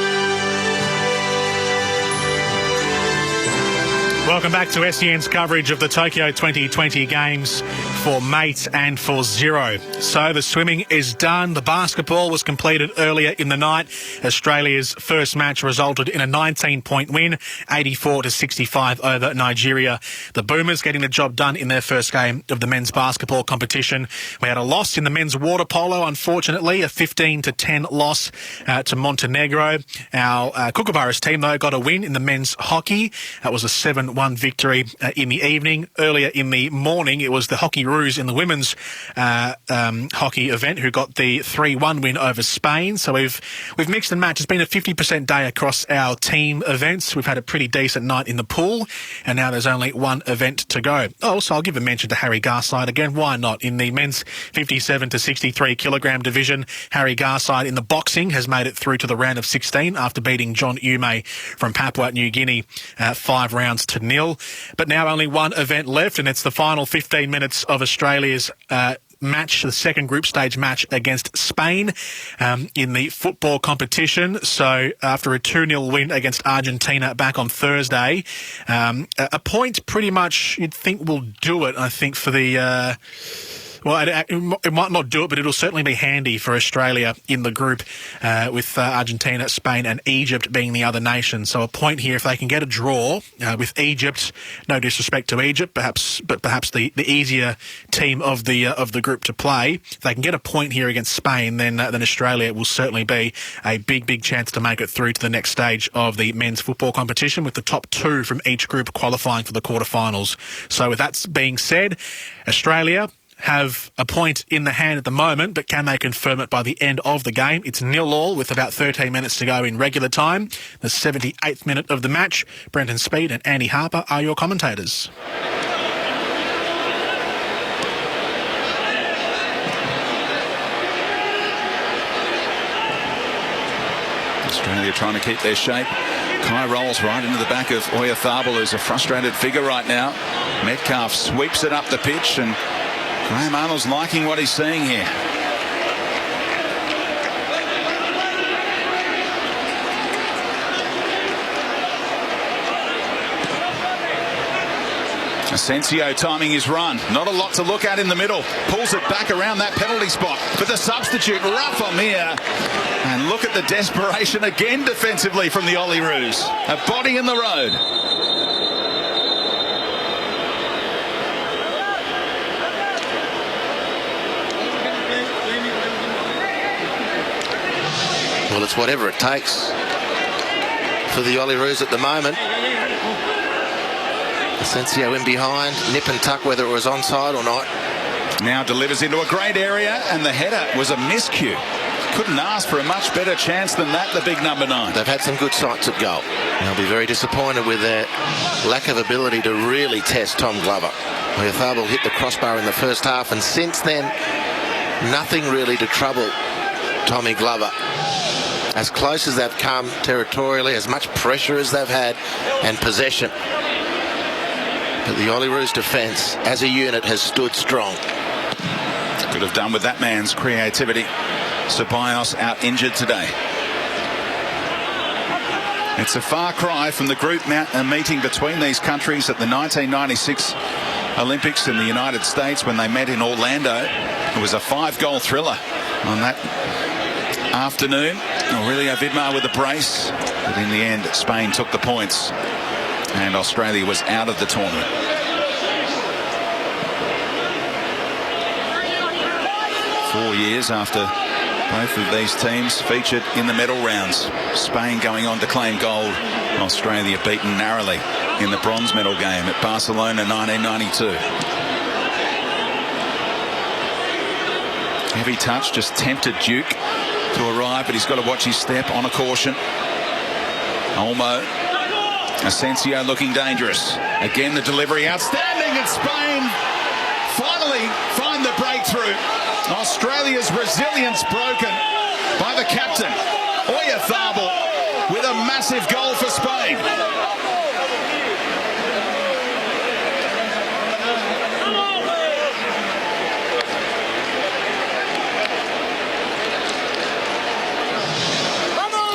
Welcome back to SEN's coverage of the Tokyo 2020 Games for Mate and for Zero. So the swimming is done. The basketball was completed earlier in the night. Australia's first match resulted in a 19-point win, 84-65 over Nigeria. The Boomers getting the job done in their first game of the men's basketball competition. We had a loss in the men's water polo, unfortunately, a 15-10 loss to Montenegro. Our Kookaburras team, though, got a win in the men's hockey. That was a 7-1 victory in the evening. Earlier in the morning, it was the Hockey Roos in the women's hockey event who got the 3-1 win over Spain. So we've mixed and matched. It's been a 50% day across our team events. We've had a pretty decent night in the pool, and now there's only one event to go. Oh, so I'll give a mention to Harry Garside again. Why not? In the men's 57 to 63 kilogram division, Harry Garside in the boxing has made it through to the round of 16 after beating John Ume from Papua New Guinea 5 rounds to 0. But now only one event left, and it's the final 15 minutes of Australia's match, the second group stage match against Spain in the football competition. So after a 2-0 win against Argentina back on Thursday, a point pretty much you'd think will do it, I think, for the... Well, it might not do it, but it'll certainly be handy for Australia in the group with Argentina, Spain and Egypt being the other nations. So a point here, if they can get a draw with Egypt, no disrespect to Egypt, perhaps the easier team of the group to play. If they can get a point here against Spain, then Australia will certainly be a big chance to make it through to the next stage of the men's football competition, with the top 2 from each group qualifying for the quarterfinals. So with that being said, Australia have a point in the hand at the moment, but can they confirm it by the end of the game? It's 0-0 with about 13 minutes to go in regular time. The 78th minute of the match. Brenton Speed and Andy Harper are your commentators. Australia trying to keep their shape. Kai rolls right into the back of Oyarzabal, who's a frustrated figure right now. Metcalf sweeps it up the pitch, and Graham Arnold's liking what he's seeing here. Asensio timing his run. Not a lot to look at in the middle. Pulls it back around that penalty spot. But the substitute, Rafa Mir. And look at the desperation again defensively from the Olyroos. A body in the road. Well, it's whatever it takes for the Olyroos at the moment. Asensio in behind, nip and tuck whether it was onside or not. Now delivers into a great area, and the header was a miscue. Couldn't ask for a much better chance than that, the big number 9. They've had some good sights at goal. They'll be very disappointed with their lack of ability to really test Tom Glover. Oyarzabal hit the crossbar in the first half, and since then, nothing really to trouble Tommy Glover. As close as they've come territorially, as much pressure as they've had, and possession. But the Olyroos defence, as a unit, has stood strong. Could have done with that man's creativity. Ceballos out injured today. It's a far cry from the group meeting between these countries at the 1996 Olympics in the United States when they met in Orlando. It was a 5-goal thriller on that afternoon. Aurelio Vidmar with a brace, but in the end Spain took the points and Australia was out of the tournament. Four years after Both of these teams featured in the medal rounds. Spain going on to claim gold. Australia beaten narrowly in the bronze medal game at Barcelona 1992. Heavy touch, just tempted Duke to arrive, but he's got to watch his step on a caution. Olmo. Asensio looking dangerous. Again, the delivery outstanding, and Spain finally find the breakthrough. Australia's resilience broken by the captain, Oyarzabal, with a massive goal for Spain.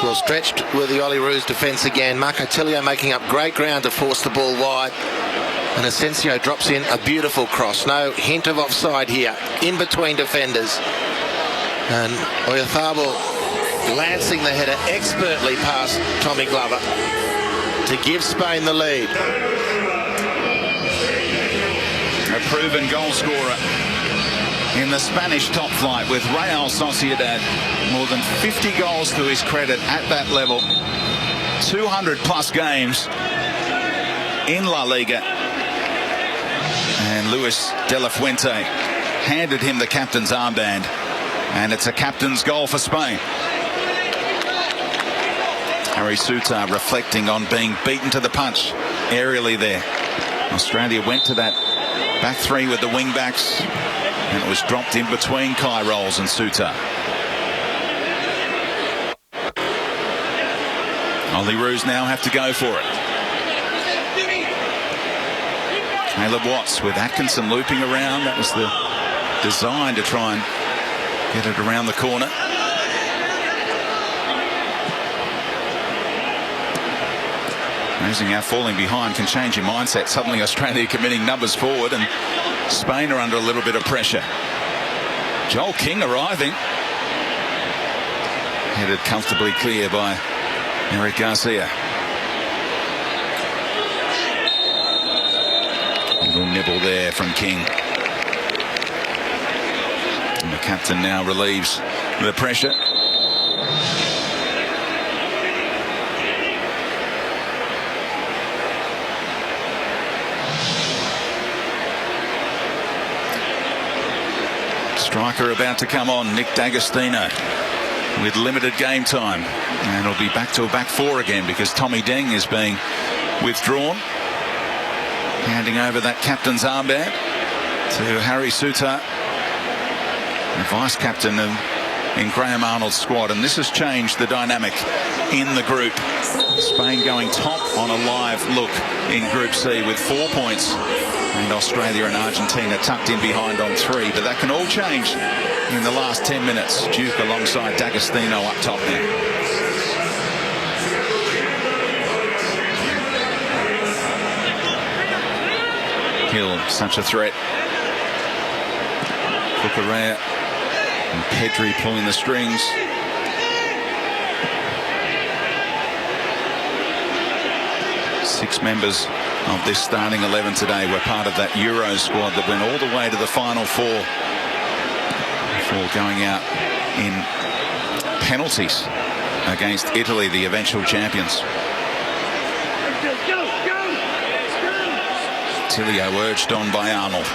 Well stretched with the Olyroos defence again. Marco Tilio making up great ground to force the ball wide. And Asensio drops in a beautiful cross. No hint of offside here. In between defenders. And Oyarzabal lancing the header expertly past Tommy Glover to give Spain the lead. A proven goal scorer in the Spanish top flight with Real Sociedad. More than 50 goals to his credit at that level. 200 plus games in La Liga. And Luis de la Fuente handed him the captain's armband. And it's a captain's goal for Spain. Harry Souttar reflecting on being beaten to the punch aerially there. Australia went to that back three with the wing backs, and it was dropped in between Kai Rolls and Souttar. Olyroos now have to go for it. Caleb Watts with Atkinson looping around. That was the design, to try and get it around the corner. Amazing how falling behind can change your mindset. Suddenly Australia committing numbers forward, and Spain are under a little bit of pressure. Joel King arriving. Headed comfortably clear by Eric Garcia. A little nibble there from King. And the captain now relieves the pressure. Striker about to come on, Nick D'Agostino, with limited game time, and it'll be back to a back four again because Tommy Deng is being withdrawn. Handing over that captain's armband to Harry Souttar, the vice captain in Graham Arnold's squad, and this has changed the dynamic in the group. Spain going top on a live look in Group C with 4 points, and Australia and Argentina tucked in behind on 3, but that can all change in the last 10 minutes. Duke alongside D'Agostino up top now. Hill, such a threat. Cucurella and Pedri pulling the strings. Six members of this starting 11 today were part of that Euro squad that went all the way to the Final Four before going out in penalties against Italy, the eventual champions. Tilio urged on by Arnold.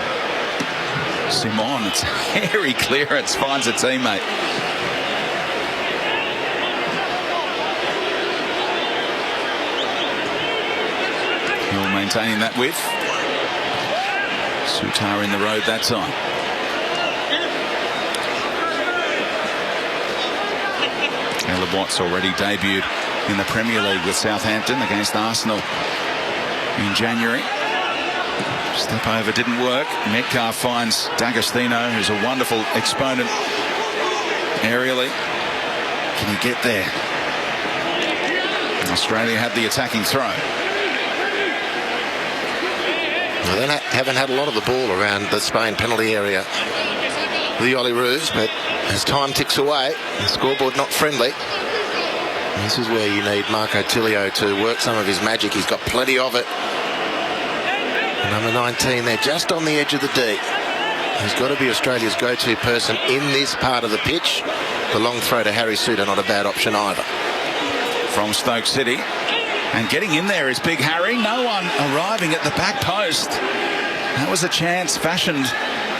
Simon, it's hairy clearance, finds a teammate. Hill maintaining that width. Souttar in the road that time. Caleb Watts already debuted in the Premier League with Southampton against Arsenal in January. Step over didn't work. Metcalf finds D'Agostino, who's a wonderful exponent aerially. Can he get there? Australia had the attacking throw. Well, they haven't had a lot of the ball around the Spain penalty area, the Olyroos, but as time ticks away, the scoreboard not friendly. This is where you need Marco Tilio to work some of his magic. He's got plenty of it. Number 19 there, just on the edge of the D. He's got to be Australia's go-to person in this part of the pitch. The long throw to Harry Suter, not a bad option either. From Stoke City. And getting in there is Big Harry. No one arriving at the back post. That was a chance fashioned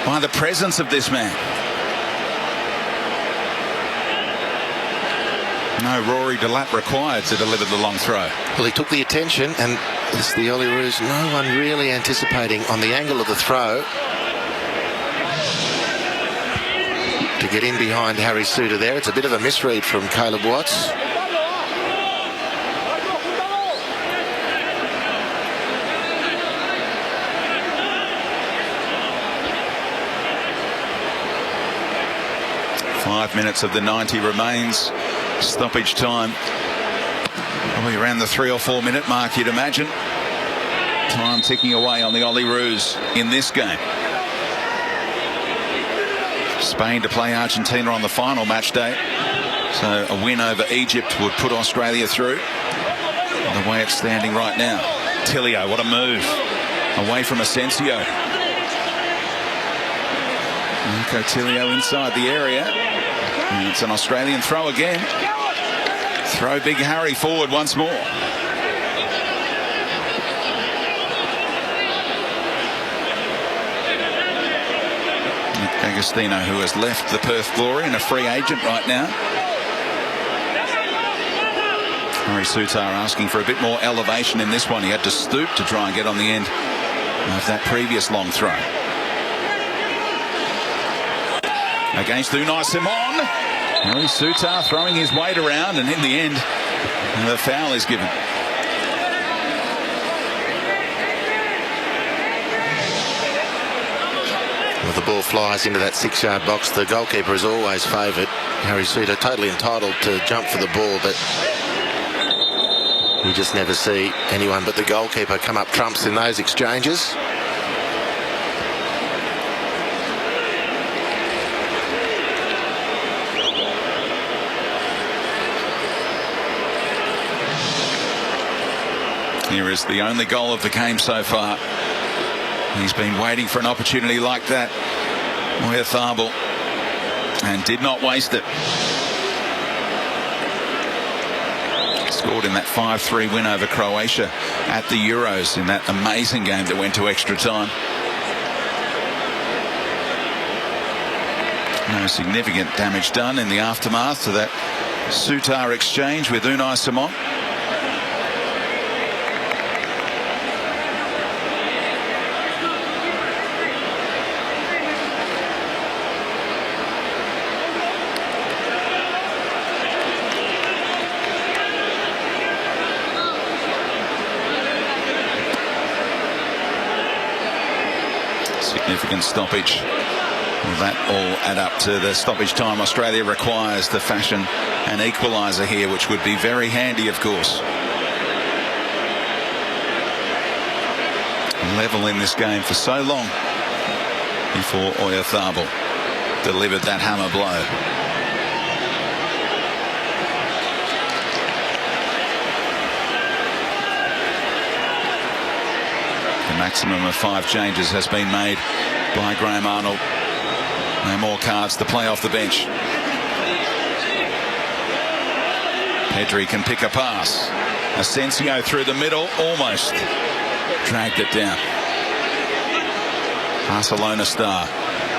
by the presence of this man. No Rory Delap required to deliver the long throw. Well, he took the attention, and it's the Olyroos. No one really anticipating on the angle of the throw to get in behind Harry Suter there. It's a bit of a misread from Caleb Watts. Five minutes of the 90 remains. Stoppage time. Probably around the 3 or 4 minute mark, you'd imagine. Time ticking away on the Olyroos in this game. Spain to play Argentina on the final match day. So a win over Egypt would put Australia through. The way it's standing right now. Tilio, what a move. Away from Asensio. Nico Tilio inside the area. And it's an Australian throw again. Throw Big Harry forward once more. Nick Agostino, who has left the Perth Glory and a free agent right now. Harry Suter asking for a bit more elevation in this one. He had to stoop to try and get on the end of that previous long throw. Against Unai Simon. Harry Suter throwing his weight around, and in the end, the foul is given. Well, the ball flies into that 6-yard box. The goalkeeper is always favoured. Harry Suter totally entitled to jump for the ball, but you just never see anyone but the goalkeeper come up trumps in those exchanges. Here is the only goal of the game so far. He's been waiting for an opportunity like that, Oyarzabal, and did not waste it. Scored in that 5-3 win over Croatia at the Euros in that amazing game that went to extra time. No significant damage done in the aftermath to that Suter exchange with Unai Simon. Significant stoppage. Will that all add up to the stoppage time Australia requires to fashion an equaliser here, which would be very handy, of course. Level in this game for so long before Oyarzabal delivered that hammer blow. The maximum of 5 changes has been made by Graham Arnold. No more cards to play off the bench. Pedri can pick a pass. Asensio through the middle, almost dragged it down. Barcelona star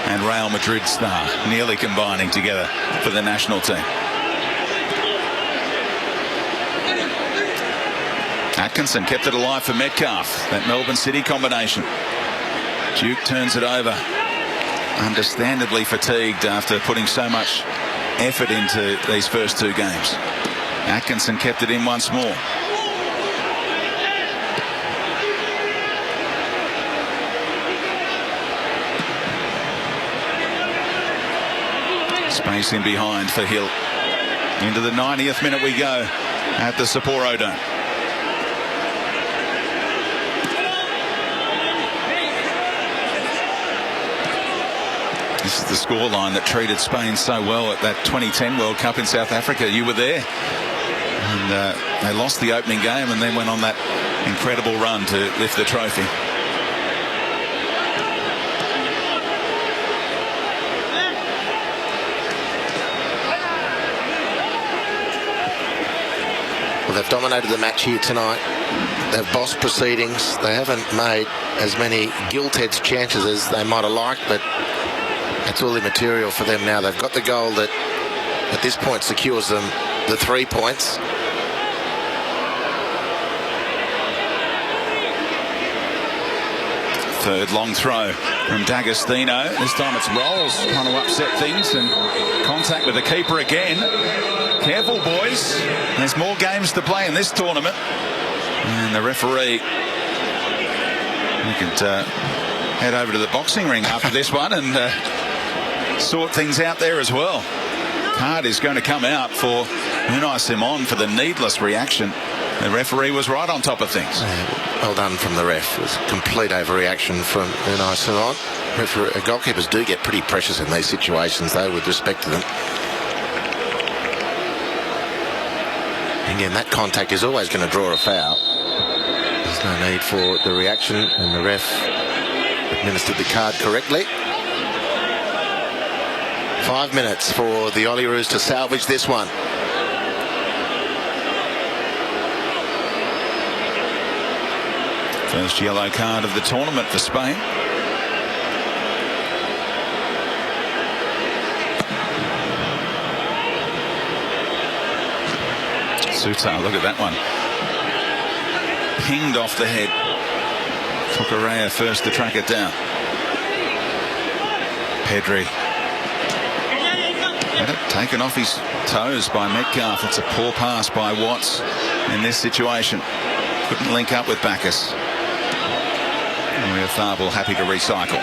and Real Madrid star nearly combining together for the national team. Atkinson kept it alive for Metcalf, that Melbourne City combination. Duke turns it over, understandably fatigued after putting so much effort into these first 2 games. Atkinson kept it in once more. Space in behind for Hill. Into the 90th minute we go at the Sapporo Dome. This is the scoreline that treated Spain so well at that 2010 World Cup in South Africa. You were there. And they lost the opening game and then went on that incredible run to lift the trophy. they've dominated the match here tonight. They've bossed proceedings. They haven't made as many gilt-edged chances as they might have liked, but it's all immaterial for them now. They've got the goal that at this point secures them the 3 points. Third long throw from D'Agostino. This time it's Rolls trying to upset things, and contact with the keeper again. Careful, boys. There's more games to play in this tournament. And the referee, we could head over to the boxing ring after this one and sort things out there as well. Card is going to come out for Unai Simon for the needless reaction. The referee was right on top of things. Yeah, well done from the ref. It was a complete overreaction from Unai Simon. Goalkeepers do get pretty precious in these situations, though, with respect to them. Again, that contact is always going to draw a foul. There's no need for the reaction, and the ref administered the card correctly. 5 minutes for the Olyroos to salvage this one. First yellow card of the tournament for Spain. Sutar, look at that one. Pinged off the head. Fukurea first to track it down. Pedri. Had it taken off his toes by Metcalf. It's a poor pass by Watts in this situation. Couldn't link up with Bacchus. Tharbel happy to recycle.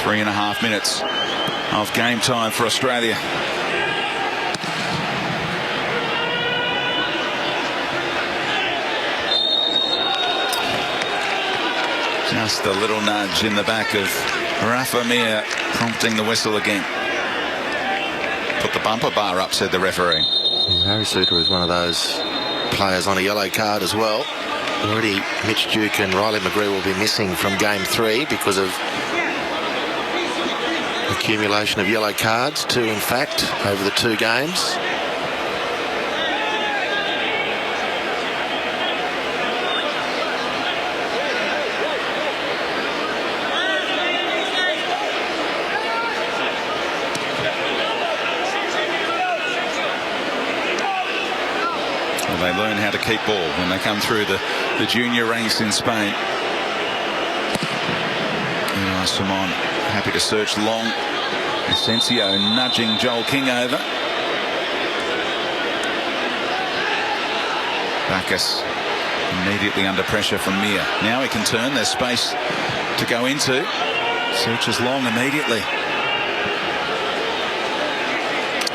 3.5 minutes of game time for Australia. Just a little nudge in the back of Rafa Mir, prompting the whistle again. Put the bumper bar up, said the referee. Harry Suter is one of those players on a yellow card as well. Already Mitch Duke and Riley McGree will be missing from game 3 because of accumulation of yellow cards, 2 in fact over the 2 games. They learn how to keep ball when they come through the junior ranks in Spain. Simon happy to search long. Asensio nudging Joel King over. Bacchus immediately under pressure from Mir. Now he can turn. There's space to go into. Searches long immediately.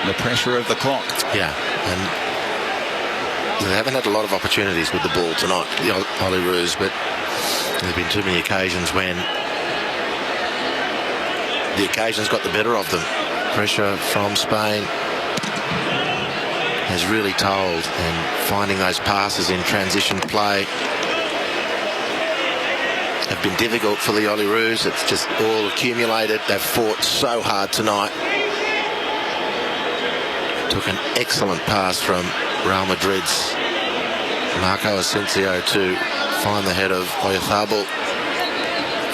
The pressure of the clock. Yeah, and they haven't had a lot of opportunities with the ball tonight, the Olyroos, but there's been too many occasions when the occasions got the better of them. Pressure from Spain has really told, and finding those passes in transition play have been difficult for the Olyroos. It's just all accumulated. They've fought so hard tonight. Took an excellent pass from Real Madrid's Marco Asensio to find the head of Oyarzabal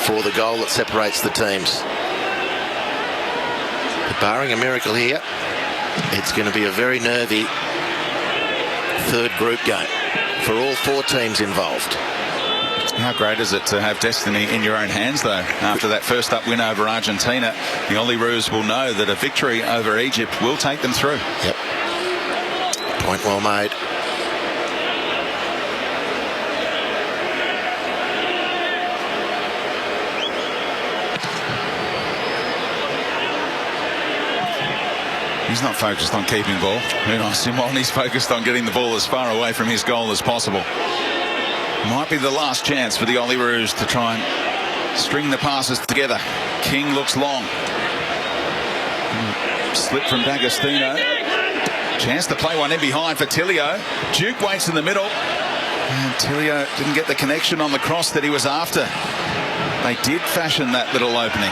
for the goal that separates the teams. But barring a miracle here, it's going to be a very nervy third group game for all 4 teams involved. How great is it to have destiny in your own hands, though? After that first up win over Argentina, the Olyroos will know that a victory over Egypt will take them through. Yep. Point well made. He's not focused on keeping ball. Unai Simon, he's focused on getting the ball as far away from his goal as possible. Might be the last chance for the Olyroos to try and string the passes together. King looks long. Slip from D'Agostino. Chance to play one in behind for Tilio. Duke waits in the middle. And Tilio didn't get the connection on the cross that he was after. They did fashion that little opening.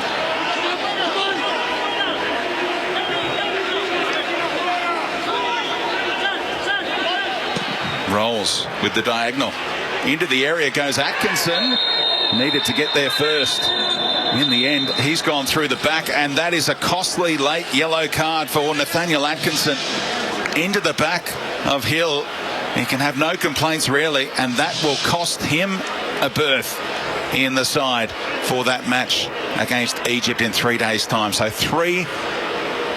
Reynolds with the diagonal. Into the area goes Atkinson. Needed to get there first. In the end, he's gone through the back, and that is a costly late yellow card for Nathaniel Atkinson. Into the back of Hill. He can have no complaints, really, and that will cost him a berth in the side for that match against Egypt in 3 days' time. So 3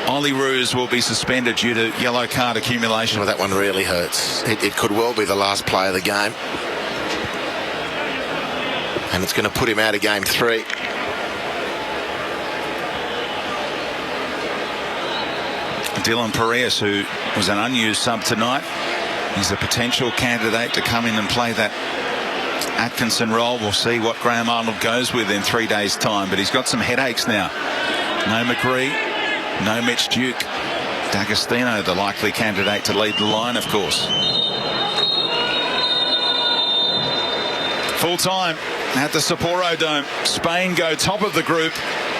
Olyroos will be suspended due to yellow card accumulation. Well, that one really hurts. It could well be the last play of the game. And it's going to put him out of game 3. Dylan Parias, who was an unused sub tonight, is a potential candidate to come in and play that Atkinson role. We'll see what Graham Arnold goes with in 3 days' time, but he's got some headaches now. No McGree, no Mitch Duke. D'Agostino, the likely candidate to lead the line, of course. Full time at the Sapporo Dome. Spain go top of the group,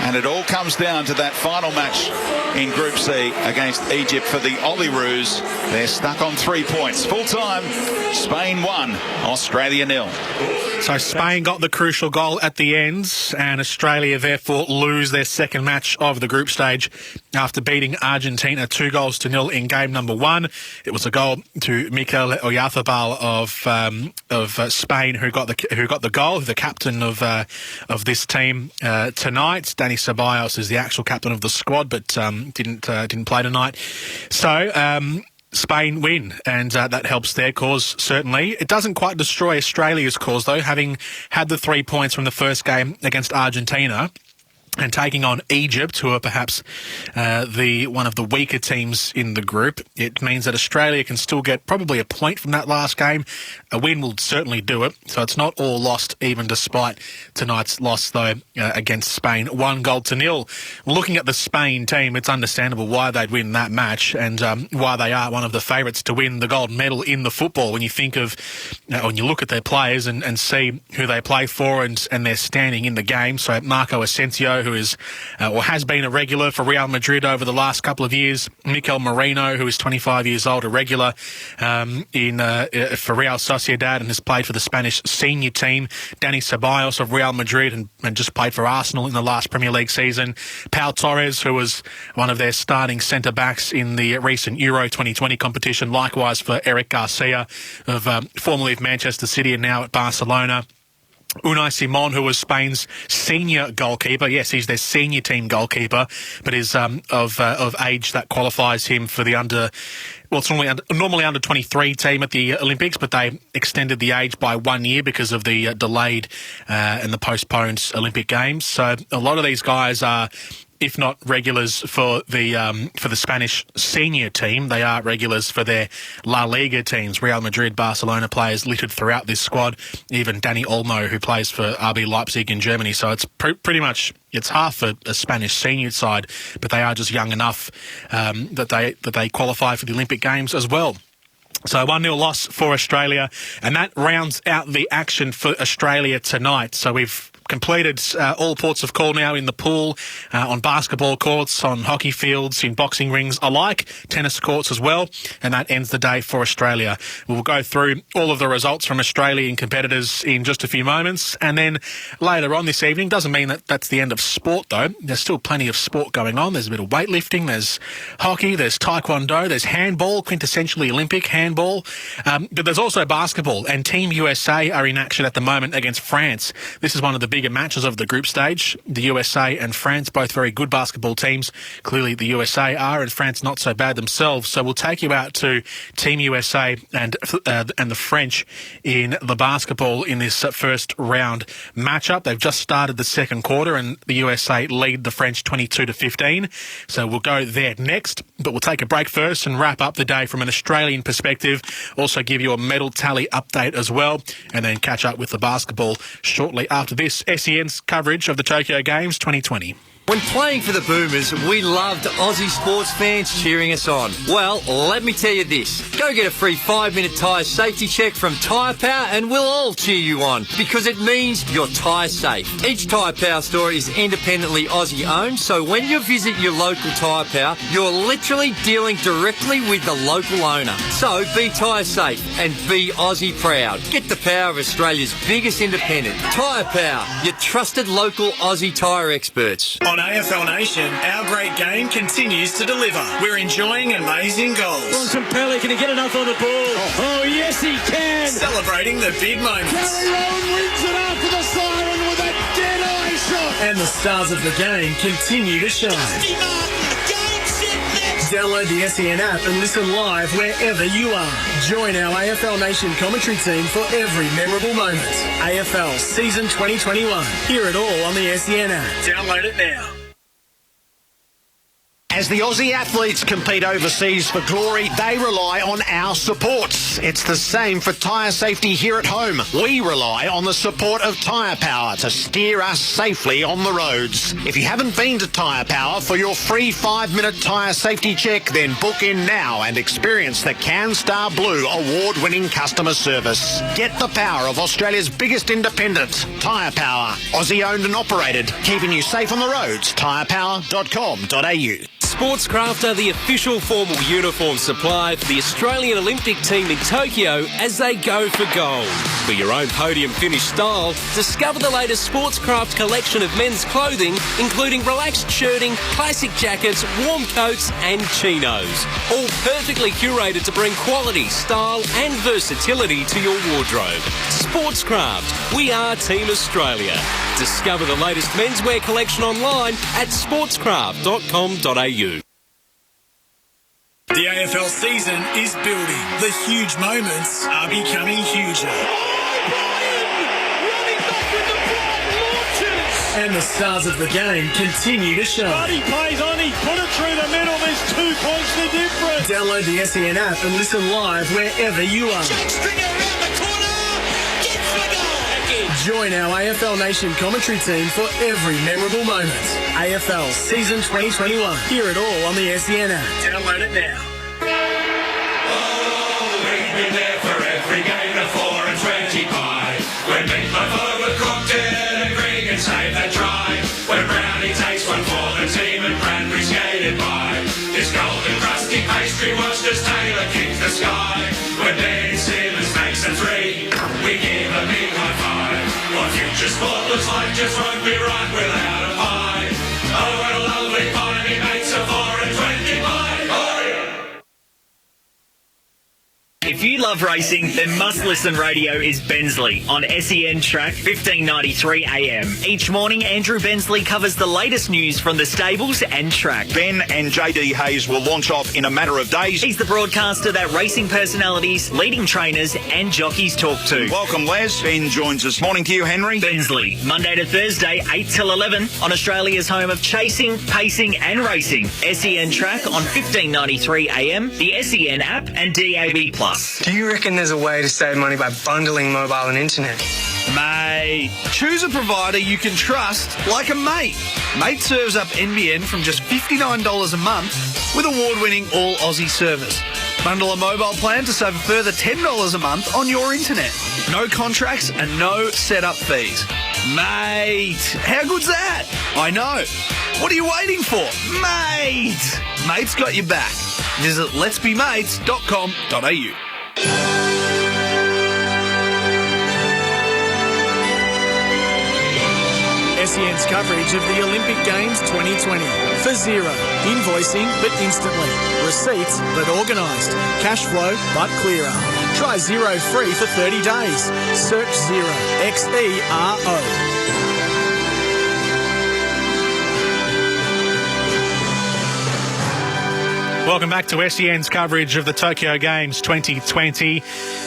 and it all comes down to that final match in Group C against Egypt for the Olyroos. They're stuck on 3 points. Full time, Spain 1, Australia 0. So Spain got the crucial goal at the end, and Australia therefore lose their second match of the group stage after beating Argentina 2-0 in game number 1. It was a goal to Mikel Oyarzabal of Spain who got the goal, the captain of this team tonight. Dani Ceballos is the actual captain of the squad, but didn't play tonight. So Spain win, and that helps their cause, certainly. It doesn't quite destroy Australia's cause, though, having had the 3 points from the first game against Argentina and taking on Egypt, who are perhaps one of the weaker teams in the group. It means that Australia can still get probably a point from that last game. A win will certainly do it, so it's not all lost, even despite tonight's loss, though, against Spain, 1-0. Looking at the Spain team, it's understandable why they'd win that match and why they are one of the favourites to win the gold medal in the football. When you think of, when you look at their players and see who they play for and their standing in the game. So Marco Asensio, who is or has been a regular for Real Madrid over the last couple of years. Mikel Merino, who is 25 years old, a regular for Real Sociedad and has played for the Spanish senior team. Dani Ceballos of Real Madrid and just played for Arsenal in the last Premier League season. Pau Torres, who was one of their starting centre-backs in the recent Euro 2020 competition. Likewise for Eric Garcia, formerly of Manchester City and now at Barcelona. Unai Simon, who was Spain's senior goalkeeper. Yes, he's their senior team goalkeeper, but is of age that qualifies him for the it's normally under 23 team at the Olympics, but they extended the age by 1 year because of the delayed and the postponed Olympic Games. So a lot of these guys are, if not regulars for the Spanish senior team, they are regulars for their La Liga teams. Real Madrid, Barcelona players littered throughout this squad. Even Dani Olmo, who plays for RB Leipzig in Germany. So it's pretty much half a Spanish senior side, but they are just young enough that they qualify for the Olympic Games as well. So 1-0 loss for Australia, and that rounds out the action for Australia tonight. So we've completed all ports of call now in the pool, on basketball courts, on hockey fields, in boxing rings alike, tennis courts as well, and that ends the day for Australia. We'll go through all of the results from Australian competitors in just a few moments, and then later on this evening, doesn't mean that that's the end of sport though. There's still plenty of sport going on. There's a bit of weightlifting, there's hockey, there's taekwondo, there's handball, quintessentially Olympic handball, but there's also basketball, and Team USA are in action at the moment against France. This is one of the bigger matches of the group stage. The USA and France, both very good basketball teams. Clearly the USA are, and France not so bad themselves. So we'll take you out to Team USA and the French in the basketball in this first round matchup. They've just started the second quarter, and the USA lead the French 22-15. So we'll go there next, but we'll take a break first and wrap up the day from an Australian perspective. Also give you a medal tally update as well, and then catch up with the basketball shortly after this. SEN's coverage of the Tokyo Games 2020. When playing for the Boomers, we loved Aussie sports fans cheering us on. Well, let me tell you this. Go get a free 5-minute tyre safety check from Tyre Power and we'll all cheer you on because it means you're tyre safe. Each Tyre Power store is independently Aussie owned, so when you visit your local Tyre Power, you're literally dealing directly with the local owner. So be tyre safe and be Aussie proud. Get the power of Australia's biggest independent. Tyre Power, your trusted local Aussie tyre experts. On AFL Nation, our great game continues to deliver. We're enjoying amazing goals. Montempelli, can he get enough on the ball? Oh, yes, he can. Celebrating the big moments. Carry on, wins it after the siren with a dead eye shot. And the stars of the game continue to shine. Download the SEN app and listen live wherever you are. Join our AFL Nation commentary team for every memorable moment. AFL Season 2021. Hear it all on the SEN app. Download it now. As the Aussie athletes compete overseas for glory, they rely on our supports. It's the same for tyre safety here at home. We rely on the support of Tyre Power to steer us safely on the roads. If you haven't been to Tyre Power for your free 5-minute tyre safety check, then book in now and experience the CanStar Blue award-winning customer service. Get the power of Australia's biggest independent, Tyre Power. Aussie owned and operated, keeping you safe on the roads. tyrepower.com.au. Sportscraft are the official formal uniform supply for the Australian Olympic team in Tokyo as they go for gold. For your own podium finish style, discover the latest Sportscraft collection of men's clothing, including relaxed shirting, classic jackets, warm coats and chinos. All perfectly curated to bring quality, style and versatility to your wardrobe. Sportscraft, we are Team Australia. Discover the latest menswear collection online at sportscraft.com.au. The AFL season is building. The huge moments are becoming huger. And the stars of the game continue to shine. Buddy plays on, he put it through the middle, there's 2 points the difference. Download the SEN app and listen live wherever you are. Join our AFL Nation commentary team for every memorable moment. AFL Season 2021. Hear it all on the SEN app. Download it now. We've been there for every game to 4 and 25. When Meatloaf overcooked it and Gregan saved that try. When Brownie takes one for the team and Cranberry skated by. This golden crusty pastry was just Taylor kicks the sky. When Ben Simmons makes a 3, we give a big high five. What future sport looks like just won't be right without a pie. Oh, what a lovely pie, he makes a 4 and 25. Oh, yeah. If you love racing, then must-listen radio is Bensley on SEN Track 1593 AM. Each morning, Andrew Bensley covers the latest news from the stables and track. Ben and JD Hayes will launch off in a matter of days. He's the broadcaster that racing personalities, leading trainers and jockeys talk to. Welcome, Les. Ben joins us. Morning to you, Henry. Bensley, Monday to Thursday, 8 till 11 on Australia's home of chasing, pacing and racing. SEN Track on 1593 AM, the SEN app and DAB+. Do you reckon there's a way to save money by bundling mobile and internet? Mate, choose a provider you can trust like a mate. Mate serves up NBN from just $59 a month with award-winning all Aussie service. Bundle a mobile plan to save a further $10 a month on your internet. No contracts and no setup fees. Mate, how good's that? I know. What are you waiting for? Mate! Mate's got your back. Visit letsbemates.com.au. SEN's coverage of the Olympic Games 2020. For zero. Invoicing but instantly. Receipts but organised. Cash flow but clearer. Try Zero free for 30 days. Search Zero. XERO. Welcome back to SEN's coverage of the Tokyo Games 2020.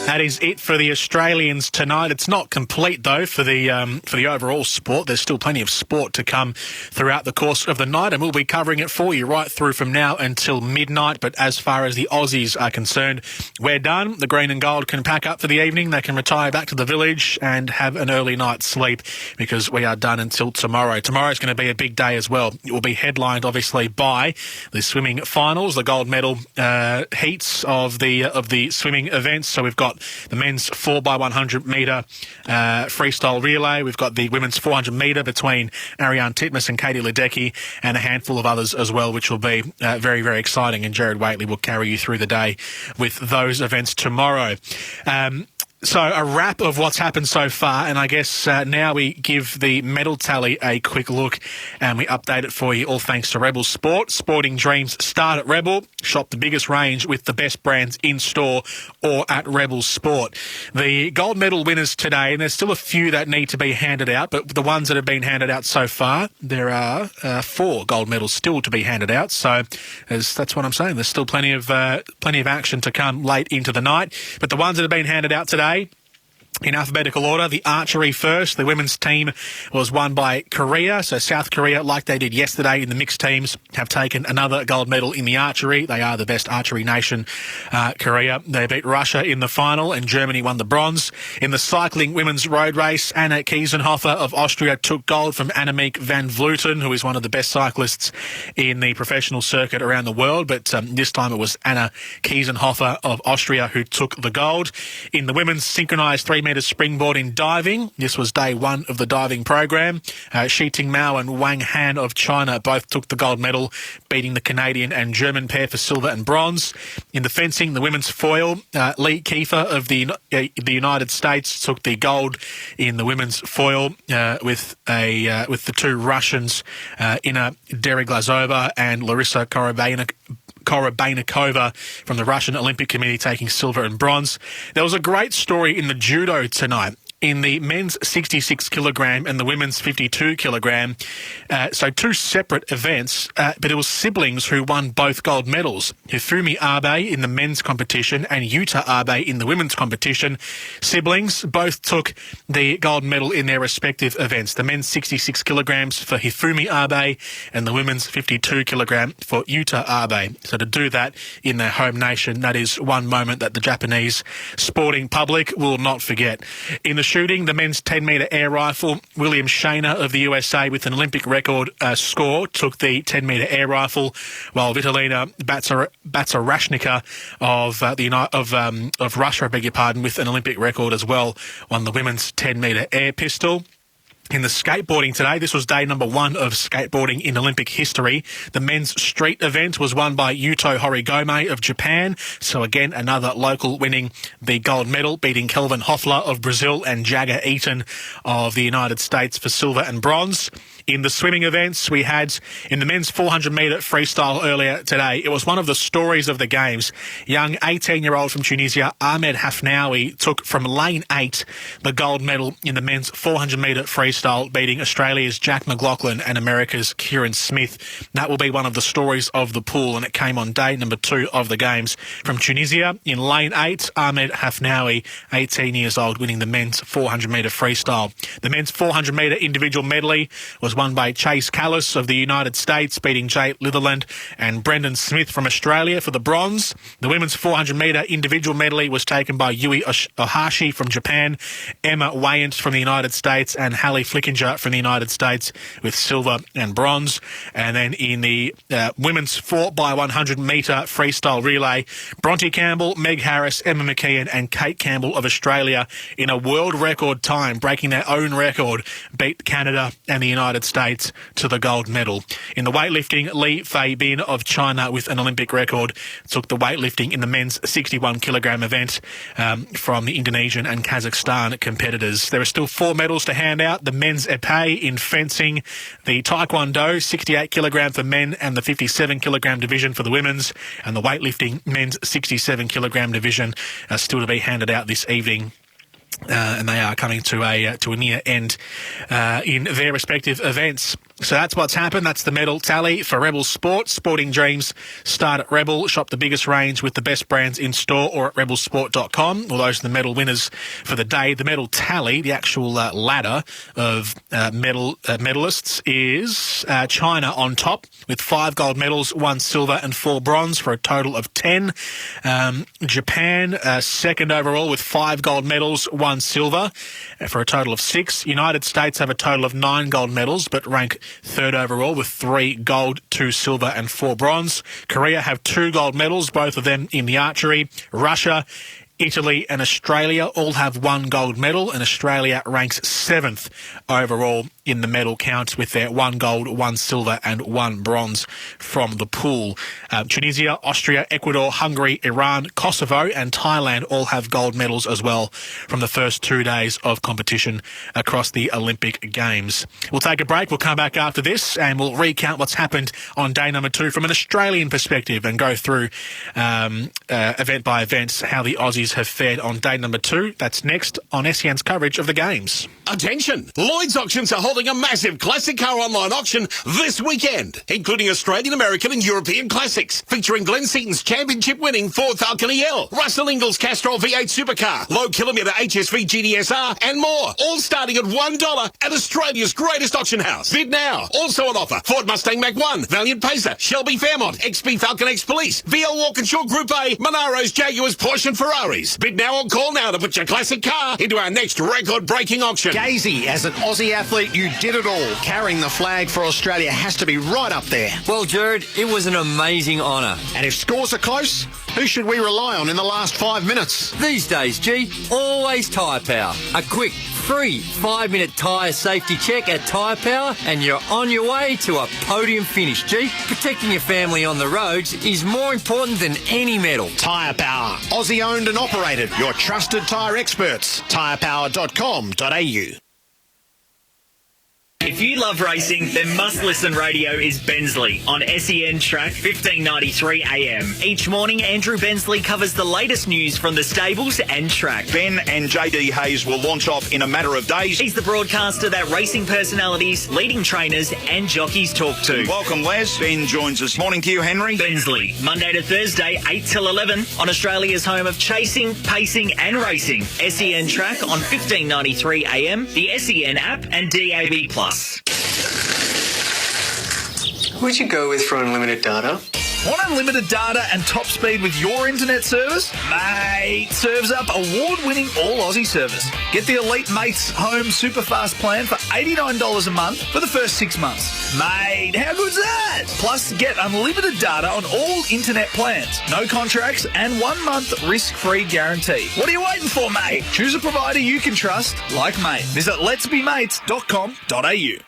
That is it for the Australians tonight. It's not complete though for the overall sport. There's still plenty of sport to come throughout the course of the night, and we'll be covering it for you right through from now until midnight. But as far as the Aussies are concerned, we're done. The green and gold can pack up for the evening. They can retire back to the village and have an early night's sleep because we are done until tomorrow. Tomorrow's going to be a big day as well. It will be headlined obviously by the swimming finals, the gold medal heats of the swimming events. So we've got the men's 4x100 metre freestyle relay. We've got the women's 400 metre between Ariane Titmus and Katie Ledecky, and a handful of others as well, which will be very, very exciting. And Jared Waitley will carry you through the day with those events tomorrow. So a wrap of what's happened so far, and I guess now we give the medal tally a quick look and we update it for you, all thanks to Rebel Sport. Sporting dreams start at Rebel. Shop the biggest range with the best brands in store or at Rebel Sport. The gold medal winners today, and there's still a few that need to be handed out, but the ones that have been handed out so far, there are 4 gold medals still to be handed out. So that's what I'm saying. There's still plenty of action to come late into the night. But the ones that have been handed out today, in alphabetical order, the archery first. The women's team was won by Korea. So South Korea, like they did yesterday in the mixed teams, have taken another gold medal in the archery. They are the best archery nation, Korea. They beat Russia in the final and Germany won the bronze. In the cycling women's road race, Anna Kiesenhofer of Austria took gold from Annemiek van Vleuten, who is one of the best cyclists in the professional circuit around the world. But this time it was Anna Kiesenhofer of Austria who took the gold. In the women's synchronised 3-metre springboard in diving, this was day 1 of the diving program. Shi Tingmao and Wang Han of China both took the gold medal, beating the Canadian and German pair for silver and bronze. In the fencing, the women's foil, Lee Kiefer of the United States took the gold in the women's foil with the 2 Russians, Ina Deriglazova and Larissa Korobeinikova from the Russian Olympic Committee taking silver and bronze. There was a great story in the judo tonight. In the men's 66 kilogram and the women's 52 kilogram. So 2 separate events, but it was siblings who won both gold medals. Hifumi Abe in the men's competition and Yuta Abe in the women's competition. Siblings both took the gold medal in their respective events. The men's 66 kilograms for Hifumi Abe and the women's 52 kilogram for Yuta Abe. So to do that in their home nation, that is one moment that the Japanese sporting public will not forget. In the shooting, the men's 10-metre air rifle, William Shaner of the USA with an Olympic record score took the 10-metre air rifle, while Vitalina Batsarashnika of Russia, I beg your pardon, with an Olympic record as well, won the women's 10-metre air pistol. In the skateboarding today, this was day number 1 of skateboarding in Olympic history. The men's street event was won by Yuto Horigome of Japan. So again, another local winning the gold medal, beating Kelvin Hoffler of Brazil and Jagger Eaton of the United States for silver and bronze. In the swimming events, we had in the men's 400-metre freestyle earlier today. It was one of the stories of the Games. Young 18-year-old from Tunisia, Ahmed Hafnaoui, took from lane 8 the gold medal in the men's 400-metre freestyle, beating Australia's Jack McLaughlin and America's Kieran Smith. That will be one of the stories of the pool, and it came on day number 2 of the Games. From Tunisia, in lane 8, Ahmed Hafnaoui, 18 years old, winning the men's 400-metre freestyle. The men's 400-metre individual medley was won by Chase Callis of the United States, beating Jay Litherland and Brendan Smith from Australia for the bronze. The women's 400-metre individual medley was taken by Yui Ohashi from Japan, Emma Wayant from the United States, and Hallie Flickinger from the United States with silver and bronze. And then in the women's 4x100-metre freestyle relay, Bronte Campbell, Meg Harris, Emma McKeon and Kate Campbell of Australia, in a world record time, breaking their own record, beat Canada and the United States to the gold medal. In the weightlifting, Li Fei Bin of China with an Olympic record took the weightlifting in the men's 61 kilogram event from the Indonesian and Kazakhstan competitors. There are still 4 medals to hand out. The men's épée in fencing, the taekwondo 68 kilogram for men and the 57 kilogram division for the women's, and the weightlifting men's 67 kilogram division are still to be handed out this evening. And they are coming to a near end in their respective events. So that's what's happened. That's the medal tally for Rebel Sport. Sporting dreams start at Rebel. Shop the biggest range with the best brands in store or at rebelsport.com. Well, those are the medal winners for the day. The medal tally, the actual ladder of medalists, is China on top with 5 gold medals, 1 silver and 4 bronze for a total of 10. Japan second overall with 5 gold medals, 1 silver for a total of 6. United States have a total of 9 gold medals but rank third overall with 3 gold, 2 silver and 4 bronze. Korea have 2 gold medals, both of them in the archery. Russia, Italy and Australia all have 1 gold medal, and Australia ranks 7th overall in the medal count with their 1 gold, 1 silver and 1 bronze from the pool. Tunisia, Austria, Ecuador, Hungary, Iran, Kosovo and Thailand all have gold medals as well from the first 2 days of competition across the Olympic Games. We'll take a break. We'll come back after this and we'll recount what's happened on day number 2 from an Australian perspective and go through event by event how the Aussies have fared on day number 2. That's next on SEN's coverage of the Games. Attention! Lloyd's Auctions are holding a massive classic car online auction this weekend, including Australian, American and European classics, featuring Glenn Seaton's championship-winning Ford Falcon EL, Russell Ingall's Castrol V8 supercar, low-kilometre HSV GTSR and more, all starting at $1 at Australia's greatest auction house. Bid now. Also on offer, Ford Mustang Mach-1, Valiant Pacer, Shelby Fairmont, XP Falcon X Police, VL Walkinshaw Group A, Monaros, Jaguars, Porsche and Ferraris. Bid now or call now to put your classic car into our next record-breaking auction. Gazy, as an Aussie athlete, you did it all. Carrying the flag for Australia has to be right up there. Well, Jared, it was an amazing honour. And if scores are close, who should we rely on in the last 5 minutes? These days, G, always Tyre Power. A quick, free 5-minute tyre safety check at Tyre Power and you're on your way to a podium finish, G. Protecting your family on the roads is more important than any medal. Tyre Power, Aussie owned and operated. Your trusted tyre experts. tyrepower.com.au. If you love racing, then Must Listen Radio is Bensley on SEN Track 1593 AM. Each morning, Andrew Bensley covers the latest news from the stables and track. Ben and JD Hayes will launch off in a matter of days. He's the broadcaster that racing personalities, leading trainers and jockeys talk to. Welcome, Les. Ben joins us. Morning to you, Henry. Bensley, Monday to Thursday, 8 till 11 on Australia's home of chasing, pacing and racing. SEN Track on 1593 AM, the SEN app and DAB+. Who'd you go with for unlimited data? Want unlimited data and top speed with your internet service? Mate, Serves Up award-winning all-Aussie service. Get the Elite Mates Home Super Fast plan for $89 a month for the first 6 months. Mate, how good's that? Plus, get unlimited data on all internet plans. No contracts and 1 month risk-free guarantee. What are you waiting for, mate? Choose a provider you can trust, like Mate. Visit letsbemates.com.au.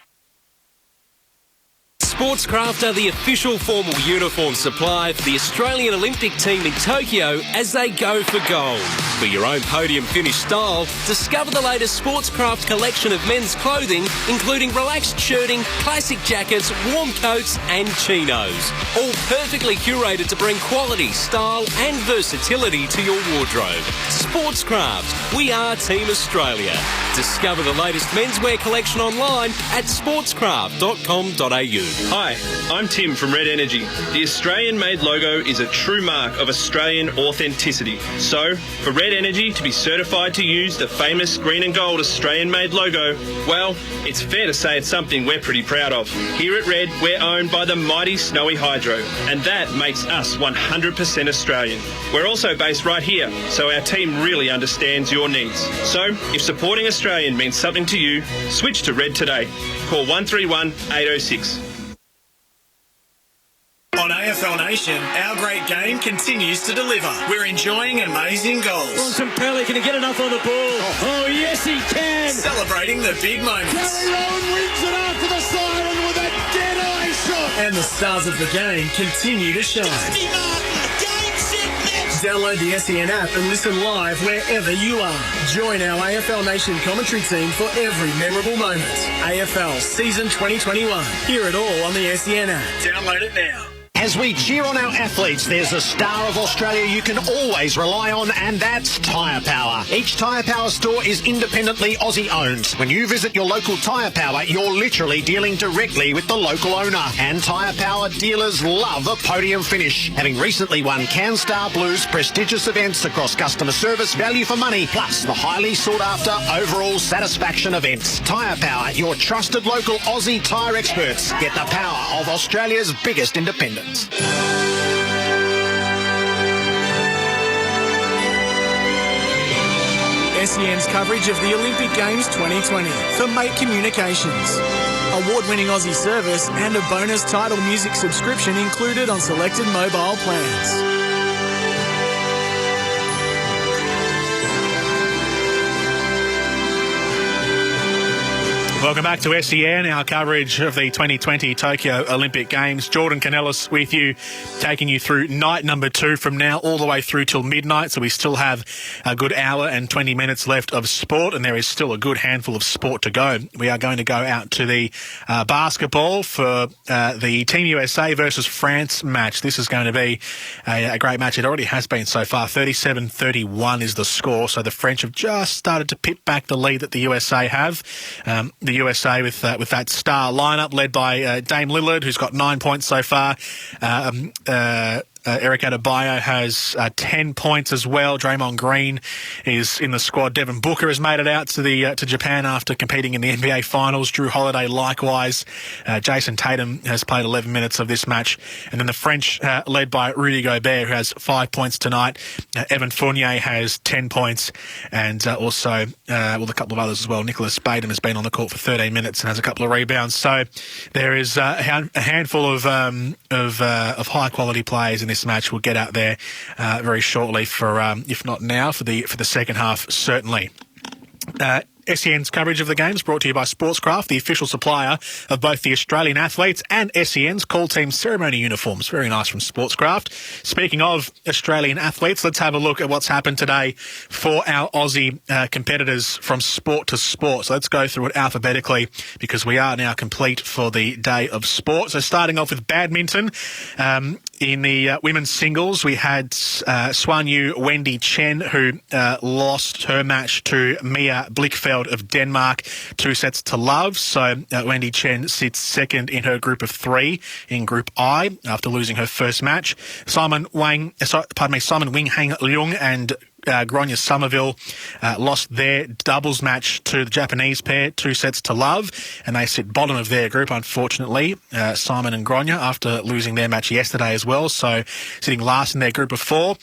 Sportscraft are the official formal uniform supply for the Australian Olympic team in Tokyo as they go for gold. For your own podium finish style, discover the latest Sportscraft collection of men's clothing, including relaxed shirting, classic jackets, warm coats and chinos. All perfectly curated to bring quality, style and versatility to your wardrobe. Sportscraft, we are Team Australia. Discover the latest menswear collection online at sportscraft.com.au. Hi, I'm Tim from Red Energy. The Australian-made logo is a true mark of Australian authenticity. So, for Red Energy to be certified to use the famous green and gold Australian-made logo, well, it's fair to say it's something we're pretty proud of. Here at Red, we're owned by the mighty Snowy Hydro, and that makes us 100% Australian. We're also based right here, so our team really understands your needs. So, if supporting Australian means something to you, switch to Red today. Call 131 806. On AFL Nation, our great game continues to deliver. We're enjoying amazing goals. Bronson Pelly, can he get enough on the ball? Oh, yes, he can. Celebrating the big moments. Gary Rowan wins it after the siren with a dead-eye shot. And the stars of the game continue to shine. Download the SEN app and listen live wherever you are. Join our AFL Nation commentary team for every memorable moment. AFL Season 2021. Hear it all on the SEN app. Download it now. As we cheer on our athletes, there's a star of Australia you can always rely on, and that's Tyre Power. Each Tyre Power store is independently Aussie owned. When you visit your local Tyre Power, you're literally dealing directly with the local owner. And Tyre Power dealers love a podium finish, having recently won CanStar Blues prestigious events across customer service, value for money, plus the highly sought after overall satisfaction events. Tyre Power, your trusted local Aussie tyre experts. Get the power of Australia's biggest independents. SEN's coverage of the Olympic Games 2020 for Mate Communications. Award-winning Aussie service and a bonus title music subscription included on selected mobile plans. Welcome back to SEN, our coverage of the 2020 Tokyo Olympic Games. Jordan Canellis with you, taking you through night number 2 from now all the way through till midnight. So we still have a good hour and 20 minutes left of sport, and there is still a good handful of sport to go. We are going to go out to the basketball for the Team USA versus France match. This is going to be a great match. It already has been so far. 37-31 is the score. So the French have just started to pip back the lead that the USA have. The USA with that star lineup led by Dame Lillard, who's got 9 points so far. Eric Adebayo has 10 points as well. Draymond Green is in the squad. Devin Booker has made it out to Japan after competing in the NBA Finals. Drew Holiday likewise. Jason Tatum has played 11 minutes of this match. And then the French, led by Rudy Gobert, who has 5 points tonight. Evan Fournier has 10 points. And also, a couple of others as well. Nicholas Batum has been on the court for 13 minutes and has a couple of rebounds. So there is a handful of high-quality players in this match. Will get out there very shortly for, if not now, for the second half, certainly. SEN's coverage of the games brought to you by Sportscraft, the official supplier of both the Australian athletes and SEN's call team ceremony uniforms. Very nice from Sportscraft. Speaking of Australian athletes, let's have a look at what's happened today for our Aussie competitors from sport to sport. So let's go through it alphabetically because we are now complete for the day of sport. So starting off with badminton. In the women's singles, we had Swan Yu Wendy Chen, who lost her match to Mia Blichfeld of Denmark, 2-0. So Wendy Chen sits second in her group of 3 in Group I after losing her first match. Simon Wing Hang Leung and Gronya Somerville lost their doubles match to the Japanese pair, 2-0, and they sit bottom of their group, unfortunately, Simon and Gronya, after losing their match yesterday as well, so sitting last in their group of 4.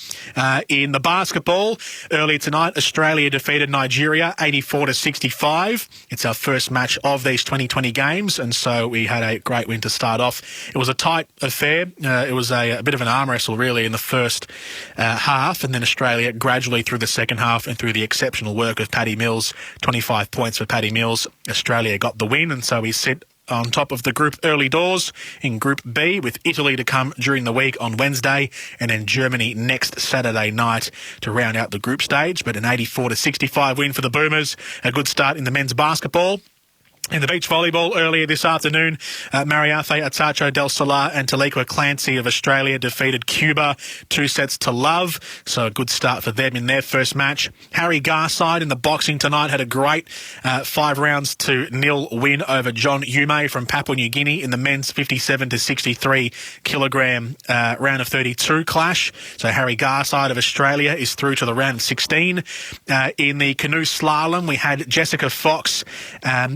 In the basketball, earlier tonight, Australia defeated Nigeria 84-65. It's our first match of these 2020 games, and so we had a great win to start off. It was a tight affair. It was a bit of an arm wrestle, really, in the first half, and then Australia gradually through the second half and through the exceptional work of Paddy Mills, 25 points for Paddy Mills, Australia got the win, and so we sit on top of the group early doors in Group B, with Italy to come during the week on Wednesday, and then Germany next Saturday night to round out the group stage. But an 84-65 win for the Boomers, a good start in the men's basketball. In the beach volleyball earlier this afternoon, Mariafe Atacho del Solar and Taliqua Clancy of Australia defeated Cuba 2-0. So a good start for them in their first match. Harry Garside in the boxing tonight had a great 5-0 win over John Yume from Papua New Guinea in the men's 57-63 kilogram round of 32 clash. So Harry Garside of Australia is through to the round of 16. In the canoe slalom, we had Jessica Fox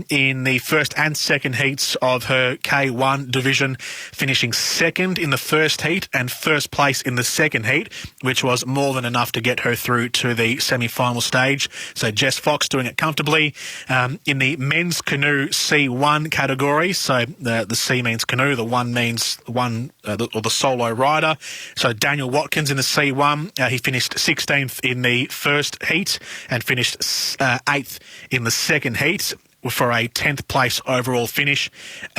in the first and second heats of her K1 division, finishing second in the first heat and first place in the second heat, which was more than enough to get her through to the semi-final stage. So Jess Fox doing it comfortably. In the men's canoe C1 category, so the C means canoe, the 1 means one, or the solo rider. So Daniel Watkins in the C1, he finished 16th in the first heat and finished 8th in the second heat. for a 10th place overall finish,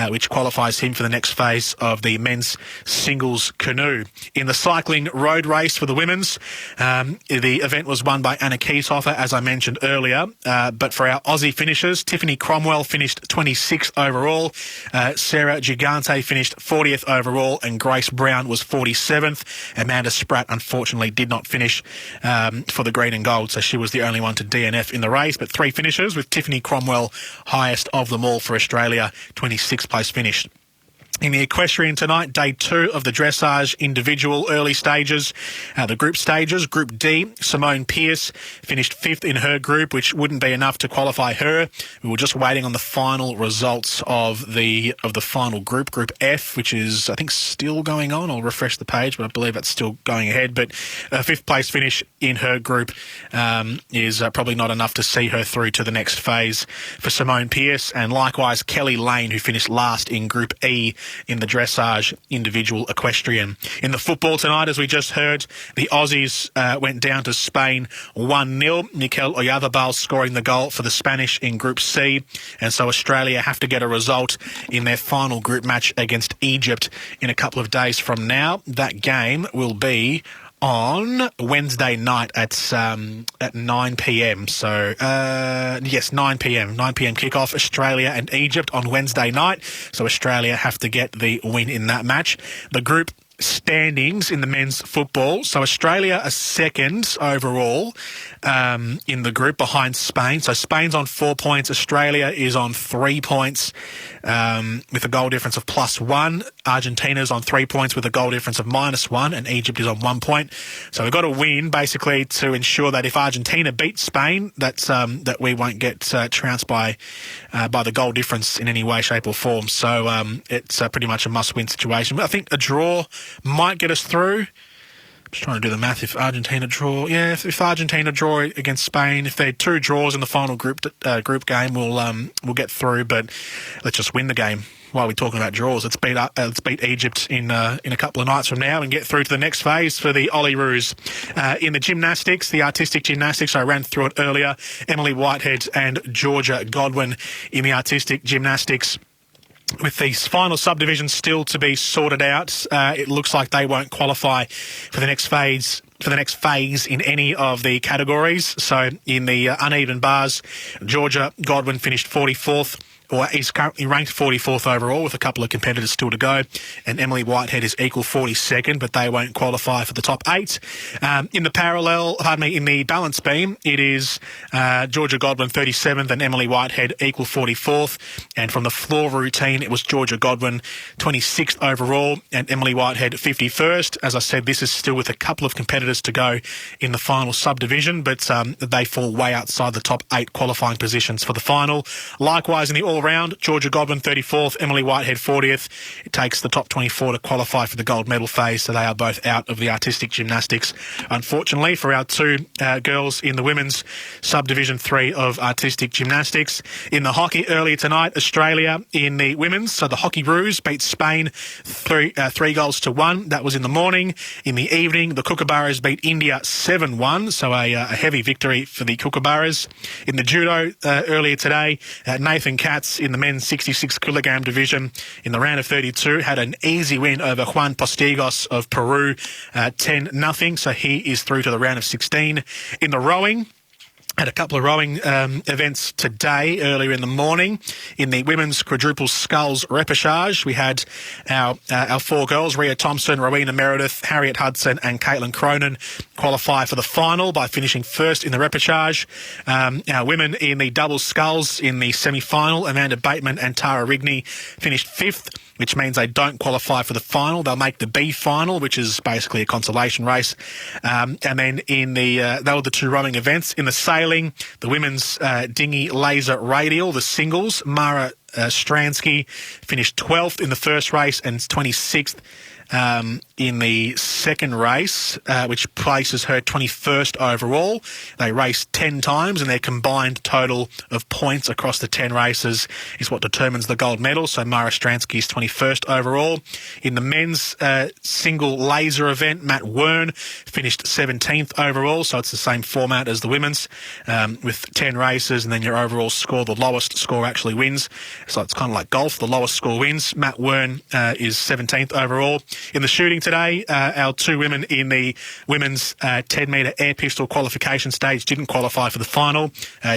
which qualifies him for the next phase of the men's singles canoe. In the cycling road race for the women's, the event was won by Anna Kieshofer, as I mentioned earlier. But for our Aussie finishers, Tiffany Cromwell finished 26th overall. Sarah Gigante finished 40th overall, and Grace Brown was 47th. Amanda Spratt, unfortunately, did not finish for the green and gold, so she was the only one to DNF in the race. But 3 finishers, with Tiffany Cromwell highest of them all for Australia, 26th place finish. In the equestrian tonight, day 2 of the dressage individual early stages. The group stages, Group D, Simone Pearce finished 5th in her group, which wouldn't be enough to qualify her. We were just waiting on the final results of the final group, Group F, which is, I think, still going on. I'll refresh the page, but I believe it's still going ahead. But a 5th place finish in her group is probably not enough to see her through to the next phase for Simone Pearce. And likewise, Kelly Lane, who finished last in Group E in the dressage individual equestrian. In the football tonight, as we just heard, the Aussies went down to Spain 1-0. Mikel Oyarzabal scoring the goal for the Spanish in Group C. And so Australia have to get a result in their final group match against Egypt in a couple of days from now. That game will be on Wednesday night at 9 p.m. So, yes, 9 p.m. 9 p.m. kickoff, Australia and Egypt on Wednesday night. So Australia have to get the win in that match. The group standings in the men's football. So Australia are 2nd overall in the group behind Spain. So Spain's on 4 points. Australia is on 3 points with a goal difference of +1. Argentina's on 3 points with a goal difference of -1, and Egypt is on 1 point. So we've got to win basically to ensure that if Argentina beats Spain, that we won't get trounced by the goal difference in any way, shape or form. So it's pretty much a must-win situation. But I think a draw might get us through. Just trying to do the math. If Argentina draw, if Argentina draw against Spain, if they're 2 draws in the final group game, we'll get through. But let's just win the game. While we're talking about draws, let's beat Egypt in a couple of nights from now and get through to the next phase for the Olyroos. In the gymnastics, the artistic gymnastics, I ran through it earlier. Emily Whitehead and Georgia Godwin in the artistic gymnastics. With the final subdivisions still to be sorted out, it looks like they won't qualify for the next phase in any of the categories. So in the uneven bars, Georgia Godwin finished 44th. Or is currently ranked 44th overall with a couple of competitors still to go. And Emily Whitehead is equal 42nd, but they won't qualify for the top 8. In the balance beam, it is Georgia Godwin 37th and Emily Whitehead equal 44th. And from the floor routine, it was Georgia Godwin 26th overall and Emily Whitehead 51st. As I said, this is still with a couple of competitors to go in the final subdivision, but they fall way outside the top 8 qualifying positions for the final. Likewise, in the all-round, Georgia Godwin 34th, Emily Whitehead 40th. It takes the top 24 to qualify for the gold medal phase, so they are both out of the artistic gymnastics. Unfortunately, for our 2 girls in the women's subdivision 3 of artistic gymnastics. In the hockey earlier tonight, Australia in the women's, so the Hockeyroos beat Spain 3 goals to 1. That was in the morning. In the evening, the Kookaburras beat India 7-1, so a heavy victory for the Kookaburras. In the judo earlier today, Nathan Katz in the men's 66 kilogram division in the round of 32 had an easy win over Juan Postigos of Peru, 10-0. So he is through to the round of 16. In the rowing, had a couple of rowing events today, earlier in the morning. In the women's quadruple sculls repechage, we had our 4 girls, Rhea Thompson, Rowena Meredith, Harriet Hudson and Caitlin Cronin qualify for the final by finishing 1st in the repechage. Our women in the double sculls in the semi-final, Amanda Bateman and Tara Rigney finished 5th, which means they don't qualify for the final. They'll make the B final, which is basically a consolation race. And then in the they were the 2 rowing events. In the sailing, the women's dinghy laser radial, the singles, Mara Stransky finished 12th in the first race and 26th in the second race, which places her 21st overall. They raced 10 times, and their combined total of points across the 10 races is what determines the gold medal. So Mara Stransky's 21st overall. In the men's single laser event, Matt Wern finished 17th overall, so it's the same format as the women's, with 10 races, and then your overall score, the lowest score actually wins. So it's kind of like golf, the lowest score wins. Matt Wern is 17th overall. In the shooting today, our two women in the women's 10-metre air pistol qualification stage didn't qualify for the final.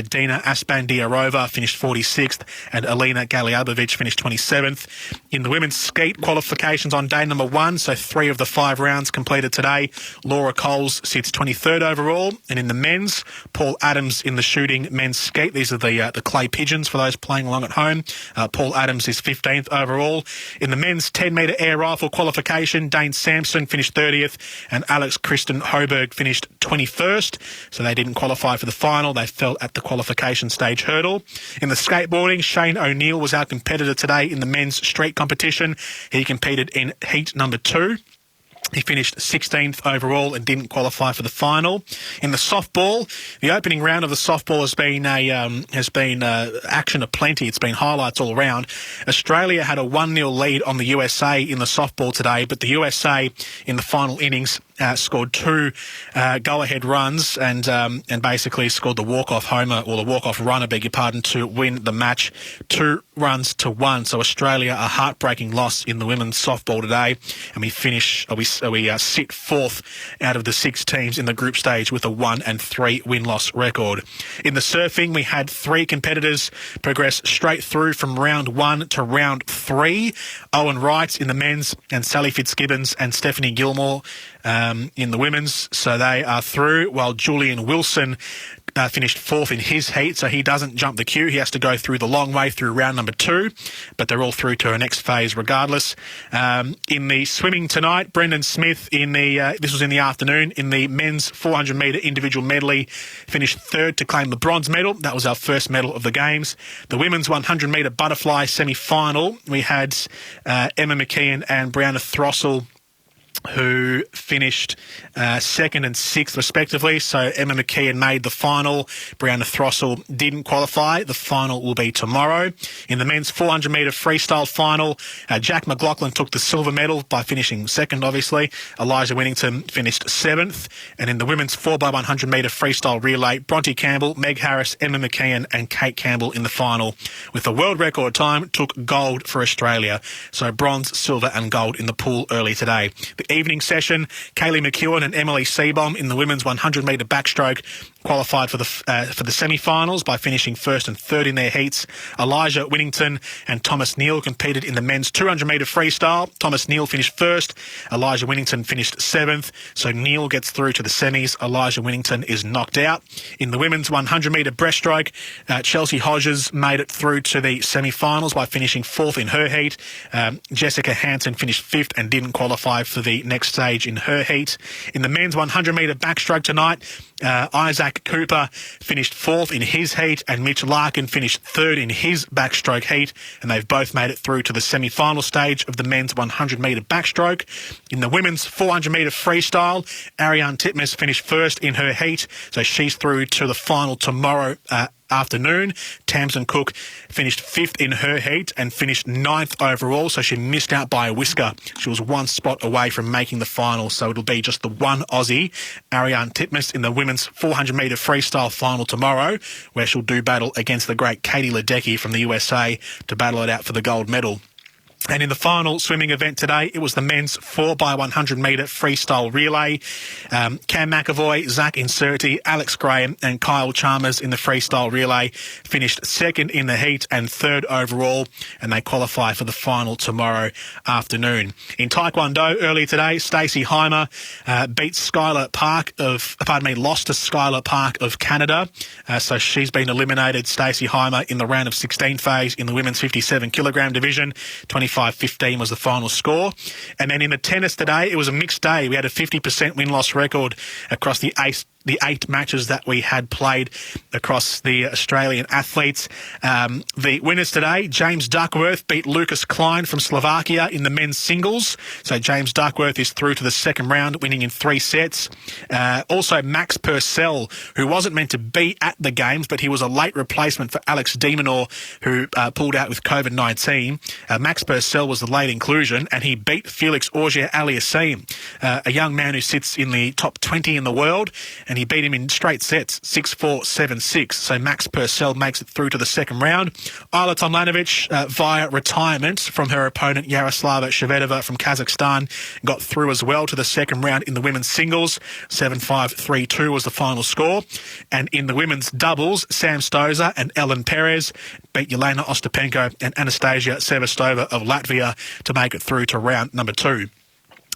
Dina Aspandiarova finished 46th, and Alina Galiabovic finished 27th. In the women's skeet qualifications on day number 1, so 3 of the 5 rounds completed today, Laura Coles sits 23rd overall. And in the men's, Paul Adams in the shooting men's skeet. These are the clay pigeons for those playing along at home. Paul Adams is 15th overall. In the men's 10-metre air rifle qualification, Dane Sampson finished 30th, and Alex Kristen Hoberg finished 21st. So they didn't qualify for the final. They fell at the qualification stage hurdle. In the skateboarding, Shane O'Neill was our competitor today in the men's street competition. He competed in heat number 2. He finished 16th overall and didn't qualify for the final. In the softball, the opening round of the softball has been action aplenty. It's been highlights all around. Australia had a 1-0 lead on the USA in the softball today, but the USA in the final innings scored 2 go-ahead runs and basically scored the walk-off homer, or the walk-off run, I beg your pardon, to win the match 2-1. So Australia, a heartbreaking loss in the women's softball today, and we sit 4th out of the 6 teams in the group stage with a 1-3 win-loss record. In the surfing, we had 3 competitors progress straight through from round 1 to round 3. Owen Wright in the men's, and Sally Fitzgibbons and Stephanie Gilmore in the women's, so they are through, while Julian Wilson finished 4th in his heat, so he doesn't jump the queue. He has to go through the long way through round number 2, but they're all through to our next phase regardless. In the swimming tonight, Brendan Smith this was in the afternoon, in the men's 400-metre individual medley, finished 3rd to claim the bronze medal. That was our first medal of the Games. The women's 100-metre butterfly semi-final, we had Emma McKeon and Brianna Throssell, who finished 2nd and 6th respectively. So Emma McKeon made the final. Brianna Throssell didn't qualify. The final will be tomorrow. In the men's 400-metre freestyle final, Jack McLaughlin took the silver medal by finishing 2nd, obviously. Elijah Winnington finished 7th. And in the women's 4x100-metre freestyle relay, Bronte Campbell, Meg Harris, Emma McKeon and Kate Campbell in the final. With the world record time, took gold for Australia. So bronze, silver and gold in the pool early today. The evening session, Kaylee McEwen and Emily Seabom in the women's 100-metre backstroke qualified for the semi-finals by finishing 1st and 3rd in their heats. Elijah Winnington and Thomas Neal competed in the men's 200-metre freestyle. Thomas Neal finished 1st. Elijah Winnington finished 7th. So Neal gets through to the semis. Elijah Winnington is knocked out. In the women's 100-metre breaststroke, Chelsea Hodges made it through to the semi-finals by finishing 4th in her heat. Jessica Hansen finished 5th and didn't qualify for the next stage in her heat. In the men's 100-metre backstroke tonight, Isaac Cooper finished 4th in his heat and Mitch Larkin finished 3rd in his backstroke heat, and they've both made it through to the semi-final stage of the men's 100-metre backstroke. In the women's 400-metre freestyle, Ariane Titmus finished 1st in her heat, so she's through to the final tomorrow afternoon. Tamsin Cook finished 5th in her heat and finished 9th overall, so she missed out by a whisker. She was 1 spot away from making the final, so it'll be just the one Aussie, Ariane Titmus, in the women's 400-metre freestyle final tomorrow, where she'll do battle against the great Katie Ledecky from the USA to battle it out for the gold medal. And in the final swimming event today, it was the men's 4x100-metre freestyle relay. Cam McAvoy, Zach Inserti, Alex Graham and Kyle Chalmers in the freestyle relay finished 2nd in the heat and 3rd overall, and they qualify for the final tomorrow afternoon. In Taekwondo earlier today, Stacey Heimer lost to Skylar Park of Canada. So she's been eliminated, Stacey Heimer, in the round of 16 phase in the women's 57-kilogram division. 25-15 was the final score. And then in the tennis today, it was a mixed day. We had a 50% win-loss record across the the 8 matches that we had played across the Australian athletes. The winners today, James Duckworth beat Lucas Klein from Slovakia in the men's singles. So James Duckworth is through to the second round, winning in 3 sets. Also, Max Purcell, who wasn't meant to be at the games, but he was a late replacement for Alex de Minaur, who pulled out with COVID-19. Max Purcell was the late inclusion, and he beat Felix Auger-Aliassime, a young man who sits in the top 20 in the world, and he beat him in straight sets, 6-4, 7-6. So Max Purcell makes it through to the second round. Ayla Tomljanovic, via retirement from her opponent Yaroslava Shvedova from Kazakhstan, got through as well to the second round in the women's singles. 7-5, 3-2 was the final score. And in the women's doubles, Sam Stosur and Ellen Perez beat Yelena Ostapenko and Anastasia Sevastova of Latvia to make it through to round number 2.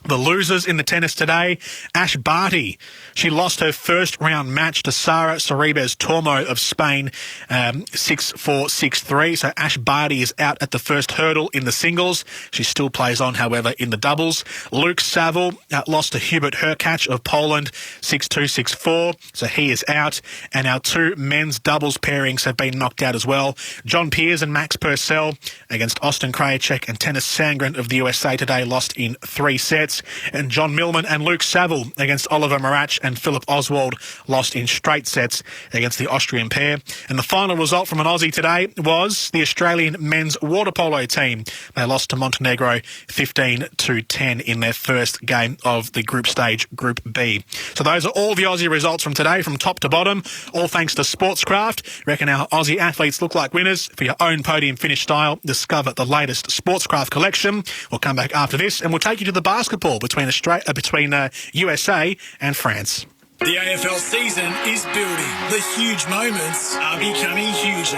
The losers in the tennis today, Ash Barty. She lost her first round match to Sara Sorribes Tormo of Spain, 6-4, 6-3. So Ash Barty is out at the first hurdle in the singles. She still plays on, however, in the doubles. Luke Saville lost to Hubert Hurkacz of Poland, 6-2, 6-4. So he is out. And our 2 men's doubles pairings have been knocked out as well. John Peers and Max Purcell against Austin Krajicek and Tennis Sandgren of the USA today lost in 3 sets. And John Millman and Luke Saville against Oliver Marach and Philip Oswald lost in straight sets against the Austrian pair. And the final result from an Aussie today was the Australian men's water polo team. They lost to Montenegro 15-10 in their first game of the group stage, Group B. So those are all the Aussie results from today, from top to bottom, all thanks to Sportscraft. Reckon our Aussie athletes look like winners? For your own podium finish style, discover the latest Sportscraft collection. We'll come back after this and we'll take you to the basketball between USA and France. The AFL season is building. The huge moments are becoming huger.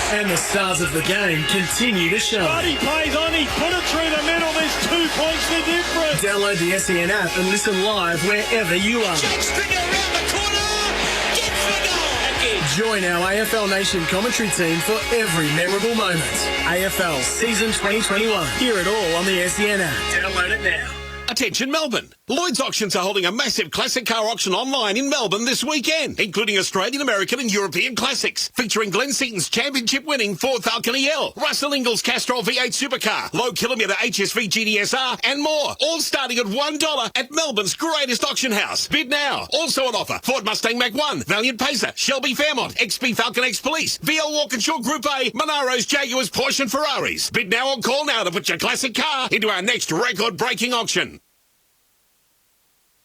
And the stars of the game continue to shine. He plays on, he put it through the middle, there's 2 points the difference. Download the SEN app and listen live wherever you are. Join our AFL Nation commentary team for every memorable moment. AFL Season 2021. Hear it all on the SEN app. Download it now. Attention Melbourne. Lloyd's Auctions are holding a massive classic car auction online in Melbourne this weekend, including Australian, American and European classics, featuring Glenn Seaton's championship-winning Ford Falcon EL, Russell Ingall's Castrol V8 supercar, low-kilometre HSV GTSR and more, all starting at $1 at Melbourne's greatest auction house. Bid now. Also on offer, Ford Mustang Mach-1, Valiant Pacer, Shelby Fairmont, XP Falcon X Police, VL Walkinshaw Group A, Monaros, Jaguars, Porsche and Ferraris. Bid now or call now to put your classic car into our next record-breaking auction.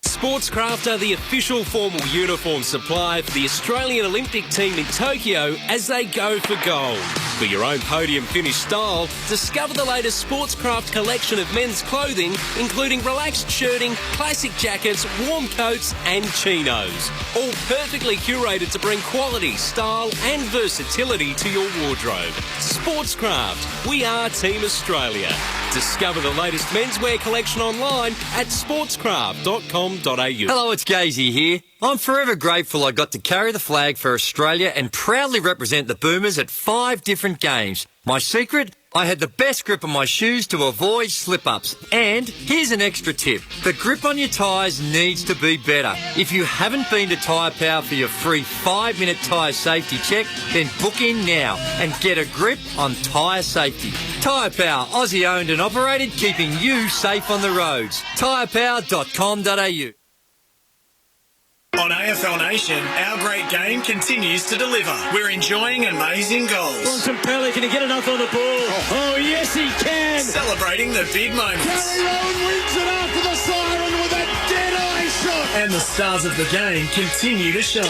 Sportscraft are the official formal uniform supply for the Australian Olympic team in Tokyo as they go for gold. For your own podium finish style, discover the latest Sportscraft collection of men's clothing, including relaxed shirting, classic jackets, warm coats and chinos. All perfectly curated to bring quality, style and versatility to your wardrobe. Sportscraft. We are Team Australia. Discover the latest menswear collection online at sportscraft.com.au. Hello, it's Gazy here. I'm forever grateful I got to carry the flag for Australia and proudly represent the Boomers at 5 different games. My secret? I had the best grip on my shoes to avoid slip-ups. And here's an extra tip. The grip on your tyres needs to be better. If you haven't been to Tyre Power for your free 5-minute tyre safety check, then book in now and get a grip on tyre safety. Tyre Power, Aussie owned and operated, keeping you safe on the roads. tyrepower.com.au. On AFL Nation, our great game continues to deliver. We're enjoying amazing goals. Bontempelli, can he get enough on the ball? Oh, yes, he can. Celebrating the big moments. Gary Rowan wins it after the siren with a dead-eye shot. And the stars of the game continue to shine.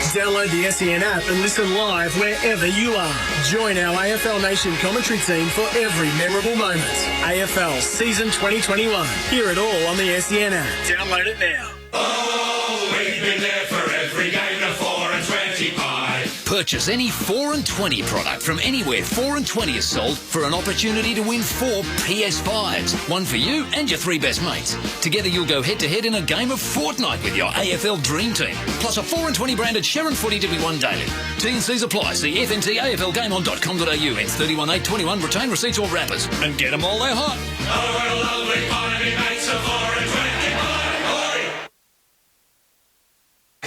Download the SEN app and listen live wherever you are. Join our AFL Nation commentary team for every memorable moment. AFL Season 2021. Hear it all on the SEN app. Download it now. Oh, we've been there for every game, the 4 and 20 pie. Purchase any 4 and 20 product from anywhere 4 and 20 is sold for an opportunity to win 4 PS5s. One for you and your 3 best mates. Together you'll go head-to-head in a game of Fortnite with your AFL Dream Team. Plus a 4 and 20 branded Sharon Footy to be won daily. T&Cs apply. See FNTAFLGameOn.com.au. Hence 31/8/21. Retain receipts or wrappers. And get them all they're hot. Oh, what a lovely economy makes a 4 and 20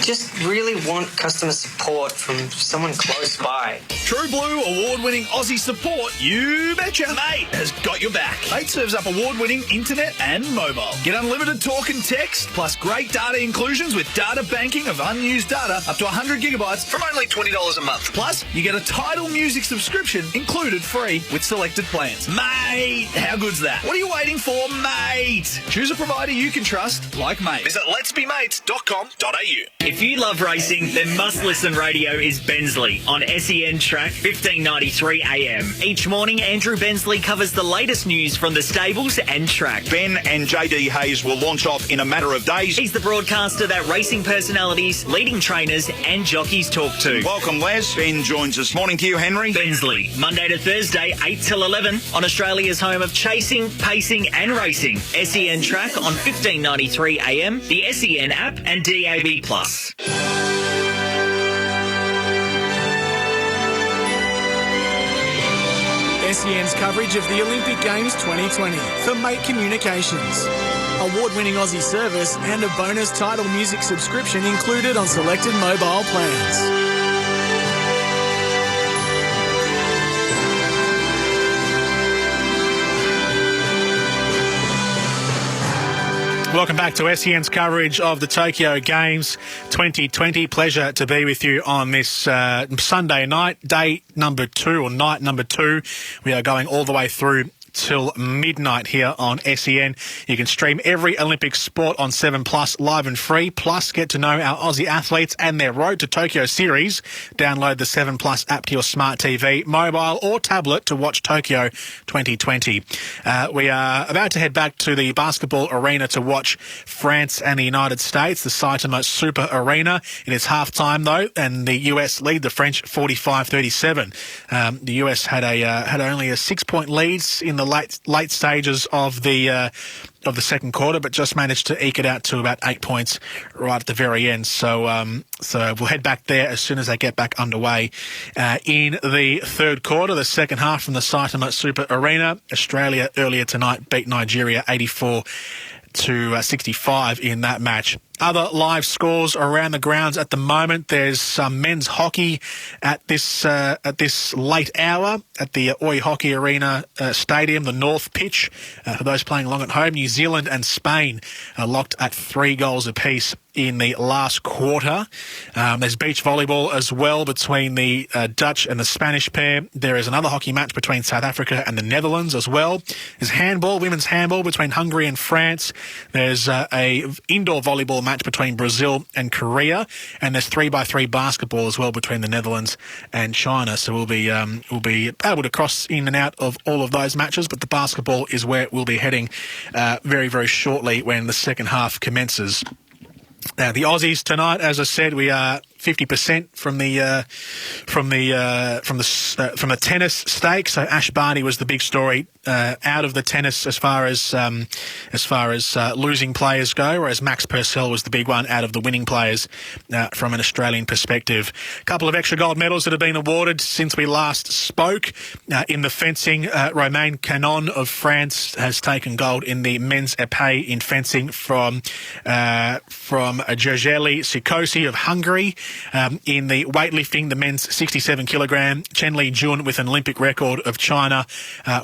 Just really want customer support from someone close by. True Blue award-winning Aussie support, you betcha. Mate has got your back. Mate serves up award-winning internet and mobile. Get unlimited talk and text, plus great data inclusions with data banking of unused data up to 100 gigabytes from only $20 a month. Plus, you get a Tidal Music subscription included free with selected plans. Mate, how good's that? What are you waiting for, mate? Choose a provider you can trust, like Mate. Visit letsbemates.com.au. If you love racing, then must-listen radio is Bensley on SEN Track 1593 AM. Each morning, Andrew Bensley covers the latest news from the stables and track. Ben and JD Hayes will launch off in a matter of days. He's the broadcaster that racing personalities, leading trainers and jockeys talk to. Welcome, Les. Ben joins us. Morning to you, Henry. Bensley, Monday to Thursday, 8 till 11 on Australia's home of chasing, pacing and racing. SEN Track on 1593 AM, the SEN app and DAB+. SEN's coverage of the Olympic Games 2020 for Mate Communications. Award-winning Aussie service and a bonus Tidal Music subscription included on selected mobile plans. Welcome back to SEN's coverage of the Tokyo Games 2020. Pleasure to be with you on this Sunday night, day number 2 or night number 2. We are going all the way through till midnight here on SEN. You can stream every Olympic sport on 7 Plus live and free, plus get to know our Aussie athletes and their Road to Tokyo series. Download the 7 Plus app to your smart TV, mobile or tablet to watch Tokyo 2020. We are about to head back to the basketball arena to watch France and the United States, the Saitama Super Arena. It is half-time though, and the US lead the French 45-37. The US had only a 6-point lead in the late stages of the second quarter, but just managed to eke it out to about 8 points right at the very end. So we'll head back there as soon as they get back underway in the third quarter, the second half from the Saitama Super Arena. Australia earlier tonight beat Nigeria 84-65 in that match. Other live scores around the grounds at the moment. There's some men's hockey at this late hour at the Oi Hockey Arena Stadium, the North Pitch. For those playing along at home, New Zealand and Spain are locked at 3 goals apiece in the last quarter. There's beach volleyball as well between the Dutch and the Spanish pair. There is another hockey match between South Africa and the Netherlands as well. There's handball, women's handball between Hungary and France. There's a indoor volleyball match between Brazil and Korea, and there's 3x3 basketball as well between the Netherlands and China. So we'll be able to cross in and out of all of those matches, but the basketball is where we'll be heading very, very shortly when the second half commences. Now, the Aussies tonight, as I said, we are 50% from the tennis stake. So Ash Barty was the big story out of the tennis as far as losing players go, whereas Max Purcell was the big one out of the winning players from an Australian perspective. A couple of extra gold medals that have been awarded since we last spoke. In the fencing, Romain Canon of France has taken gold in the men's épée in fencing from Gergely Sikosi of Hungary. In the weightlifting, the men's 67 kilogram, Chen Li Jun with an Olympic record of China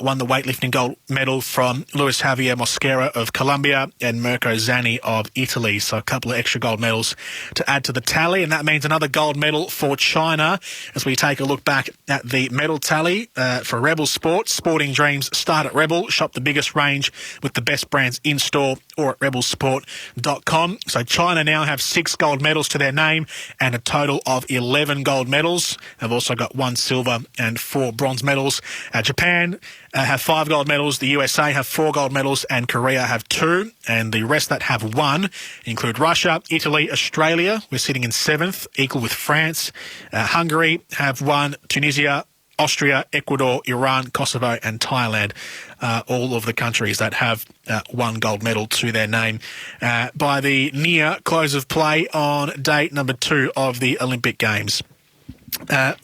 won the weightlifting gold medal from Luis Javier Mosquera of Colombia and Mirko Zanni of Italy. So a couple of extra gold medals to add to the tally, and that means another gold medal for China as we take a look back at the medal tally for Rebel Sports. Sporting dreams start at Rebel. Shop the biggest range with the best brands in-store or at rebelsport.com. So China now have 6 gold medals to their name and a total of 11 gold medals. They've also got 1 silver and 4 bronze medals. Japan have 5 gold medals. The USA have 4 gold medals, and Korea have 2. And the rest that have 1 include Russia, Italy, Australia. We're sitting in 7th, equal with France. Hungary have 1. Tunisia, Austria, Ecuador, Iran, Kosovo and Thailand, all of the countries that have 1 gold medal to their name. By the near close of play on date number 2 of the Olympic Games.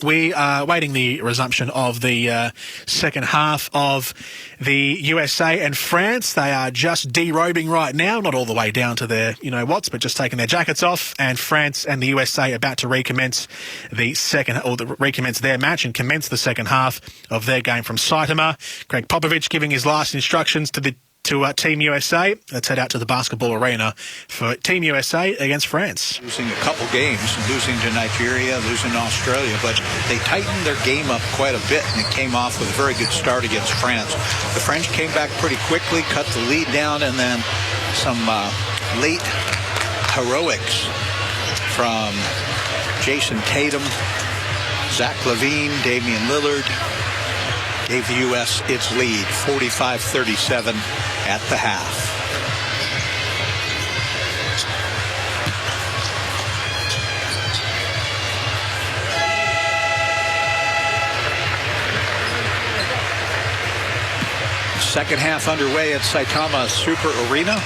We are awaiting the resumption of the second half of the USA and France. They are just derobing right now, not all the way down to their you-know-whats, but just taking their jackets off. And France and the USA are about to recommence recommence their match and commence the second half of their game from Saitama. Greg Popovich giving his last instructions to Team USA. Let's head out to the basketball arena for Team USA against France. Losing a couple games, losing to Nigeria, losing to Australia, but they tightened their game up quite a bit, and it came off with a very good start against France. The French came back pretty quickly, cut the lead down, and then some late heroics from Jason Tatum, Zach LaVine, Damian Lillard, gave the U.S. its lead, 45-37 at the half. Second half underway at Saitama Super Arena.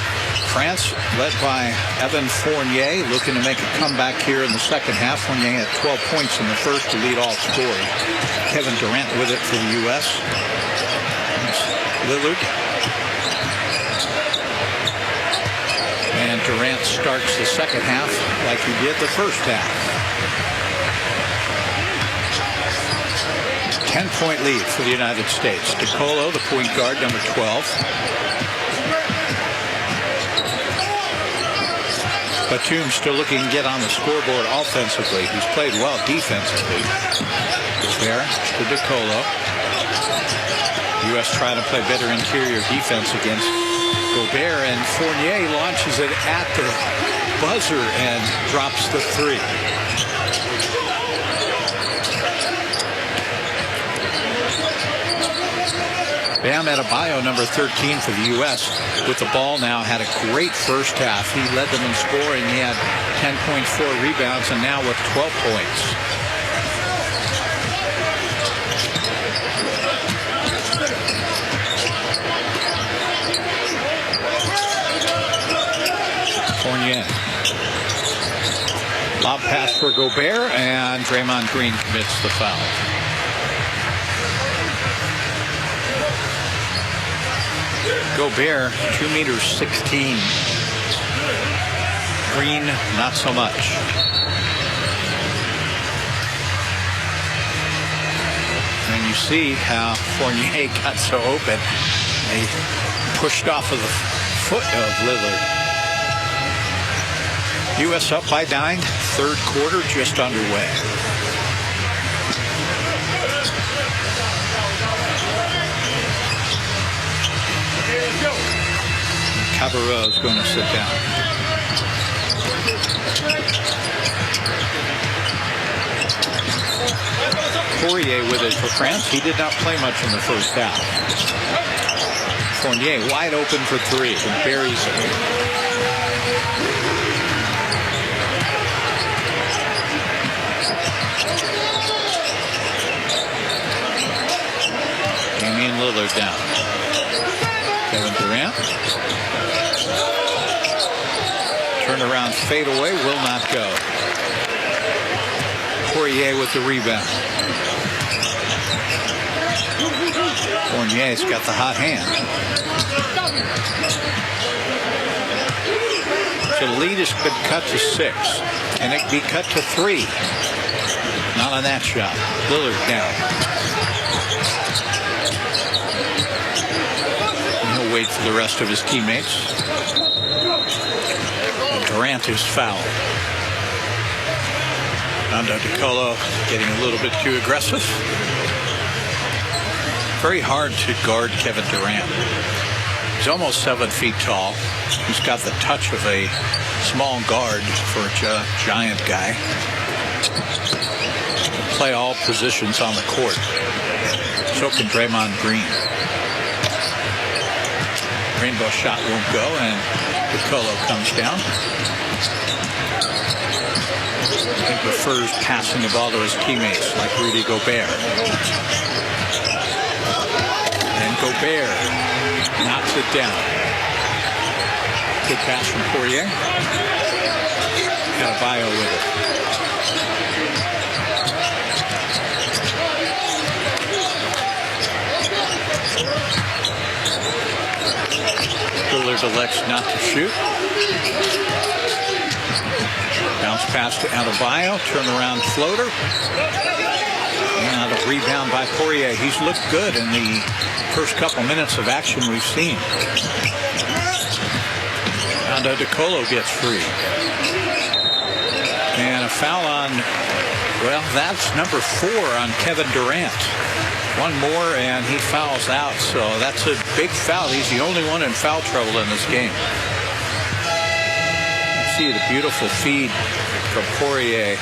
France, led by Evan Fournier, looking to make a comeback here in the second half. Fournier had 12 points in the first to lead all scoring. Kevin Durant with it for the U.S. Lillard. And Durant starts the second half like he did the first half. 10-point lead for the United States. DiColo, the point guard, number 12. Batum still looking to get on the scoreboard offensively. He's played well defensively. There to DiColo. U.S. trying to play better interior defense against Gobert, and Fournier launches it at the buzzer and drops the 3. Bam Adebayo, number 13 for the U.S. with the ball now, had a great first half. He led them in scoring. He had 10.4 rebounds, and now with 12 points. Fournier. Lob pass for Gobert, and Draymond Green commits the foul. Gobert, 2'16". Green, not so much. And you see how Fournier got so open. He pushed off of the foot of Lillard. U.S. up by 9, third quarter just underway. Cabarrot is going to sit down. Poirier with it for France. He did not play much in the first half. Fournier wide open for 3 and buries it. Damian Lillard down. Kevin Durant. Turnaround fadeaway will not go. Poirier with the rebound. Fournier's got the hot hand. So the lead has been cut to 6. And it can be cut to 3. Not on that shot. Lillard down. And he'll wait for the rest of his teammates. Durant is fouled. Nando DiColo getting a little bit too aggressive. Very hard to guard Kevin Durant. He's almost 7 feet tall. He's got the touch of a small guard for a giant guy. Play all positions on the court. So can Draymond Green. Rainbow shot won't go, and Piccolo comes down. He prefers passing the ball to his teammates like Rudy Gobert. And Gobert knocks it down. Good pass from Poirier. Got a bio with it. Lillard elects not to shoot. Bounce pass to Adebayo. Turnaround floater. And a rebound by Poirier. He's looked good in the first couple minutes of action we've seen. Rondo DeColo gets free. And a foul on, well, that's number 4 on Kevin Durant. One more and he fouls out, so that's a big foul. He's the only one in foul trouble in this game. You see the beautiful feed from Poirier,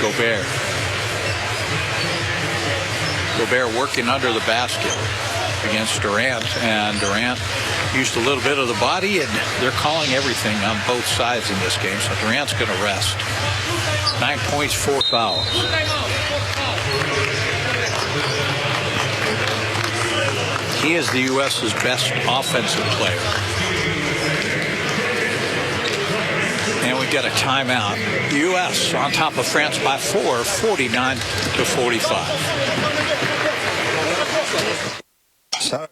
Gobert. Gobert working under the basket against Durant, and Durant used a little bit of the body, and they're calling everything on both sides in this game, so Durant's going to rest. 9 points, 4 fouls. He is the U.S.'s best offensive player. And we get a timeout. U.S. on top of France by 4, 49-45.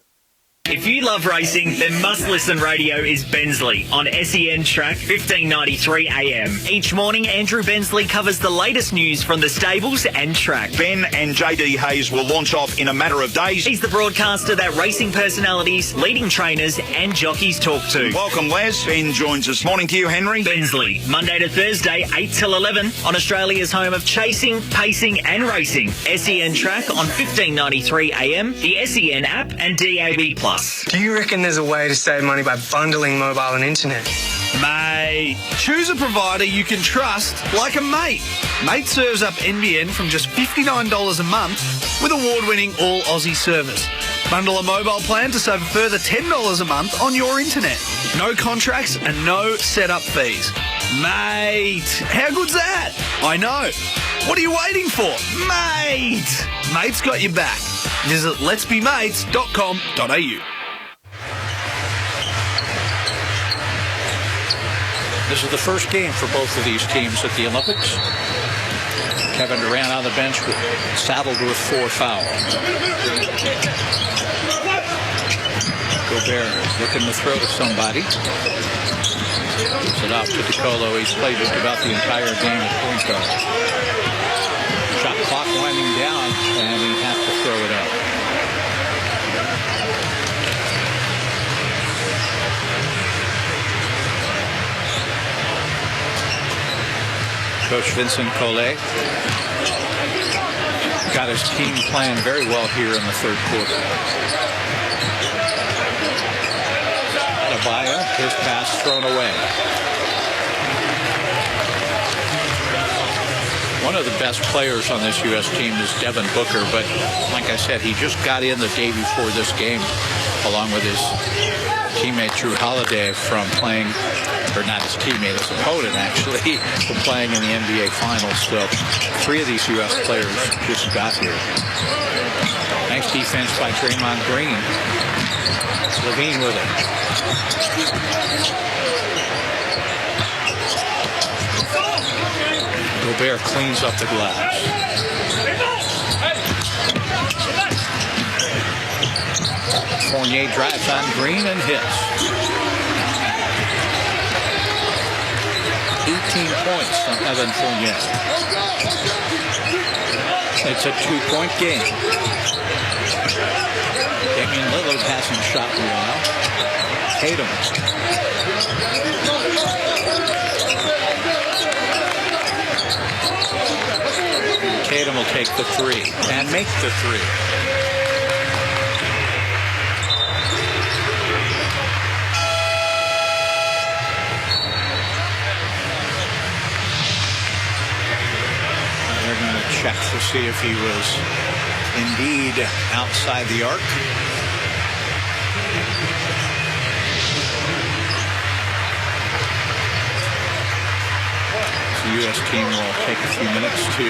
If you love racing, then must-listen radio is Bensley on SEN Track 1593 AM. Each morning, Andrew Bensley covers the latest news from the stables and track. Ben and JD Hayes will launch off in a matter of days. He's the broadcaster that racing personalities, leading trainers and jockeys talk to. Welcome, Les. Ben joins us. Morning to you, Henry. Bensley, Monday to Thursday, 8 till 11 on Australia's home of chasing, pacing and racing. SEN Track on 1593 AM, the SEN app and DAB+. Do you reckon there's a way to save money by bundling mobile and internet? Mate, choose a provider you can trust like a mate. Mate serves up NBN from just $59 a month with award-winning all Aussie service. Bundle a mobile plan to save a further $10 a month on your internet. No contracts and no setup fees. Mate, how good's that? I know. What are you waiting for? Mate! Mate's got your back. Visit letsbemates.com.au. This is the first game for both of these teams at the Olympics. Kevin Durant on the bench, saddled with 4 fouls. Gobert looking to throw to somebody. Gives it off to DeColo. He's played just about the entire game at point guard. Shot clock winding down, and he has to throw it out. Coach Vincent Collet got his team playing very well here in the third quarter. Adebayo, his pass thrown away. One of the best players on this U.S. team is Devin Booker, but like I said, he just got in the day before this game, along with his teammate Drew Holiday from playing, or not his teammate, his opponent actually, from playing in the NBA Finals. So 3 of these U.S. players just got here. Nice defense by Draymond Green. Levine with it. Gobert cleans up the glass. Fournier drives on Green and hits. 18 points from Evan Fournier. It's a 2-point game. Damian Lillard hasn't shot in a while. Tatum. Tatum will take the 3 and make the 3. see if he was indeed outside the arc. The U.S. team will take a few minutes to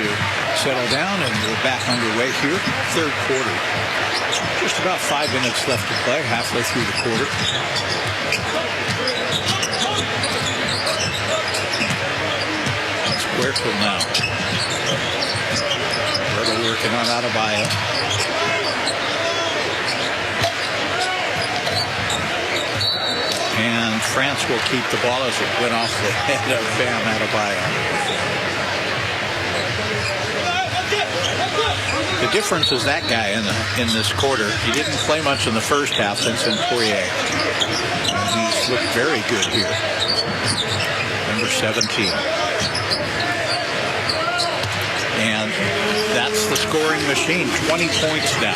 settle down, and we're back underway here. Third quarter. Just about 5 minutes left to play, halfway through the quarter. It's Huertal now. Huertal working on Adebayo. And France will keep the ball as it went off the head of Bam Adebayo. The difference is that guy in this quarter. He didn't play much in the first half, Vincent Poirier. He's looked very good here. Number 17. And that's the scoring machine. 20 points now.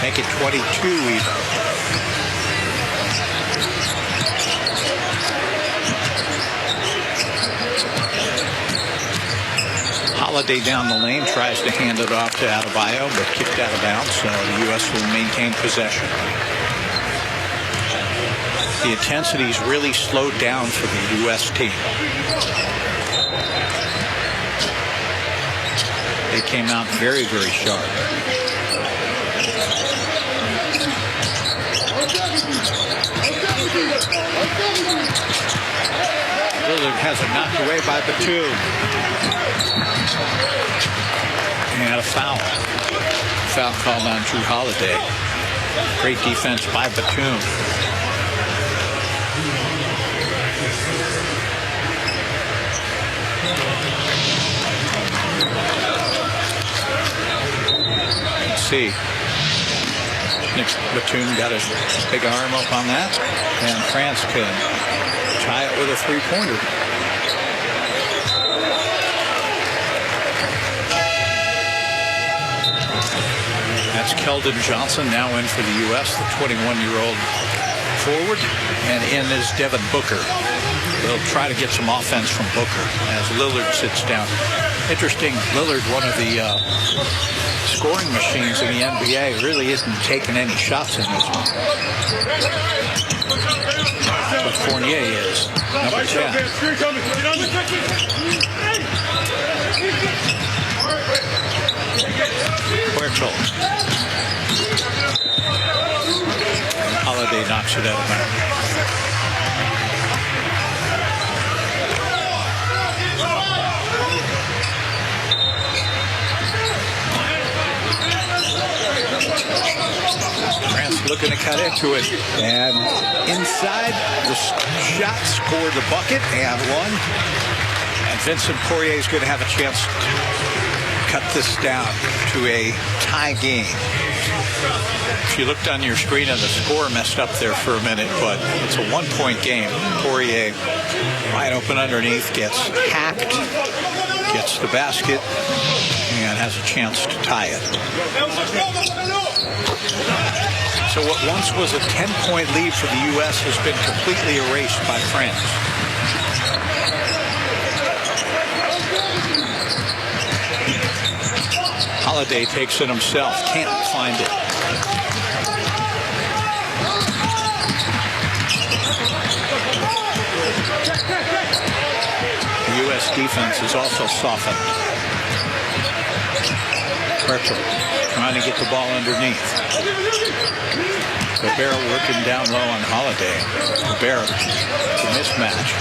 Make it 22 even. Holiday down the lane, tries to hand it off to Adebayo, but kicked out of bounds, so the U.S. will maintain possession. The intensity's really slowed down for the U.S. team. They came out very, very sharp. Lillard has it knocked away by Batum. And a foul. Foul called on Drew Holiday. Great defense by Batum. Let's see. Nick Batum got his big arm up on that. And France can tie it with a three-pointer. That's Keldon Johnson, now in for the U.S., the 21-year-old forward. And in is Devin Booker. They'll try to get some offense from Booker as Lillard sits down. Interesting, Lillard, one of the scoring machines in the NBA, really isn't taking any shots in this one. But Fournier is, number 10. Huertal. Holiday knocks it out of bounds. France looking to cut into it. And inside, the shot scored the bucket and one. And Vincent Poirier is going to have a chance to cut this down to a tie game. If you looked on your screen and the score messed up there for a minute, but it's a one-point game. Poirier wide open underneath, gets hacked, gets the basket, and has a chance to tie it. So what once was a 10-point lead for the U.S. has been completely erased by France. Holiday takes it himself, can't find it. The U.S. defense is also softened. Huertal trying to get the ball underneath. Gobert working down low on Holiday. Gobert, the mismatch.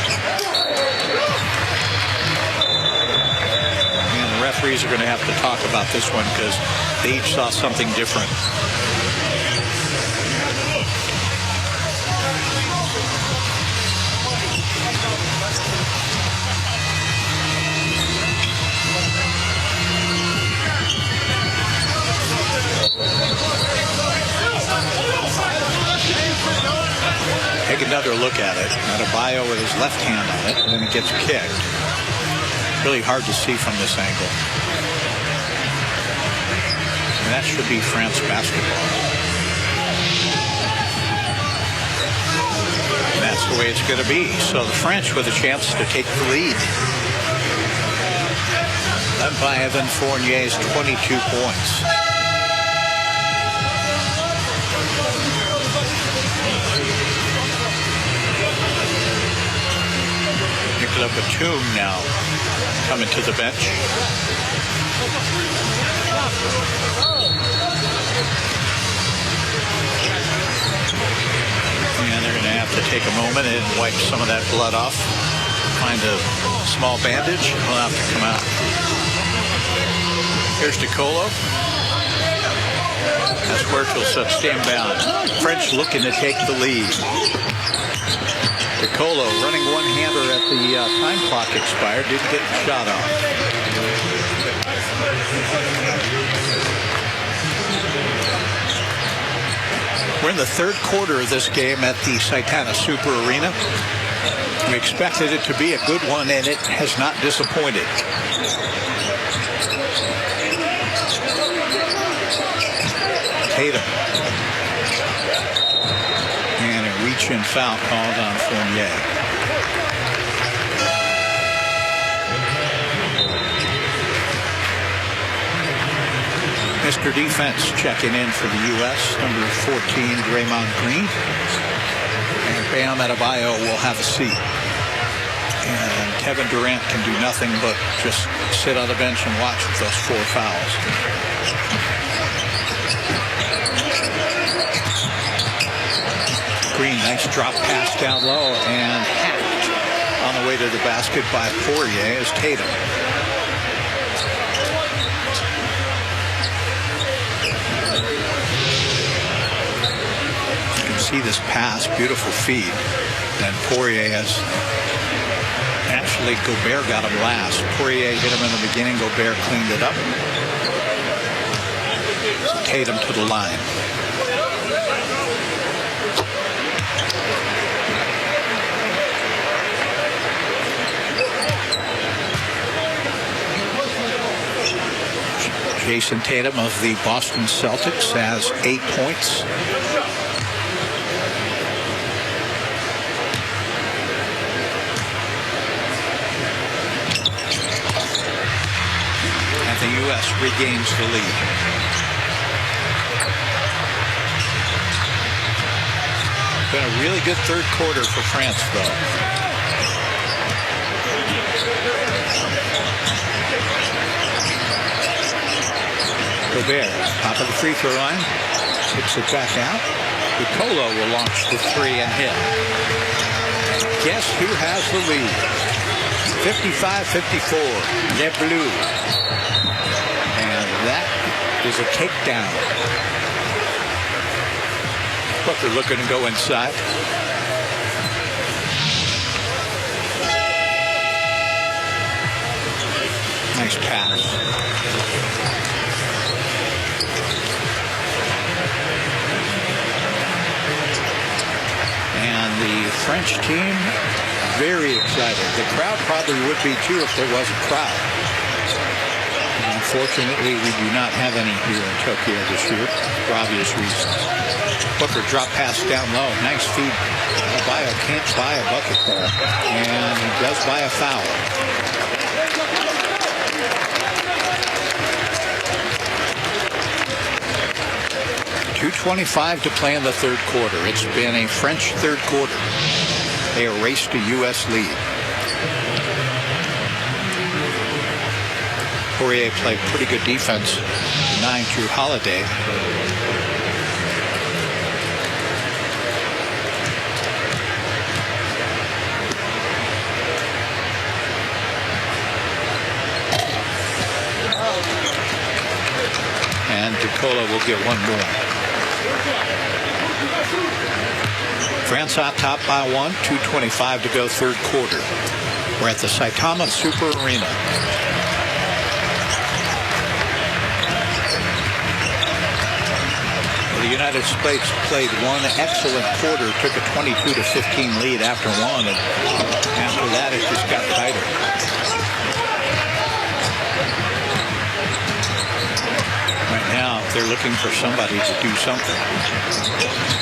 And the referees are going to have to talk about this one because they each saw something different. Take another look at it. Adebayo with his left hand on it, and then it gets kicked. Really hard to see from this angle. And that should be France basketball. And that's the way it's going to be. So the French with a chance to take the lead. Led by Evan Fournier's 22 points. Nicola Batum now coming to the bench. And they're going to have to take a moment and wipe some of that blood off. Find a small bandage. Will have to come out. Here's DeColo. As Huertel sets stand bound. French looking to take the lead. DeColo running one-hander at the time clock expired. Didn't get the shot off. We're in the third quarter of this game at the Saitana Super Arena. We expected it to be a good one, and it has not disappointed. Tatum. And a reach-in foul called on Fournier. Mr. Defense checking in for the U.S., number 14, Draymond Green. And Bam Adebayo will have a seat. And Kevin Durant can do nothing but just sit on the bench and watch with those 4 fouls. Green, nice drop pass down low and hacked on the way to the basket by Poirier as Tatum. See this pass, beautiful feed. And Poirier has actually, Gobert got him last. Poirier hit him in the beginning, Gobert cleaned it up. Tatum to the line. Jason Tatum of the Boston Celtics has 8 points. The U.S. regains the lead. Been a really good third quarter for France, though. Gobert, top of the free throw line, kicks it back out. DeColo will launch the 3 and hit. Guess who has the lead? 55-54, Les Bleus. And that is a takedown. Booker looking to go inside. Nice pass. And the French team, very excited. The crowd probably would be too if there was a crowd. Unfortunately, we do not have any here in Tokyo this year for obvious reasons. Booker drop pass down low. Nice feed. Adebayo can't buy a bucket there. And he does buy a foul. .225 to play in the third quarter. It's been a French third quarter. They erased a U.S. lead. Poirier played pretty good defense. 9 through Holiday. And DeColo will get one more. France on top by 1, 2:25 to go third quarter. We're at the Saitama Super Arena. The United States played one excellent quarter, took a 22-15 lead after one, and after that it just got tighter. Right now they're looking for somebody to do something.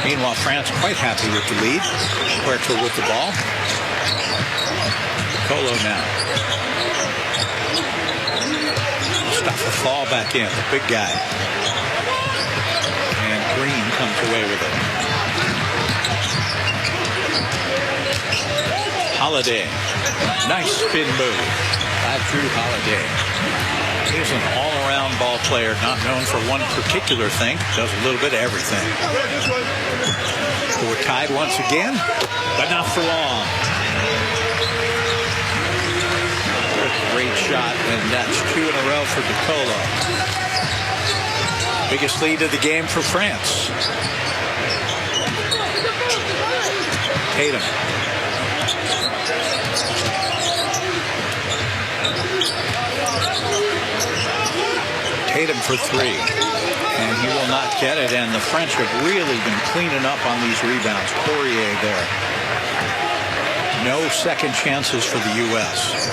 Meanwhile, France quite happy with the lead. Huertel with the ball. Colo now. stuff a fall back in, the big guy. And Green comes away with it. Holiday. Nice spin move by Drew Holiday. He's an all-around ball player, not known for one particular thing. Does a little bit of everything. So we're tied once again, but not for long. Great shot, and that's 2 in a row for DiColo. Biggest lead of the game for France. Tatum. Tatum for 3. And he will not get it, and the French have really been cleaning up on these rebounds. Poirier there. No second chances for the U.S.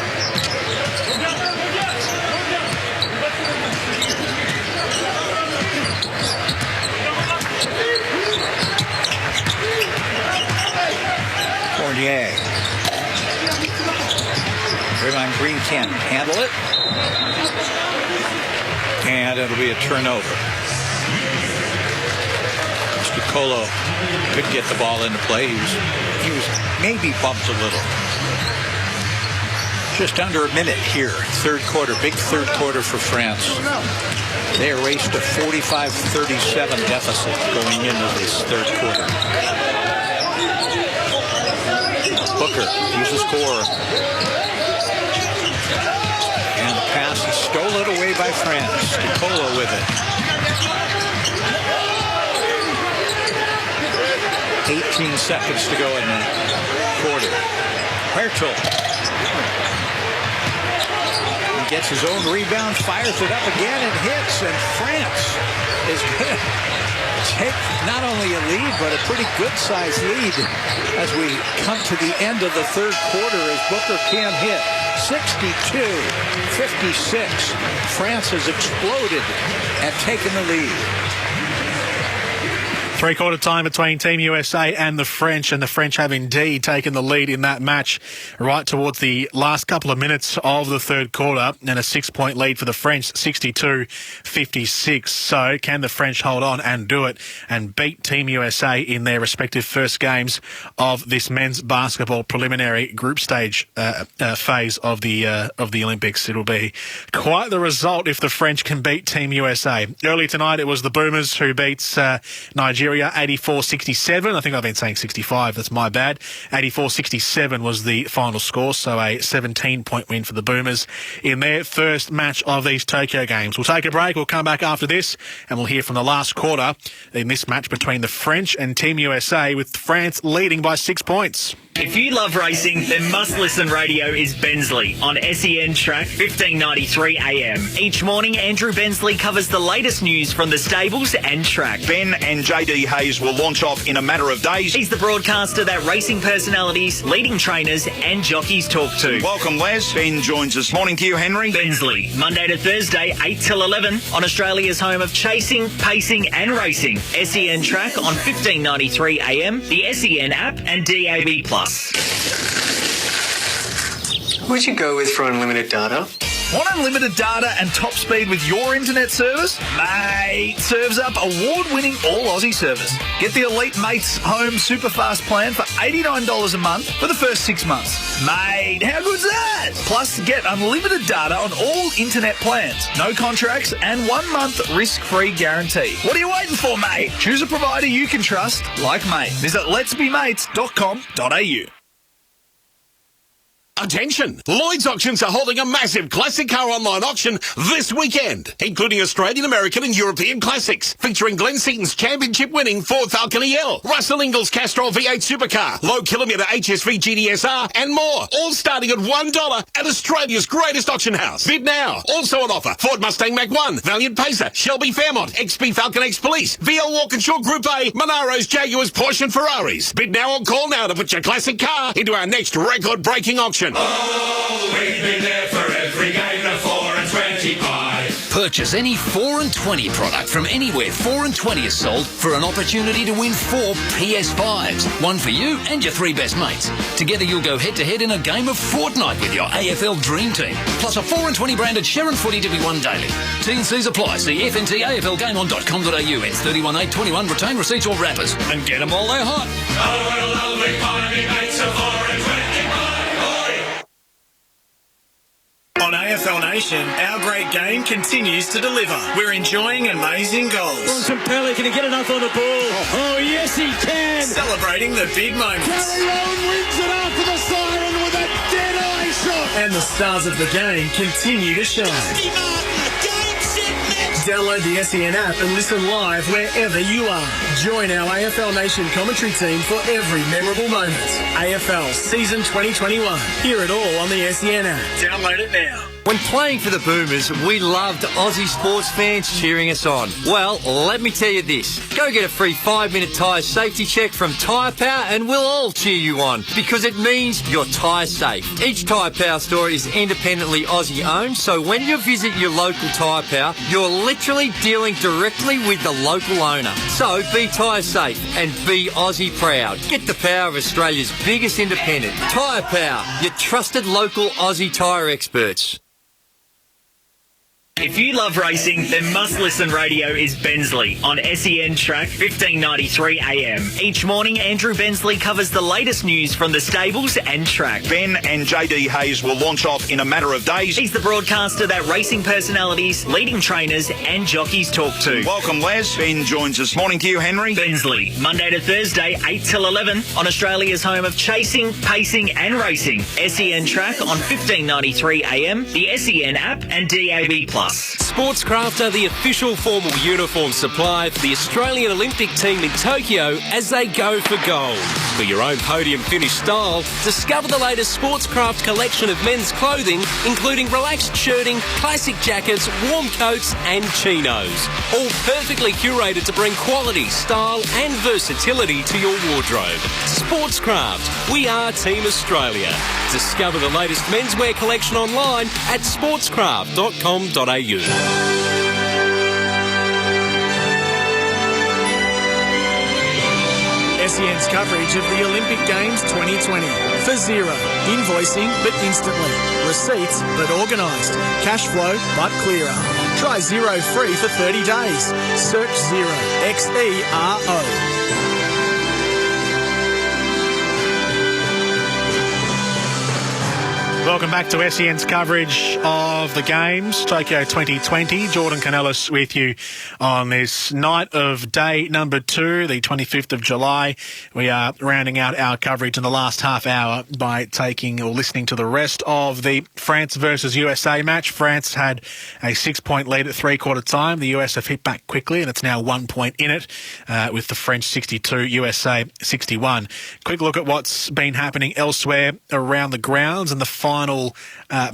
Fournier. Draymond Green can't handle it. And it'll be a turnover. DiColo could get the ball into play. He was maybe bumped a little. Just under a minute here. Third quarter. Big third quarter for France. They erased a 45-37 deficit going into this third quarter. Booker, he's the scorer. And the pass is stolen away by France. DiColo with it. 18 seconds to go in the quarter. Hertel. He gets his own rebound, fires it up again, and hits. And France is going to take not only a lead, but a pretty good-sized lead as we come to the end of the third quarter as Booker can hit. 62-56. France has exploded and taken the lead. Three-quarter time between Team USA and the French have indeed taken the lead in that match right towards the last couple of minutes of the third quarter, and a 6-point lead for the French, 62-56. So can the French hold on and do it and beat Team USA in their respective first games of this men's basketball preliminary group stage phase of the Olympics? It'll be quite the result if the French can beat Team USA. Early tonight, it was the Boomers who beat Nigeria 84-67. I think I've been saying 65. That's my bad. 84-67 was the final score, so a 17-point win for the Boomers in their first match of these Tokyo Games. We'll take a break. We'll come back after this, and we'll hear from the last quarter in this match between the French and Team USA, with France leading by 6 points. If you love racing, then must-listen radio is Bensley on SEN Track 1593 AM. Each morning, Andrew Bensley covers the latest news from the stables and track. Ben and JD Hayes will launch off in a matter of days. He's the broadcaster that racing personalities, leading trainers and jockeys talk to. Welcome, Les. Ben joins us. Morning to you, Henry. Bensley, Monday to Thursday, 8 till 11 on Australia's home of chasing, pacing and racing. SEN Track on 1593 AM, the SEN app and DAB+. What'd you go with for unlimited data? Want unlimited data and top speed with your internet service? Mate, Serves Up award-winning all-Aussie service. Get the Elite Mates Home Superfast plan for $89 a month for the first 6 months. Mate, how good's that? Plus, get unlimited data on all internet plans, no contracts, and 1 month risk-free guarantee. What are you waiting for, mate? Choose a provider you can trust, like Mate. Visit letsbemates.com.au. Attention! Lloyd's Auctions are holding a massive classic car online auction this weekend, including Australian, American and European classics, featuring Glenn Seaton's championship-winning Ford Falcon EL, Russell Ingall's Castrol V8 supercar, low-kilometre HSV GDSR and more, all starting at $1 at Australia's greatest auction house. Bid now. Also on offer, Ford Mustang Mach-1, Valiant Pacer, Shelby Fairmont, XP Falcon X Police, VL Walkinshaw Group A, Monaros, Jaguars, Porsche and Ferraris. Bid now or call now to put your classic car into our next record-breaking auction. Oh, we've been there for every game, the 4 and 20 pie. Purchase any 4 and 20 product from anywhere 4 and 20 is sold for an opportunity to win 4 PS5s. One for you and your 3 best mates. Together you'll go head-to-head in a game of Fortnite with your AFL Dream Team. Plus a 4 and 20 branded Sharon Footy to be won daily. T&Cs apply. See FNTAFLGameOn.com.au. Ends 31/8/21. Retain receipts or wrappers. And get them while they're hot. Oh, what a lovely party, mates of 4 and 20. On AFL Nation, our great game continues to deliver. We're enjoying amazing goals. From Pelly, can he get enough on the ball? Oh, yes, he can. Celebrating the big moments. Carry on wins it after the siren with a dead-eye shot. And the stars of the game continue to shine. Download the SEN app and listen live wherever you are. Join our AFL Nation commentary team for every memorable moment. AFL Season 2021. Hear it all on the SEN app. Download it now. When playing for the Boomers, we loved Aussie sports fans cheering us on. Well, let me tell you this. Go get a free 5-minute tyre safety check from Tyre Power and we'll all cheer you on because it means you're tyre safe. Each Tyre Power store is independently Aussie owned, so when you visit your local Tyre Power, you're literally dealing directly with the local owner. So be tyre safe and be Aussie proud. Get the power of Australia's biggest independent. Tyre Power, your trusted local Aussie tyre experts. If you love racing, then must-listen radio is Bensley on SEN Track 1593 AM. Each morning, Andrew Bensley covers the latest news from the stables and track. Ben and JD Hayes will launch off in a matter of days. He's the broadcaster that racing personalities, leading trainers and jockeys talk to. Welcome, Les. Ben joins us. Morning to you, Henry. Bensley, Monday to Thursday, 8 till 11 on Australia's home of chasing, pacing and racing. SEN Track on 1593 AM, the SEN app and DAB+. Sportscraft are the official formal uniform supply for the Australian Olympic team in Tokyo as they go for gold. For your own podium finish style, discover the latest Sportscraft collection of men's clothing, including relaxed shirting, classic jackets, warm coats and chinos. All perfectly curated to bring quality, style and versatility to your wardrobe. Sportscraft, we are Team Australia. Discover the latest menswear collection online at sportscraft.com.au. SEN's coverage of the Olympic Games 2020. For zero. Invoicing but instantly. Receipts but organised. Cash flow but clearer. Try Zero free for 30 days. Search Zero. XERO. Welcome back to SEN's coverage of the Games, Tokyo 2020. Jordan Canellis with you on this night of day number 2, the 25th of July. We are rounding out our coverage in the last half hour by taking or listening to the rest of the France versus USA match. France had a 6-point lead at three-quarter time. The US have hit back quickly and it's now 1 point in it with the French 62, USA 61. Quick look at what's been happening elsewhere around the grounds and the final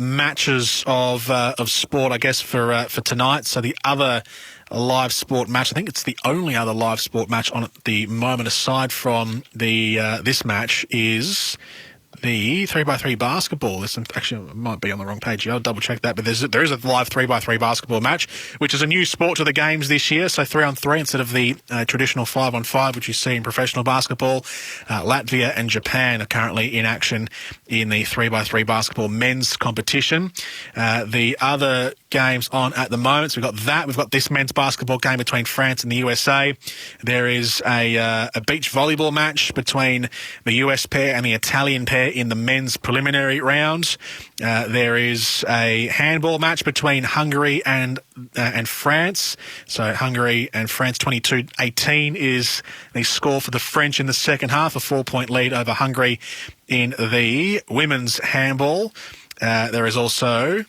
matches of sport, I guess, for tonight. So the other live sport match, I think it's the only other live sport match on at the moment, aside from the this match, is the 3x3 basketball. This actually might be on the wrong page here. I'll double check that. But there is a live 3x3 basketball match, which is a new sport to the Games this year. So 3-on-3 instead of the traditional 5-on-5, which you see in professional basketball. Latvia and Japan are currently in action in the 3x3 basketball men's competition. The other games on at the moment, so we've got that. We've got this men's basketball game between France and the USA. There is a beach volleyball match between the US pair and the Italian pair in the men's preliminary round. There is a handball match between Hungary and France. So Hungary and France 22-18 is the score for the French in the second half, a 4-point lead over Hungary in the women's handball. There is also,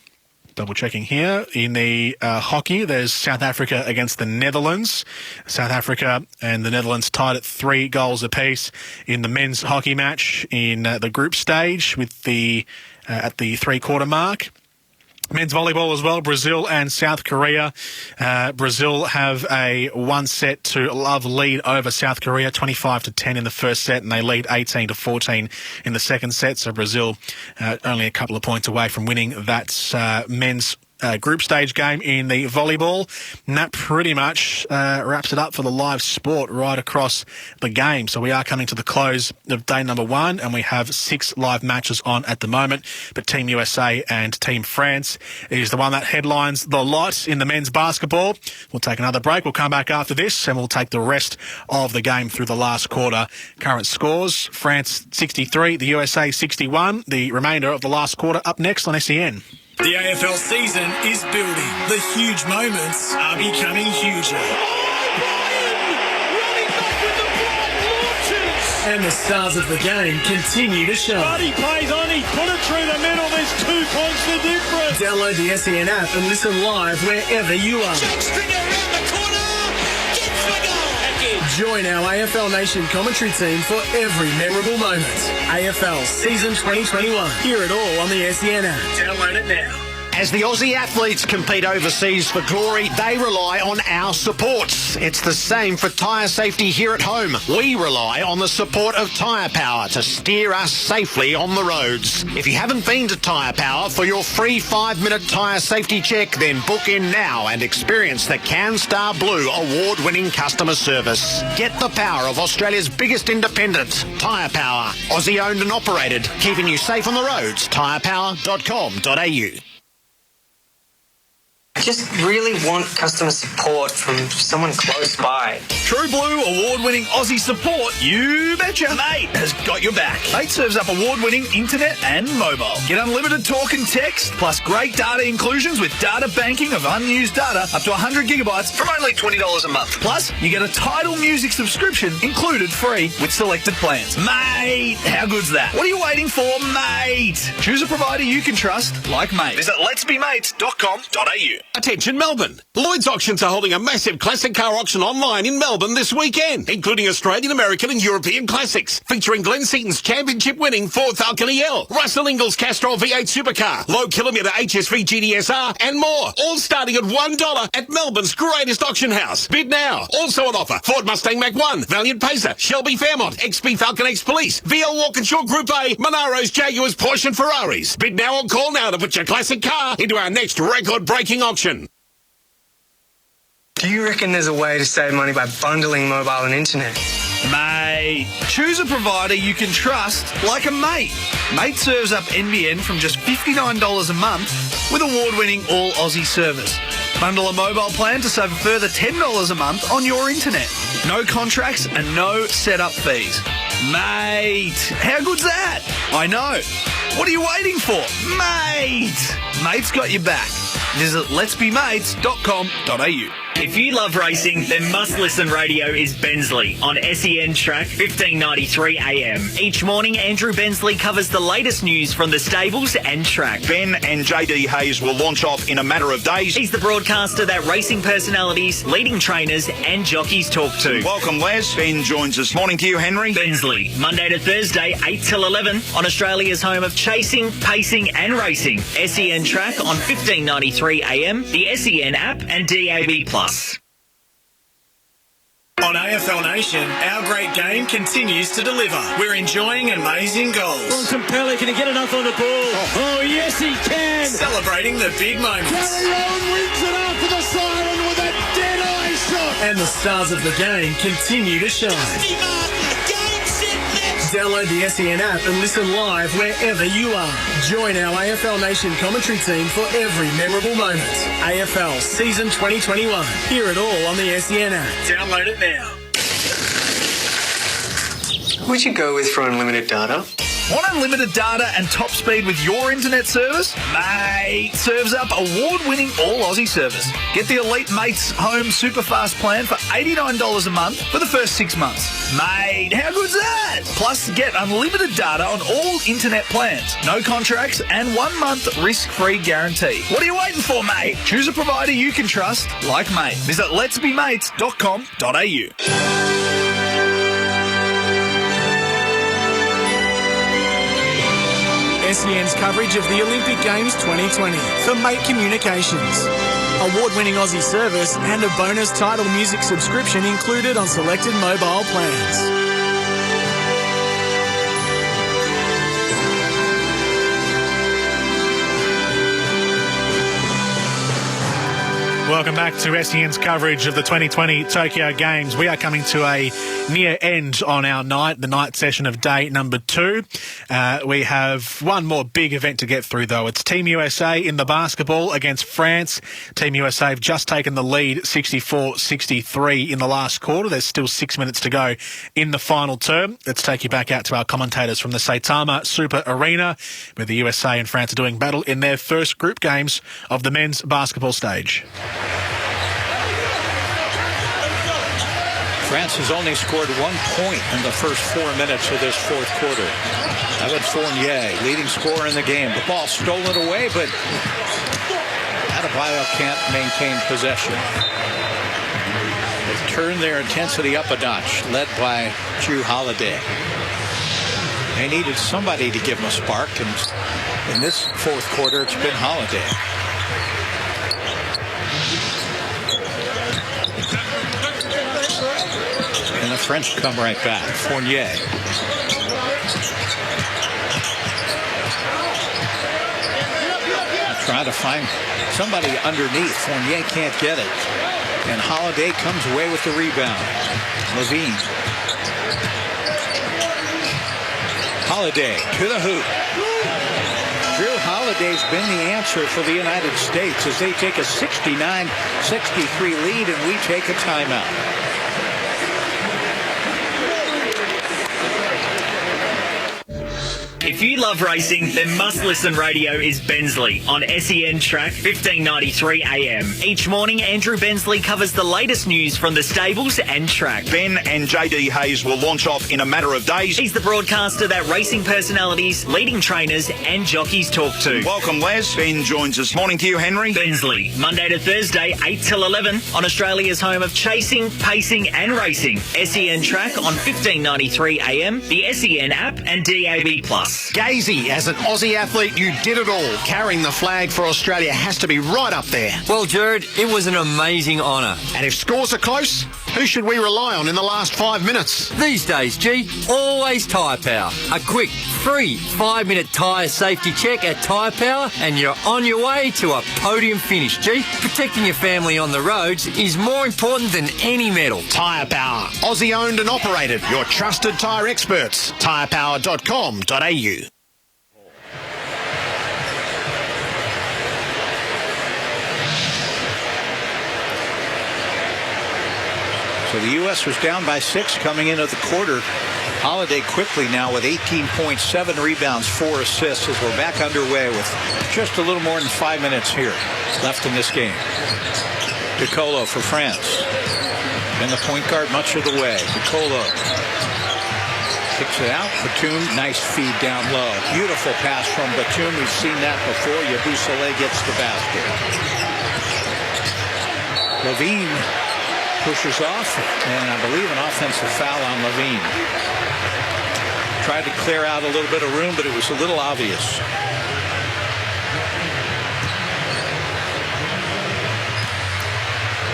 double checking here, in the hockey, there's South Africa against the Netherlands. South Africa and the Netherlands tied at 3 goals apiece in the men's hockey match in the group stage with the at the three-quarter mark. Men's volleyball as well, Brazil and South Korea. Brazil have a 1-set-to-love lead over South Korea, 25-10 in the first set, and they lead 18-14 in the second set. So Brazil only a couple of points away from winning that men's group stage game in the volleyball. And that pretty much wraps it up for the live sport right across the game. So we are coming to the close of day number 1, and we have 6 live matches on at the moment. But Team USA and Team France is the one that headlines the lot in the men's basketball. We'll take another break. We'll come back after this, and we'll take the rest of the game through the last quarter. Current scores: France 63, the USA 61. The remainder of the last quarter up next on SEN. The AFL season is building. The huge moments are becoming huger. And the stars of the game continue to shine. Buddy plays on, he put it through the middle, there's 2 points the difference. Download the SEN app and listen live wherever you are. Join our AFL Nation commentary team for every memorable moment. AFL Season 2021. Hear it all on the SEN app. Download it now. As the Aussie athletes compete overseas for glory, they rely on our supports. It's the same for tyre safety here at home. We rely on the support of Tyre Power to steer us safely on the roads. If you haven't been to Tyre Power for your free 5-minute tyre safety check, then book in now and experience the CanStar Blue award-winning customer service. Get the power of Australia's biggest independent, Tyre Power. Aussie owned and operated, keeping you safe on the roads. tyrepower.com.au. I just really want customer support from someone close by. True Blue award-winning Aussie support, you betcha. Mate has got your back. Mate serves up award-winning internet and mobile. Get unlimited talk and text, plus great data inclusions with data banking of unused data up to 100 gigabytes from only $20 a month. Plus, you get a Tidal Music subscription included free with selected plans. Mate, how good's that? What are you waiting for, mate? Choose a provider you can trust, like Mate. Visit letsbemates.com.au. Attention Melbourne. Lloyd's Auctions are holding a massive classic car auction online in Melbourne this weekend, including Australian, American and European classics, featuring Glenn Seaton's championship-winning Ford Falcon EL, Russell Ingall's Castrol V8 supercar, low-kilometre HSV GDSR and more, all starting at $1 at Melbourne's greatest auction house. Bid now. Also on offer, Ford Mustang Mach-1, Valiant Pacer, Shelby Fairmont, XP Falcon X Police, VL Walkinshaw Group A, Monaros, Jaguars, Porsche and Ferraris. Bid now or call now to put your classic car into our next record-breaking auction. Do you reckon there's a way to save money by bundling mobile and internet? Mate, choose a provider you can trust, like a Mate. Mate serves up NBN from just $59 a month with award-winning all-Aussie service. Bundle a mobile plan to save a further $10 a month on your internet. No contracts and no setup fees. Mate, how good's that? I know. What are you waiting for? Mate! Mate's got your back. Visit letsbemates.com.au. If you love racing, then must-listen radio is Bensley on SEN Track 1593 AM. Each morning, Andrew Bensley covers the latest news from the stables and track. Ben and JD Hayes will launch off in a matter of days. He's the broadcaster that racing personalities, leading trainers and jockeys talk to. Welcome, Les. Ben joins us. Morning to you, Henry. Bensley, Monday to Thursday, 8 till 11 on Australia's home of chasing, pacing and racing. SEN Track on 1593 AM, the SEN app and DAB+. On AFL Nation, our great game continues to deliver. We're enjoying amazing goals. Bontempelli, can he get enough on the ball? Oh, yes, he can. Celebrating the big moments. Gary Owen wins it after the siren with a dead-eye shot. And the stars of the game continue to shine. Download the SEN app and listen live wherever you are. Join our AFL Nation commentary team for every memorable moment. AFL Season 2021. Hear it all on the SEN app. Download it now. What'd you go with for unlimited data? Want unlimited data and top speed with your internet service? Mate serves up award-winning all-Aussie service. Get the Elite Mates Home Super Fast plan for $89 a month for the first 6 months. Mate, how good's that? Plus, get unlimited data on all internet plans. No contracts and 1 month risk-free guarantee. What are you waiting for, mate? Choose a provider you can trust, like Mate. Visit letsbemates.com.au. SEN's coverage of the Olympic Games 2020 for Mate Communications. Award-winning Aussie service and a bonus Tidal Music subscription included on selected mobile plans. Welcome back to SEN's coverage of the 2020 Tokyo Games. We are coming to a near end on our night, the night session of day number 2. We have one more big event to get through, though. It's Team USA in the basketball against France. Team USA have just taken the lead 64-63 in the last quarter. There's still 6 minutes to go in the final term. Let's take you back out to our commentators from the Saitama Super Arena, where the USA and France are doing battle in their first group games of the men's basketball stage. France has only scored 1 point in the first 4 minutes of this fourth quarter. Evan Fournier, leading scorer in the game. The ball stolen away, but Adebayo can't maintain possession. They've turned their intensity up a notch, led by Jrue Holiday. They needed somebody to give them a spark, and in this fourth quarter, it's been Holiday. And the French come right back. Fournier. Trying to find somebody underneath. Fournier can't get it. And Holiday comes away with the rebound. Levine. Holiday to the hoop. Jrue Holiday's been the answer for the United States as they take a 69-63 lead, and we take a timeout. If you love racing, then must-listen radio is Bensley on SEN Track 1593 AM. Each morning, Andrew Bensley covers the latest news from the stables and track. Ben and JD Hayes will launch off in a matter of days. He's the broadcaster that racing personalities, leading trainers and jockeys talk to. Welcome, Les. Ben joins us. Morning to you, Henry. Bensley, Monday to Thursday, 8 till 11 on Australia's home of chasing, pacing and racing. SEN Track on 1593 AM, the SEN app and DAB+. Gazy, as an Aussie athlete, you did it all. Carrying the flag for Australia has to be right up there. Well, Jared, it was an amazing honour. And if scores are close, who should we rely on in the last 5 minutes? These days, G, always Tyre Power. A quick, free 5-minute tyre safety check at Tyre Power and you're on your way to a podium finish, G. Protecting your family on the roads is more important than any medal. Tyre Power, Aussie owned and operated. Your trusted tyre experts. tyrepower.com.au. So the U.S. was down by 6 coming into the quarter. Holiday quickly now with 18.7 rebounds, 4 assists as we're back underway with just a little more than 5 minutes here left in this game. DeColo for France. And the point guard much of the way. DeColo kicks it out. Batum, nice feed down low. Beautiful pass from Batum. We've seen that before. Yabusele gets the basket. Levine pushes off, and I believe an offensive foul on Levine. Tried to clear out a little bit of room, but it was a little obvious.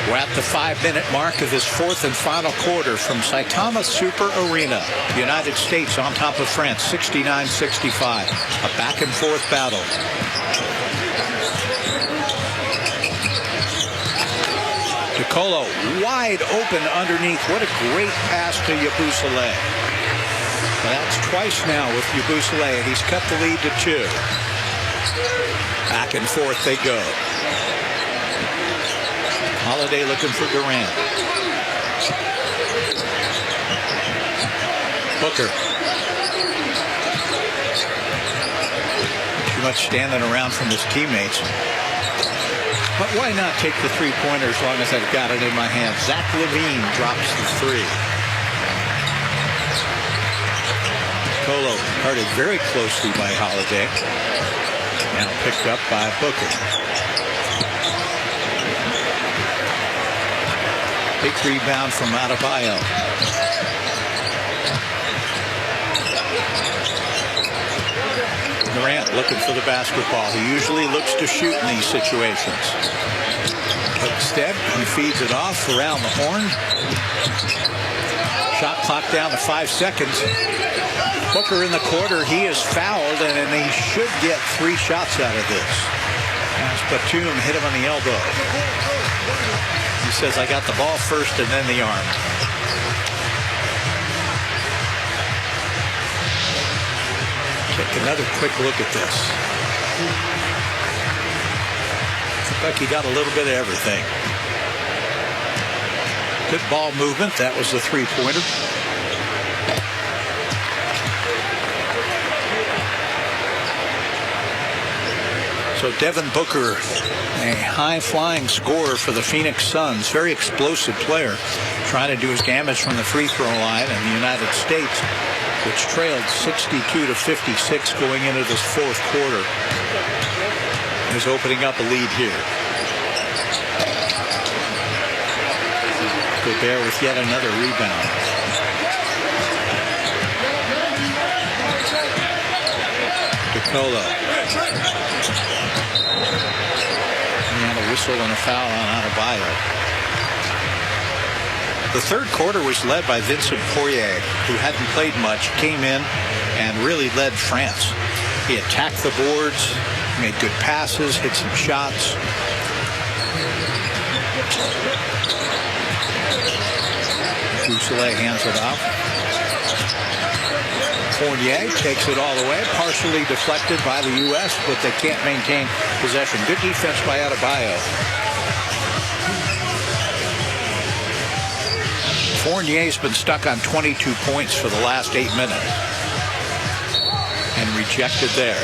We're at the 5-minute mark of this fourth and final quarter from Saitama Super Arena. The United States on top of France, 69-65. A back-and-forth battle. DeColo wide open underneath. What a great pass to Yabusele. That's twice now with Yabusele, and he's cut the lead to 2. Back and forth they go. Holiday looking for Durant. Booker. Too much standing around from his teammates. But why not take the three-pointer as long as I've got it in my hand? Zach LaVine drops the 3. Colo guarded very closely by Holiday. Now picked up by Booker. Big rebound from Adebayo. Durant looking for the basketball. He usually looks to shoot in these situations. But instead, he feeds it off around the horn. Shot clock down to 5 seconds. Booker in the quarter. He is fouled, and he should get 3 shots out of this. As Batum hit him on the elbow. He says, I got the ball first and then the arm. Take another quick look at this. Kentucky got a little bit of everything. Good ball movement. That was the three-pointer. So Devin Booker, a high-flying scorer for the Phoenix Suns, very explosive player, trying to do his damage from the free throw line in the United States, which trailed 62-56 going into this fourth quarter, is opening up a lead here. Gobert with yet another rebound. DeColo. And a whistle and a foul on Adebayo. The third quarter was led by Vincent Poirier, who hadn't played much, came in and really led France. He attacked the boards, made good passes, hit some shots. Rousselet hands it off. Fournier takes it all the way, partially deflected by the U.S., but they can't maintain possession. Good defense by Adebayo. Fournier's been stuck on 22 points for the last 8 minutes. And rejected there.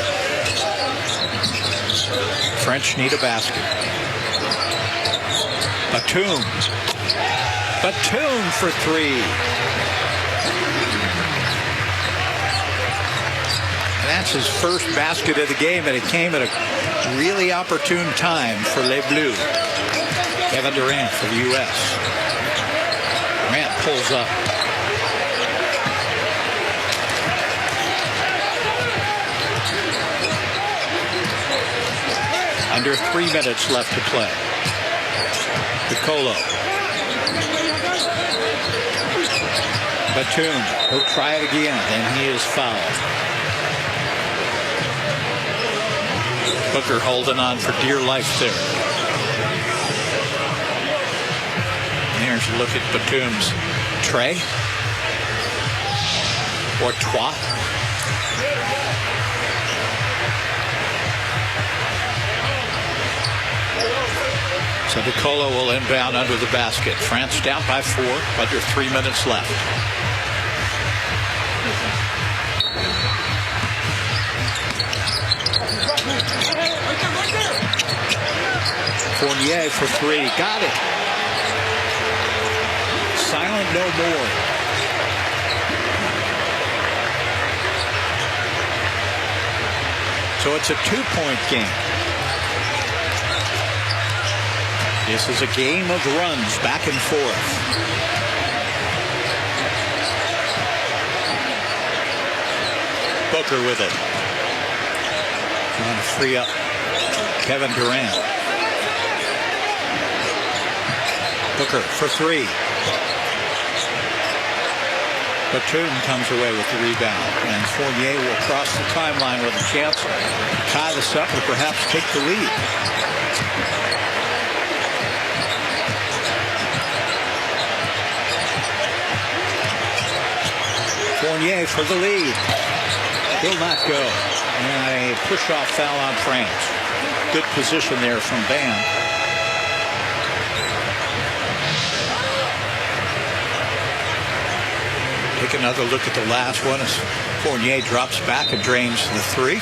French need a basket. Batum. Batum for three. And that's his first basket of the game, and it came at a really opportune time for Les Bleus. Kevin Durant for the U.S. Durant pulls up. Under 3 minutes left to play. DeColo. Batum, he'll try it again, and he is fouled. Booker holding on for dear life there. There's a look at Batum's tray. Or trois. So DeColo will inbound under the basket. France down by 4, under 3 minutes left. Fournier for three. Got it. Silent no more. So it's a 2-point game. This is a game of runs back and forth. Booker with it. Trying to free up Kevin Durant. Booker for three. Batum comes away with the rebound. And Fournier will cross the timeline with a chance to tie this up or perhaps take the lead. Fournier for the lead. Will not go. And a push-off foul on France. Good position there from Bam. Take another look at the last one as Fournier drops back and drains the three.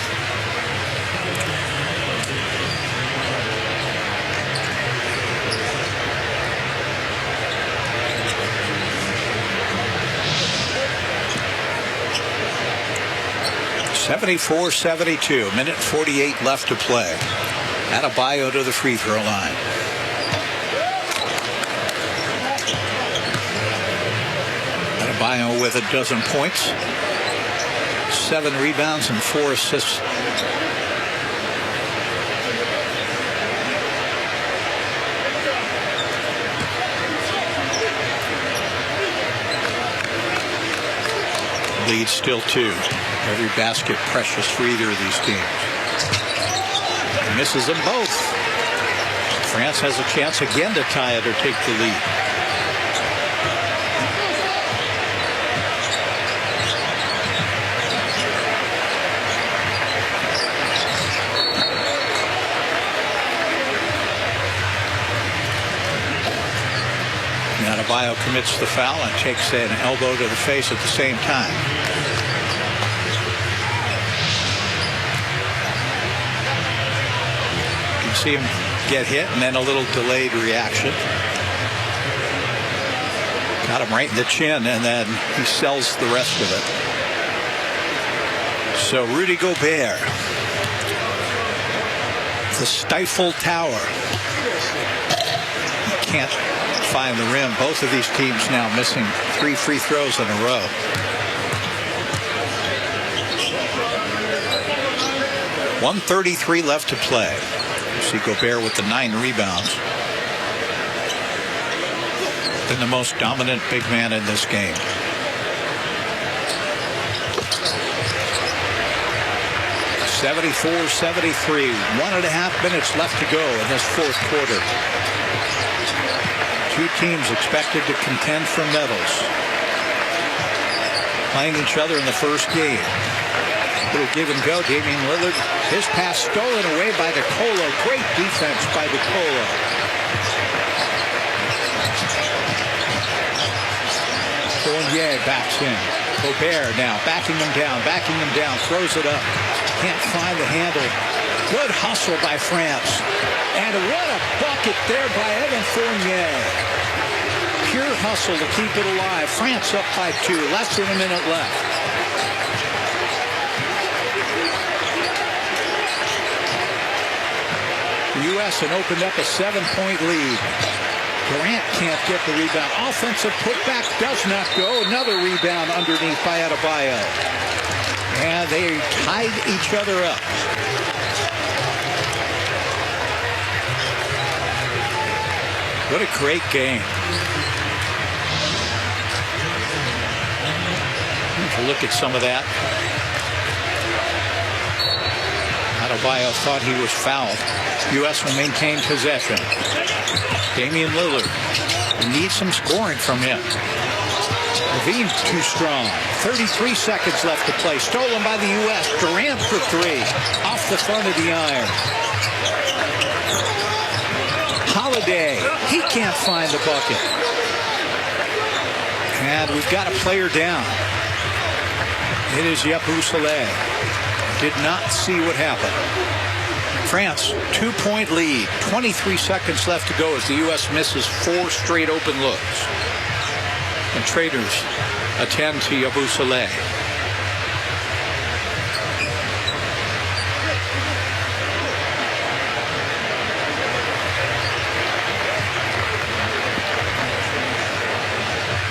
(74-72). Minute 48 left to play. Adebayo to the free throw line. Adebayo with a dozen points, 7 rebounds and 4 assists. Lead still 2. Every basket precious for either of these teams. misses them both. France has a chance again to tie it or take the lead. Adebayo commits the foul and takes an elbow to the face at the same time. You can see him get hit and then a little delayed reaction. Got him right in the chin and then he sells the rest of it. So Rudy Gobert, the stifled tower, can't find the rim. Both of these teams now missing 3 free throws in a row. .133 left to play. You see Gobert with the 9 rebounds. Been the most dominant big man in this game. .74-73. 1.5 minutes left to go in this fourth quarter. Two teams expected to contend for medals. Playing each other in the first game. Little give and go. Damian Lillard. His pass stolen away by DeColo. Great defense by DeColo. Fournier backs in. Gobert now backing him down. Throws it up. Can't find the handle. Good hustle by France. And what a bucket there by Evan Fournier. Pure hustle to keep it alive. France up by 2. Less than a minute left. The U.S. had opened up a 7-point lead. Durant can't get the rebound. Offensive putback does not go. Another rebound underneath by Adebayo. And they tied each other up. What a great game. Look at some of that. Adebayo thought he was fouled. U.S. will maintain possession. Damian Lillard needs some scoring from him. Levine too strong. 33 seconds left to play. Stolen by the U.S. Durant for 3. Off the front of the iron. Holiday. He can't find the bucket. And we've got a player down. It is Yabusele. Did not see what happened. France, 2-point lead. 23 seconds left to go as the U.S. misses 4 straight open looks. And traders attend to Yabusele.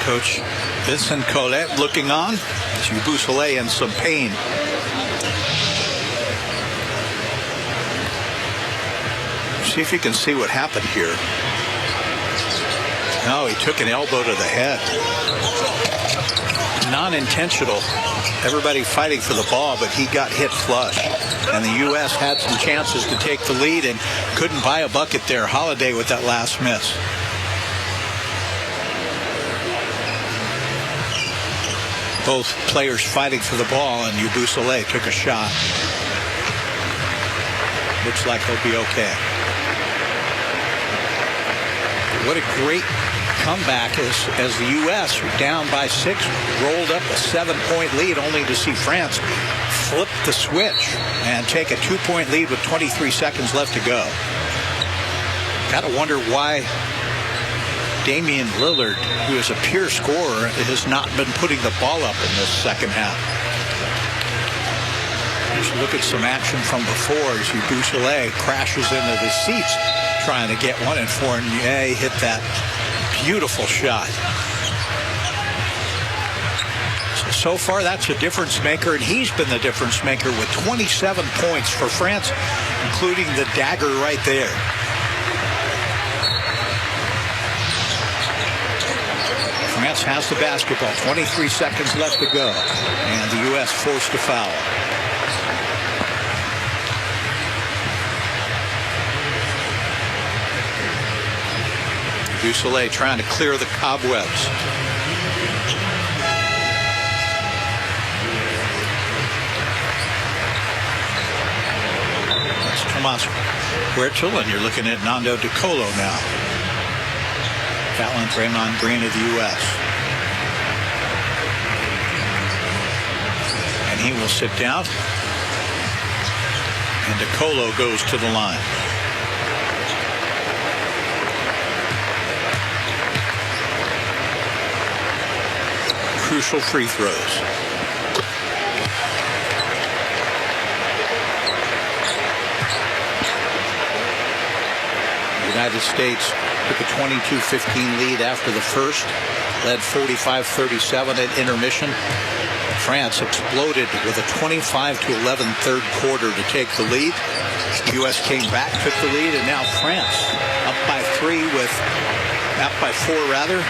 Coach Vincent Collet looking on as Yabusele in some pain. See if you can see what happened here. No, he took an elbow to the head. Non-intentional. Everybody fighting for the ball, but he got hit flush. And the U.S. had some chances to take the lead and couldn't buy a bucket there. Holiday with that last miss. Both players fighting for the ball, and Yabusele took a shot. Looks like he'll be okay. What a great comeback as the U.S. down by 6, rolled up a 7-point lead, only to see France flip the switch and take a 2-point lead with 23 seconds left to go. Got to wonder why Damian Lillard, who is a pure scorer, has not been putting the ball up in this second half. Just look at some action from before as Yabusele crashes into the seats trying to get one, and Fournier hit that beautiful shot. So far, that's a difference maker, and he's been the difference maker with 27 points for France, including the dagger right there. France has the basketball. 23 seconds left to go. And the U.S. forced a foul. Du Soleil trying to clear the cobwebs. That's Tomas Huertel, and you're looking at Nando De Colo now. Fallon Draymond Green of the U.S. And he will sit down. And De Colo goes to the line. Crucial free throws. The United States took a 22-15 lead after the first, led 45-37 at intermission. France exploded with a 25-11 third quarter to take the lead. The U.S. came back, took the lead, and now France up by four rather.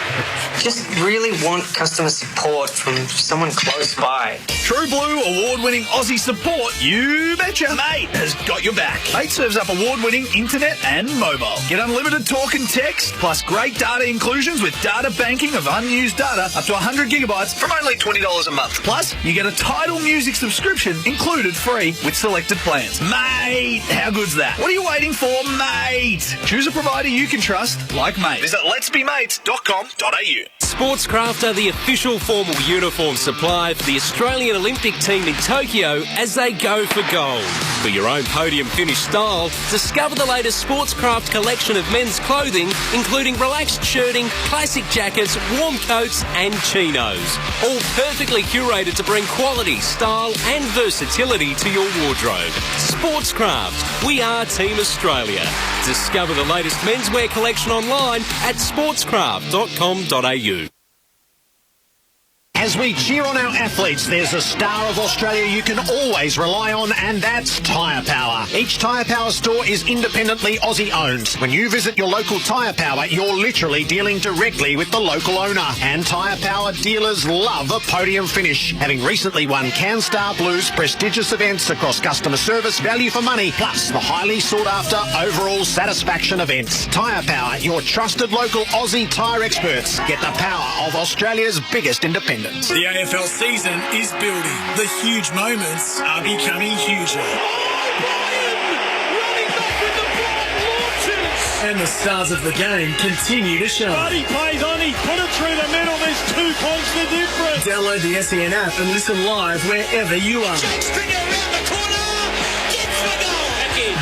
Just really want customer support from someone close by. True Blue award-winning Aussie support, you betcha. Mate has got your back. Mate serves up award-winning internet and mobile. Get unlimited talk and text, plus great data inclusions with data banking of unused data up to 100 gigabytes from only $20 a month. Plus, you get a Tidal music subscription included free with selected plans. Mate, how good's that? What are you waiting for, mate? Choose a provider you can trust, like Mate. Visit letsbemates.com.au. Sportscraft are the official formal uniform supply for the Australian Olympic team in Tokyo as they go for gold. For your own podium finish style, discover the latest Sportscraft collection of men's clothing, including relaxed shirting, classic jackets, warm coats and chinos. All perfectly curated to bring quality, style and versatility to your wardrobe. Sportscraft. We are Team Australia. Discover the latest menswear collection online at sportscraft.com.au. As we cheer on our athletes, there's a star of Australia you can always rely on, and that's Tyre Power. Each Tyre Power store is independently Aussie owned. When you visit your local Tyre Power, you're literally dealing directly with the local owner. And Tyre Power dealers love a podium finish, having recently won CanStar Blues prestigious events across customer service, value for money, plus the highly sought after overall satisfaction events. Tyre Power, your trusted local Aussie tyre experts. Get the power of Australia's biggest independent. The AFL season is building. The huge moments are becoming huger. And the stars of the game continue to shine. Buddy plays on, he's put it through the middle, there's 2 points the difference. Download the SEN app and listen live wherever you are.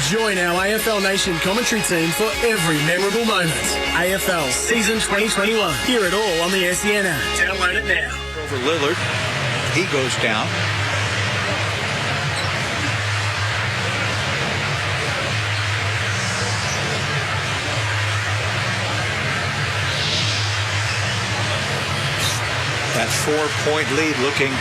Join our AFL Nation commentary team for every memorable moment. AFL Season 2021. Hear it all on the SEN app. Download it now. Over Lillard. He goes down. That 4-point lead looking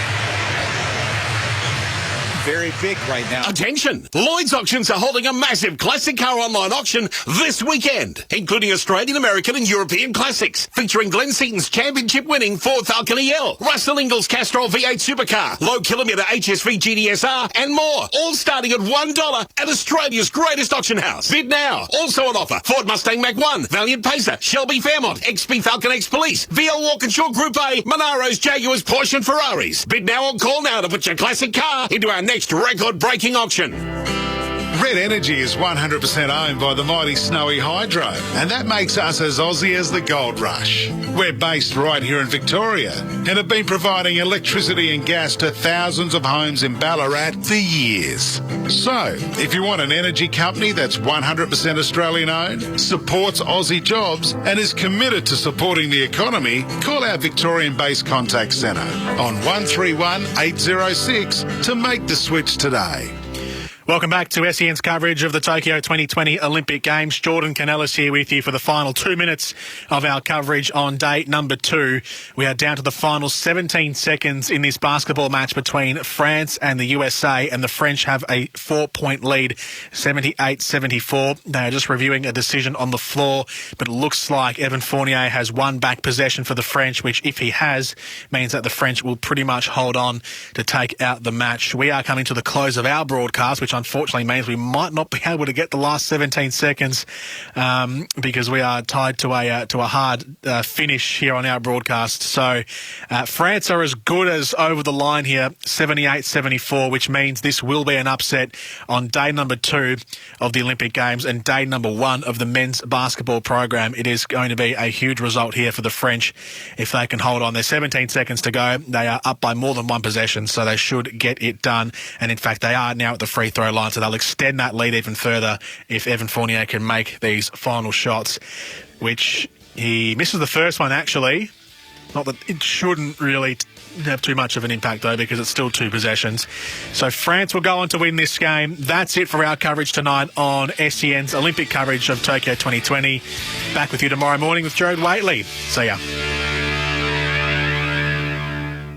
very big right now. Attention! Lloyd's Auctions are holding a massive classic car online auction this weekend, including Australian, American and European classics, featuring Glenn Seaton's championship-winning Ford Falcon EL, Russell Ingall's Castrol V8 supercar, low-kilometre HSV GDSR and more, all starting at $1 at Australia's greatest auction house. Bid now. Also on offer, Ford Mustang Mach-1, Valiant Pacer, Shelby Fairmont, XP Falcon X Police, VL Walkinshaw Group A, Monaros, Jaguars, Porsche and Ferraris. Bid now or call now to put your classic car into our next record-breaking auction. Red Energy is 100% owned by the mighty Snowy Hydro, and that makes us as Aussie as the gold rush. We're based right here in Victoria and have been providing electricity and gas to thousands of homes in Ballarat for years. So, if you want an energy company that's 100% Australian owned, supports Aussie jobs and is committed to supporting the economy, call our Victorian-based contact centre on 131 806 to make the switch today. Welcome back to SEN's coverage of the Tokyo 2020 Olympic Games. Jordan Canellis here with you for the final 2 minutes of our coverage on day number 2. We are down to the final 17 seconds in this basketball match between France and the USA, and the French have a 4-point lead, 78-74. They are just reviewing a decision on the floor, but it looks like Evan Fournier has won back possession for the French, which, if he has, means that the French will pretty much hold on to take out the match. We are coming to the close of our broadcast, which unfortunately means we might not be able to get the last 17 seconds because we are tied to a hard finish here on our broadcast. So France are as good as over the line here, 78-74, which means this will be an upset on day number 2 of the Olympic Games and day number 1 of the men's basketball program. It is going to be a huge result here for the French if they can hold on. There's 17 seconds to go. They are up by more than one possession, so they should get it done. And in fact, they are now at the free throw line, so they'll extend that lead even further if Evan Fournier can make these final shots, which he misses the first one, actually. Not that it shouldn't really have too much of an impact, though, because it's still 2 possessions. So France will go on to win this game. That's it for our coverage tonight on SEN's Olympic coverage of Tokyo 2020. Back with you tomorrow morning with Jared Waitley. See ya.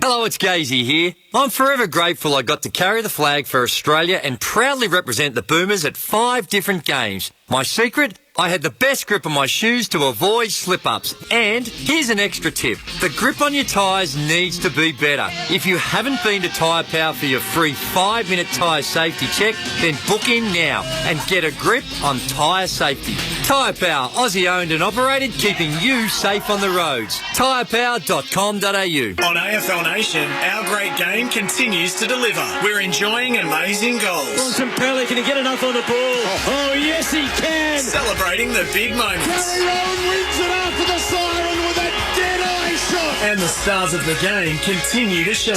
Hello, it's Gazy here. I'm forever grateful I got to carry the flag for Australia and proudly represent the Boomers at 5 different games. My secret? I had the best grip on my shoes to avoid slip-ups. And here's an extra tip. The grip on your tyres needs to be better. If you haven't been to Tyre Power for your free 5-minute tyre safety check, then book in now and get a grip on tyre safety. Tyre Power, Aussie owned and operated, keeping you safe on the roads. tyrepower.com.au. On AFL Nation, our great game continues to deliver. We're enjoying amazing goals. Bontempelli, can he get enough on the ball? Oh, yes, he can. Celebrating the big moments. Gary Rowan wins it after the siren with a dead eye shot. And the stars of the game continue to shine.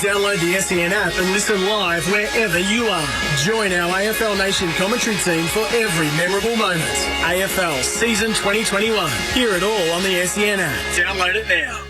Download the SEN app and listen live wherever you are. Join our AFL Nation commentary team for every memorable moment. AFL Season 2021. Hear it all on the SEN app. Download it now.